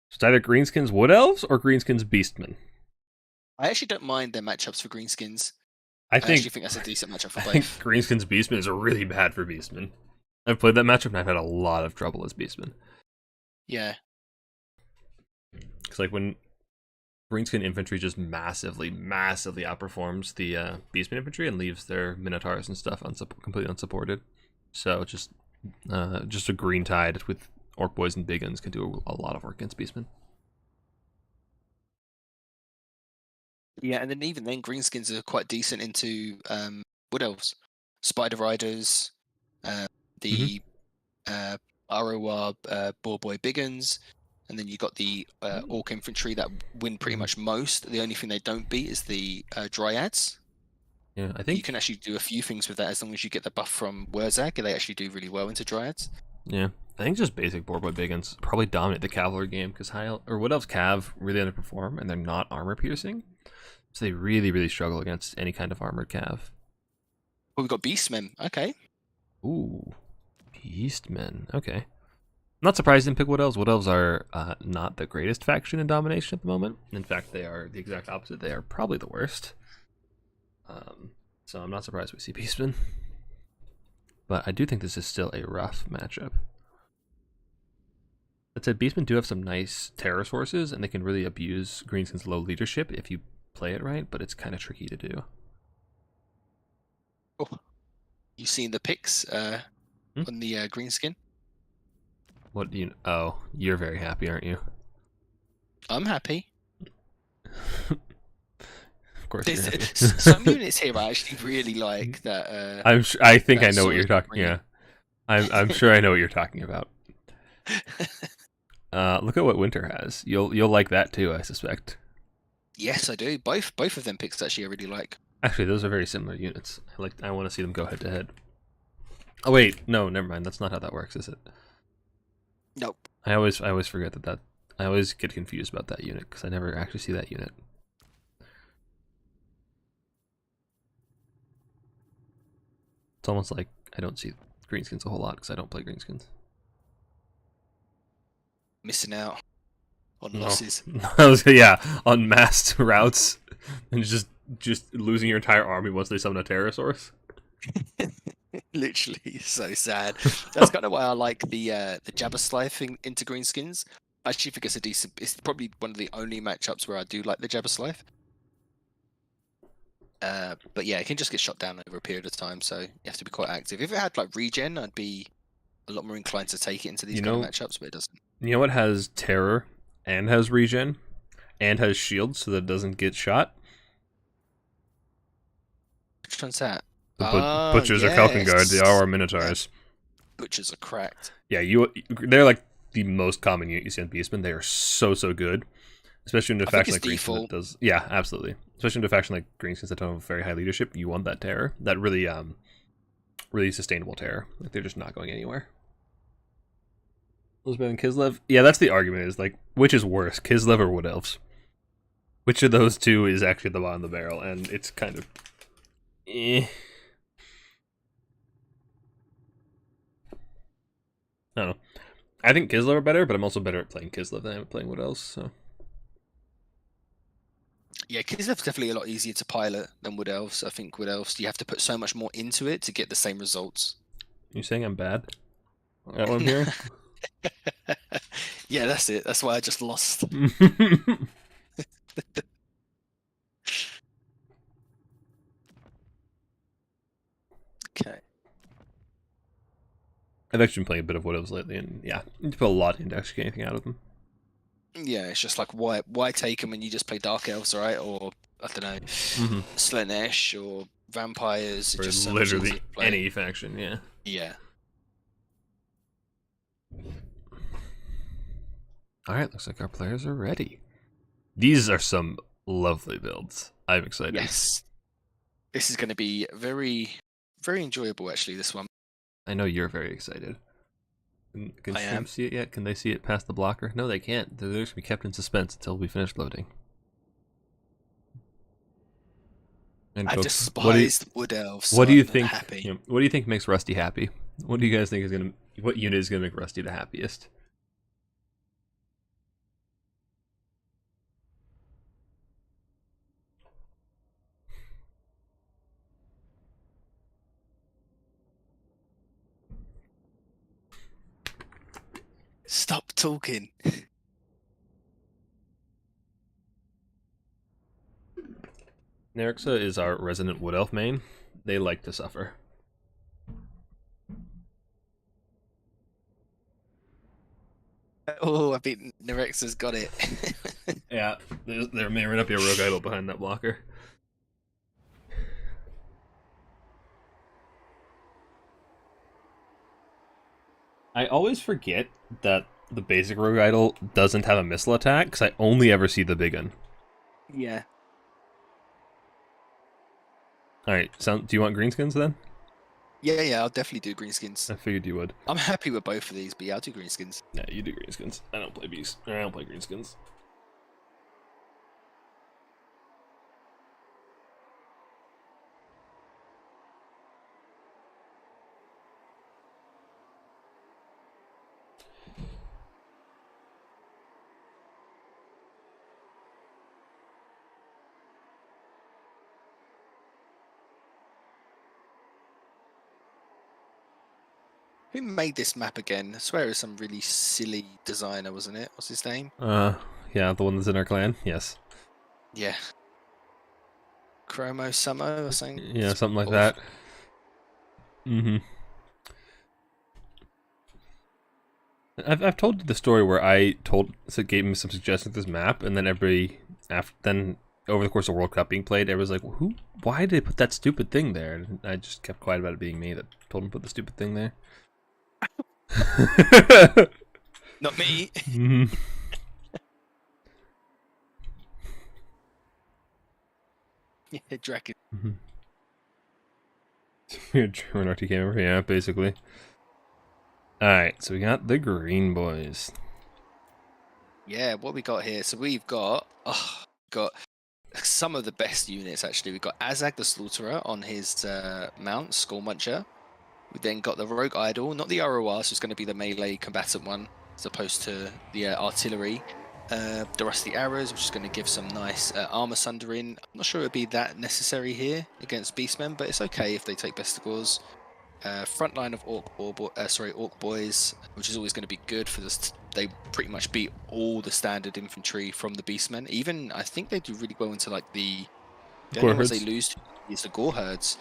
So it's either Greenskins, Wood Elves or Greenskins, Beastman. I actually don't mind their matchups for greenskins. I actually think think that's a decent matchup for I think both. Greenskins, Beastman is really bad for Beastman. I've played that matchup and I've had a lot of trouble as Beastman. Yeah. Because like when Greenskin infantry just massively outperforms the Beastman infantry and leaves their Minotaurs and stuff completely unsupported. So just a green tide with Orc Boys and Big Guns can do a lot of work against Beastmen. Yeah, and then even then, greenskins are quite decent into Wood Elves, Spider Riders, the ROR Boar Boy Biggins, and then you got the Orc Infantry that win pretty much most. The only thing they don't beat is the Dryads. Yeah, I You think can actually do a few things with that as long as you get the buff from Wurzag. They actually do really well into Dryads. yeah, I think just basic Boar Boy Big Guns probably dominate the cavalry game because Wood Elves Cav really underperform and they're not armor piercing, so they really struggle against any kind of armored Cav. Oh, we've got Beastmen. Okay. Ooh, Beastmen. Okay. Not surprised in pick Wood Elves. Wood Elves are not the greatest faction in domination at the moment. In fact, they are the exact opposite. They are probably the worst. So I'm not surprised we see Beastmen. But I do think this is still a rough matchup. That said, Beastmen do have some nice terror sources, and they can really abuse Greenskin's low leadership if you play it right, but it's kind of tricky to do. Oh, you seen the picks on the greenskin? What do you... Oh, you're very happy, aren't you? I'm happy. Of course you're happy. Some units here I actually really like that. I think I know what Sora's you're talking... bringing. Yeah. I'm sure I know what you're talking about. Look at what Winter has. You'll like that too, I suspect. Yes, I do. Both of them picks actually I really like. Actually, those are very similar units. I want to see them go head to head. Oh wait, no, never mind. That's not how that works, is it? Nope. I always forget that. I always get confused about that unit because I never actually see that unit. It's almost like I don't see greenskins a whole lot because I don't play greenskins. Missing out on No. losses. Yeah, on massed routes and just losing your entire army once they summon a Pterosaurus. Literally so sad. That's kind of why I like the Jabberslith thing into greenskins. I actually think it's probably one of the only matchups where I do like the Jabberslith. But yeah, it can just get shot down over a period of time, so you have to be quite active. If it had like regen, I'd be a lot more inclined to take it into these kind of matchups, but it doesn't. You know what has terror and has regen and has shield so that it doesn't get shot? Which one's that? The Butchers are Falcon Guard, they are our Minotaurs. Butchers are cracked. Yeah, they're like the most common unit you see on Beastmen. They are so good. Especially in a faction like Greenskins that does. Yeah, absolutely. Especially in a faction like Greenskins that don't have very high leadership, you want that terror. That really really sustainable terror. Like they're just not going anywhere. Elizabeth and Kislev? Yeah, that's the argument, is like, which is worse, Kislev or Wood Elves? Which of those two is actually at the bottom of the barrel? And it's kind of I don't know. I think Kislev are better, but I'm also better at playing Kislev than I am at playing Wood Elves, so. Yeah, because they're definitely a lot easier to pilot than Wood Elves. I think Wood Elves, you have to put so much more into it to get the same results. You saying I'm bad? Is that what I'm hearing? Yeah, that's it. That's why I just lost. Okay. I've actually been playing a bit of Wood Elves lately, and yeah, you put a lot into actually get anything out of them. Yeah, it's just like why take them when you just play Dark Elves, right? Or I don't know, Slaanesh or vampires. Or It's just so much easier literally to play. any faction, yeah. Yeah. Alright, looks like our players are ready. These are some lovely builds. I'm excited. Yes. This is going to be very, very enjoyable. Actually, this one. I know you're very excited. Can I stream am. see it yet? Can they see it past the blocker? No, they can't. They're just going to be kept in suspense until we finish loading. And I folks, despised Wood Elves. What so do you I'm think? Happy. You know, what do you think makes Rusty happy? What do you guys think is gonna? What unit is gonna make Rusty the happiest? Stop talking. Nerixa is our resident Wood Elf main. They like to suffer. Oh, I think Nerexa's got it. Yeah, there may not be a rogue idol behind that blocker. I always forget that the basic rogue idol doesn't have a missile attack because I only ever see the big one. Yeah. All right, so do you want greenskins then? Yeah, I'll definitely do greenskins. I figured you would. I'm happy with both of these, but yeah, I'll do greenskins. Yeah, you do greenskins. I don't play bees. I don't play greenskins. Who made this map again? I swear it was some really silly designer, wasn't it? What's his name? Yeah, the one that's in our clan. Yes. Yeah. Chromo Samo or something? Yeah, something like Awful. that. Mm-hmm. I've told you the story where I gave him some suggestions to this map, and then over the course of World Cup being played, everyone's like, "Who? Why did they put that stupid thing there?" And I just kept quiet about it being me that told him to put the stupid thing there. Not me. Mm-hmm. Yeah, Dragon. Mm-hmm. Weird German RTK member, yeah, basically. Alright, so we got the green boys. Yeah, what we got here? So we've got some of the best units actually. We've got Azag the Slaughterer on his mount, Skull Muncher. We then got the Rogue Idol, not the ROR, so it's going to be the melee combatant one, as opposed to the artillery. The Rusty Arrows, which is going to give some nice armor sundering. I'm not sure it would be that necessary here against Beastmen, but it's okay if they take best scores. Front line of Orc Boys, which is always going to be good for this. They pretty much beat all the standard infantry from the Beastmen. Even I think they do really well into like the only ones they lose to is the Gore Herds.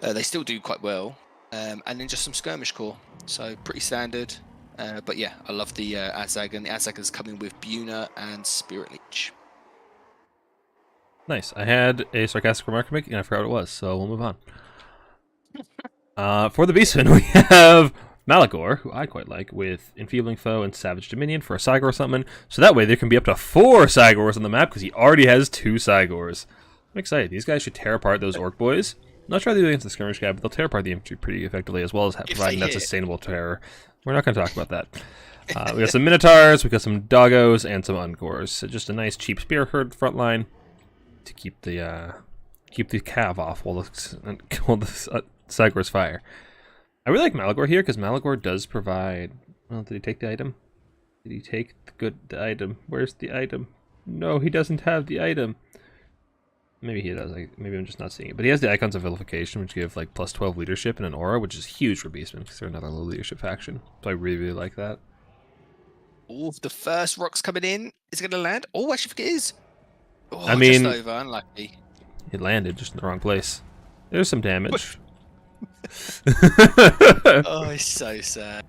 They still do quite well, and then just some skirmish corps. So pretty standard. But yeah, I love the Azag, and the Azag is coming with Buna and Spirit Leech. Nice. I had a sarcastic remark to make, and I forgot what it was, so we'll move on. For the Beastmen, we have Malagor, who I quite like, with Enfeebling Foe and Savage Dominion for a Cygor summon, so that way there can be up to 4 Cygors on the map, because he already has 2 Cygors. I'm excited. These guys should tear apart those Orc Boys. I'm not sure how they do against the Skirmish Guy, but they'll tear apart the infantry pretty effectively, as well as providing that sustainable terror. We're not going to talk about that. We got some Minotaurs, we got some Doggos, and some Ungors. So just a nice cheap spear herd front line to keep the cav off while the Cygors fire. I really like Malagor here because Malagor does provide. Well, did he take the item? Did he take the item? Where's the item? No, he doesn't have the item. Maybe he does. Like, maybe I'm just not seeing it. But he has the icons of vilification, which give like plus 12 leadership and an aura, which is huge for Beastmen because they're another low leadership faction. So I really, really like that. Oh, the first rock's coming in. Is it going to land? Oh, actually, I think it is. Oh, I mean, just over. Unlucky. It landed just in the wrong place. There's some damage. Oh, it's so sad.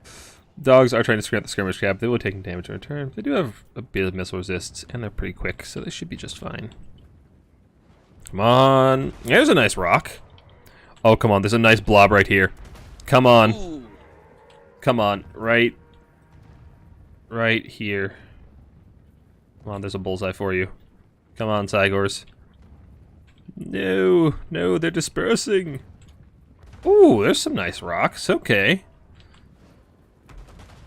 Dogs are trying to screw out the skirmish cap. They will be taking damage in return. They do have a bit of missile resists, and they're pretty quick, so they should be just fine. Come on. There's a nice rock. Oh, come on. There's a nice blob right here. Come on. Ooh. Come on. Right here. Come on, there's a bullseye for you. Come on, Cygors. No, they're dispersing. Ooh, there's some nice rocks. Okay.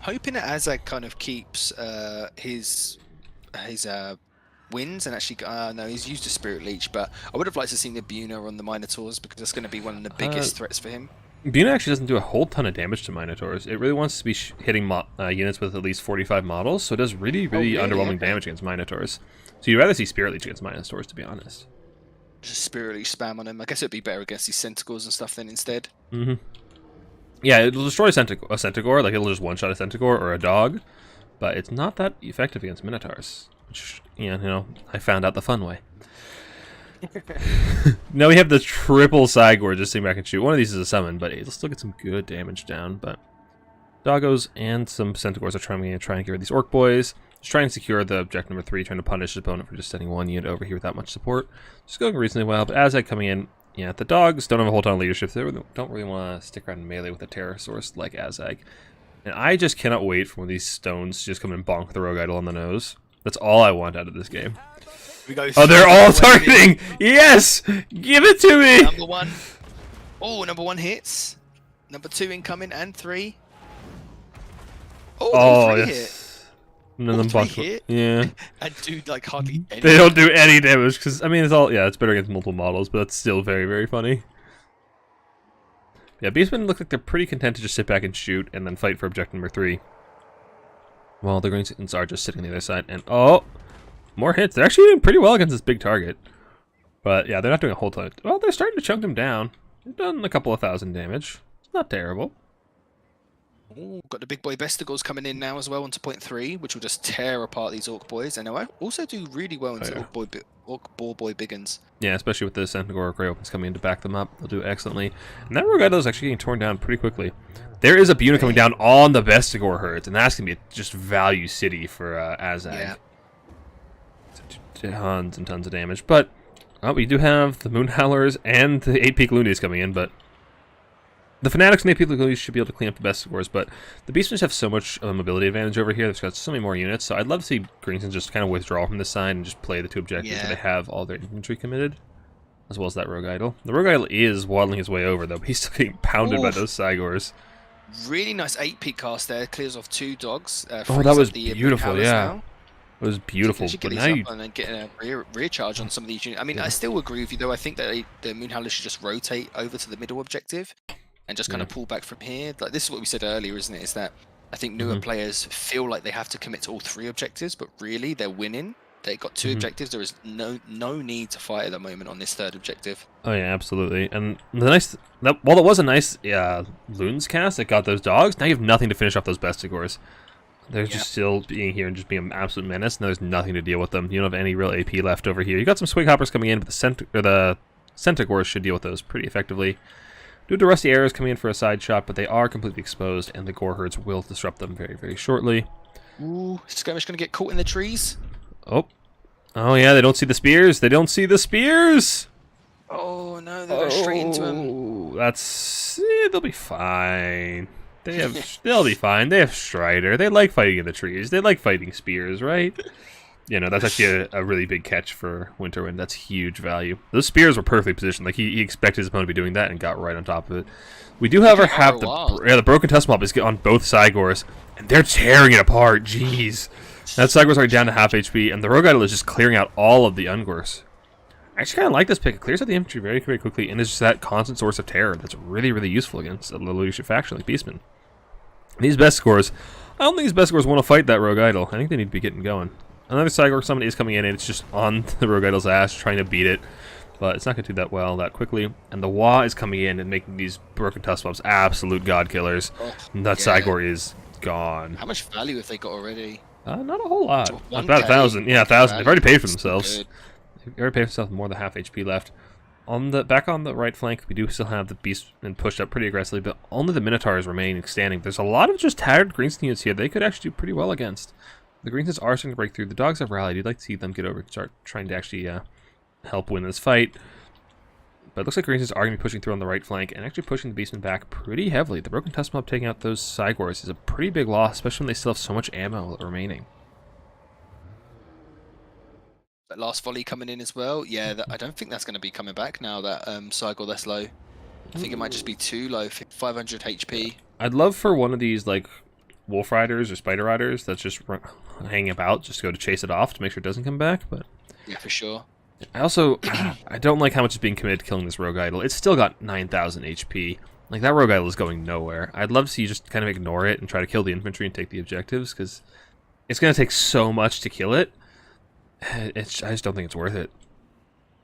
Hoping that Azag kind of keeps his wins and actually no, he's used a Spirit Leech, but I would have liked to see Nibuna on the Minotaurs because that's going to be one of the biggest threats for him. Buna actually doesn't do a whole ton of damage to Minotaurs. It really wants to be hitting units with at least 45 models, so it does really underwhelming damage against Minotaurs. So you'd rather see Spirit Leech against Minotaurs, to be honest. Just Spirit Leech spam on him. I guess it'd be better against these Centaurs and stuff then instead. Mm-hmm. Yeah, it'll destroy a Centaur, like it'll just one-shot a Centaur or a dog, but it's not that effective against Minotaurs, which, you know, I found out the fun way. Now we have the triple Cygor just sitting back and shoot. One of these is a summon, but it'll still get some good damage down. But Doggos and some Centaurs are trying to get rid of these Orc boys. Just trying to secure the objective number 3, trying to punish his opponent for just sending one unit over here without much support. Just going reasonably well, but as that coming in, yeah, the Dogs don't have a whole ton of leadership. They don't really want to stick around in melee with a terror source like Azag. And I just cannot wait for one of these stones to just come and bonk the Rogue Idol on the nose. That's all I want out of this game. Oh, they're all targeting! Yes! Give it to me! Number 1. Oh, number 1 hits. Number 2 incoming and 3. Oh, 3 hit. None of them hit? Yeah. And do like hardly any. They don't do any damage because I mean it's all it's better against multiple models, but that's still very, very funny. Yeah, Beastmen look like they're pretty content to just sit back and shoot and then fight for objective number 3. While the Greens are just sitting on the other side and more hits. They're actually doing pretty well against this big target. But yeah, they're not doing a whole ton. Well, they're starting to chunk them down. They've done a couple of thousand damage. It's not terrible. Ooh, got the big boy Bestigors coming in now as well onto point 3, which will just tear apart these Orc boys. And they'll also do really well into Orc Ball Boy Biggins. Yeah, especially with the Centaur Grey Opens coming in to back them up. They'll do excellently. And that Rogue Idol is actually getting torn down pretty quickly. There is a Buna coming down on the Bestigor herds, and that's going to be just value city for Azag. Yeah. Tons and tons of damage. But we do have the Moon Howlers and the 8-peak Loonies coming in, but the Fanatics and the 8-peak Loonies should be able to clean up the Bestigors, but the Beastmen have so much of a mobility advantage over here. They've got so many more units, so I'd love to see Greensons just kind of withdraw from this side and just play the 2 objectives so they have all their infantry committed, as well as that Rogue Idol. The Rogue Idol is waddling his way over, though, but he's still getting pounded by those Cygors. Really nice 8-peak cast there. Clears off 2 dogs. Oh, that was beautiful, yeah. Now. It was beautiful, but now you and then getting a rear charge on some of these units. I mean, I still agree with you though. I think that the Moonhowler should just rotate over to the middle objective and just kind of pull back from here. Like this is what we said earlier, isn't it? Is that I think newer players feel like they have to commit to all 3 objectives, but really they're winning. They got 2 objectives. There is no need to fight at the moment on this 3rd objective. Oh yeah, absolutely. And the while it was a nice Loons cast that got those dogs, now you have nothing to finish off those Bestigors. They're just still being here and just being an absolute menace, and there's nothing to deal with them. You don't have any real AP left over here. You got some Swig Hoppers coming in, but the Centaurs should deal with those pretty effectively. Due to Rusty Arrows coming in for a side shot, but they are completely exposed, and the Gore Herds will disrupt them very, very shortly. Ooh, Skirmish going to get caught in the trees. Oh yeah, they don't see the spears. They don't see the spears. Oh no, they're going straight into them. They'll be fine. They'll be fine. They have Strider. They like fighting in the trees. They like fighting spears, right? You know, that's actually a really big catch for Winterwind. That's huge value. Those spears were perfectly positioned. Like, he expected his opponent to be doing that and got right on top of it. We do, however, have the Broken Tusk Mob is on both Cygors, and they're tearing it apart. Jeez. That Cygor's already down to half HP, and the Rogue Idol is just clearing out all of the Ungors. I actually kind of like this pick. It clears out the infantry very, very quickly, and it's just that constant source of terror that's really, really useful against a low leadership faction like Beastmen. These Bestigors, I don't think these Bestigors want to fight that Rogue Idol. I think they need to be getting going. Another Cygor summon is coming in, and it's just on the Rogue Idol's ass, trying to beat it. but it's not going to do that well that quickly. And the Wa is coming in and making these Broken Tusk Mobs absolute god killers. Oh, And that yeah. Cygor is gone. How much value have they got already? Not a whole lot. 1K, About 1,000. Yeah, 1,000. They've already paid for That's themselves. good. They've already paid for themselves more than half HP left. Back on the right flank, we do still have the Beast and pushed up pretty aggressively, but only the Minotaurs remain standing. There's a lot of just tattered Greenstone units here they could actually do pretty well against. The Greenstones are starting to break through. The Dogs have rallied. You'd like to see them get over and start trying to actually help win this fight. But it looks like Greenstones are going to be pushing through on the right flank and actually pushing the Beastmen back pretty heavily. The Broken Tusk Mob taking out those Cygors is a pretty big loss, especially when they still have so much ammo remaining. That last volley coming in as well. Yeah, I don't think that's going to be coming back now that Cygor that's low. I think it might just be too low, 500 HP. I'd love for one of these, like, Wolf Riders or Spider Riders that's just hanging about, just to go to chase it off to make sure it doesn't come back, but... Yeah, for sure. I also, I don't like how much is being committed to killing this Rogue Idol. It's still got 9,000 HP. Like, that Rogue Idol is going nowhere. I'd love to see you just kind of ignore it and try to kill the infantry and take the objectives, because it's going to take so much to kill it. I just don't think it's worth it.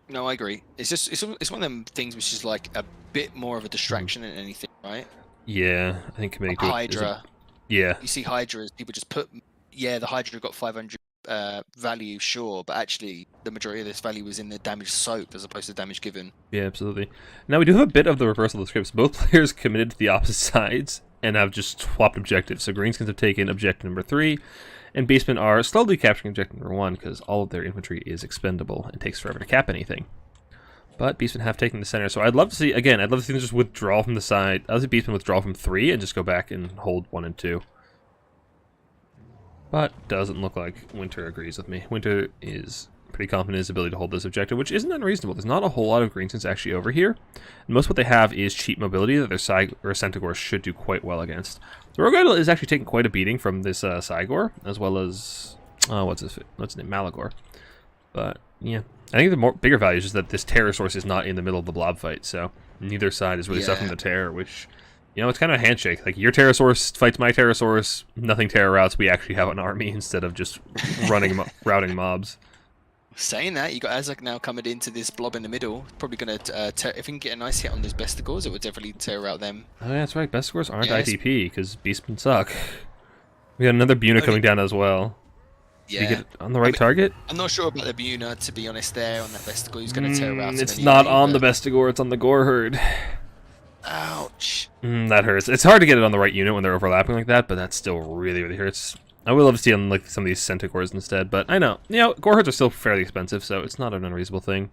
No, I agree. It's one of them things which is like a bit more of a distraction than anything, right? Yeah, I think committing to it Hydra. yeah. You see Hydra as people just put, yeah, the Hydra got 500 value, sure, but actually the majority of this value was in the damage soaked as opposed to damage given. Yeah, absolutely. Now we do have a bit of the reversal of the scripts. Both players committed to the opposite sides and have just swapped objectives. So Greenskins have taken objective number 3, and Beastmen are slowly capturing objective number 1 because all of their infantry is expendable and takes forever to cap anything. But Beastmen have taken the center, so I'd love to see, again, I'd love to see them just withdraw from the side. I'd love to see Beastmen withdraw from 3 and just go back and hold 1 and 2. But doesn't look like Winter agrees with me. Winter is pretty confident in his ability to hold this objective, which isn't unreasonable. There's not a whole lot of Greenskins actually over here. And most of what they have is cheap mobility that their Centaurs should do quite well against. The Rogue Idol is actually taking quite a beating from this Cygor, as well as, what's his name, Malagor. But, yeah. I think the bigger value is just that this terror source is not in the middle of the blob fight, so neither side is really suffering the terror, which, you know, it's kind of a handshake. Like, your Terrorsaurus fights my Terrorsaurus, nothing terror routes, we actually have an army instead of just routing mobs. Saying that, you got Azak now coming into this blob in the middle. Probably going to, if we can get a nice hit on those Bestigors, it would definitely tear out them. Oh, yeah, that's right. Bestigors aren't ITP, because Beastmen suck. We got another Buna coming down as well. Yeah. Did you get it on the right target? I'm not sure about the Buna, to be honest, there on that Bestigor. Who's going to tear out It's not on the Bestigor, it's on the Gore Herd. Ouch. That hurts. It's hard to get it on the right unit when they're overlapping like that, but that still really, really hurts. I would love to see it on like some of these Centaurs instead, but I know. You know, Gore Herds are still fairly expensive, so it's not an unreasonable thing.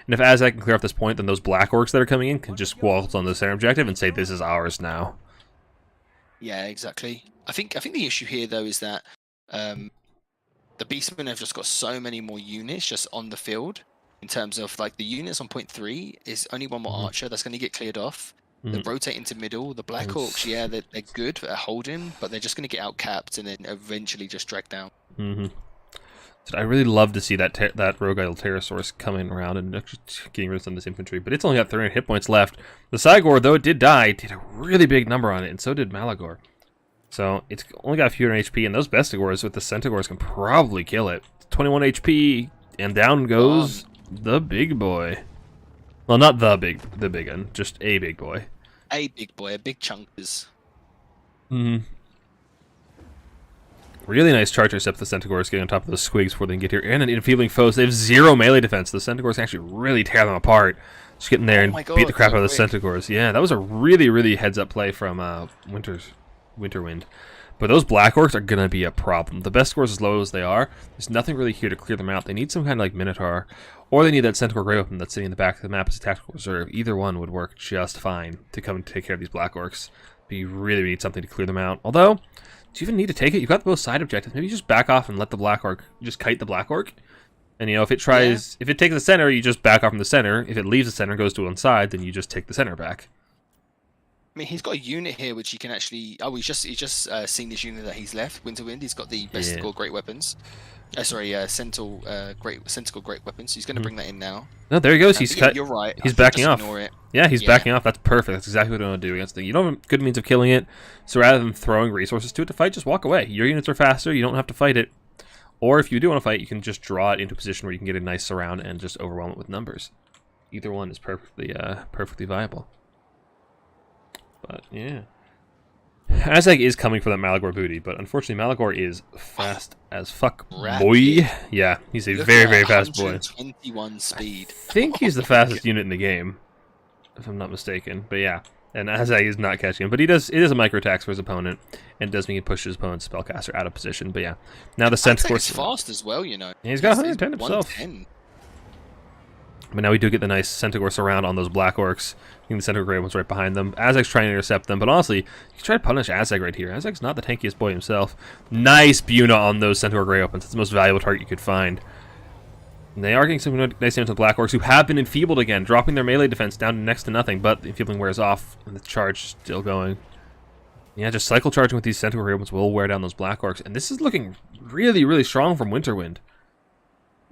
And if Azak can clear off this point, then those Black Orcs that are coming in can just waltz on the center objective and say, this is ours now. Yeah, exactly. I think the issue here, though, is that the Beastmen have just got so many more units just on the field. In terms of, like, the units on point 3 is only one more Archer that's going to get cleared off. They rotate into middle. The Black Orcs, yeah, they're good at holding, but they're just going to get outcapped and then eventually just drag down. So I really love to see that Rogue Idol Pterosaurus coming around and actually getting rid of some of this infantry, but it's only got 300 hit points left. The Cygor, though it did die, did a really big number on it, and so did Malagor. So it's only got a few hundred HP, and those Bestigors with the Centaurs can probably kill it. 21 HP, and down goes the big boy. Well, not the big one, just a big boy. A big boy, a big chunkers. Really nice charge intercept the Centaurs getting on top of those squigs before they can get here. And an enfeebling foes. They have 0 melee defense. The Centaurs can actually really tear them apart. Just get in there and beat the crap out of the Centaurs. Yeah, that was a really, really heads-up play from Winterwind. But those Black Orcs are going to be a problem. The best scores as low as they are, there's nothing really here to clear them out. They need some kind of like Minotaur, or they need that Centaur Grey Weapon that's sitting in the back of the map as a tactical reserve. Either one would work just fine to come and take care of these Black Orcs. But you really need something to clear them out. Although, do you even need to take it? You've got both side objectives. Maybe you just back off and let the Black Orc, just kite the Black Orc. And, you know, if it tries, if it takes the center, you just back off from the center. If it leaves the center and goes to one side, then you just take the center back. I mean, he's got a unit here which he can actually. Oh, he's just seen this unit that he's left. Winterwind. He's got the Besticle Great Weapons. Sentinel Great Weapons. He's going to bring that in now. No, there he goes. He's cut. You're right. He's backing off. Ignore it. Yeah, he's backing off. That's perfect. That's exactly what I want to do against the thing. You don't have a good means of killing it, so rather than throwing resources to it to fight, just walk away. Your units are faster. You don't have to fight it. Or if you do want to fight, you can just draw it into a position where you can get a nice surround and just overwhelm it with numbers. either one is perfectly viable. But yeah. Azag is coming for that Malagor booty, but unfortunately Malagor is fast as fuck, boy. Rapid. Yeah, he's a Look very, at very that, fast boy. 121 speed. I think he's the fastest unit in the game, if I'm not mistaken. But yeah, and Azag is not catching him, but it is a micro attack for his opponent, and does mean he pushes his opponent's spellcaster out of position. But yeah, now the Centaur is fast as well, you know. Yeah, he's got 110 himself. 110. But now we do get the nice Centaur surround on those Black Orcs. I think the Centaur Grey one's right behind them. Azag's trying to intercept them, but honestly, you can try to punish Azag right here. Azag's not the tankiest boy himself. Nice Buna on those Centaur Grey opens. It's the most valuable target you could find. And they are getting some nice damage to the Black Orcs, who have been enfeebled again, dropping their melee defense down to next to nothing, but the enfeebling wears off, and the charge is still going. Yeah, just cycle charging with these Centaur Grey opens will wear down those Black Orcs, and this is looking really, really strong from Winterwind.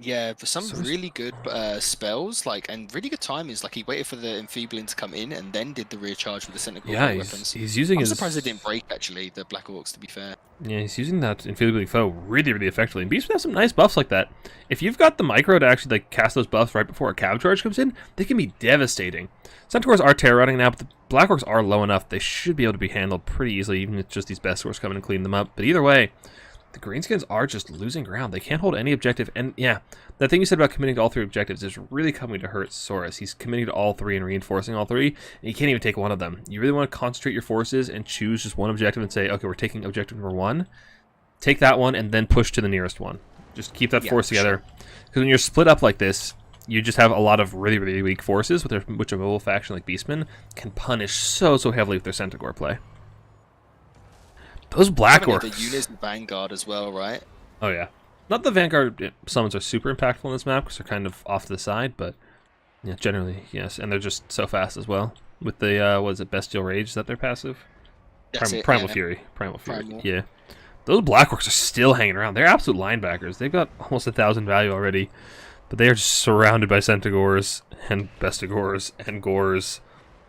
Yeah, for some really good spells, and really good timings. Like he waited for the enfeebling to come in and then did the rear charge with the Centaur weapons. He's using I'm his... surprised it didn't break actually, the Black Orcs, to be fair. Yeah, he's using that enfeebling foe really, really effectively. And Beastmen have some nice buffs like that. If you've got the micro to actually cast those buffs right before a cab charge comes in, they can be devastating. Centaurs are terror running now, but the Black Orcs are low enough. They should be able to be handled pretty easily, even if just these best Orcs come in and clean them up. But either way, the Greenskins are just losing ground. They can't hold any objective. And yeah, that thing you said about committing to all three objectives is really coming to hurt Saurus. He's committing to all three and reinforcing all three, and he can't even take one of them. You really want to concentrate your forces and choose just one objective and say, okay, we're taking objective number 1. Take that one and then push to the nearest one. Just keep that force together. Because when you're split up like this, you just have a lot of really, really weak forces, which a mobile faction like Beastmen can punish so heavily with their Centaur play. Those Black Orcs. The units and Vanguard as well, right? Oh yeah. Not the Vanguard summons are super impactful in this map because they're kind of off to the side, but yeah, generally, yes. And they're just so fast as well. With the, what is it, Bestial Rage, is that their passive? Primal Fury. Primal Fury, yeah. Those Black Orcs are still hanging around. They're absolute linebackers. They've got almost 1,000 value already, but they are just surrounded by Centaurs and Bestigors and Gores.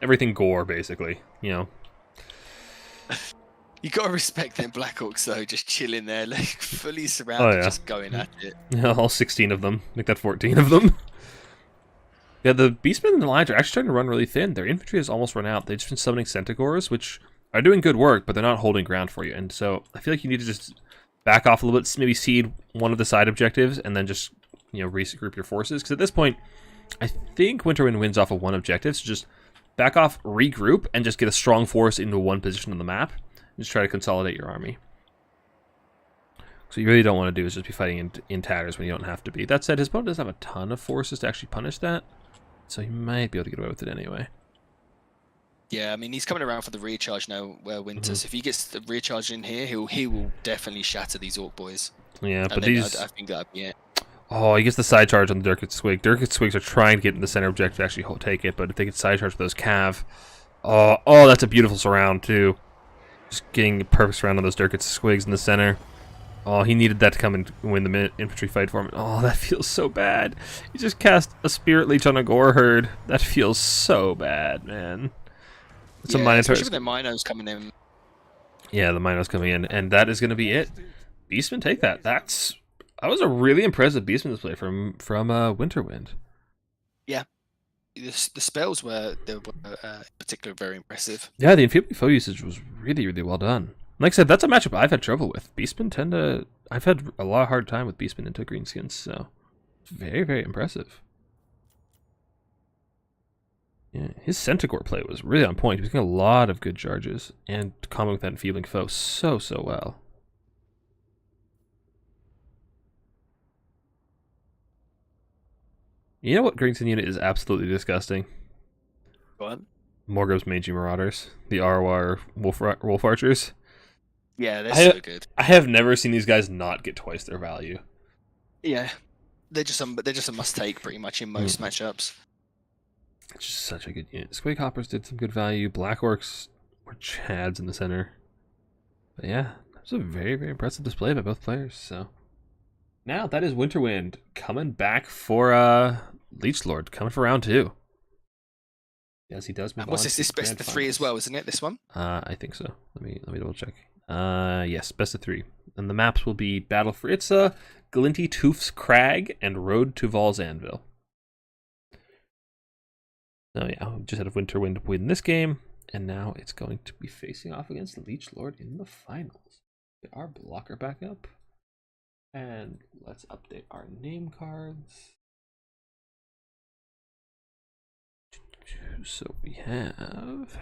Everything Gore, basically, you know. You gotta respect them Black Orcs though, just chilling there, fully surrounded, just going at it. Yeah, all 16 of them. Make that 14 of them. Yeah, the Beastmen and the Lions are actually starting to run really thin. Their infantry has almost run out. They've just been summoning Centaurs, which are doing good work, but they're not holding ground for you. And so I feel like you need to just back off a little bit, maybe seed one of the side objectives, and then just, you know, regroup your forces. Because at this point, I think Winterwind wins off of one objective, so just back off, regroup, and just get a strong force into one position on the map. Just try to consolidate your army. So you really don't want to do is just be fighting in tatters when you don't have to be. That said, his opponent doesn't have a ton of forces to actually punish that, so he might be able to get away with it anyway. Yeah, I mean, he's coming around for the rear charge now, Winters. If he gets the rear charge in here, he will definitely shatter these Orc boys. Yeah, and but these... I think that'd be it. Oh, he gets the side charge on the Dirkit Swig. Dirkit Swigs are trying to get in the center objective to actually take it, but if they get side charge with those Cav... Oh, that's a beautiful surround, too. Just getting a perfect surround on those Dirkit Swigs in the center. Oh, he needed that to come and win the infantry fight for him. Oh, that feels so bad. He just cast a Spirit Leech on a Gore Herd. That feels so bad, man. It's a Minotaur. Especially with the Minos coming in. Yeah, the Minos coming in, and that is going to be it. Beastmen take that. That was a really impressive Beastmen display from Winterwind. Yeah. The spells were in particular very impressive. Yeah, the enfeebling foe usage was really, really well done. Like I said, that's a matchup I've had trouble with. Beastmen I've had a lot of hard time with Beastmen into Greenskins, so it's very, very impressive. Yeah, his Centaur play was really on point. He was getting a lot of good charges and comboing with that enfeebling foe so well. You know what Greenskin unit is absolutely disgusting? What? Morgoth's Mangy Marauders, the Arwar Wolf Archers. Yeah, they're so good. I have never seen these guys not get twice their value. Yeah, they're just a must-take pretty much in most matchups. It's just such a good unit. Squig Hoppers did some good value. Black Orcs were Chads in the center. But yeah, that was a very, very impressive display by both players. So now that is Winterwind coming back for Leechlord, coming for round 2. Yes, he does. What's this best of 3 as well, isn't it? This one? I think so. Let me double check. Yes, best of 3. And the maps will be Battle for Itza, Glinty Toof's Crag, and Road to Val's Anvil. So yeah, we just had a Winter Wind win this game, and now it's going to be facing off against Leech Lord in the finals. Get our blocker back up, and let's update our name cards. So we have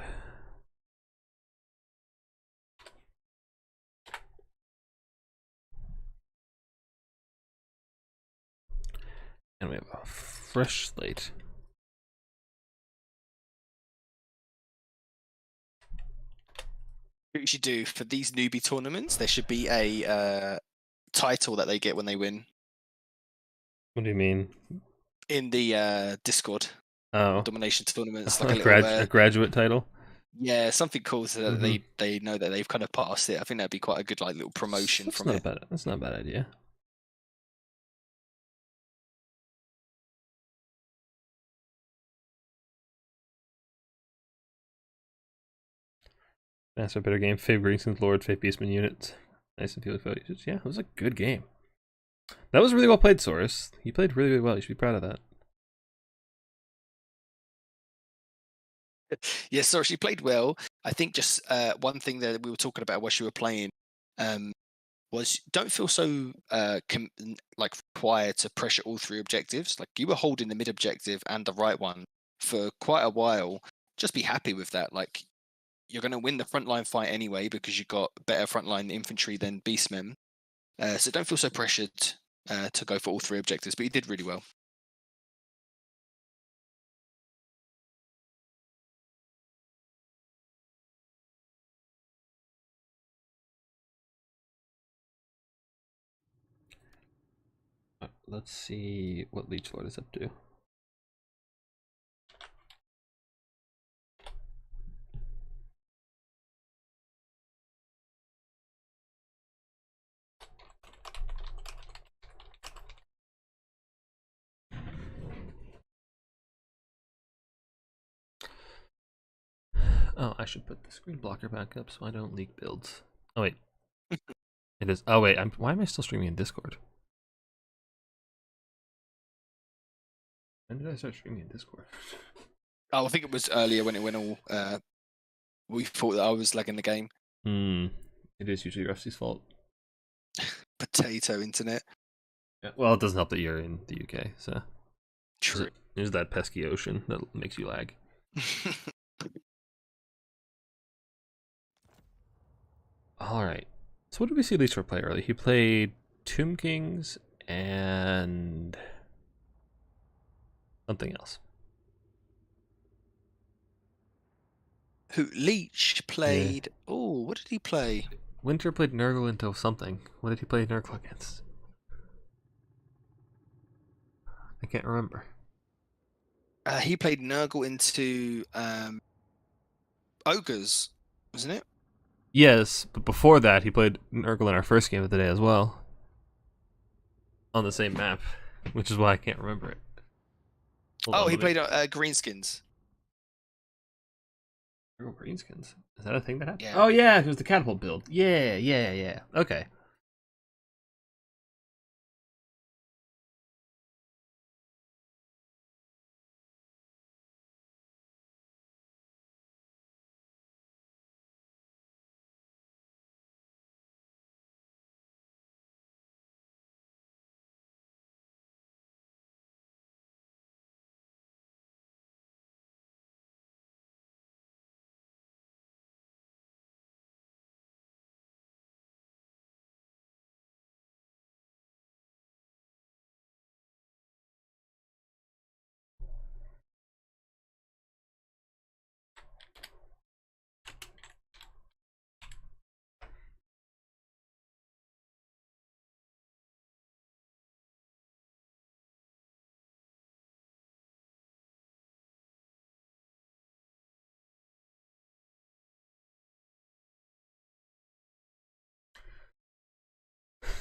and we have a fresh slate. What you should do for these newbie tournaments, there should be a title that they get when they win What do you mean? in the Discord Oh, domination tournaments, like a a, little a graduate title. yeah, something cool so that Mhm. they know that they've kind of passed it. I think that'd be quite a good like little promotion That's from not it. a bad. That's not a bad idea. Master better game. Fave Greenson's Lord, Fave Beastman units. Nice and feely footage. Yeah, it was a good game. That was really well played, Saurus. He played really, really well. You should be proud of that. Yeah, sorry, she played well. I think just one thing that we were talking about while she were playing was don't feel so like required to pressure all three objectives. Like you were holding the mid objective and the right one for quite a while. Just be happy with that. Like you're going to win the frontline fight anyway because you got better frontline infantry than beastmen. So don't feel so pressured to go for all three objectives. But you did really well. Let's see what Leech Lord is up to. Oh, I should put the screen blocker back up so I don't leak builds. Oh wait, it is. Oh wait, why am I still streaming in Discord? When did I start streaming in Discord? Oh, I think it was earlier when it went all. We thought that I was lagging the game. It is usually Rusty's fault. Potato internet. Yeah, well, it doesn't help that you're in the UK, so True. there's that pesky ocean that makes you lag. All right. So what did we see Leech Lord play early? He played Tomb Kings and something else. Who Leech played? Oh, what did he play? Winter played Nurgle into something. What did he play Nurgle against? I can't remember. He played Nurgle into ogres, wasn't it? Yes, but before that, he played Nurgle in our first game of the day as well. On the same map, which is why I can't remember it. Hold he played Greenskins. Nurgle Greenskins. Is that a thing that happened? Yeah. Oh yeah, it was the catapult build. Yeah. Okay.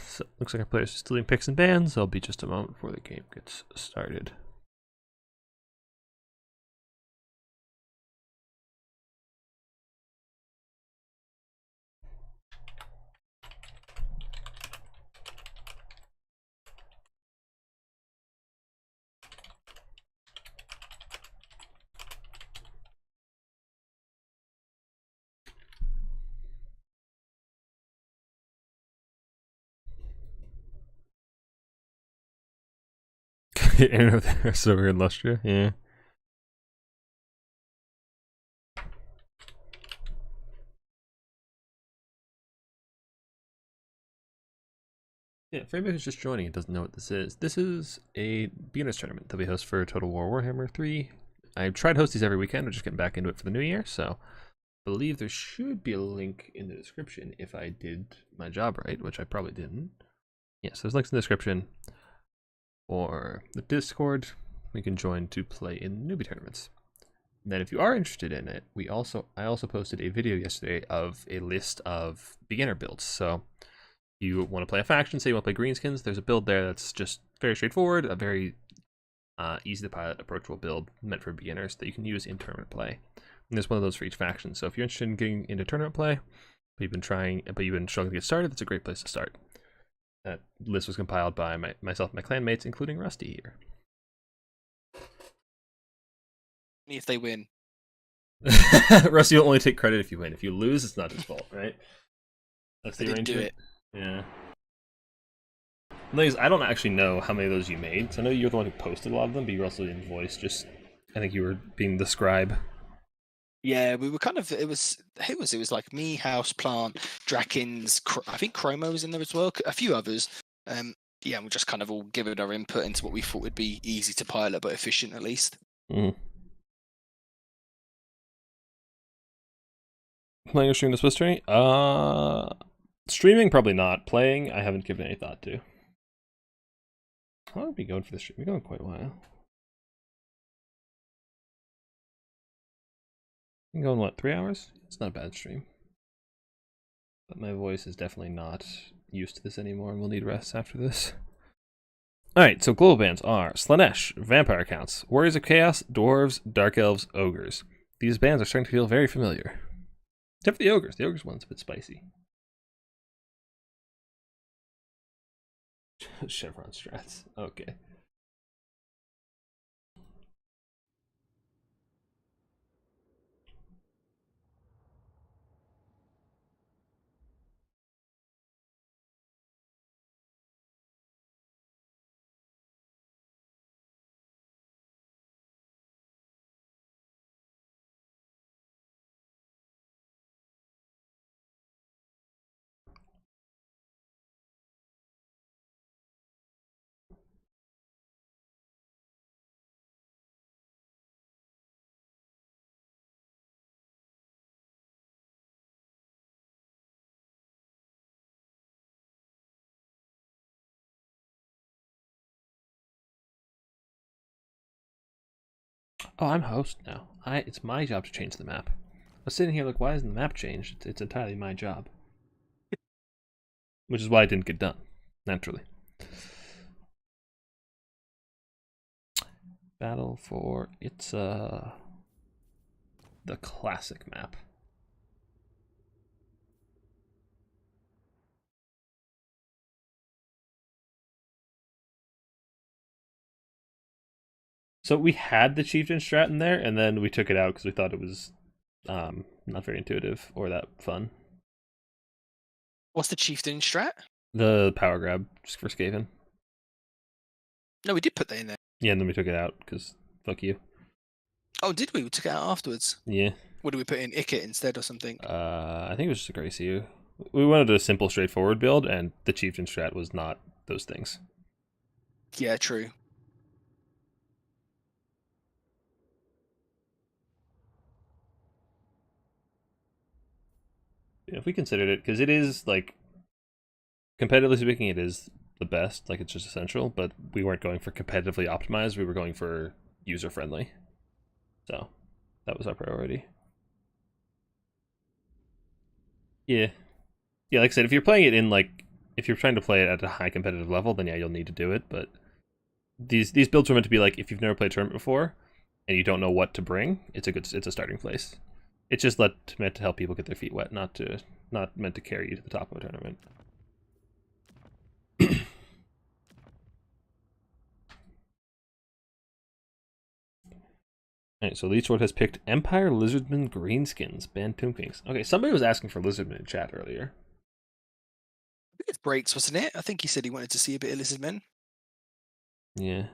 So looks like our players are still doing picks and bans. So it'll be just a moment before the game gets started. And they're so weird, Lustria. Yeah. Yeah, for anybody who's just joining and doesn't know what this is a beginners tournament that we host for Total War Warhammer 3. I try to host these every weekend. We're just getting back into it for the new year, so I believe there should be a link in the description if I did my job right, which I probably didn't. Yes, there's links in the description or the Discord. We can join to play in newbie tournaments. And then if you are interested in it, I also posted a video yesterday of a list of beginner builds. So you want to play a faction, say you want to play greenskins, there's a build there that's just very straightforward, a very easy to pilot, approachable build meant for beginners that you can use in tournament play. And there's one of those for each faction. So if you're interested in getting into tournament play, but you've been struggling to get started, that's a great place to start. That list was compiled by myself and my clanmates, including Rusty here. If they win. Rusty will only take credit if you win. If you lose, it's not his fault, right? That's the didn't do arrangement. it. Yeah. Ladies, I don't actually know how many of those you made. So I know you're the one who posted a lot of them, but you were also in voice. I think you were being the scribe. Yeah, we were kind of. It was like me, House, Plant, Drakins. I think Chromo was in there as well. A few others. Yeah, we just kind of all given our input into what we thought would be easy to pilot, but efficient at least. Mm-hmm. Playing or streaming the Swiss tourney? Streaming, probably not. Playing, I haven't given any thought to. How long have we been going for this stream? We're going quite a while. I'm going, what, 3 hours? It's not a bad stream. But my voice is definitely not used to this anymore, and we'll need rest after this. Alright, so global bands are Slanesh, Vampire Counts, Warriors of Chaos, Dwarves, Dark Elves, Ogres. These bands are starting to feel very familiar. Except for the Ogres. The Ogres one's a bit spicy. Chevron strats. Okay. Oh, I'm host now. It's my job to change the map. I was sitting here like, why isn't the map changed? It's entirely my job. Which is why it didn't get done, naturally. Battle for the classic map. So we had the Chieftain strat in there, and then we took it out because we thought it was not very intuitive or that fun. What's the Chieftain strat? The power grab, just for Skaven. No, we did put that in there. Yeah, and then we took it out because fuck you. Oh, did we? We took it out afterwards. Yeah. What did we put in? Ikit instead or something? I think it was just a Grace you. We wanted a simple, straightforward build, and the Chieftain strat was not those things. Yeah, true. Yeah, if we considered it, because it is, like, competitively speaking, it is the best. Like, it's just essential, but we weren't going for competitively optimized. We were going for user-friendly. So, that was our priority. Yeah. Yeah, like I said, if you're playing it in, like, if you're trying to play it at a high competitive level, then yeah, you'll need to do it, but these builds are meant to be like, if you've never played a tournament before, and you don't know what to bring, it's a starting place. It's just meant to help people get their feet wet, not meant to carry you to the top of a tournament. Alright, so Leechward has picked Empire Lizardman Greenskins, banned Tomb Kings. Okay, somebody was asking for Lizardman in chat earlier. I think it's Breaks, wasn't it? I think he said he wanted to see a bit of Lizardmen. Yeah.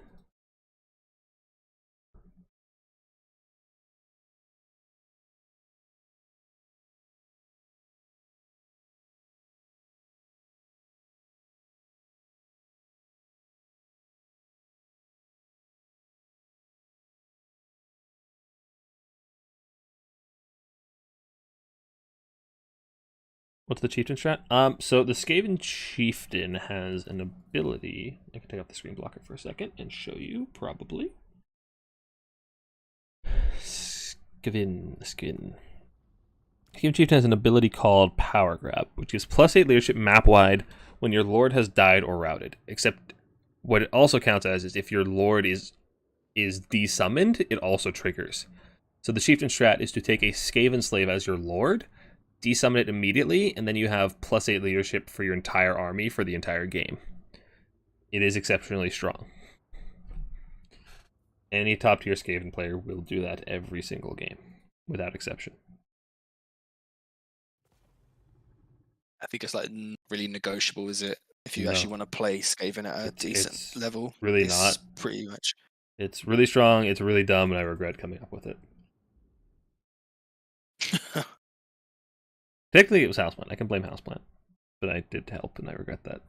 What's the chieftain strat? So the Skaven chieftain has an ability. I can take off the screen blocker for a second and show you probably. Skaven. Skaven chieftain has an ability called Power Grab, which gives +8 leadership map wide when your lord has died or routed. Except what it also counts as is if your lord is desummoned, it also triggers. So the chieftain strat is to take a Skaven slave as your lord, desummon it immediately, and then you have +8 leadership for your entire army for the entire game. It is exceptionally strong. Any top tier Skaven player will do that every single game, without exception. I think it's like really negotiable, is it? If you No. actually want to play Skaven at a It's decent level, really it's not. pretty much. It's really strong, it's really dumb, and I regret coming up with it. Technically, it was Houseplant. I can blame Houseplant. But I did help, and I regret that.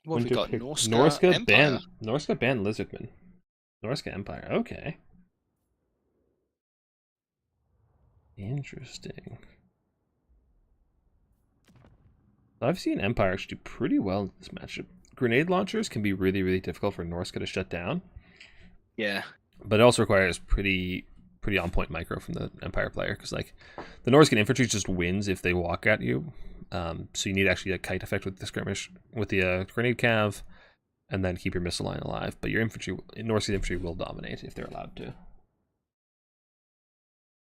What have we got? Norska Norska Empire. Norska banned Lizardman. Norska Empire. Okay. Interesting. I've seen Empire actually do pretty well in this matchup. Grenade launchers can be really, really difficult for Norska to shut down. Yeah. But it also requires pretty on point micro from the Empire player, because like the Norscan infantry just wins if they walk at you. So you need actually a kite effect with the skirmish with the grenade cav, and then keep your missile line alive. But your infantry, Norscan infantry, will dominate if they're allowed to.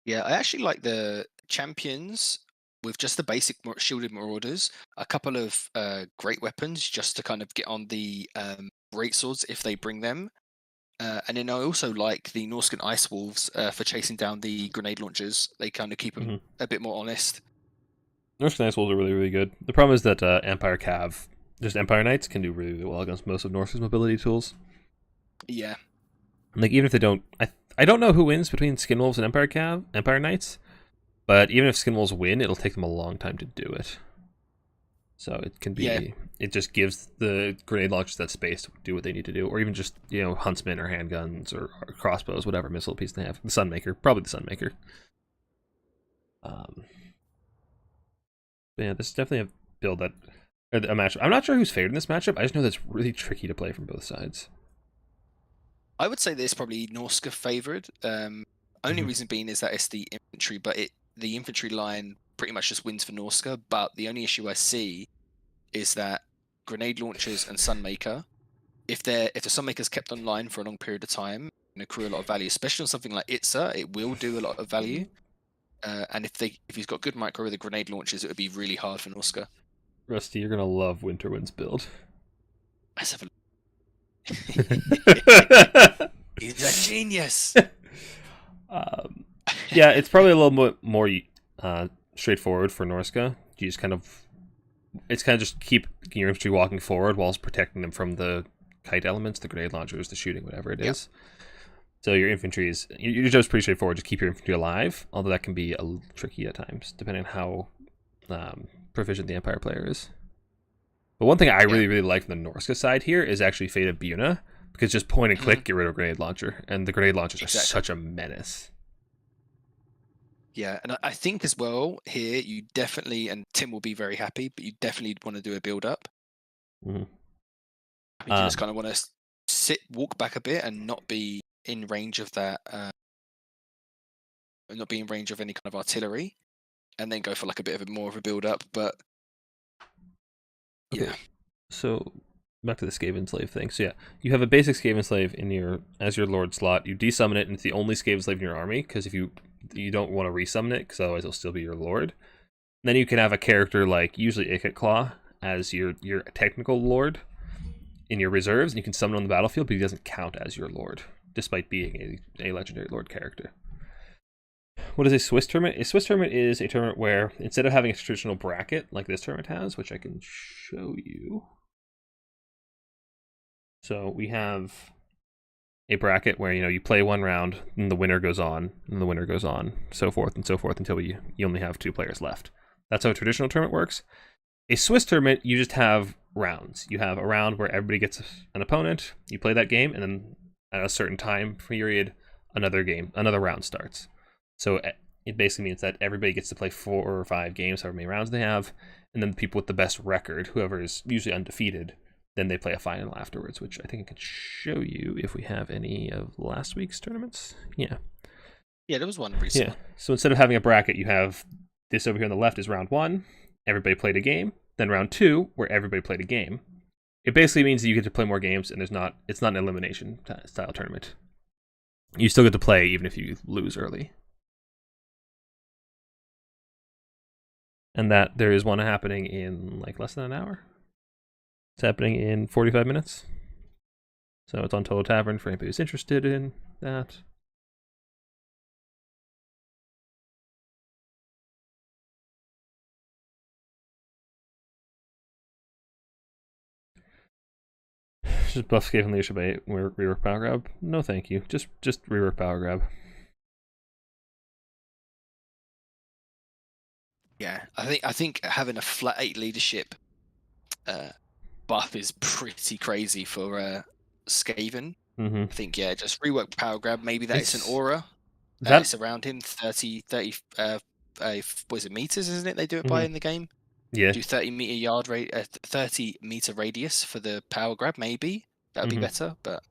Yeah, I actually like the champions with just the basic shielded marauders, a couple of great weapons just to kind of get on the great swords if they bring them. And then I also like the Norscan Ice Wolves for chasing down the grenade launchers. They kind of keep them a bit more honest. Norscan Ice Wolves are really, really good. The problem is that Empire Cav, just Empire Knights, can do really, really well against most of Norse's mobility tools. Yeah. Like, even if they don't... I don't know who wins between Skinwolves and Empire Knights, but even if Skinwolves win, it'll take them a long time to do it. So it can be... Yeah. It just gives the grenade launchers that space to do what they need to do, or even just, you know, huntsmen or handguns or crossbows, whatever missile piece they have. The Sunmaker, probably the Sunmaker. But yeah, this is definitely a build that... a matchup. I'm not sure who's favored in this matchup. I just know that's really tricky to play from both sides. I would say this probably Norska favored. Only reason being is that it's the infantry, but the infantry line pretty much just wins for Norska. But the only issue I see is that grenade launchers and Sunmaker, if the Sunmaker's kept online for a long period of time, and accrue a lot of value, especially on something like Itza, it will do a lot of value. And if he's got good micro with the grenade launchers, it would be really hard for Norska. Rusty, you're gonna love Winterwind's build. Let's have a He's a genius. Yeah, it's probably a little more straightforward for Norska. You just it's kind of just keep your infantry walking forward whilst protecting them from the kite elements, the grenade launchers, the shooting, whatever it is. So your infantry is, you're just pretty straightforward. Just keep your infantry alive, although that can be a little tricky at times, depending on how proficient the Empire player is. But one thing I really, really like from the Norska side here is actually Fate of Buna, because just point and click, get rid of grenade launcher, and the grenade launchers are such a menace. Yeah, and I think as well here, you definitely, and Tim will be very happy, but you definitely want to do a build up. You just kind of want to walk back a bit and not be in range of that, not be in range of any kind of artillery, and then go for like a bit of more of a build up. But yeah. So back to the Skaven slave thing. So yeah, you have a basic Skaven slave as your lord slot. You desummon it, and it's the only Skaven slave in your army, because if you don't want to resummon it, because otherwise it'll still be your lord. Then you can have a character like usually Ikit Claw as your technical lord in your reserves, and you can summon on the battlefield, but he doesn't count as your lord, despite being a legendary lord character. What is a Swiss tournament? A Swiss tournament is a tournament where, instead of having a traditional bracket like this tournament has, which I can show you. So we have a bracket where, you know, you play one round, and the winner goes on, and the winner goes on, so forth and so forth, until you only have 2 players left. That's how a traditional tournament works. A Swiss tournament, you just have rounds. You have a round where everybody gets an opponent, you play that game, and then at a certain time period, another round starts. So it basically means that everybody gets to play 4 or 5 games, however many rounds they have, and then the people with the best record, whoever is usually undefeated, then they play a final afterwards, which I think I can show you if we have any of last week's tournaments. Yeah. Yeah, there was one recently. Yeah. So instead of having a bracket, you have this over here on the left is round 1. Everybody played a game. Then round 2, where everybody played a game. It basically means that you get to play more games, and it's not an elimination style tournament. You still get to play even if you lose early. And that there is one happening in like less than an hour. It's happening in 45 minutes. So it's on Total Tavern for anybody who's interested in that. Just buff Scave and Leadership 8, rework Power Grab. No thank you. Just rework Power Grab. Yeah, I think having a flat 8 leadership buff is pretty crazy for Skaven. Mm-hmm. I think, yeah, just rework Power Grab. Maybe it's an aura that's around him, 30 what is it, meters, isn't it? They do it by in the game. Yeah. Do 30 meter radius for the Power Grab. Maybe that would be better, but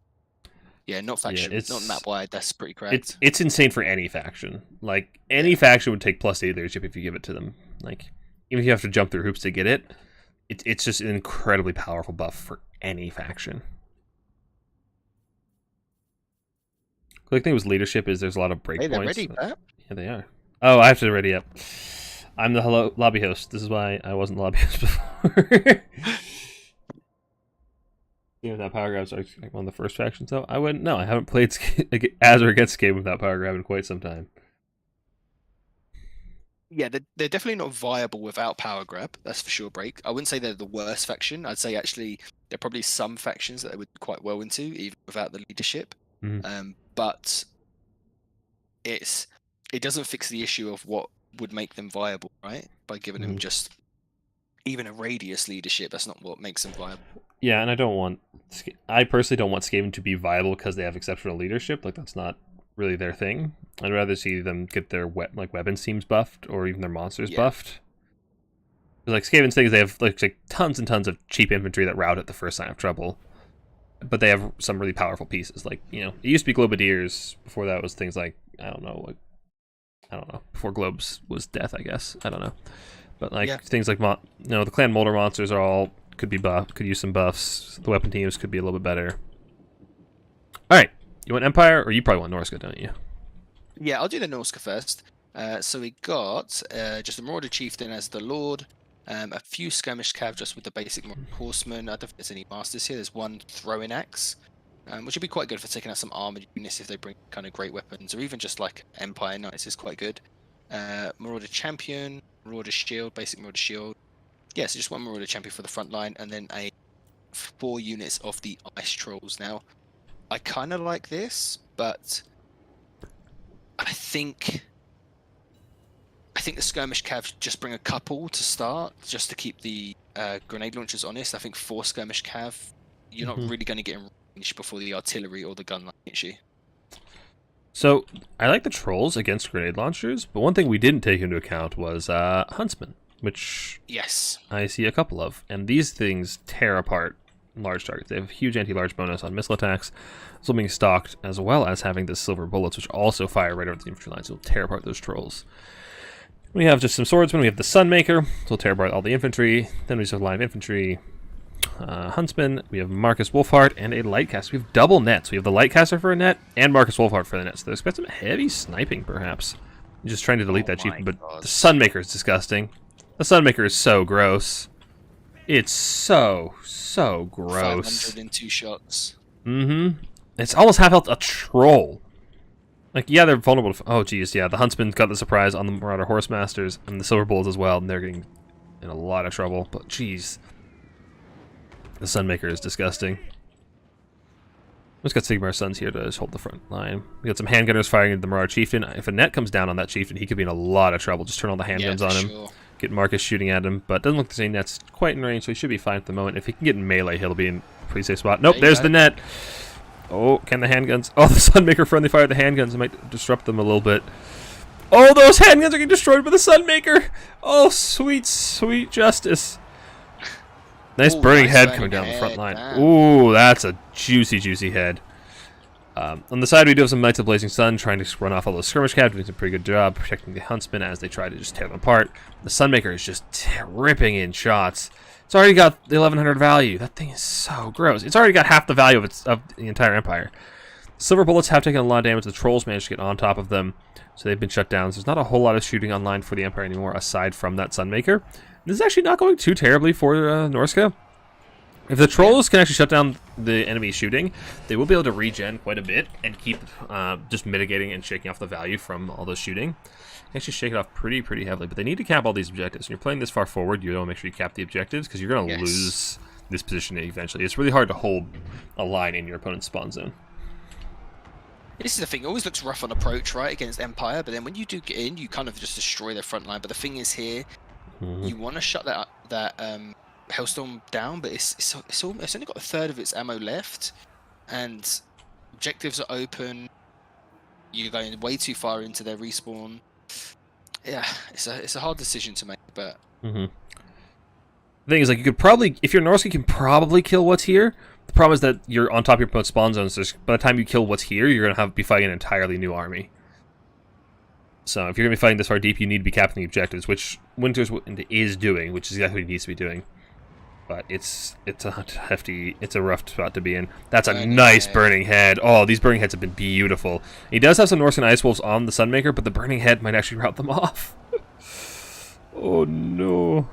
yeah, not faction, not map wide. That's pretty correct. It's insane for any faction. Like any faction would take +8 leadership if you give it to them. Like even if you have to jump through hoops to get it, it's just an incredibly powerful buff for any faction. The thing with leadership is there's a lot of breakpoints. Hey, they're ready, Pat. Yeah, they are. Oh, I have to ready up. I'm the lobby host. This is why I wasn't the lobby host before. Yeah, without Power Grabs, like one of the first factions. So I wouldn't. No, I haven't played as or against Skaven without Power Grab in quite some time. Yeah, they're definitely not viable without Power Grab. That's for sure. Break. I wouldn't say they're the worst faction. I'd say actually there are probably some factions that they would do quite well into even without the leadership. But it doesn't fix the issue of what would make them viable, right? By giving them just even a radius leadership. That's not what makes them viable. Yeah, and I personally don't want Skaven to be viable because they have exceptional leadership. Like that's not really their thing. I'd rather see them get their weapons teams buffed or even their monsters buffed. Like Skaven's thing is they have like tons and tons of cheap infantry that rout at the first sign of trouble. But they have some really powerful pieces. Like, you know, it used to be Globadiers. Before that was things like, I don't know. Before Globes was death, I guess. I don't know. But like things like, the Clan Molder monsters are all could be buffed, could use some buffs. The weapon teams could be a little bit better. All right, you want Empire or you probably want Norska, don't you? Yeah, I'll do the Norska first. So we got just a Marauder Chieftain as the Lord. A few skirmish cav just with the basic horsemen. I don't think there's any masters here. There's one throwing axe, which would be quite good for taking out some armored units if they bring kind of great weapons, or even just like Empire Knights is quite good. Marauder Champion, Marauder Shield, basic Marauder Shield. Yeah, so just one Marauder Champion for the front line, and then 4 units of the Ice Trolls. Now, I kind of like this, but I think the skirmish cav just bring a couple to start, just to keep the grenade launchers honest. I think 4 skirmish cav, you're not really going to get in range before the artillery or the gun line hits you. So, I like the trolls against grenade launchers, but one thing we didn't take into account was huntsmen, which I see a couple of. And these things tear apart large targets. They have a huge anti-large bonus on missile attacks, still being stocked, as well as having the silver bullets, which also fire right over the infantry lines, so will tear apart those trolls. We have just some swordsmen. We have the Sunmaker, so we'll tear apart all the infantry. Then we just have line of infantry, huntsman. We have Marcus Wolfhard and a lightcaster. We have double nets. We have the lightcaster for a net and Marcus Wolfhard for the net. So they expect some heavy sniping, perhaps. I'm just trying to delete that chieftain, but the Sunmaker is disgusting. The Sunmaker is so gross. It's so gross. 502 shots. It's almost half health a troll. Like, yeah, they're vulnerable to... Oh, geez, yeah. The Huntsman got the surprise on the Marauder Horsemasters and the Silver Bullets as well, and they're getting in a lot of trouble. But, geez. The Sunmaker is disgusting. We just got Sigmar's Sons here to just hold the front line. We got some handgunners firing at the Marauder Chieftain. If a net comes down on that Chieftain, he could be in a lot of trouble. Just turn all the handguns on him. Get Marcus shooting at him. But doesn't look like there's any nets quite in range, so he should be fine at the moment. If he can get in melee, he'll be in a pretty safe spot. Nope, there's the net. Oh, can the handguns... Oh, the Sunmaker friendly fire the handguns. It might disrupt them a little bit. Oh, those handguns are getting destroyed by the Sunmaker. Oh, sweet, sweet justice. Nice Ooh, burning nice head burning coming down the front head, line. damn. Ooh, that's a juicy, juicy head. On the side, we do have some Knights of Blazing Sun trying to run off all those skirmish cabs, doing some pretty good job protecting the Huntsmen as they try to just tear them apart. The Sunmaker is just ripping in shots. It's already got the 1100 value. That thing is so gross. It's already got half the value of the entire Empire. Silver bullets have taken a lot of damage. The trolls managed to get on top of them, so they've been shut down. So there's not a whole lot of shooting online for the Empire anymore, aside from that Sunmaker. This is actually not going too terribly for Norska. If the trolls can actually shut down the enemy shooting, they will be able to regen quite a bit and keep just mitigating and shaking off the value from all those shooting. Actually shake it off pretty heavily, but they need to cap all these objectives. When you're playing this far forward, you want to make sure you cap the objectives because you're going to lose this position eventually. It's really hard to hold a line in your opponent's spawn zone. This is the thing, it always looks rough on approach, right, against Empire, but then when you do get in, you kind of just destroy their front line. But the thing is here, you want to shut that Hellstorm down, but it's only got a third of its ammo left, and objectives are open. You're going way too far into their respawn. Yeah, it's a hard decision to make, but... The thing is, like, you could probably, if you're Norska, you can probably kill what's here. The problem is that you're on top of your opponent's spawn zones, so by the time you kill what's here, you're going to be fighting an entirely new army. So if you're going to be fighting this far deep, you need to be capping the objectives, which Winters is doing, which is exactly what he needs to be doing. But it's a rough spot to be in. That's a nice burning head. Oh, these burning heads have been beautiful. He does have some Norscan Ice Wolves on the Sunmaker, but the burning head might actually rout them off. Oh no.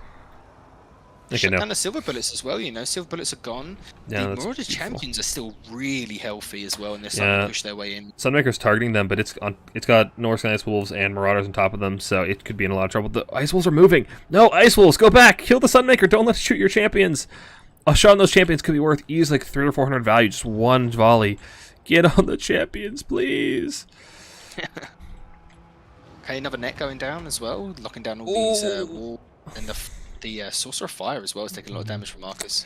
Shut down the silver bullets as well, you know. Silver bullets are gone. Yeah, the Marauder champions are still really healthy as well, and they're starting to push their way in. Sunmaker's targeting them, but it's got Norse Ice Wolves and Marauders on top of them, so it could be in a lot of trouble. The Ice Wolves are moving. No, Ice Wolves, go back! Kill the Sunmaker! Don't let it shoot your champions! A shot on those champions could be worth easily like 300 or 400 value, just one volley. Get on the champions, please! Okay, another net going down as well, locking down all these walls, and the Sorcerer of Fire as well is taking a lot of damage from Marcus.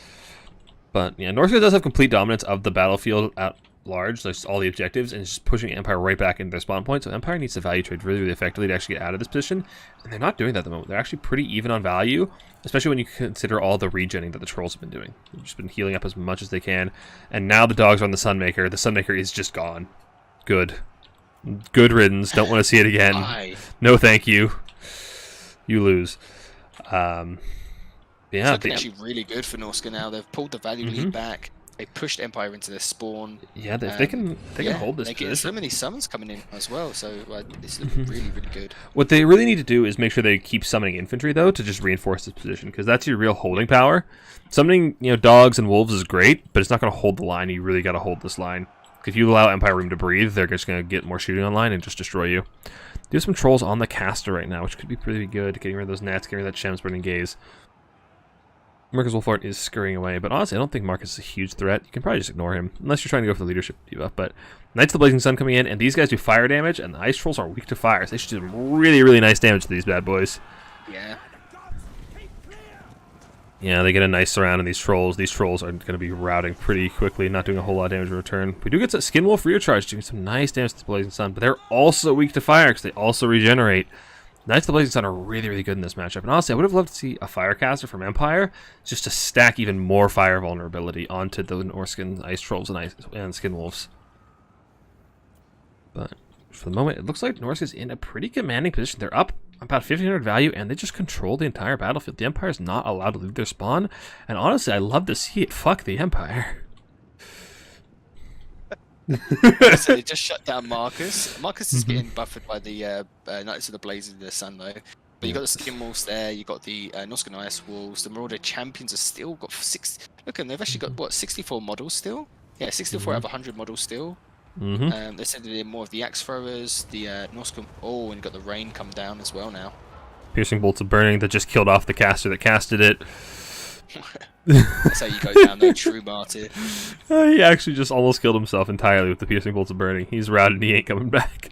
But yeah, Norska does have complete dominance of the battlefield at large, like all the objectives, and it's just pushing Empire right back into their spawn point. So Empire needs to value trade really effectively to actually get out of this position, and they're not doing that at the moment. They're actually pretty even on value, especially when you consider all the regenning that the trolls have been doing. They've just been healing up as much as they can, and now the dogs are on the Sunmaker. The Sunmaker is just gone. Good riddance. Don't want to see it again. Bye. No, thank you. You lose. It's looking actually really good for Norska now. They've pulled the value lead back. They pushed Empire into their spawn. Yeah, they can hold this. They get so many summons coming in as well, so it's looking really good. What they really need to do is make sure they keep summoning infantry though to just reinforce this position, because that's your real holding power. Summoning dogs and wolves is great, but it's not going to hold the line. You really got to hold this line. If you allow Empire room to breathe, they're just going to get more shooting online and just destroy you. There's some trolls on the caster right now, which could be pretty good. Getting rid of those nets, getting rid of that Shem's Burning Gaze. Marcus Wolfart is scurrying away, but honestly, I don't think Marcus is a huge threat. You can probably just ignore him, unless you're trying to go for the leadership debuff. But Knights of the Blazing Sun coming in, and these guys do fire damage, and the Ice Trolls are weak to fire, so they should do some really nice damage to these bad boys. Yeah. Yeah, they get a nice surround on these trolls. These trolls are going to be routing pretty quickly, not doing a whole lot of damage in return. We do get that Skin Wolf recharge, doing some nice damage to the Blazing Sun, but they're also weak to fire because they also regenerate. Knights of the Blazing Sun are really good in this matchup, and honestly, I would have loved to see a Firecaster from Empire just to stack even more fire vulnerability onto the Norscan Ice Trolls and Skin Wolves. But for the moment, it looks like Norska's in a pretty commanding position. They're up about 1,500 value, and they just control the entire battlefield. The Empire's not allowed to leave their spawn, and honestly, I love to see it. Fuck the Empire. So they just shut down Marcus. Marcus is getting buffered by the Knights of the Blazing Sun, though. But you got the Skin Wolves there, you got the Norscan Ice Wolves, the Marauder Champions have still got 6. Look, and they've actually got, what, 64 models still? Yeah, 64 out of 100 models still. They sending in more of the Axe Throwers, the Norscan. Oh, and you got the Rain come down as well now. Piercing Bolts of Burning that just killed off the caster that casted it. That's how you go down, though, true martyr. He actually just almost killed himself entirely with the Piercing Bolts of Burning. He's routed, he ain't coming back.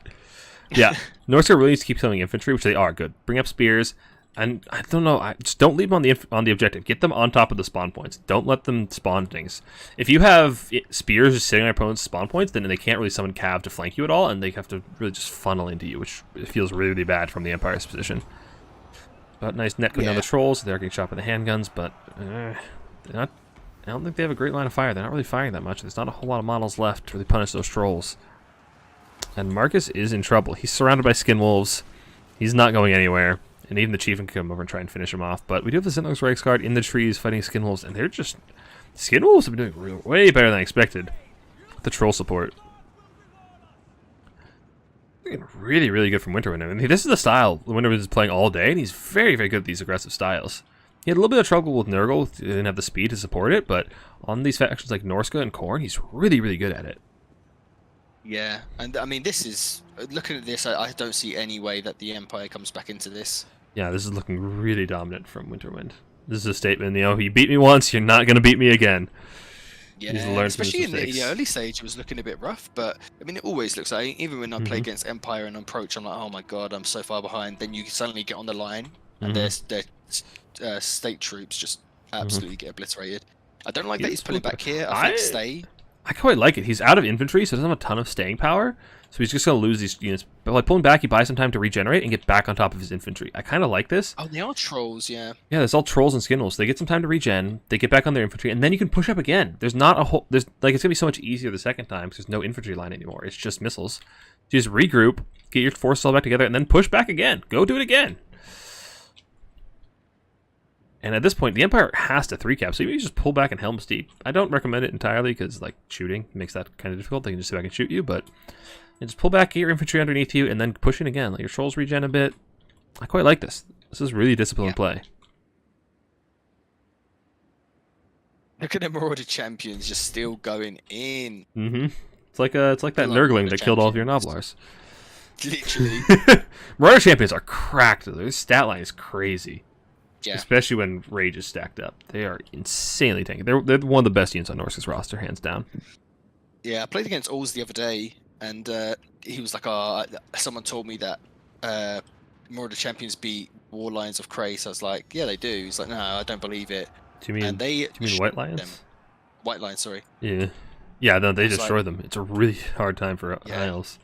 Yeah, Norska really needs to keep summoning infantry, which they are good. Bring up spears. And I don't know, I just don't leave them on the objective. Get them on top of the spawn points. Don't let them spawn things. If you have spears just sitting on your opponent's spawn points, then they can't really summon cav to flank you at all, and they have to really just funnel into you, which feels really, really bad from the Empire's position. But nice net going down the trolls. They're getting shot by the handguns, but they're not. I don't think they have a great line of fire. They're not really firing that much. There's not a whole lot of models left to really punish those trolls. And Marcus is in trouble. He's surrounded by skin wolves. He's not going anywhere. And even the chieftain can come over and try and finish him off. But we do have the Sentinel's Reiksguard in the trees fighting skin wolves, and they're just... Skin wolves have been doing way better than I expected with the troll support. Really, really good from Winterwind. I mean, this is the style Winterwind is playing all day, and he's very, very good at these aggressive styles. He had a little bit of trouble with Nurgle. He didn't have the speed to support it, but on these factions like Norska and Khorne, he's really, really good at it. Yeah, and I mean, this is... Looking at this, I don't see any way that the Empire comes back into this. Yeah, this is looking really dominant from Winterwind. This is a statement, you know, you beat me once, you're not going to beat me again. Yeah, especially in the early stage, it was looking a bit rough, but I mean, it always looks like, even when I play against Empire and approach, I'm like, oh my god, I'm so far behind. Then you suddenly get on the line, and their state troops just absolutely get obliterated. I don't like that he's pulling back here. I think stay. I quite like it. He's out of infantry, so he doesn't have a ton of staying power. So he's just going to lose these units. But by pulling back, he buys some time to regenerate and get back on top of his infantry. I kind of like this. Oh, they are trolls, yeah. Yeah, there's all trolls and skin wolves. They get some time to regen. They get back on their infantry, and then you can push up again. There's not a whole... There's like it's going to be so much easier the second time because there's no infantry line anymore. It's just missiles. You just regroup, get your forces all back together, and then push back again. Go do it again. And at this point, the Empire has to 3-cap, so you just pull back and Helm's Deep. I don't recommend it entirely because, like, shooting makes that kind of difficult. They can just sit back and shoot you, but you just pull back, get your infantry underneath you, and then push in again. Let your trolls regen a bit. I quite like this. This is really disciplined play. Look at the Marauder Champions just still going in. It's like that Nurgling that killed all of your Noblars. Literally. Marauder Champions are cracked. Their stat line is crazy. Yeah. Especially when Rage is stacked up. They are insanely tanky. They're one of the best units on Norse's roster, hands down. Yeah, I played against Alls the other day, and he was like, someone told me that Marauder Champions beat War Lions of Krace. I was like, yeah, they do. He's like, no, I don't believe it. Do you mean White Lions? Them. White Lions, sorry. Yeah. Yeah, no, they destroy them. It's a really hard time for Isles.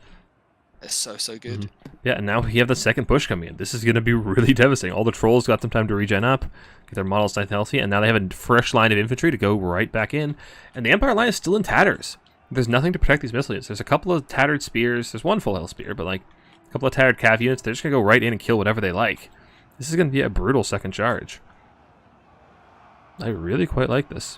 It's so good. Yeah, and now we have the second push coming in. This is going to be really devastating. All the trolls got some time to regen up, get their models nice and healthy, and now they have a fresh line of infantry to go right back in. And the Empire line is still in tatters. There's nothing to protect these missile units. There's a couple of tattered spears. There's one full health spear, but like a couple of tattered cav units. They're just going to go right in and kill whatever they like. This is going to be a brutal second charge. I really quite like this.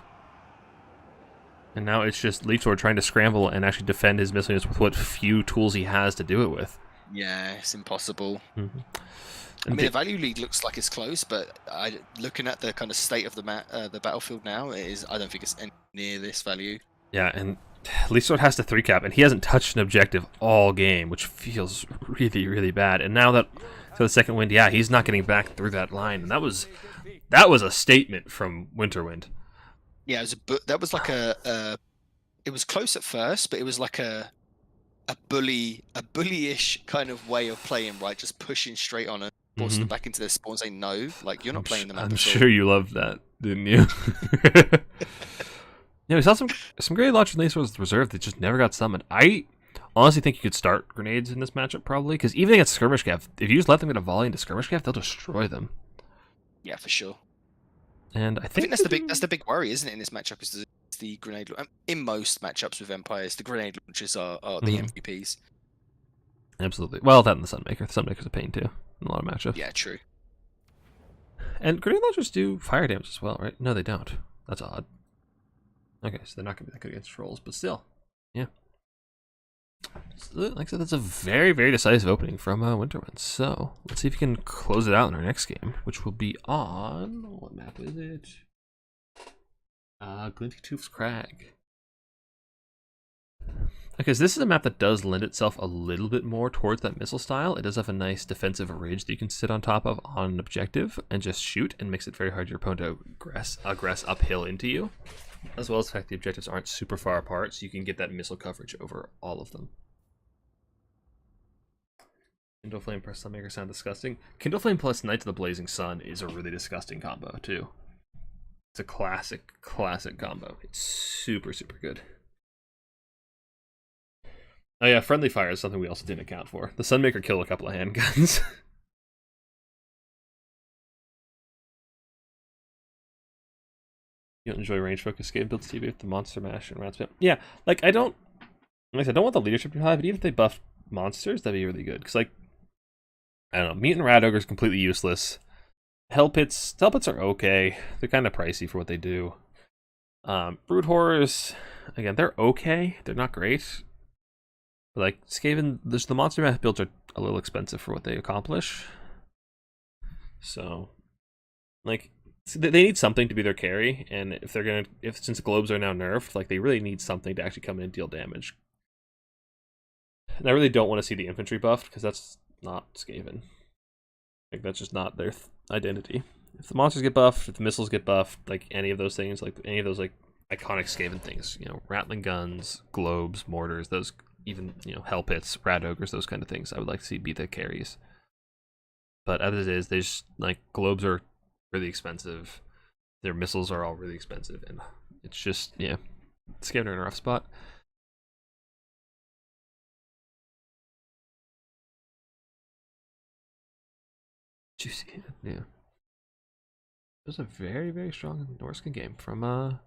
And now it's just Leafsword trying to scramble and actually defend his missile units with what few tools he has to do it with. Yeah, it's impossible. I mean, the value lead looks like it's close, but looking at the kind of state of the battlefield now, I don't think it's near this value. Yeah, and Leafsword has to 3-cap, and he hasn't touched an objective all game, which feels really, really bad. And now that for the second wind, yeah, he's not getting back through that line, and that was a statement from Winterwind. Yeah, that was like it was close at first, but it was like a bullyish kind of way of playing, right? Just pushing straight on and forcing them back into their spawn, saying no, like you're not playing them. I'm sure you loved that, didn't you? Yeah, we saw some great launch from Leafsword's reserve that just never got summoned. I honestly think you could start grenades in this matchup probably, because even against skirmish cav, if you just let them get a volley into skirmish cav, they'll destroy them. Yeah, for sure. And I think that's the big worry, isn't it, in this matchup? Is the grenade in most matchups with Empires, the grenade launchers are the MVPs. Absolutely. Well, that and the Sunmaker. The Sunmaker's a pain too in a lot of matchups. Yeah, true. And grenade launchers do fire damage as well, right? No, they don't. That's odd. Okay, so they're not going to be that good against trolls, but still, yeah. So, like I said, that's a very, very decisive opening from Winterwind. So let's see if we can close it out in our next game, which will be on, what map is it? Glinty Tooth's Crag. Okay, so this is a map that does lend itself a little bit more towards that missile style. It does have a nice defensive ridge that you can sit on top of on an objective and just shoot, and makes it very hard for your opponent to aggress uphill into you. As well as the fact the objectives aren't super far apart, so you can get that missile coverage over all of them. Kindle Flame plus Sunmaker sound disgusting. Kindle Flame plus Knight of the Blazing Sun is a really disgusting combo, too. It's a classic combo. It's super, super good. Oh yeah, Friendly Fire is something we also didn't account for. The Sunmaker killed a couple of handguns. You don't enjoy range focus game builds TV with the Monster Mash and Rat Spam. Yeah, like I don't want the leadership to be high, but even if they buff monsters, that'd be really good. Because like, I don't know, Mutant Rat Ogre is completely useless. Hell pits are okay. They're kind of pricey for what they do. Brood Horrors, again, they're okay. They're not great. But like Skaven, the Monster Mash builds are a little expensive for what they accomplish. So, like, they need something to be their carry, and since the globes are now nerfed, like they really need something to actually come in and deal damage. And I really don't want to see the infantry buffed because that's not Skaven. Like that's just not their identity. If the monsters get buffed, if the missiles get buffed, like any of those things, like any of those like iconic Skaven things, you know, rattling guns, globes, mortars, those even, you know, hell pits, rat ogres, those kind of things, I would like to see be the carries. But as it is, they just like globes are really expensive. Their missiles are all really expensive, and it's just Skaven are in a rough spot. Juicy, yeah. It was a very, very strong Norscan game from Winterwind.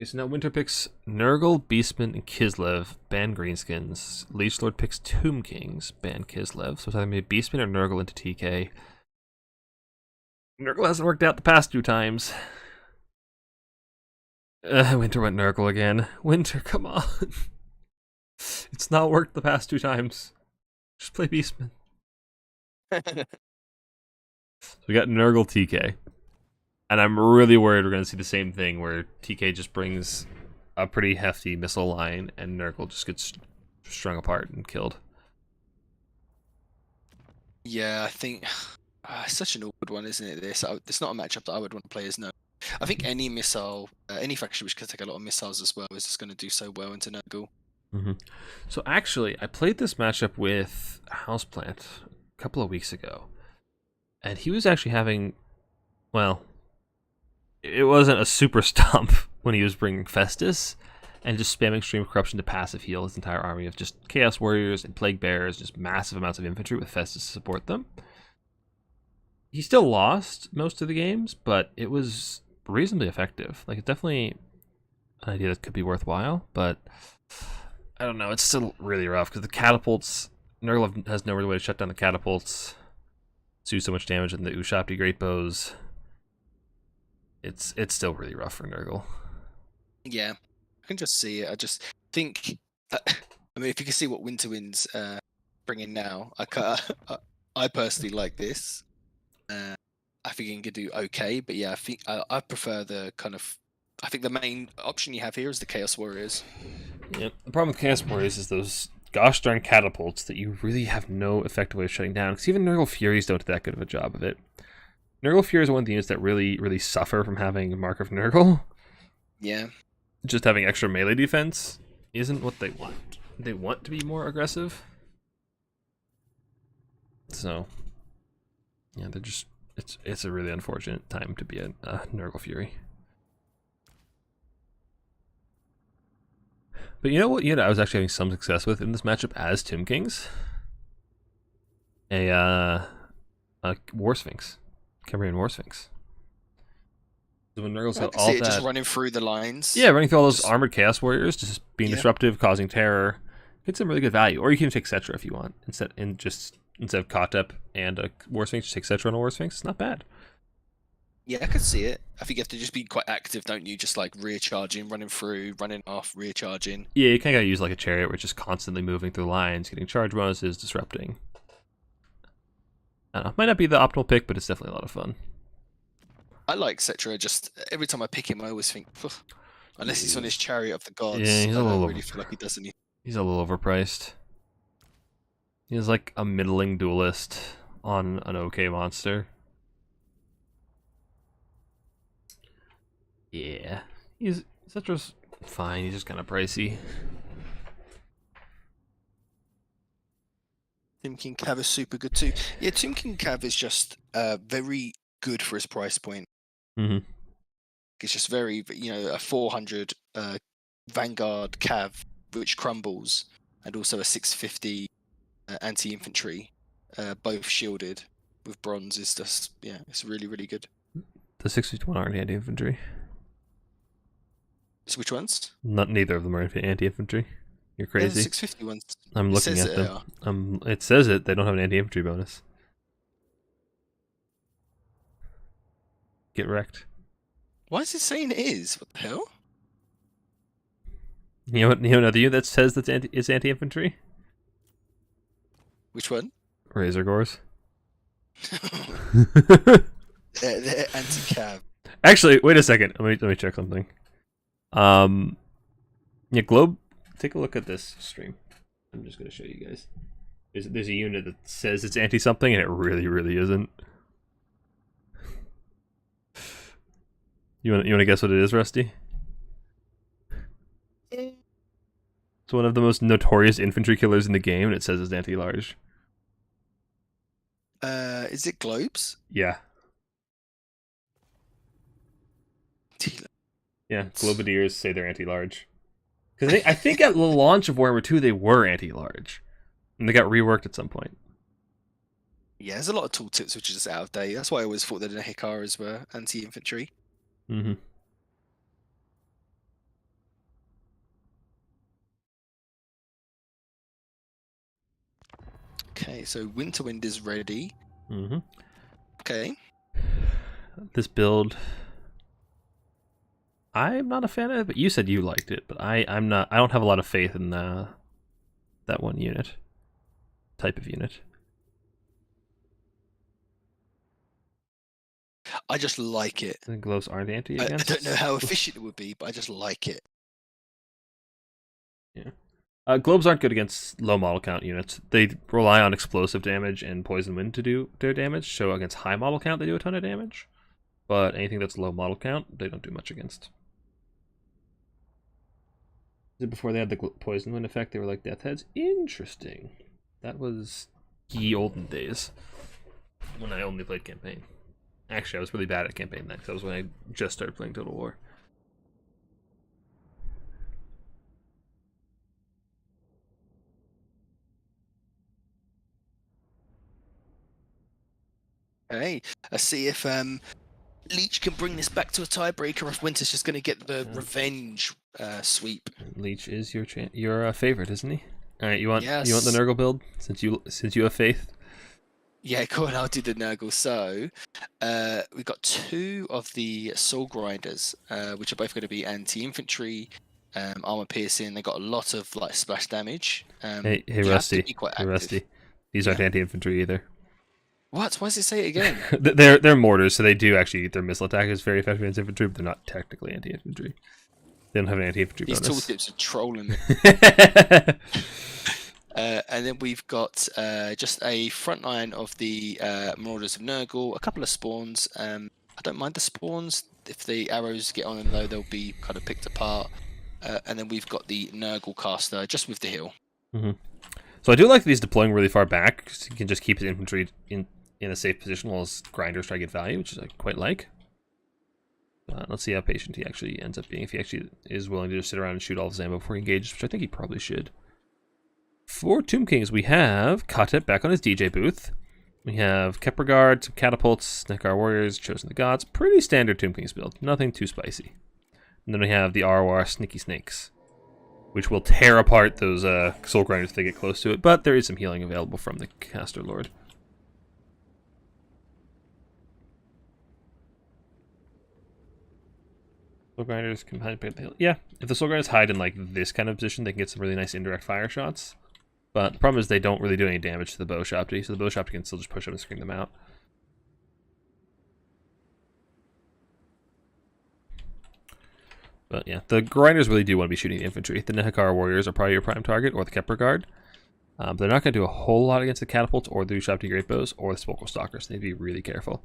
Okay, so now Winter picks Nurgle, Beastman, and Kislev, ban Greenskins. Leechlord picks Tomb Kings, ban Kislev. So it's either going to be Beastman or Nurgle into TK. Nurgle hasn't worked out the past 2 times. Winter went Nurgle again. Winter, come on. It's not worked the past 2 times. Just play Beastman. So we got Nurgle TK. And I'm really worried we're going to see the same thing where TK just brings a pretty hefty missile line and Nurgle just gets strung apart and killed. Yeah, I think it's such an awkward one, isn't it? It's not a matchup that I would want to play as no. I think any missile, any faction which could take a lot of missiles as well is just going to do so well into Nurgle. Mm-hmm. So actually, I played this matchup with Houseplant a couple of weeks ago. And he was actually having, well, it wasn't a super stomp when he was bringing Festus and just spamming Stream of Corruption to passive heal his entire army of just Chaos Warriors and Plague Bearers, just massive amounts of infantry with Festus to support them. He still lost most of the games, but it was reasonably effective. Like, it's definitely an idea that could be worthwhile, but I don't know, it's still really rough because the catapults, Nurgle has no real way to shut down the catapults, do so much damage in the Ushapti Great Bows. It's still really rough for Nurgle. Yeah, I can just see it. I just think, I mean, if you can see what Winterwind's bringing now, I personally like this. I think you can do okay, but yeah, I think I prefer the kind of. I think the main option you have here is the Chaos Warriors. Yeah, the problem with Chaos Warriors is those gosh darn catapults that you really have no effective way of shutting down. Because even Nurgle Furies don't do that good of a job of it. Nurgle Furies are one of the units that really, really suffer from having Mark of Nurgle. Yeah. Just having extra melee defense isn't what they want. They want to be more aggressive. So, yeah, they're just it's a really unfortunate time to be a Nurgle Fury. But you know what unit I was actually having some success with in this matchup as Tomb Kings? A War Sphinx. Cambrian War Sphinx. So when Nurgle's got all that, just running through the lines. Yeah, running through all those armored Chaos Warriors, just being disruptive, causing terror. Get some really good value. Or you can take Cetra if you want. Instead of Kotep and a War Sphinx, just take Cetra and a War Sphinx. It's not bad. Yeah, I could see it. I think you have to just be quite active, don't you? Just like rear charging, running through, running off, rear charging. Yeah, you kind of gotta use like a chariot where it's just constantly moving through lines, getting charge bonuses, disrupting. I don't know. Might not be the optimal pick, but it's definitely a lot of fun. I like Cetra. Just every time I pick him, I always think, unless he's on his Chariot of the Gods, Yeah, he's I a little don't really feel like he does anything. He's a little overpriced. He's like a middling duelist on an okay monster. Yeah. Cetra's fine, he's just kind of pricey. Tomb King Cav is super good too. Yeah, Tomb King Cav is just very good for his price point. Mm-hmm. It's just very, a 400 Vanguard Cav, which crumbles, and also a 650 anti-infantry, both shielded with bronze is just, it's really, really good. The 651 aren't anti-infantry. So which ones? Neither of them are anti-infantry. You're Yeah, the crazy. 650 ones. I'm It looking says at they them. are. It says it. They don't have an anti-infantry bonus. Get wrecked. Why is it saying it is? What the hell? You know what? You know another unit that says that it's anti-infantry? Which one? Razor Gores. They're anti-cav. Actually, wait a second. Let me check something. Yeah, Globe. Take a look at this stream. I'm just gonna show you guys. There's a unit that says it's anti something, and it really, really isn't. You want to guess what it is, Rusty? It's one of the most notorious infantry killers in the game, and it says it's anti-large. Is it globes? Yeah. Yeah, Globadiers say they're anti-large. Because I think at the launch of Warhammer 2, they were anti-large. And they got reworked at some point. Yeah, there's a lot of tooltips which are just out of date. That's why I always thought that the Hikaras were anti-infantry. Mm-hmm. Okay, so Winterwind is ready. Mm-hmm. Okay. This build, I'm not a fan of it, but you said you liked it. But I'm not. I don't have a lot of faith in that one unit, type of unit. I just like it. The gloves aren't anti I against. don't know how efficient it would be, but I just like it. Yeah. Globes aren't good against low model count units. They rely on explosive damage and poison wind to do their damage. So against high model count, they do a ton of damage. But anything that's low model count, they don't do much against. Before they had the poison wind effect, they were like death heads. Interesting. That was ye olden days when I only played campaign. Actually, I was really bad at campaign then, because that was when I just started playing Total War. Okay, let's see if Leech can bring this back to a tiebreaker, or if Winter's just going to get the revenge sweep. Leech is your favorite, isn't he? All right, you want the Yes. Nurgle build since you have faith. Yeah, go on, I'll do the Nurgle. So, we've got two of the Soul Grinders, which are both going to be anti-infantry, armor piercing. They got a lot of like splash damage. Hey, you have to Rusty. be quite Hey, active. Rusty. These aren't anti-infantry either. What? Why does it say it again? They're mortars, so they do actually their missile attack is very effective against infantry, but they're not technically anti-infantry. They don't have an anti-infantry These bonus. tooltips are trolling me. And then we've got just a front line of the Marauders of Nurgle, a couple of spawns. I don't mind the spawns. If the arrows get on them, though, they'll be kind of picked apart. And then we've got the Nurgle caster, just with the heal. Mm-hmm. So I do like that he's deploying really far back, because he can just keep his infantry in a safe position while his grinders try to get value, which is I quite like. Let's see how patient he actually ends up being, if he actually is willing to just sit around and shoot all of his ammo before he engages, which I think he probably should. For Tomb Kings, we have Kotep back on his DJ booth. We have Kepragard, some catapults, Nekar Warriors, Chosen the Gods. Pretty standard Tomb Kings build, nothing too spicy. And then we have the Arwar Sneaky Snakes, which will tear apart those Soul Grinders if they get close to it, but there is some healing available from the Caster Lord. Soul Grinders can hide behind the hill. Yeah, if the Soul Grinders hide in like this kind of position, they can get some really nice indirect fire shots. But the problem is they don't really do any damage to the Bow Shopty, so the Bow Shopty can still just push up and scream them out. But yeah, the Grinders really do want to be shooting the infantry. The Nehakar Warriors are probably your prime target, or the Kepler Guard. They're not going to do a whole lot against the catapults or the Ushabti Great Bows or the Spokal Stalkers. They need to be really careful.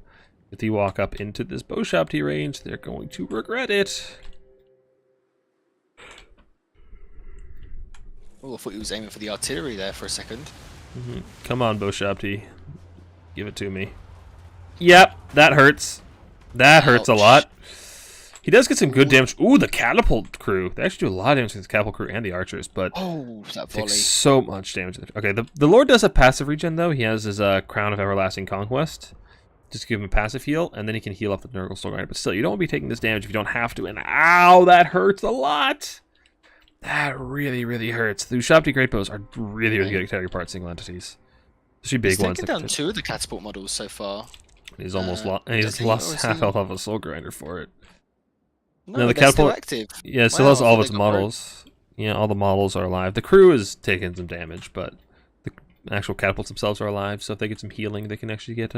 If they walk up into this Ushabti range, they're going to regret it. Oh, I thought he was aiming for the artillery there for a second. Come on, Ushabti. Give it to me. Yep, that hurts. That hurts a Ouch. lot. He does get some good damage. Ooh, the catapult crew. They actually do a lot of damage to the catapult crew and the archers, but Oh, that volley. takes so much damage. Okay, the Lord does have passive regen, though. He has his Crown of Everlasting Conquest. Just give him a passive heal, and then he can heal up the Nurgle Soul Grinder. But still, you don't want to be taking this damage if you don't have to. And ow, that hurts a lot. That really, really hurts. The Ushabti Great Bows are really, really good at tearing apart single entities. Especially big He's ones. taken Like down 2 of the catapult models so far. he's almost lost. And does he's he, or lost is half he- health of a Soul Grinder for it. No, the they're still catapult- active. Yeah, it still Wow, has I all thought of its they got rid- models. Yeah, all the models are alive. The crew is taking some damage, but the actual catapults themselves are alive. So if they get some healing, they can actually get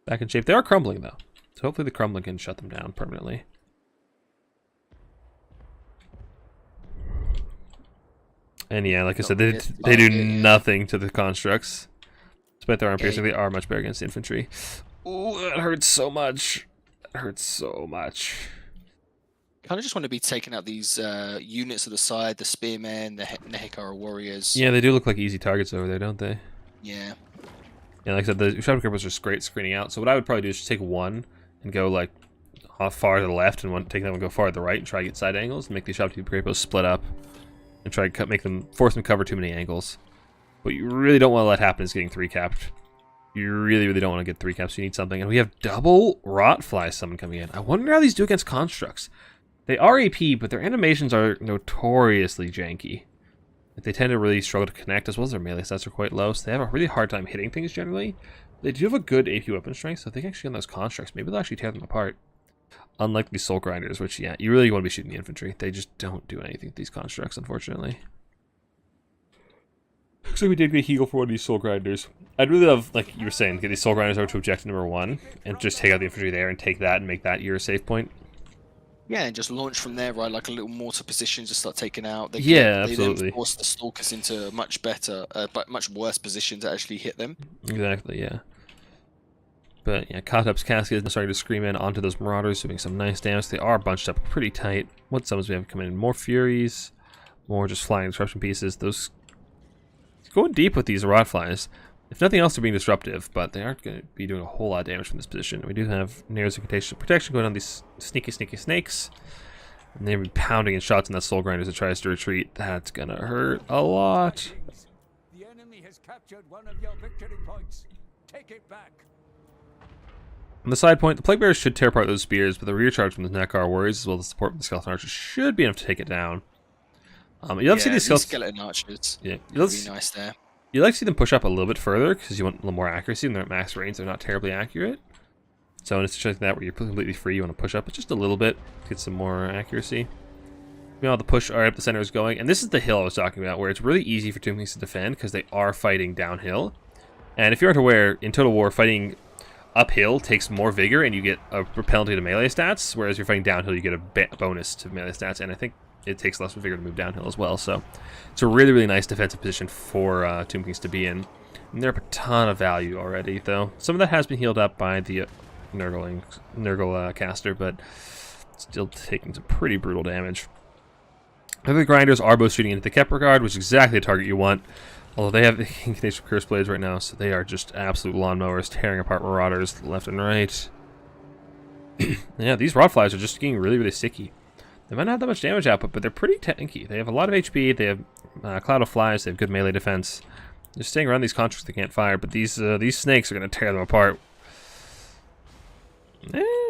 back in shape. They are crumbling, though. So hopefully the crumbling can shut them down permanently. And yeah, like I said, they do nothing to the constructs. Despite their arm piercing, they are much better against infantry. Ooh, that hurts so much. That hurts so much. Kind of just want to be taking out these units to the side, the spearmen, the Nehikara warriors. Yeah, they do look like easy targets over there, don't they? Yeah. Yeah, like I said, the Ushabti Great Bows are just great screening out. So what I would probably do is just take one and go like far to the left, and take that one and go far to the right, and try to get side angles and make the Ushabti Great Bows split up, and try to force them to cover too many angles. What you really don't want to let happen is getting 3-capped. You really, really don't want to get 3-caps. You need something, and we have double Rotfly summon coming in. I wonder how these do against constructs. They are AP, but their animations are notoriously janky. They tend to really struggle to connect, as well as their melee stats are quite low, so they have a really hard time hitting things generally. They do have a good AP weapon strength, so if they can actually get on those constructs, maybe they'll actually tear them apart. Unlike these Soul Grinders, which, yeah, you really want to be shooting the infantry. They just don't do anything with these constructs, unfortunately. Looks like we did get a heal for one of these Soul Grinders. I'd really love, like you were saying, get these Soul Grinders over to objective number 1, and just take out the infantry there, and take that, and make that your safe point. Yeah, and just launch from there, right? Like a little mortar position, just start taking out. They Absolutely. then force the stalkers into a much better, but much worse position to actually hit them. Exactly, yeah. But yeah, Katup's Cascade is starting to scream in onto those Marauders, doing some nice damage. They are bunched up pretty tight. What summons we have coming in? More Furies, more just flying disruption pieces. Those going deep with these Rotflies. If nothing else, they're being disruptive, but they aren't going to be doing a whole lot of damage from this position. We do have Nares of Protection going on these sneaky snakes. And they're pounding in shots on that Soul Grinder as it tries to retreat. That's going to hurt a lot. The enemy has captured one of your victory points. Take it back. On the side point, the Plague Bearers should tear apart those spears, but the rear charge from the Nekar Warriors, as well as the support from the Skeleton Archers, should be enough to take it down. You'll have to see these skeleton archers. Yeah, Really nice there. You like to see them push up a little bit further because you want a little more accuracy, and they're at max range. They're not terribly accurate. So in a situation like that where you're completely free, you want to push up just a little bit to get some more accuracy. Meanwhile, the push up the center is going, and this is the hill I was talking about, where it's really easy for Tomb Kings to defend because they are fighting downhill. And if you aren't aware, in Total War, fighting uphill takes more vigor, and you get a penalty to melee stats, whereas if you're fighting downhill, you get a bonus to melee stats, and I think it takes less vigor to move downhill as well. So it's a really, really nice defensive position for Tomb Kings to be in. And they're up a ton of value already, though. Some of that has been healed up by the Nurgle caster, but still taking some pretty brutal damage. The Grinders are both shooting into the Kepler Guard, which is exactly the target you want. Although they have the Incantation of Curse Blades right now, so they are just absolute lawnmowers, tearing apart Marauders left and right. Yeah, these Rotflies are just getting really, really sticky. They might not have that much damage output, but they're pretty tanky. They have a lot of HP, they have Cloud of Flies, they have good melee defense. They're staying around these constructs they can't fire, but these snakes are going to tear them apart.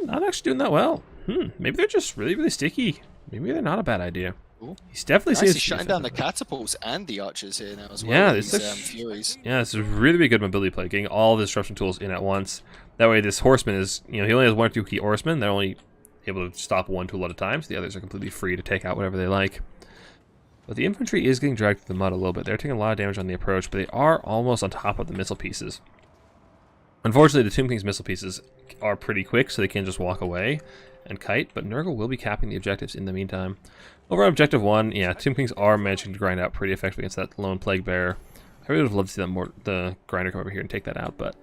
Not actually doing that well. Maybe they're just really, really sticky. Maybe they're not a bad idea. Ooh. He's definitely Nicely shutting down the catapults and the archers here now as well. Yeah, these, this is Furies. Yeah, this is really, really good mobility play, getting all the disruption tools in at once. That way, this horseman is, he only has 1 or 2 key horsemen. They're only able to stop 1 tool at a time, so the others are completely free to take out whatever they like. But the infantry is getting dragged through the mud a little bit. They're taking a lot of damage on the approach, but they are almost on top of the missile pieces. Unfortunately, the Tomb King's missile pieces are pretty quick, so they can just walk away and kite, but Nurgle will be capping the objectives in the meantime. Over on Objective 1, yeah, Tomb Kings are managing to grind out pretty effectively against that lone Plague Bearer. I really would have loved to see that more, the grinder come over here and take that out, but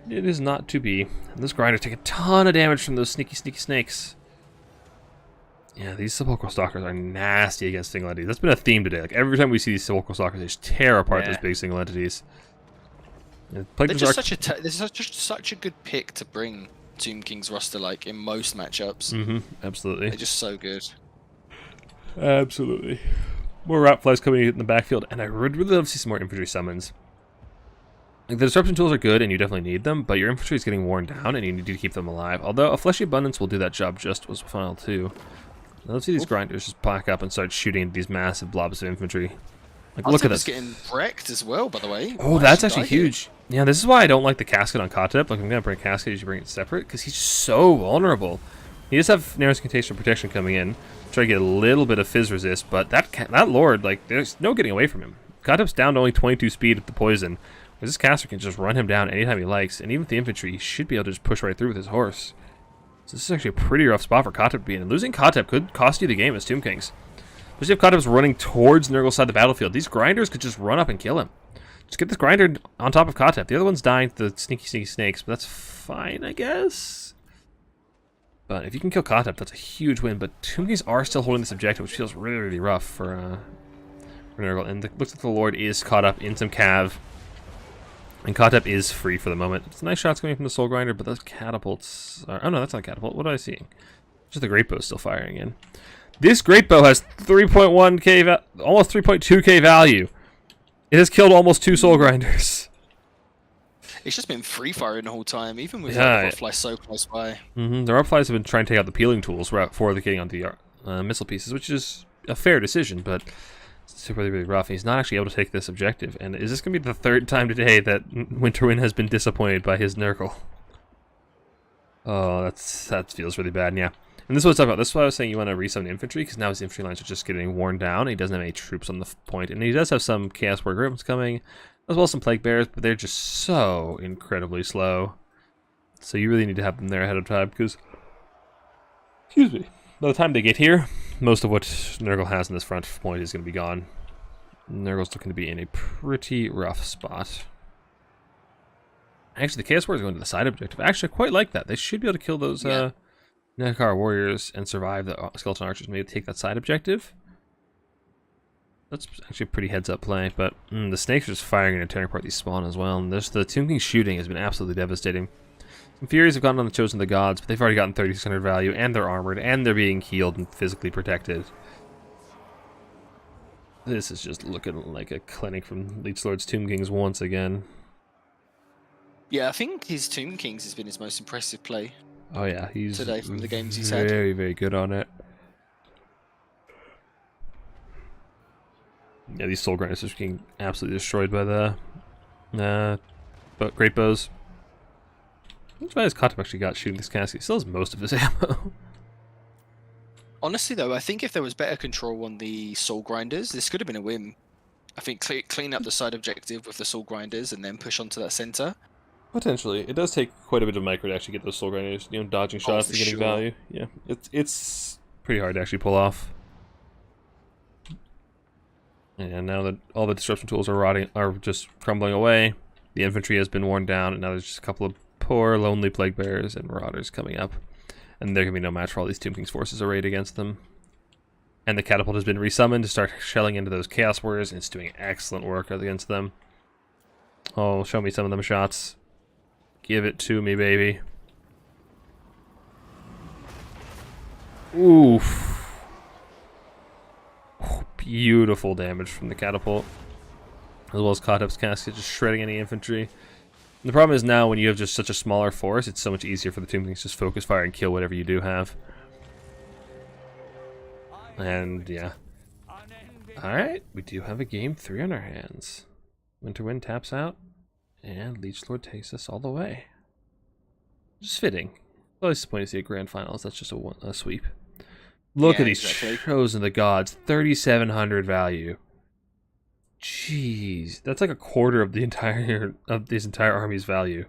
it is not to be. And this grinder take a ton of damage from those sneaky snakes. Yeah, these sepulchral stalkers are nasty against single entities. That's been a theme today. Like every time we see these sepulchral stalkers, they just tear apart those big single entities. They're just such a good pick to bring Tomb King's roster like in most matchups. Absolutely. They're just so good. Absolutely. More rat flies coming in the backfield, and I would really love to see some more infantry summons. Like, the disruption tools are good, and you definitely need them, but your infantry is getting worn down, and you need to keep them alive. Although a fleshy abundance will do that job just as well too. Now, let's see these grinders just back up and start shooting at these massive blobs of infantry. Like, look at this. Getting wrecked as well, by the way. Oh, that's actually huge. Yeah, this is why I don't like the casket on Kotep. Like, I'm gonna bring a casket, you should bring it separate, because he's so vulnerable. He does have Narrow's Contagion protection coming in. Try to get a little bit of fizz resist, but that lord, like, there's no getting away from him. Kotep's down to only 22 speed with the poison. This caster can just run him down anytime he likes, and even with the infantry, he should be able to just push right through with his horse. So this is actually a pretty rough spot for Kotep to be in. And losing Kotep could cost you the game as Tomb Kings. Especially if Kotep's running towards Nurgle's side of the battlefield. These grinders could just run up and kill him. Just get this grinder on top of Kotep. The other one's dying to the sneaky snakes, but that's fine, I guess. But if you can kill Kotep, that's a huge win. But Tomb Kings are still holding this objective, which feels really, really rough for Nurgle. And it looks like the Lord is caught up in some cav. And Kotep is free for the moment. It's nice shots coming from the Soul Grinder, but those catapults are... Oh no, that's not a catapult. What am I seeing? Just the Great Bow still firing in. This Great Bow has 3.1k, almost 3.2k value. It has killed almost 2 Soul Grinders. It's just been free firing the whole time, even with like, fly so close by. The Rotflies have been trying to take out the peeling tools before they're getting onto the missile pieces, which is a fair decision, but... It's really, really rough. He's not actually able to take this objective. And is this going to be the 3rd time today that Winterwind has been disappointed by his Nurgle? Oh, that feels really bad, yeah. And this is what I was talking about. This is why I was saying you want to resummon infantry, because now his infantry lines are just getting worn down. And he doesn't have any troops on the point. And he does have some Chaos War Griffins coming, as well as some Plague Bears, but they're just so incredibly slow. So you really need to have them there ahead of time, because... Excuse me. By the time they get here, most of what Nurgle has in this front point is going to be gone. Nurgle's looking to be in a pretty rough spot. Actually, the Chaos War is going to the side objective. Actually, I quite like that. They should be able to kill those Nekar warriors and survive the skeleton archers. Maybe take that side objective. That's actually a pretty heads-up play. But the snakes are just firing and tearing apart these spawn as well. And the Tomb King shooting has been absolutely devastating. Some Furies have gotten on the Chosen of the Gods, but they've already gotten 3600 value, and they're armored, and they're being healed and physically protected. This is just looking like a clinic from Leech Lord's Tomb Kings once again. Yeah, I think his Tomb Kings has been his most impressive play. Oh yeah, he's today from the games he's had. Very, very good on it. Yeah, these Soul Grinders are getting absolutely destroyed by the Great Bows. That's why his Kotep actually got shooting this casket. He still has most of his ammo. Honestly, though, I think if there was better control on the Soul Grinders, this could have been a win. I think clean up the side objective with the Soul Grinders and then push onto that center. Potentially. It does take quite a bit of micro to actually get those Soul Grinders, you know, dodging shots and getting value. Yeah, it's pretty hard to actually pull off. And now that all the disruption tools are just crumbling away, the infantry has been worn down, and now there's just a couple of poor, lonely Plague Bears and Marauders coming up. And there can be no match for all these Tomb King's forces arrayed against them. And the Catapult has been resummoned to start shelling into those Chaos Warriors, and it's doing excellent work against them. Oh, show me some of them shots. Give it to me, baby. Oof. Oh, beautiful damage from the Catapult. As well as Kotep's casket, just shredding any infantry. The problem is now when you have just such a smaller force, it's so much easier for the Tomb Kings to just focus fire and kill whatever you do have. And yeah. Alright, we do have a game 3 on our hands. Winterwind taps out, and Leech Lord takes us all the way. Just fitting. Always disappointing to see a grand finals, that's just a sweep. Look at these Chosen of the Gods, 3,700 value. Jeez, that's like a quarter of the entire this entire army's value.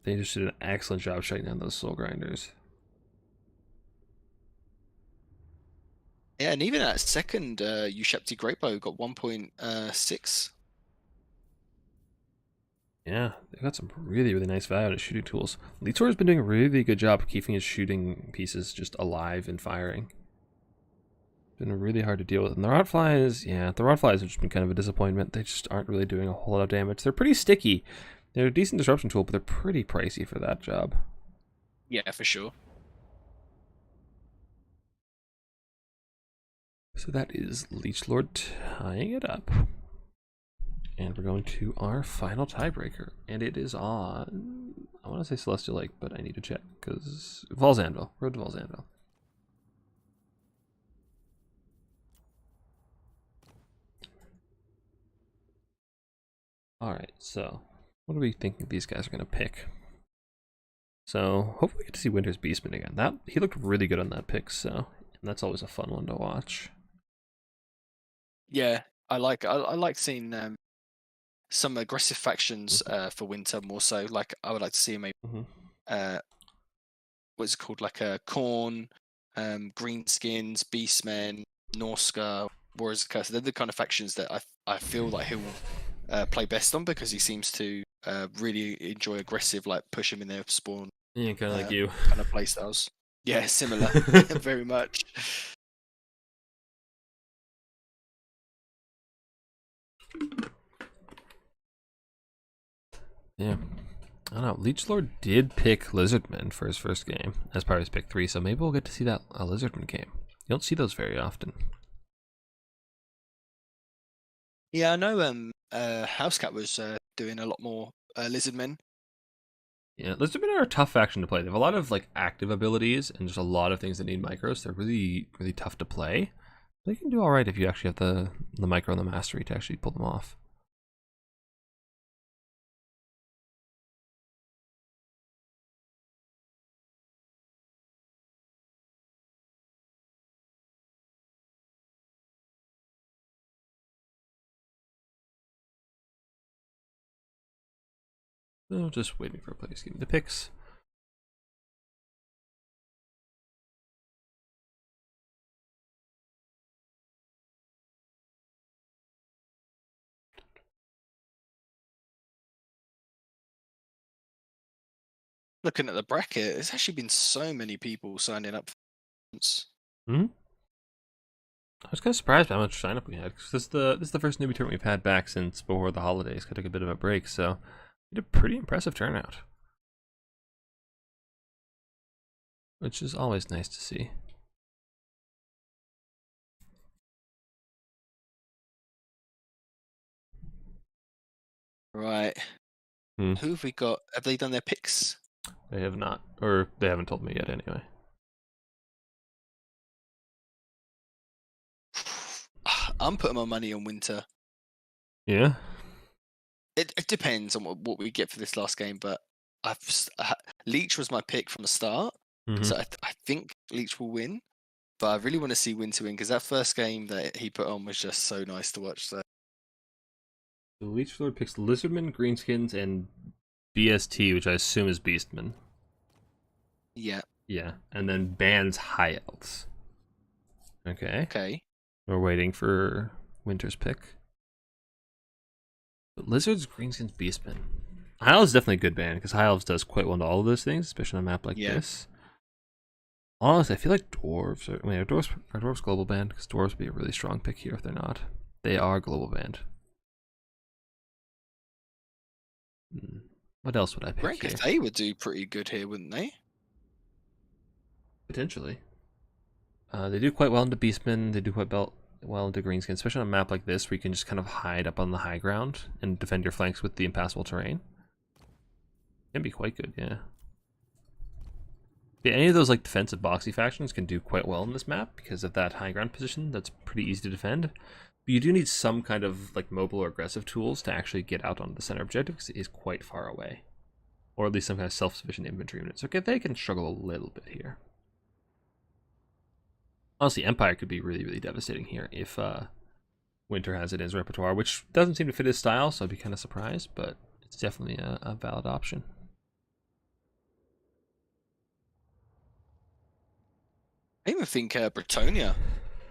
They just did an excellent job shutting down those Soul Grinders. Yeah, and even that second Ushepti Greatbow got 1.6. Yeah, they got some really, really nice value out of shooting tools. Litor has been doing a really good job of keeping his shooting pieces just alive and firing. Been really hard to deal with. And the rod flies, yeah, the rod flies have just been kind of a disappointment. They just aren't really doing a whole lot of damage. They're pretty sticky. They're a decent disruption tool, but they're pretty pricey for that job. Yeah, for sure. So that is Leechlord tying it up. And we're going to our final tiebreaker. And it is on, I want to say Celestial Lake, but I need to check because Val's Anvil. Road to Val's Anvil. Alright, so what do we think these guys are going to pick? So hopefully we get to see Winter's Beastman again. He looked really good on that pick, so and that's always a fun one to watch. Yeah, I like seeing some aggressive factions for Winter more so. Like I would like to see maybe what's it called, like a Khorne, Greenskins, Beastmen, Norska, Warriors of Curse. They're the kind of factions that I feel like he'll play best on because he seems to really enjoy aggressive, like push him in their spawn. Yeah, kind of like you. Kind of playstyles. Yeah, similar, very much. Yeah. I don't know. Leechlord did pick Lizardman for his first game as part of his pick 3, so maybe we'll get to see that Lizardman game. You don't see those very often. Yeah, I know Housecat was doing a lot more Lizardmen. Yeah, Lizardmen are a tough faction to play. They have a lot of like active abilities and just a lot of things that need micros. They're really, really tough to play. They can do all right if you actually have the micro and the mastery to actually pull them off. So just waiting for a place. Give me the picks. Looking at the bracket, there's actually been so many people signing up. Hmm. I was kind of surprised by how much sign up we had because this is the first newbie tournament we've had back since before the holidays. I took a bit of a break, so we had a pretty impressive turnout, which is always nice to see. Right. Who have we got? Have they done their picks? They have not, or they haven't told me yet anyway. I'm putting my money on Winter. Yeah. It depends on what we get for this last game, but Leech was my pick from the start, so I think Leech will win. But I really want to see Winter win because that first game that he put on was just so nice to watch. So The Leechlord picks Lizardman, Greenskins, and BST, which I assume is Beastman. yeah. Yeah, and then bans High Elves. Okay. Okay. We're waiting for Winter's pick. But Lizards, Greenskins, Beastman. High Elves is definitely a good ban because High Elves does quite well into all of those things, especially on a map like this. Honestly, I feel like Dwarves are. Wait, are Dwarves global banned? Because Dwarves would be a really strong pick here if they're not. They are global banned. What else would I pick Rank here? if they would do pretty good here, wouldn't they? Potentially. They do quite well into Beastmen. They do quite well into Greenskin, especially on a map like this where you can just kind of hide up on the high ground and defend your flanks with the impassable terrain. Can be quite good, yeah. Yeah, any of those like defensive boxy factions can do quite well in this map because of that high ground position. That's pretty easy to defend. But you do need some kind of like mobile or aggressive tools to actually get out onto the center objective because it is quite far away. Or at least some kind of self-sufficient infantry unit. So they can struggle a little bit here. Honestly, Empire could be really, really devastating here if Winter has it in his repertoire, which doesn't seem to fit his style, so I'd be kind of surprised, but it's definitely a valid option. I even think Bretonia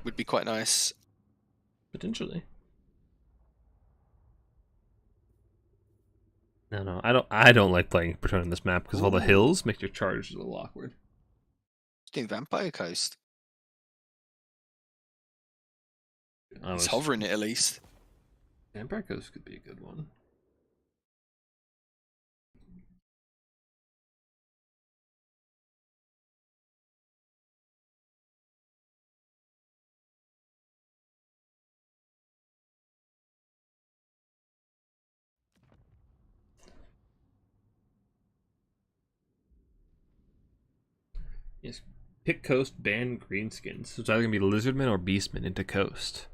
would be quite nice. Potentially. No, I don't like playing Breton on this map because all the Ooh. hills make your charges a little awkward. Doing Vampire Coast. He's Honest, hovering it at least. Vampire Coast could be a good one. Yes. Pick Coast, ban Greenskins. So it's either going to be Lizardman or Beastman into Coast.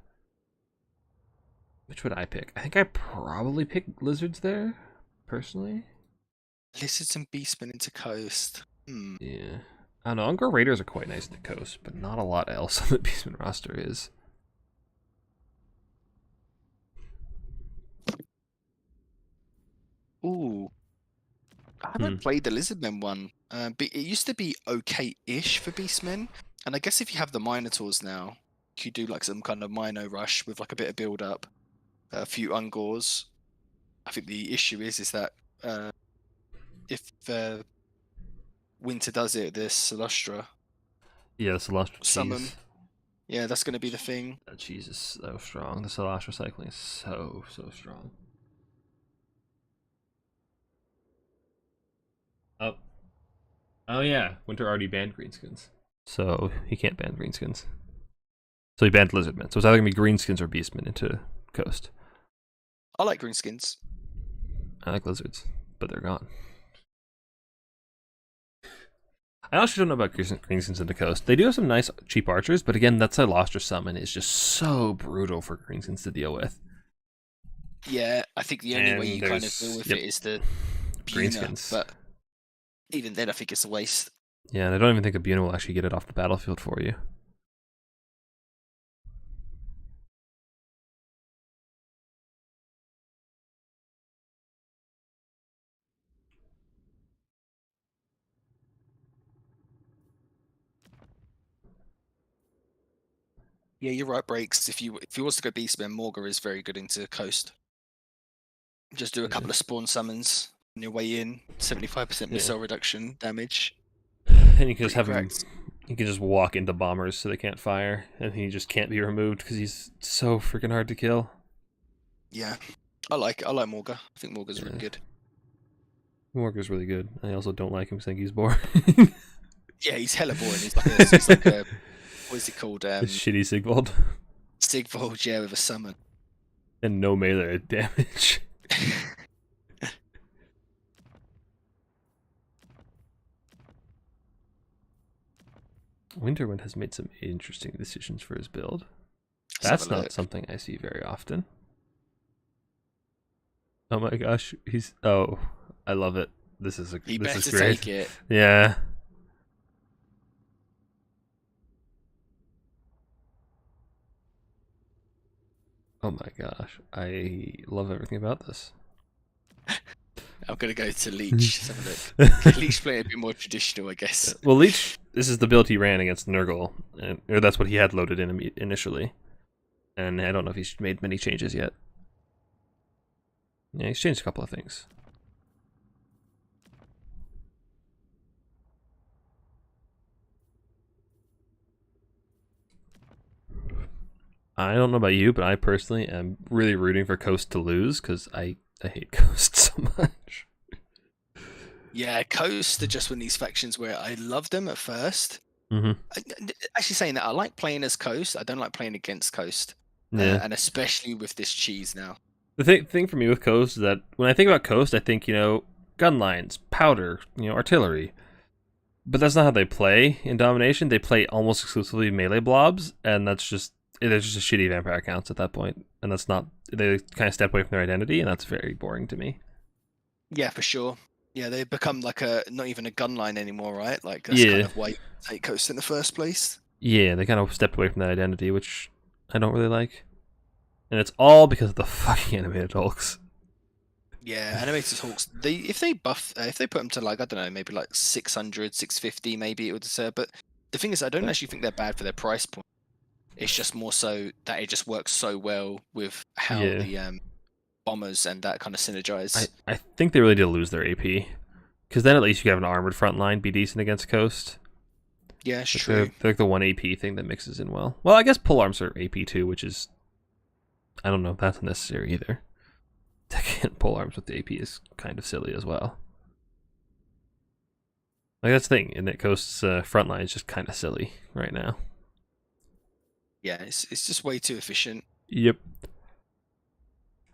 Which would I pick? I think I probably pick Lizards there, personally. Lizards and Beastmen into Coast. Yeah. I don't know. Ungor Raiders are quite nice in the Coast, but not a lot else on the Beastman roster is. Ooh. I haven't played the Lizardmen one, but it used to be okay-ish for Beastmen. And I guess if you have the Minotaurs now, you could do like some kind of Mino rush with like a bit of build-up, a few Ungors. I think the issue is that if Winter does it, this Celestra Yeah, the Celestial summon, cheese. yeah, that's going to be the thing. That cheese is so strong. The Celestial cycling is so strong. Oh. Oh yeah, Winter already banned Greenskins. So he can't ban Greenskins. So he banned Lizardmen. So it's either going to be Greenskins or Beastmen into Coast. I like Greenskins. I like Lizards, but they're gone. I actually don't know about Greenskins into Coast. They do have some nice cheap archers, but again, that Celestra summon is just so brutal for Greenskins to deal with. Yeah, I think the only way you kind of there's- deal with yep. it is the Greenskins. but even then, I think it's a waste. Yeah, and I don't even think a Buna will actually get it off the battlefield for you. Yeah, you're right, Breaks. If you was to go Beastman, Morga is very good into Coast. Just do a couple of spawn summons on your way in, 75% missile reduction damage. And you can just have cracked. him. You can just walk into bombers so they can't fire, and he just can't be removed because he's so freaking hard to kill. Yeah, I like Morga. I think Morga's really good. Morga's really good. I also don't like him because I think he's boring. Yeah, he's hella boring. He's like a what is it called? Shitty Sigvald. Sigvald, yeah, with a summon. And no melee damage. Winterwind has made some interesting decisions for his build. That's not something I see very often. Oh my gosh, he's I love it. This is He this better is great. take it. Yeah. Oh my gosh, I love everything about this. I'm gonna go to Leech. Let's have a look. Leech playing a bit more traditional, I guess. Well, Leech, this is the build he ran against Nurgle, or that's what he had loaded in initially. And I don't know if he's made many changes yet. Yeah, he's changed a couple of things. I don't know about you, but I personally am really rooting for Coast to lose because I hate Coast so much. Yeah, Coast are just one of these factions where I loved them at first. Mm-hmm. Actually, saying that, I like playing as Coast. I don't like playing against Coast. Yeah. And especially with this cheese now. The thing for me with Coast is that when I think about Coast, I think, gun lines, powder, artillery. But that's not how they play in Domination. They play almost exclusively melee blobs, and they're just a shitty vampire accounts at that point. And that's not, they kind of step away from their identity, and that's very boring to me. Yeah, for sure. Yeah, they become like not even a gun line anymore, right? Like that's kind of why you take Coast in the first place. Yeah, they kind of stepped away from that identity, which I don't really like. And it's all because of the fucking animated Hulks. Yeah, animated Hulks. If they put them to like, I don't know, maybe like 600, 650, maybe it would deserve. But the thing is, I don't actually think they're bad for their price point. It's just more so that it just works so well with how Yeah. the bombers and that kind of synergize. I think they really did lose their AP. Because then at least you have an armored front line be decent against Coast. Yeah, it's Like true. they're like the one AP thing that mixes in well. Well, I guess pole arms are AP too, which is... I don't know if that's necessary either. Again, pole arms with the AP is kind of silly as well. Like, that's the thing, and that Coast's front line is just kind of silly right now. Yeah, it's just way too efficient. Yep.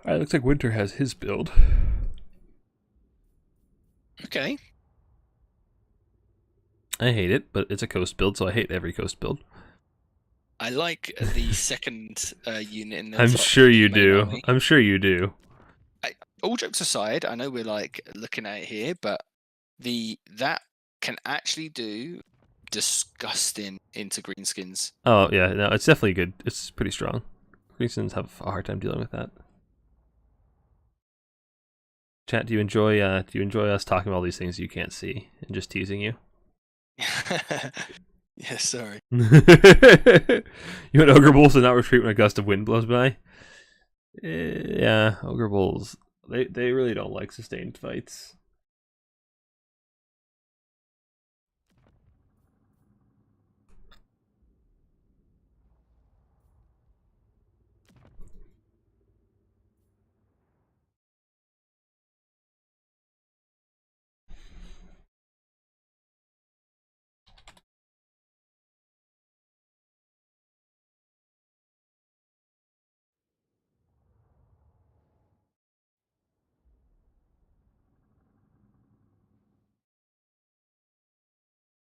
Alright, looks like Winter has his build. Okay. I hate it, but it's a Coast build, so I hate every Coast build. I like the second unit in the I'm top sure you main do. army. I'm sure you do. All jokes aside, I know we're like looking at it here, but that can actually do disgusting into greenskins. Oh, yeah, no, it's definitely good. It's pretty strong. Greensons have a hard time dealing with that. Chat, do you enjoy us talking about all these things you can't see and just teasing you? Yeah, sorry. You want Ogre Bulls to not retreat when a gust of wind blows by? Yeah, Ogre Bulls. They really don't like sustained fights.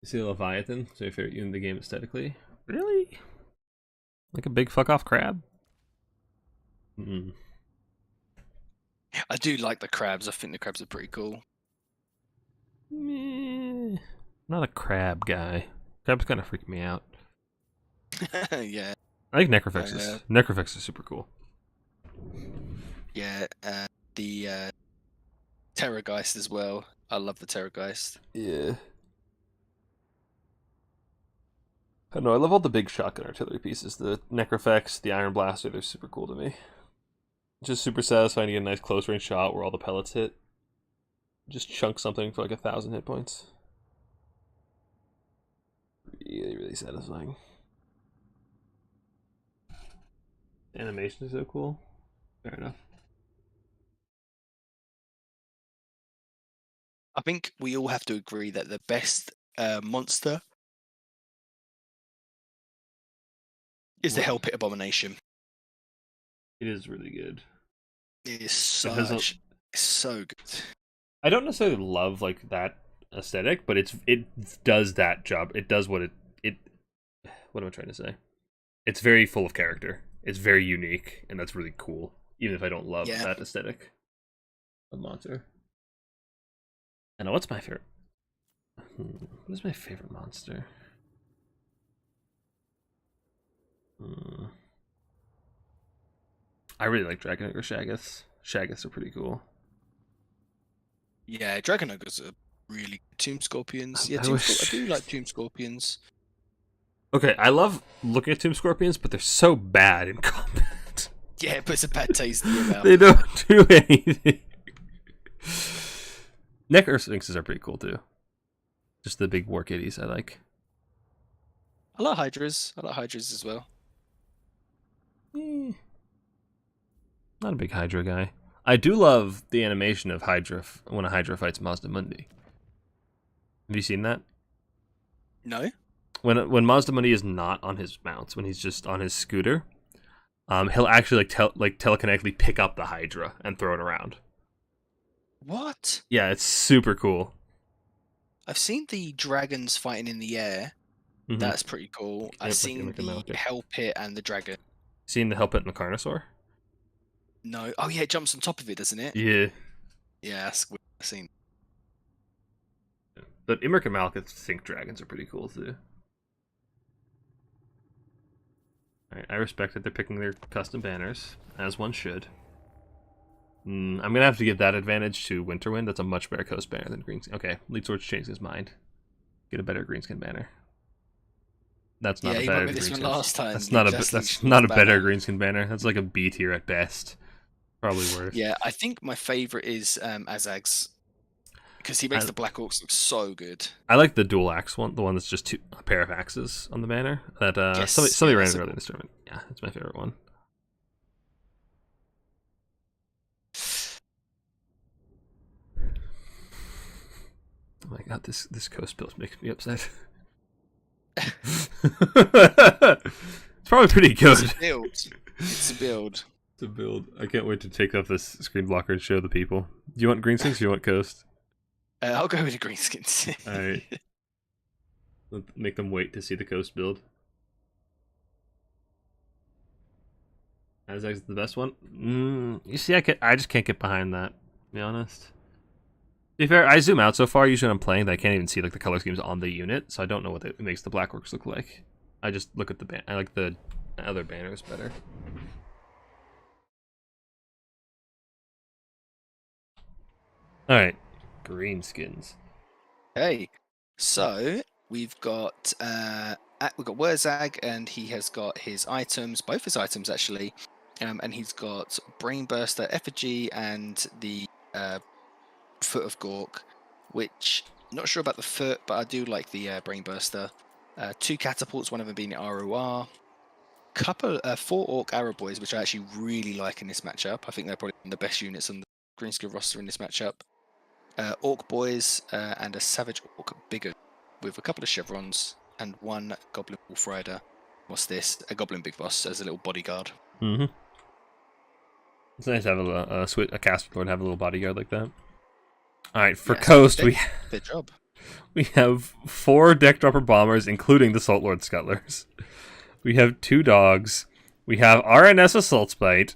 You see the Leviathan? So your favorite unit in the game aesthetically? Really? Like a big fuck off crab? Mm. I do like the crabs. I think the crabs are pretty cool. Meh. Not a crab guy. Crabs kind of freak me out. Yeah, I think Necrofixes. Necrofix is super cool. yeah. The Terrorgeist as well. I love the Terrorgeist. Yeah. I don't know, I love all the big shotgun artillery pieces. The Necrofex, the Iron Blaster, they're super cool to me. Just super satisfying to get a nice close range shot where all the pellets hit. Just chunk something for like 1,000 hit points. Really, really satisfying. The animation is so cool. Fair enough. I think we all have to agree that the best monster is the What? Hell Pit Abomination. It is really good. It is It has a- so good. I don't necessarily love like that aesthetic, but it does that job. It does what it what am I trying to say? It's very full of character. It's very unique, and that's really cool. Even if I don't love Yeah. that aesthetic of monster. I know what's my favorite. What is my favorite monster? I really like Dragon Ogre Shaggoths. Shaggoths are pretty cool. Yeah, Dragon Ogres are really good. Tomb Scorpions. Yeah, I I wish- do like Tomb Scorpions. Okay, I love looking at Tomb Scorpions, but they're so bad in combat. Yeah, it puts a bad taste in your mouth. They don't do anything. Necro Sphinxes are pretty cool too. Just the big war kitties I like. I like Hydras. I like Hydras as well. Eh, not a big Hydra guy. I do love the animation of Hydra when a Hydra fights Mazda Mundi. Have you seen that? No? When Mazda Mundi is not on his mounts, when he's just on his scooter, he'll actually telekinetically pick up the Hydra and throw it around. What? Yeah, it's super cool. I've seen the dragons fighting in the air. Mhm. That's pretty cool. I've like seen a the Malekith. Hell Pit and the dragon. Seen the Hellpit and the Carnosaur? No. Oh yeah, it jumps on top of it, doesn't it? Yeah. Yeah, that's what I've seen. But Imric and Malekith think dragons are pretty cool too. Alright, I respect that they're picking their custom banners, as one should. I'm gonna have to give that advantage to Winterwind. That's a much better coast banner than Greenskin. Okay, Lead Sword's changed his mind. Get a better Greenskin banner. That's not Yeah, a he better went with this one greenskin. last time. That's not a That's that's literally not a his better banner. greenskin banner. That's like a B tier at best. Probably worse. Yeah, I think my favorite is Azag's because he makes I- the Black Orcs look so good. I like the dual axe one, the one that's just a pair of axes on the banner. That Yes, somebody yeah, ran that's it a- earlier in this tournament. Yeah, it's my favorite one. Oh my god, this coast build makes me upset. It's probably pretty good. It's a build. It's a build. To build. I can't wait to take off this screen blocker and show the people. Do you want greenskins or you want coast? I'll go with the greenskins. Alright. Let's make them wait to see the coast build. Azag's the best one? You see, I just can't get behind that, to be honest. To be fair, I zoom out so far usually when I'm playing that I can't even see like the color schemes on the unit, so I don't know what it makes the Black Orcs look like. I just look at the I like the other banners better. Alright, greenskins. Okay, so we've got Wurzag, and he has got his items, both his items actually, and he's got Brainburster Effigy and the Foot of Gork, which not sure about the foot, but I do like the Brainburster. 2 catapults, one of them being ROR. Four Orc Arrow Boys, which I actually really like in this matchup. I think they're probably the best units on the Greenskin roster in this matchup. Orc Boys and a Savage Orc Bigger with a couple of chevrons and 1 Goblin Wolf Rider. What's this? A Goblin Big Boss as a little bodyguard. Mm-hmm. It's nice to have a cast lord have a little bodyguard like that. Alright, for coast, Good job. we have 4 deck dropper bombers, including the Salt Lord Scuttlers. We have 2 dogs. We have RNS Assault Spite.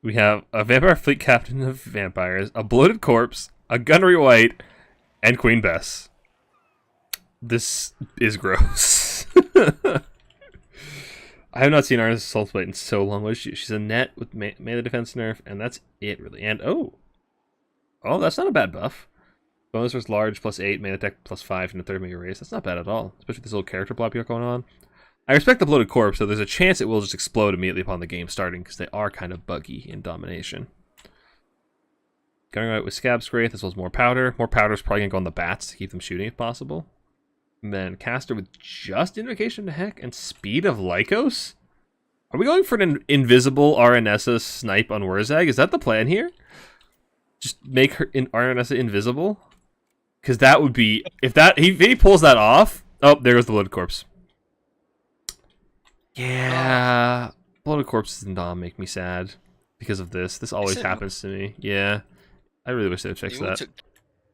We have a Vampire Fleet Captain of Vampires, a Bloated Corpse, a Gunnery White, and Queen Bess. This is gross. I have not seen RNS Assault Spite in so long. What is she? She's a net with melee defense nerf, and that's it, really. And oh, that's not a bad buff. Bonus versus large +8, mana attack +5, and a 3rd mega raise. That's not bad at all, especially with this little character blob you got going on. I respect the Bloated Corpse, so there's a chance it will just explode immediately upon the game starting, because they are kind of buggy in domination. Going right with Scab Scraith, as well as more powder. More powder is probably going to go on the bats to keep them shooting if possible. And then Caster with just Invocation to Heck and Speed of Lycos? Are we going for an invisible RNSA snipe on Wurzag? Is that the plan here? Just make her RNSA invisible? Because that would be... If he pulls that off... Oh, there goes the Bloated Corpse. Yeah, Bloated Corpses and Dom make me sad because of this. This always happens to me. Yeah, I really wish they would fix that.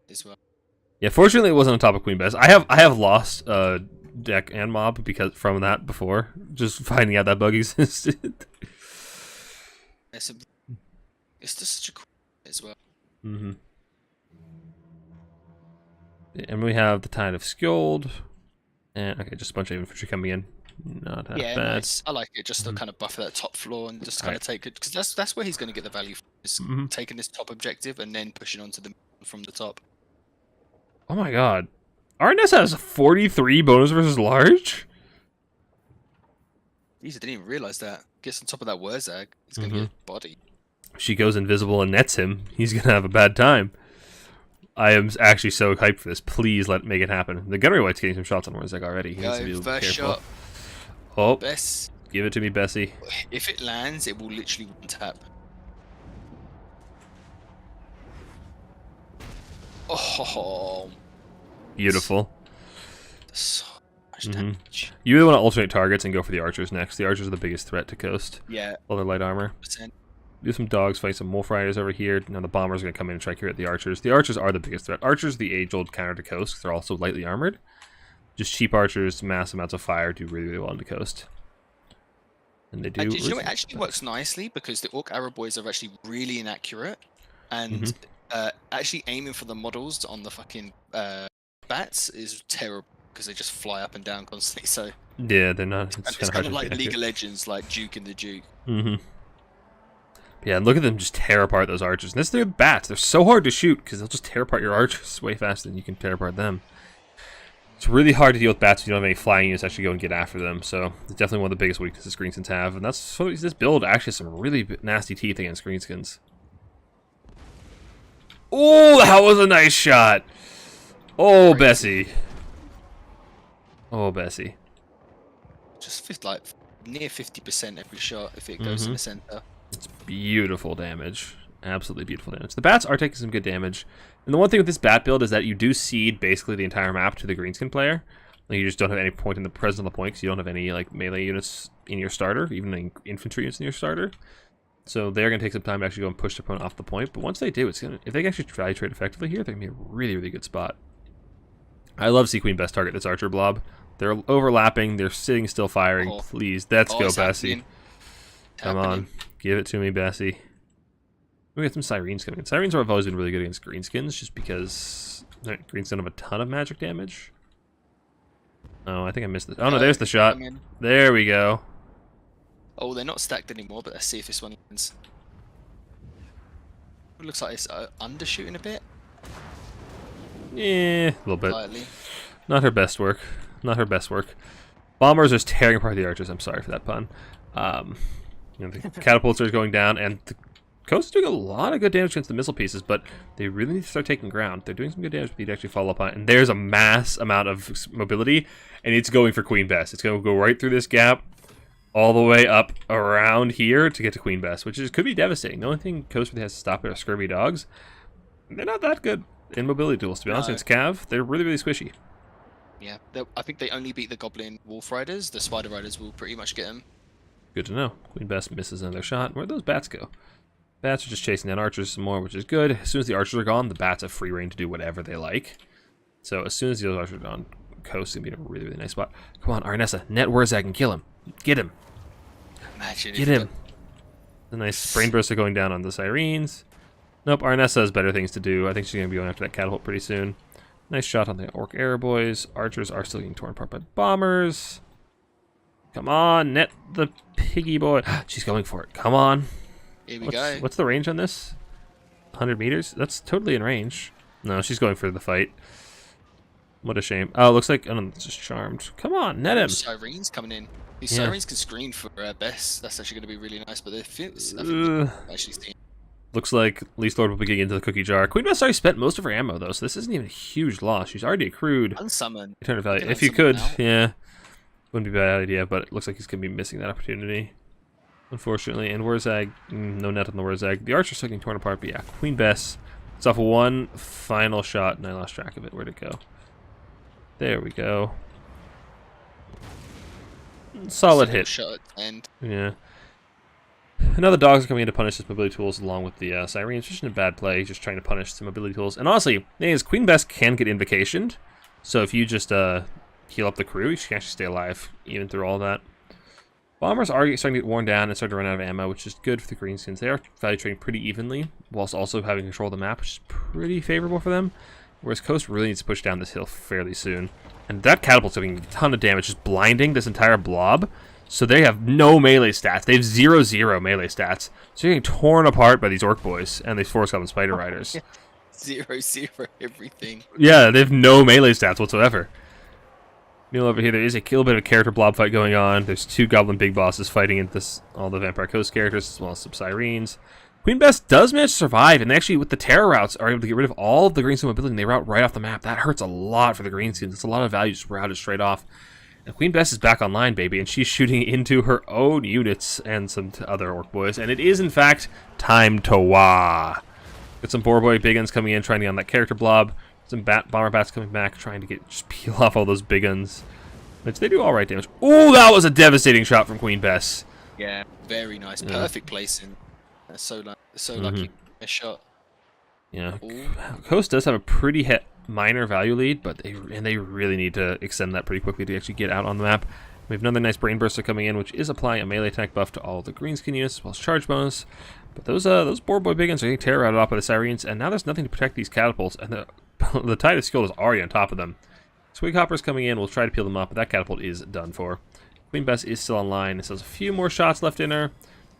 As well. Yeah, fortunately it wasn't on top of Queen Bess. I have lost deck and mob because from that before, just finding out that bug existed. It's just such a cool as well. Mm-hmm. And we have the Tide of Skjold, and okay, just a bunch of infantry coming in. Not that Yeah, bad. nice. I like it just to kind of buffer that top floor and just kind of take it, because that's where he's going to get the value from, is taking this top objective and then pushing onto the from the top. Oh my god. RNS has 43 bonus versus large? Jeez, I didn't even realize that. Gets on top of that Wurzag, he's going to get body. She goes invisible and nets him. He's going to have a bad time. I am actually so hyped for this. Please make it happen. The Gunnery White's getting some shots on Wurzag already. He needs to be First careful. shot. Oh, Bess. give it to me, Bessie. If it lands, it will literally one tap. Oh, Beautiful. so much damage. You really want to alternate targets and go for the archers next. The archers are the biggest threat to coast. Yeah. All their light armor. 100%. Do some dogs, fight some wolf riders over here. Now the bombers are going to come in and try to clear out the archers. The archers are the biggest threat. Archers, the age-old counter to coast, 'cause they're also lightly armored. Just cheap archers, mass amounts of fire, do really, really well into coast. And they do. You know, it actually works nicely because the Orc Arrow Boys are actually really inaccurate, and actually aiming for the models on the fucking bats is terrible because they just fly up and down constantly. So Yeah, they're not. it's It's kind of hard like to League of Legends, like Duke and the Duke. Yeah, look at them just tear apart those archers. And this, they're bats. They're so hard to shoot because they'll just tear apart your archers way faster than you can tear apart them. It's really hard to deal with bats if you don't have any flying units to actually go and get after them. So it's definitely one of the biggest weaknesses Greenskins have, and that's so this build actually has some really nasty teeth against Greenskins. Oh, that was a nice shot. Oh, Bessie. Oh, Bessie. Just like near 50% every shot if it goes in the center. It's beautiful damage. Absolutely beautiful damage. The bats are taking some good damage. And the one thing with this bat build is that you do cede basically the entire map to the greenskin player. Like, you just don't have any point in the presence of the point because you don't have any like melee units in your starter, even infantry units in your starter. So they're going to take some time to actually go and push the opponent off the point. But once they do, it's gonna, if they can actually value trade effectively here, they're going to be a really, really good spot. I love see Queen Best target this archer blob. They're overlapping. They're sitting still firing. Oh. Please, let's go, Bessie. Come on. Give it to me, Bessie. We got some Sirens coming in. Sirens have always been really good against Greenskins just because Greens don't have a ton of magic damage. Oh, I think I missed it. Oh, no, there's the shot. There we go. Oh, they're not stacked anymore, but let's see if this one lands. It looks like it's undershooting a bit. Yeah, a little bit. Slightly. Not her best work. Not her best work. Bombers are just tearing apart the archers. I'm sorry for that pun. You know, the catapults are going down, and the Coast is doing a lot of good damage against the missile pieces, but they really need to start taking ground. They're doing some good damage, but you need to actually follow up on it. And there's a mass amount of mobility, and it's going for Queen Bess. It's going to go right through this gap, all the way up around here to get to Queen Bess, which could be devastating. The only thing Coast really has to stop it are scurvy dogs. They're not that good in mobility tools, to be honest. Against Cav, they're really, really squishy. Yeah, I think they only beat the Goblin Wolf Riders. The Spider Riders will pretty much get them. Good to know. Queen Bess misses another shot. Where'd those bats go? Bats are just chasing down archers some more, which is good. As soon as the archers are gone, the bats have free reign to do whatever they like. So as soon as the other archers are gone, Coast is going to be in a really, really nice spot. Come on, Arnessa. Net Wurzag and kill him. Get him. Imagine Get him. A nice brain burster going down on the Sirens. Nope, Arnessa has better things to do. I think she's going to be going after that catapult pretty soon. Nice shot on the Orc Arrow Boys. Archers are still getting torn apart by bombers. Come on, net the piggy boy. She's going for it. Come on. Here we go. What's the range on this? 100 meters? That's totally in range. No, she's going for the fight. What a shame. Oh, it looks like... Oh, no, it's just charmed. Come on, net him. Sirens coming in. These Sirens can screen for Bess. That's actually going to be really nice, but they're actually seen. Looks like Least Lord will be getting into the cookie jar. Queen Bess already spent most of her ammo, though, so this isn't even a huge loss. She's already accrued. Unsummon. Eternal value. If you could, yeah. Wouldn't be a bad idea, but it looks like he's going to be missing that opportunity. Unfortunately. And Wurzag, no net on the Wurzag. The Archer's still getting torn apart, but yeah. Queen Bess. It's off one final shot, and I lost track of it. Where'd it go? There we go. Solid hit. Shot and yeah. Now the dogs are coming in to punish his mobility tools along with the Sirens. Just in a bad play, just trying to punish some mobility tools. And honestly, the thing is, Queen Bess can get invocationed. So if you just heal up the crew, she can actually stay alive even through all that. Bombers are starting to get worn down and starting to run out of ammo, which is good for the Greenskins. They are value trading pretty evenly, whilst also having control of the map, which is pretty favorable for them. Whereas Coast really needs to push down this hill fairly soon. And that catapult's doing a ton of damage, just blinding this entire blob. So they have no melee stats. They have 0/0 melee stats. So you're getting torn apart by these Orc Boys and these Forest Goblin Spider Riders. 0/0 everything. Yeah, they have no melee stats whatsoever. Meanwhile, over here, there is a little bit of a character blob fight going on. There's two Goblin Big Bosses fighting in all the Vampire Coast characters, as well as some Sirens. Queen Bess does manage to survive, and they actually, with the Terror routes, are able to get rid of all of the Greenskin mobility, and they route right off the map. That hurts a lot for the Greenskins. It's a lot of value just routed straight off. And Queen Bess is back online, baby, and she's shooting into her own units and some other Orc Boys. And it is, in fact, time to wah. Got some Boar Boy Big Guns coming in, trying to get on that character blob. Some Bomber Bats coming back, trying to just peel off all those Big Guns. Which they do alright damage. Oh, that was a devastating shot from Queen Bess. Yeah, very nice. Perfect placing. So lucky. A shot. Yeah. Ooh. Coast does have a pretty minor value lead, but they really need to extend that pretty quickly to actually get out on the map. We have another nice Brain Burster coming in, which is applying a melee attack buff to all the Greenskin units, as well as charge bonus. But those Boar Boy Big Guns are getting terror out off by the Sirens, and now there's nothing to protect these catapults, and the Tide of Skill is already on top of them. Swig Hopper's coming in, we'll try to peel them up, but that catapult is done for. Queen Bess is still online, and so there's a few more shots left in her.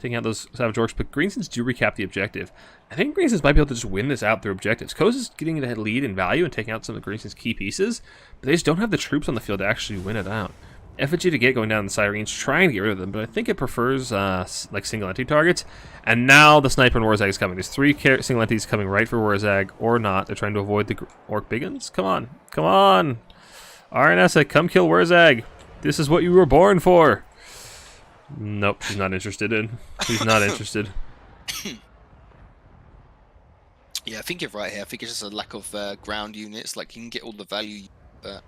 taking out those Savage Orcs, but Greenskins do recap the objective. I think Greenskins might be able to just win this out through objectives. Coast is getting the lead in value and taking out some of the Greenskins' key pieces, but they just don't have the troops on the field to actually win it out. Effigy to get going down the Sirens, trying to get rid of them, but I think it prefers like single entity targets. And now the Sniper and Warzag is coming. There's 3 single entities coming right for Warzag, or not. They're trying to avoid the Orc Biggins. Come on. Come on. RNSA, come kill Warzag. This is what you were born for. Nope, she's not interested in. She's not interested. Yeah, I think you're right here. I think it's just a lack of ground units. Like, you can get all the value, but...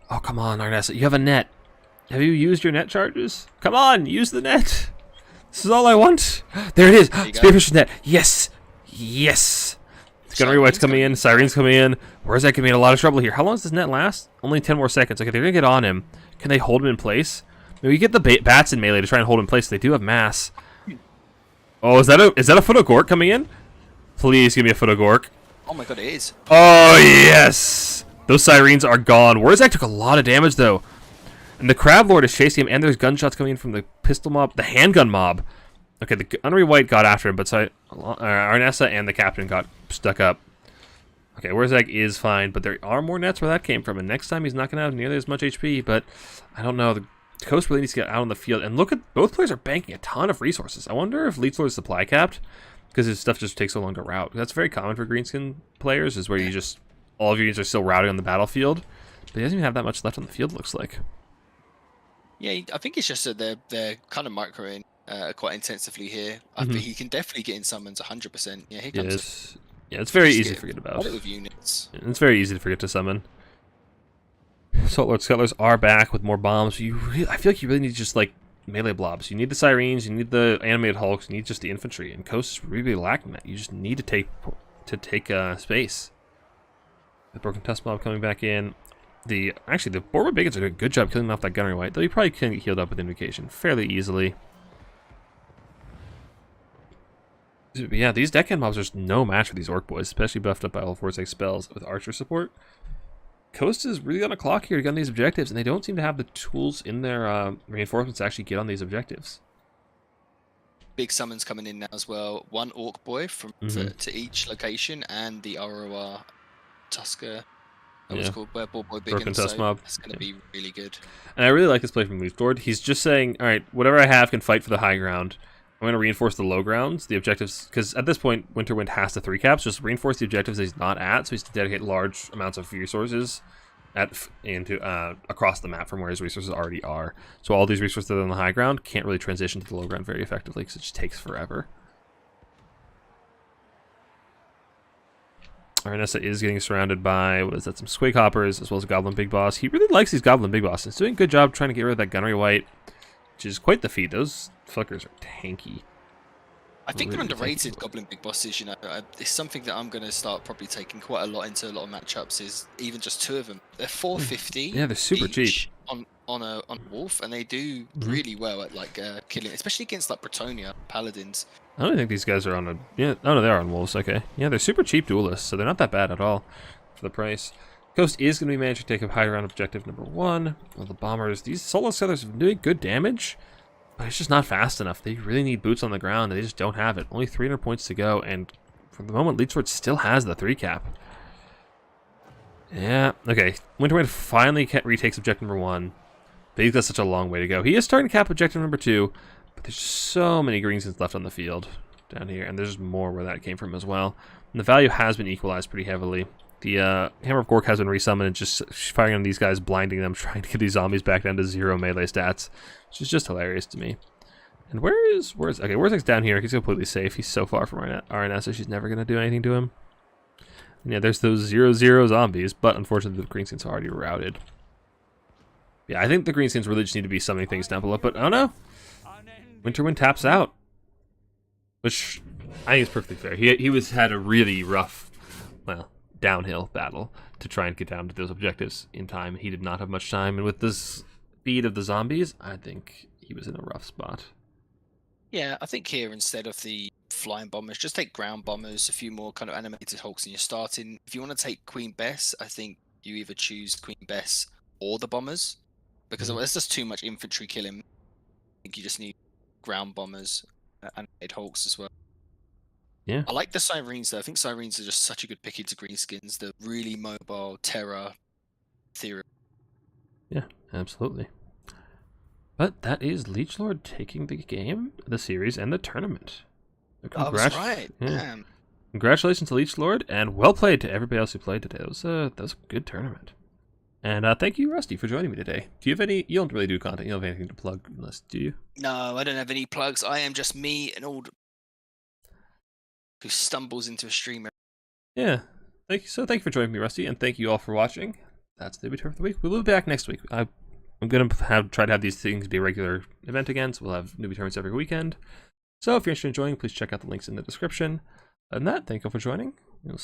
Oh, come on, Arnessa. You have a net. Have you used your net charges? Come on, use the net. This is all I want. There it is. Spearfish's net. Yes. Yes. Gunnery White's coming in. Siren's coming in. Where's that going to be in a lot of trouble here? How long does this net last? Only 10 more seconds. Okay, they're going to get on him. Can they hold him in place? Maybe we get the bats in melee to try and hold him in place. They do have mass. Oh, is that a foot of Gork coming in? Please give me a foot of Gork. Oh my god, it is. Oh, yes. Those Sirens are gone. Warzag took a lot of damage, though. And the Crab Lord is chasing him, and there's gunshots coming in from the pistol mob, the handgun mob. Okay, the Gunnery White got after him, but Arnessa and the Captain got stuck up. Okay, Warzag is fine, but there are more nets where that came from, and next time he's not going to have nearly as much HP, but I don't know. The Coast really needs to get out on the field, and look at, both players are banking a ton of resources. I wonder if Leech Lord is supply capped, because his stuff just takes so long to route. That's very common for Greenskin players, is where you just, all of your units are still routing on the battlefield, but he doesn't even have that much left on the field, looks like. Yeah, I think it's just that they're kind of microing quite intensively here. I think he can definitely get in summons 100%. Yeah, here comes it. Yeah, it's very easy to forget about. With units. It's very easy to forget to summon. Salt Lord Scuttlers are back with more bombs. I feel like you really need just like melee blobs. You need the Sirens, you need the animated Hulks, you need just the infantry. And Coast is really lacking that. You just need to take space. The Broken Tusk Mob coming back in. Actually, the Borba Bigots are doing a good job killing off that Gunnery White, though he probably can get healed up with Invocation fairly easily. But yeah, these deckhand mobs are just no match for these Orc boys, especially buffed up by all 4-6 spells with Archer support. Coast is really on a clock here to get on these objectives, and they don't seem to have the tools in their reinforcements to actually get on these objectives. Big summons coming in now as well. 1 Orc boy from to each location, and the ROR Tusker. That was called Ball Boy Big. Broken Tusk Mob. It's going to be really good. And I really like this play from Leech Lord. He's just saying, all right, whatever I have can fight for the high ground. I'm going to reinforce the low grounds, the objectives, because at this point, Winterwind has to 3 caps. Just reinforce the objectives that he's not at, so he's to dedicate large amounts of resources across the map from where his resources already are. So all these resources that are on the high ground can't really transition to the low ground very effectively, because it just takes forever. Arnessa is getting surrounded by, what is that, some Squig Hoppers, as well as Goblin Big Boss. He really likes these Goblin Big Boss. He's doing a good job trying to get rid of that Gunnery White, which is quite the feat. Those fuckers are tanky. I think they're underrated, Goblin Big Bosses, you know. It's something that I'm going to start probably taking quite a lot into a lot of matchups, is even just 2 of them. They're 450. Yeah, they're super cheap. On a Wolf, and they do really well at like killing, especially against like Bretonia Paladins. I don't think these guys are on a... Yeah, oh no, they are on Wolves, okay. Yeah, they're super cheap duelists, so they're not that bad at all for the price. Coast is going to be managed to take up high ground objective number 1. Well, the Bombers, these Solo Scuttlers have been doing good damage, but it's just not fast enough. They really need boots on the ground, and they just don't have it. Only 300 points to go, and for the moment, Leech Lord still has the 3 cap. Yeah, okay. Winterwind finally retakes objective number 1, but he's got such a long way to go. He is starting to cap objective number 2, but there's so many Greenskins left on the field down here, and there's more where that came from as well. And the value has been equalized pretty heavily. The Hammer of Gork has been resummoned and just firing on these guys, blinding them, trying to get these zombies back down to 0 melee stats, which is just hilarious to me. And where's okay, Warzag's down here. He's completely safe. He's so far from RNS, so she's never going to do anything to him. And yeah, there's those 0-0 zombies, but unfortunately the Greenskins are already routed. Yeah, I think the Greenskins really just need to be summoning things down below, but oh no! Winterwind taps out, which I think is perfectly fair. He had a really rough, well, downhill battle to try and get down to those objectives in time. He did not have much time, and with this speed of the zombies, I think he was in a rough spot. Yeah, I think here instead of the flying bombers, just take ground bombers, a few more kind of animated Hulks, and you're starting. If you want to take Queen Bess, I think you either choose Queen Bess or the bombers, because there's just too much infantry killing. think you just need ground bombers and hawks as well. Yeah. I like the Sirens though. I think Sirens are just such a good pick into greenskins. They're really mobile, terror, theory. Yeah, absolutely. But that is Leechlord taking the game, the series, and the tournament. I was right. Yeah. Damn. Congratulations to Leechlord, and well played to everybody else who played today. That was a good tournament. And thank you, Rusty, for joining me today. Do you have any? You don't really do content. You don't have anything to plug, unless do you? No, I don't have any plugs. I am just me, an old who stumbles into a streamer. Yeah. Thank you for joining me, Rusty, and thank you all for watching. That's the Newbie Turf of the Week. We'll be back next week. I'm gonna try to have these things be a regular event again, so we'll have Newbie tournaments every weekend. So if you're interested in joining, please check out the links in the description. Other than that, thank you all for joining. We'll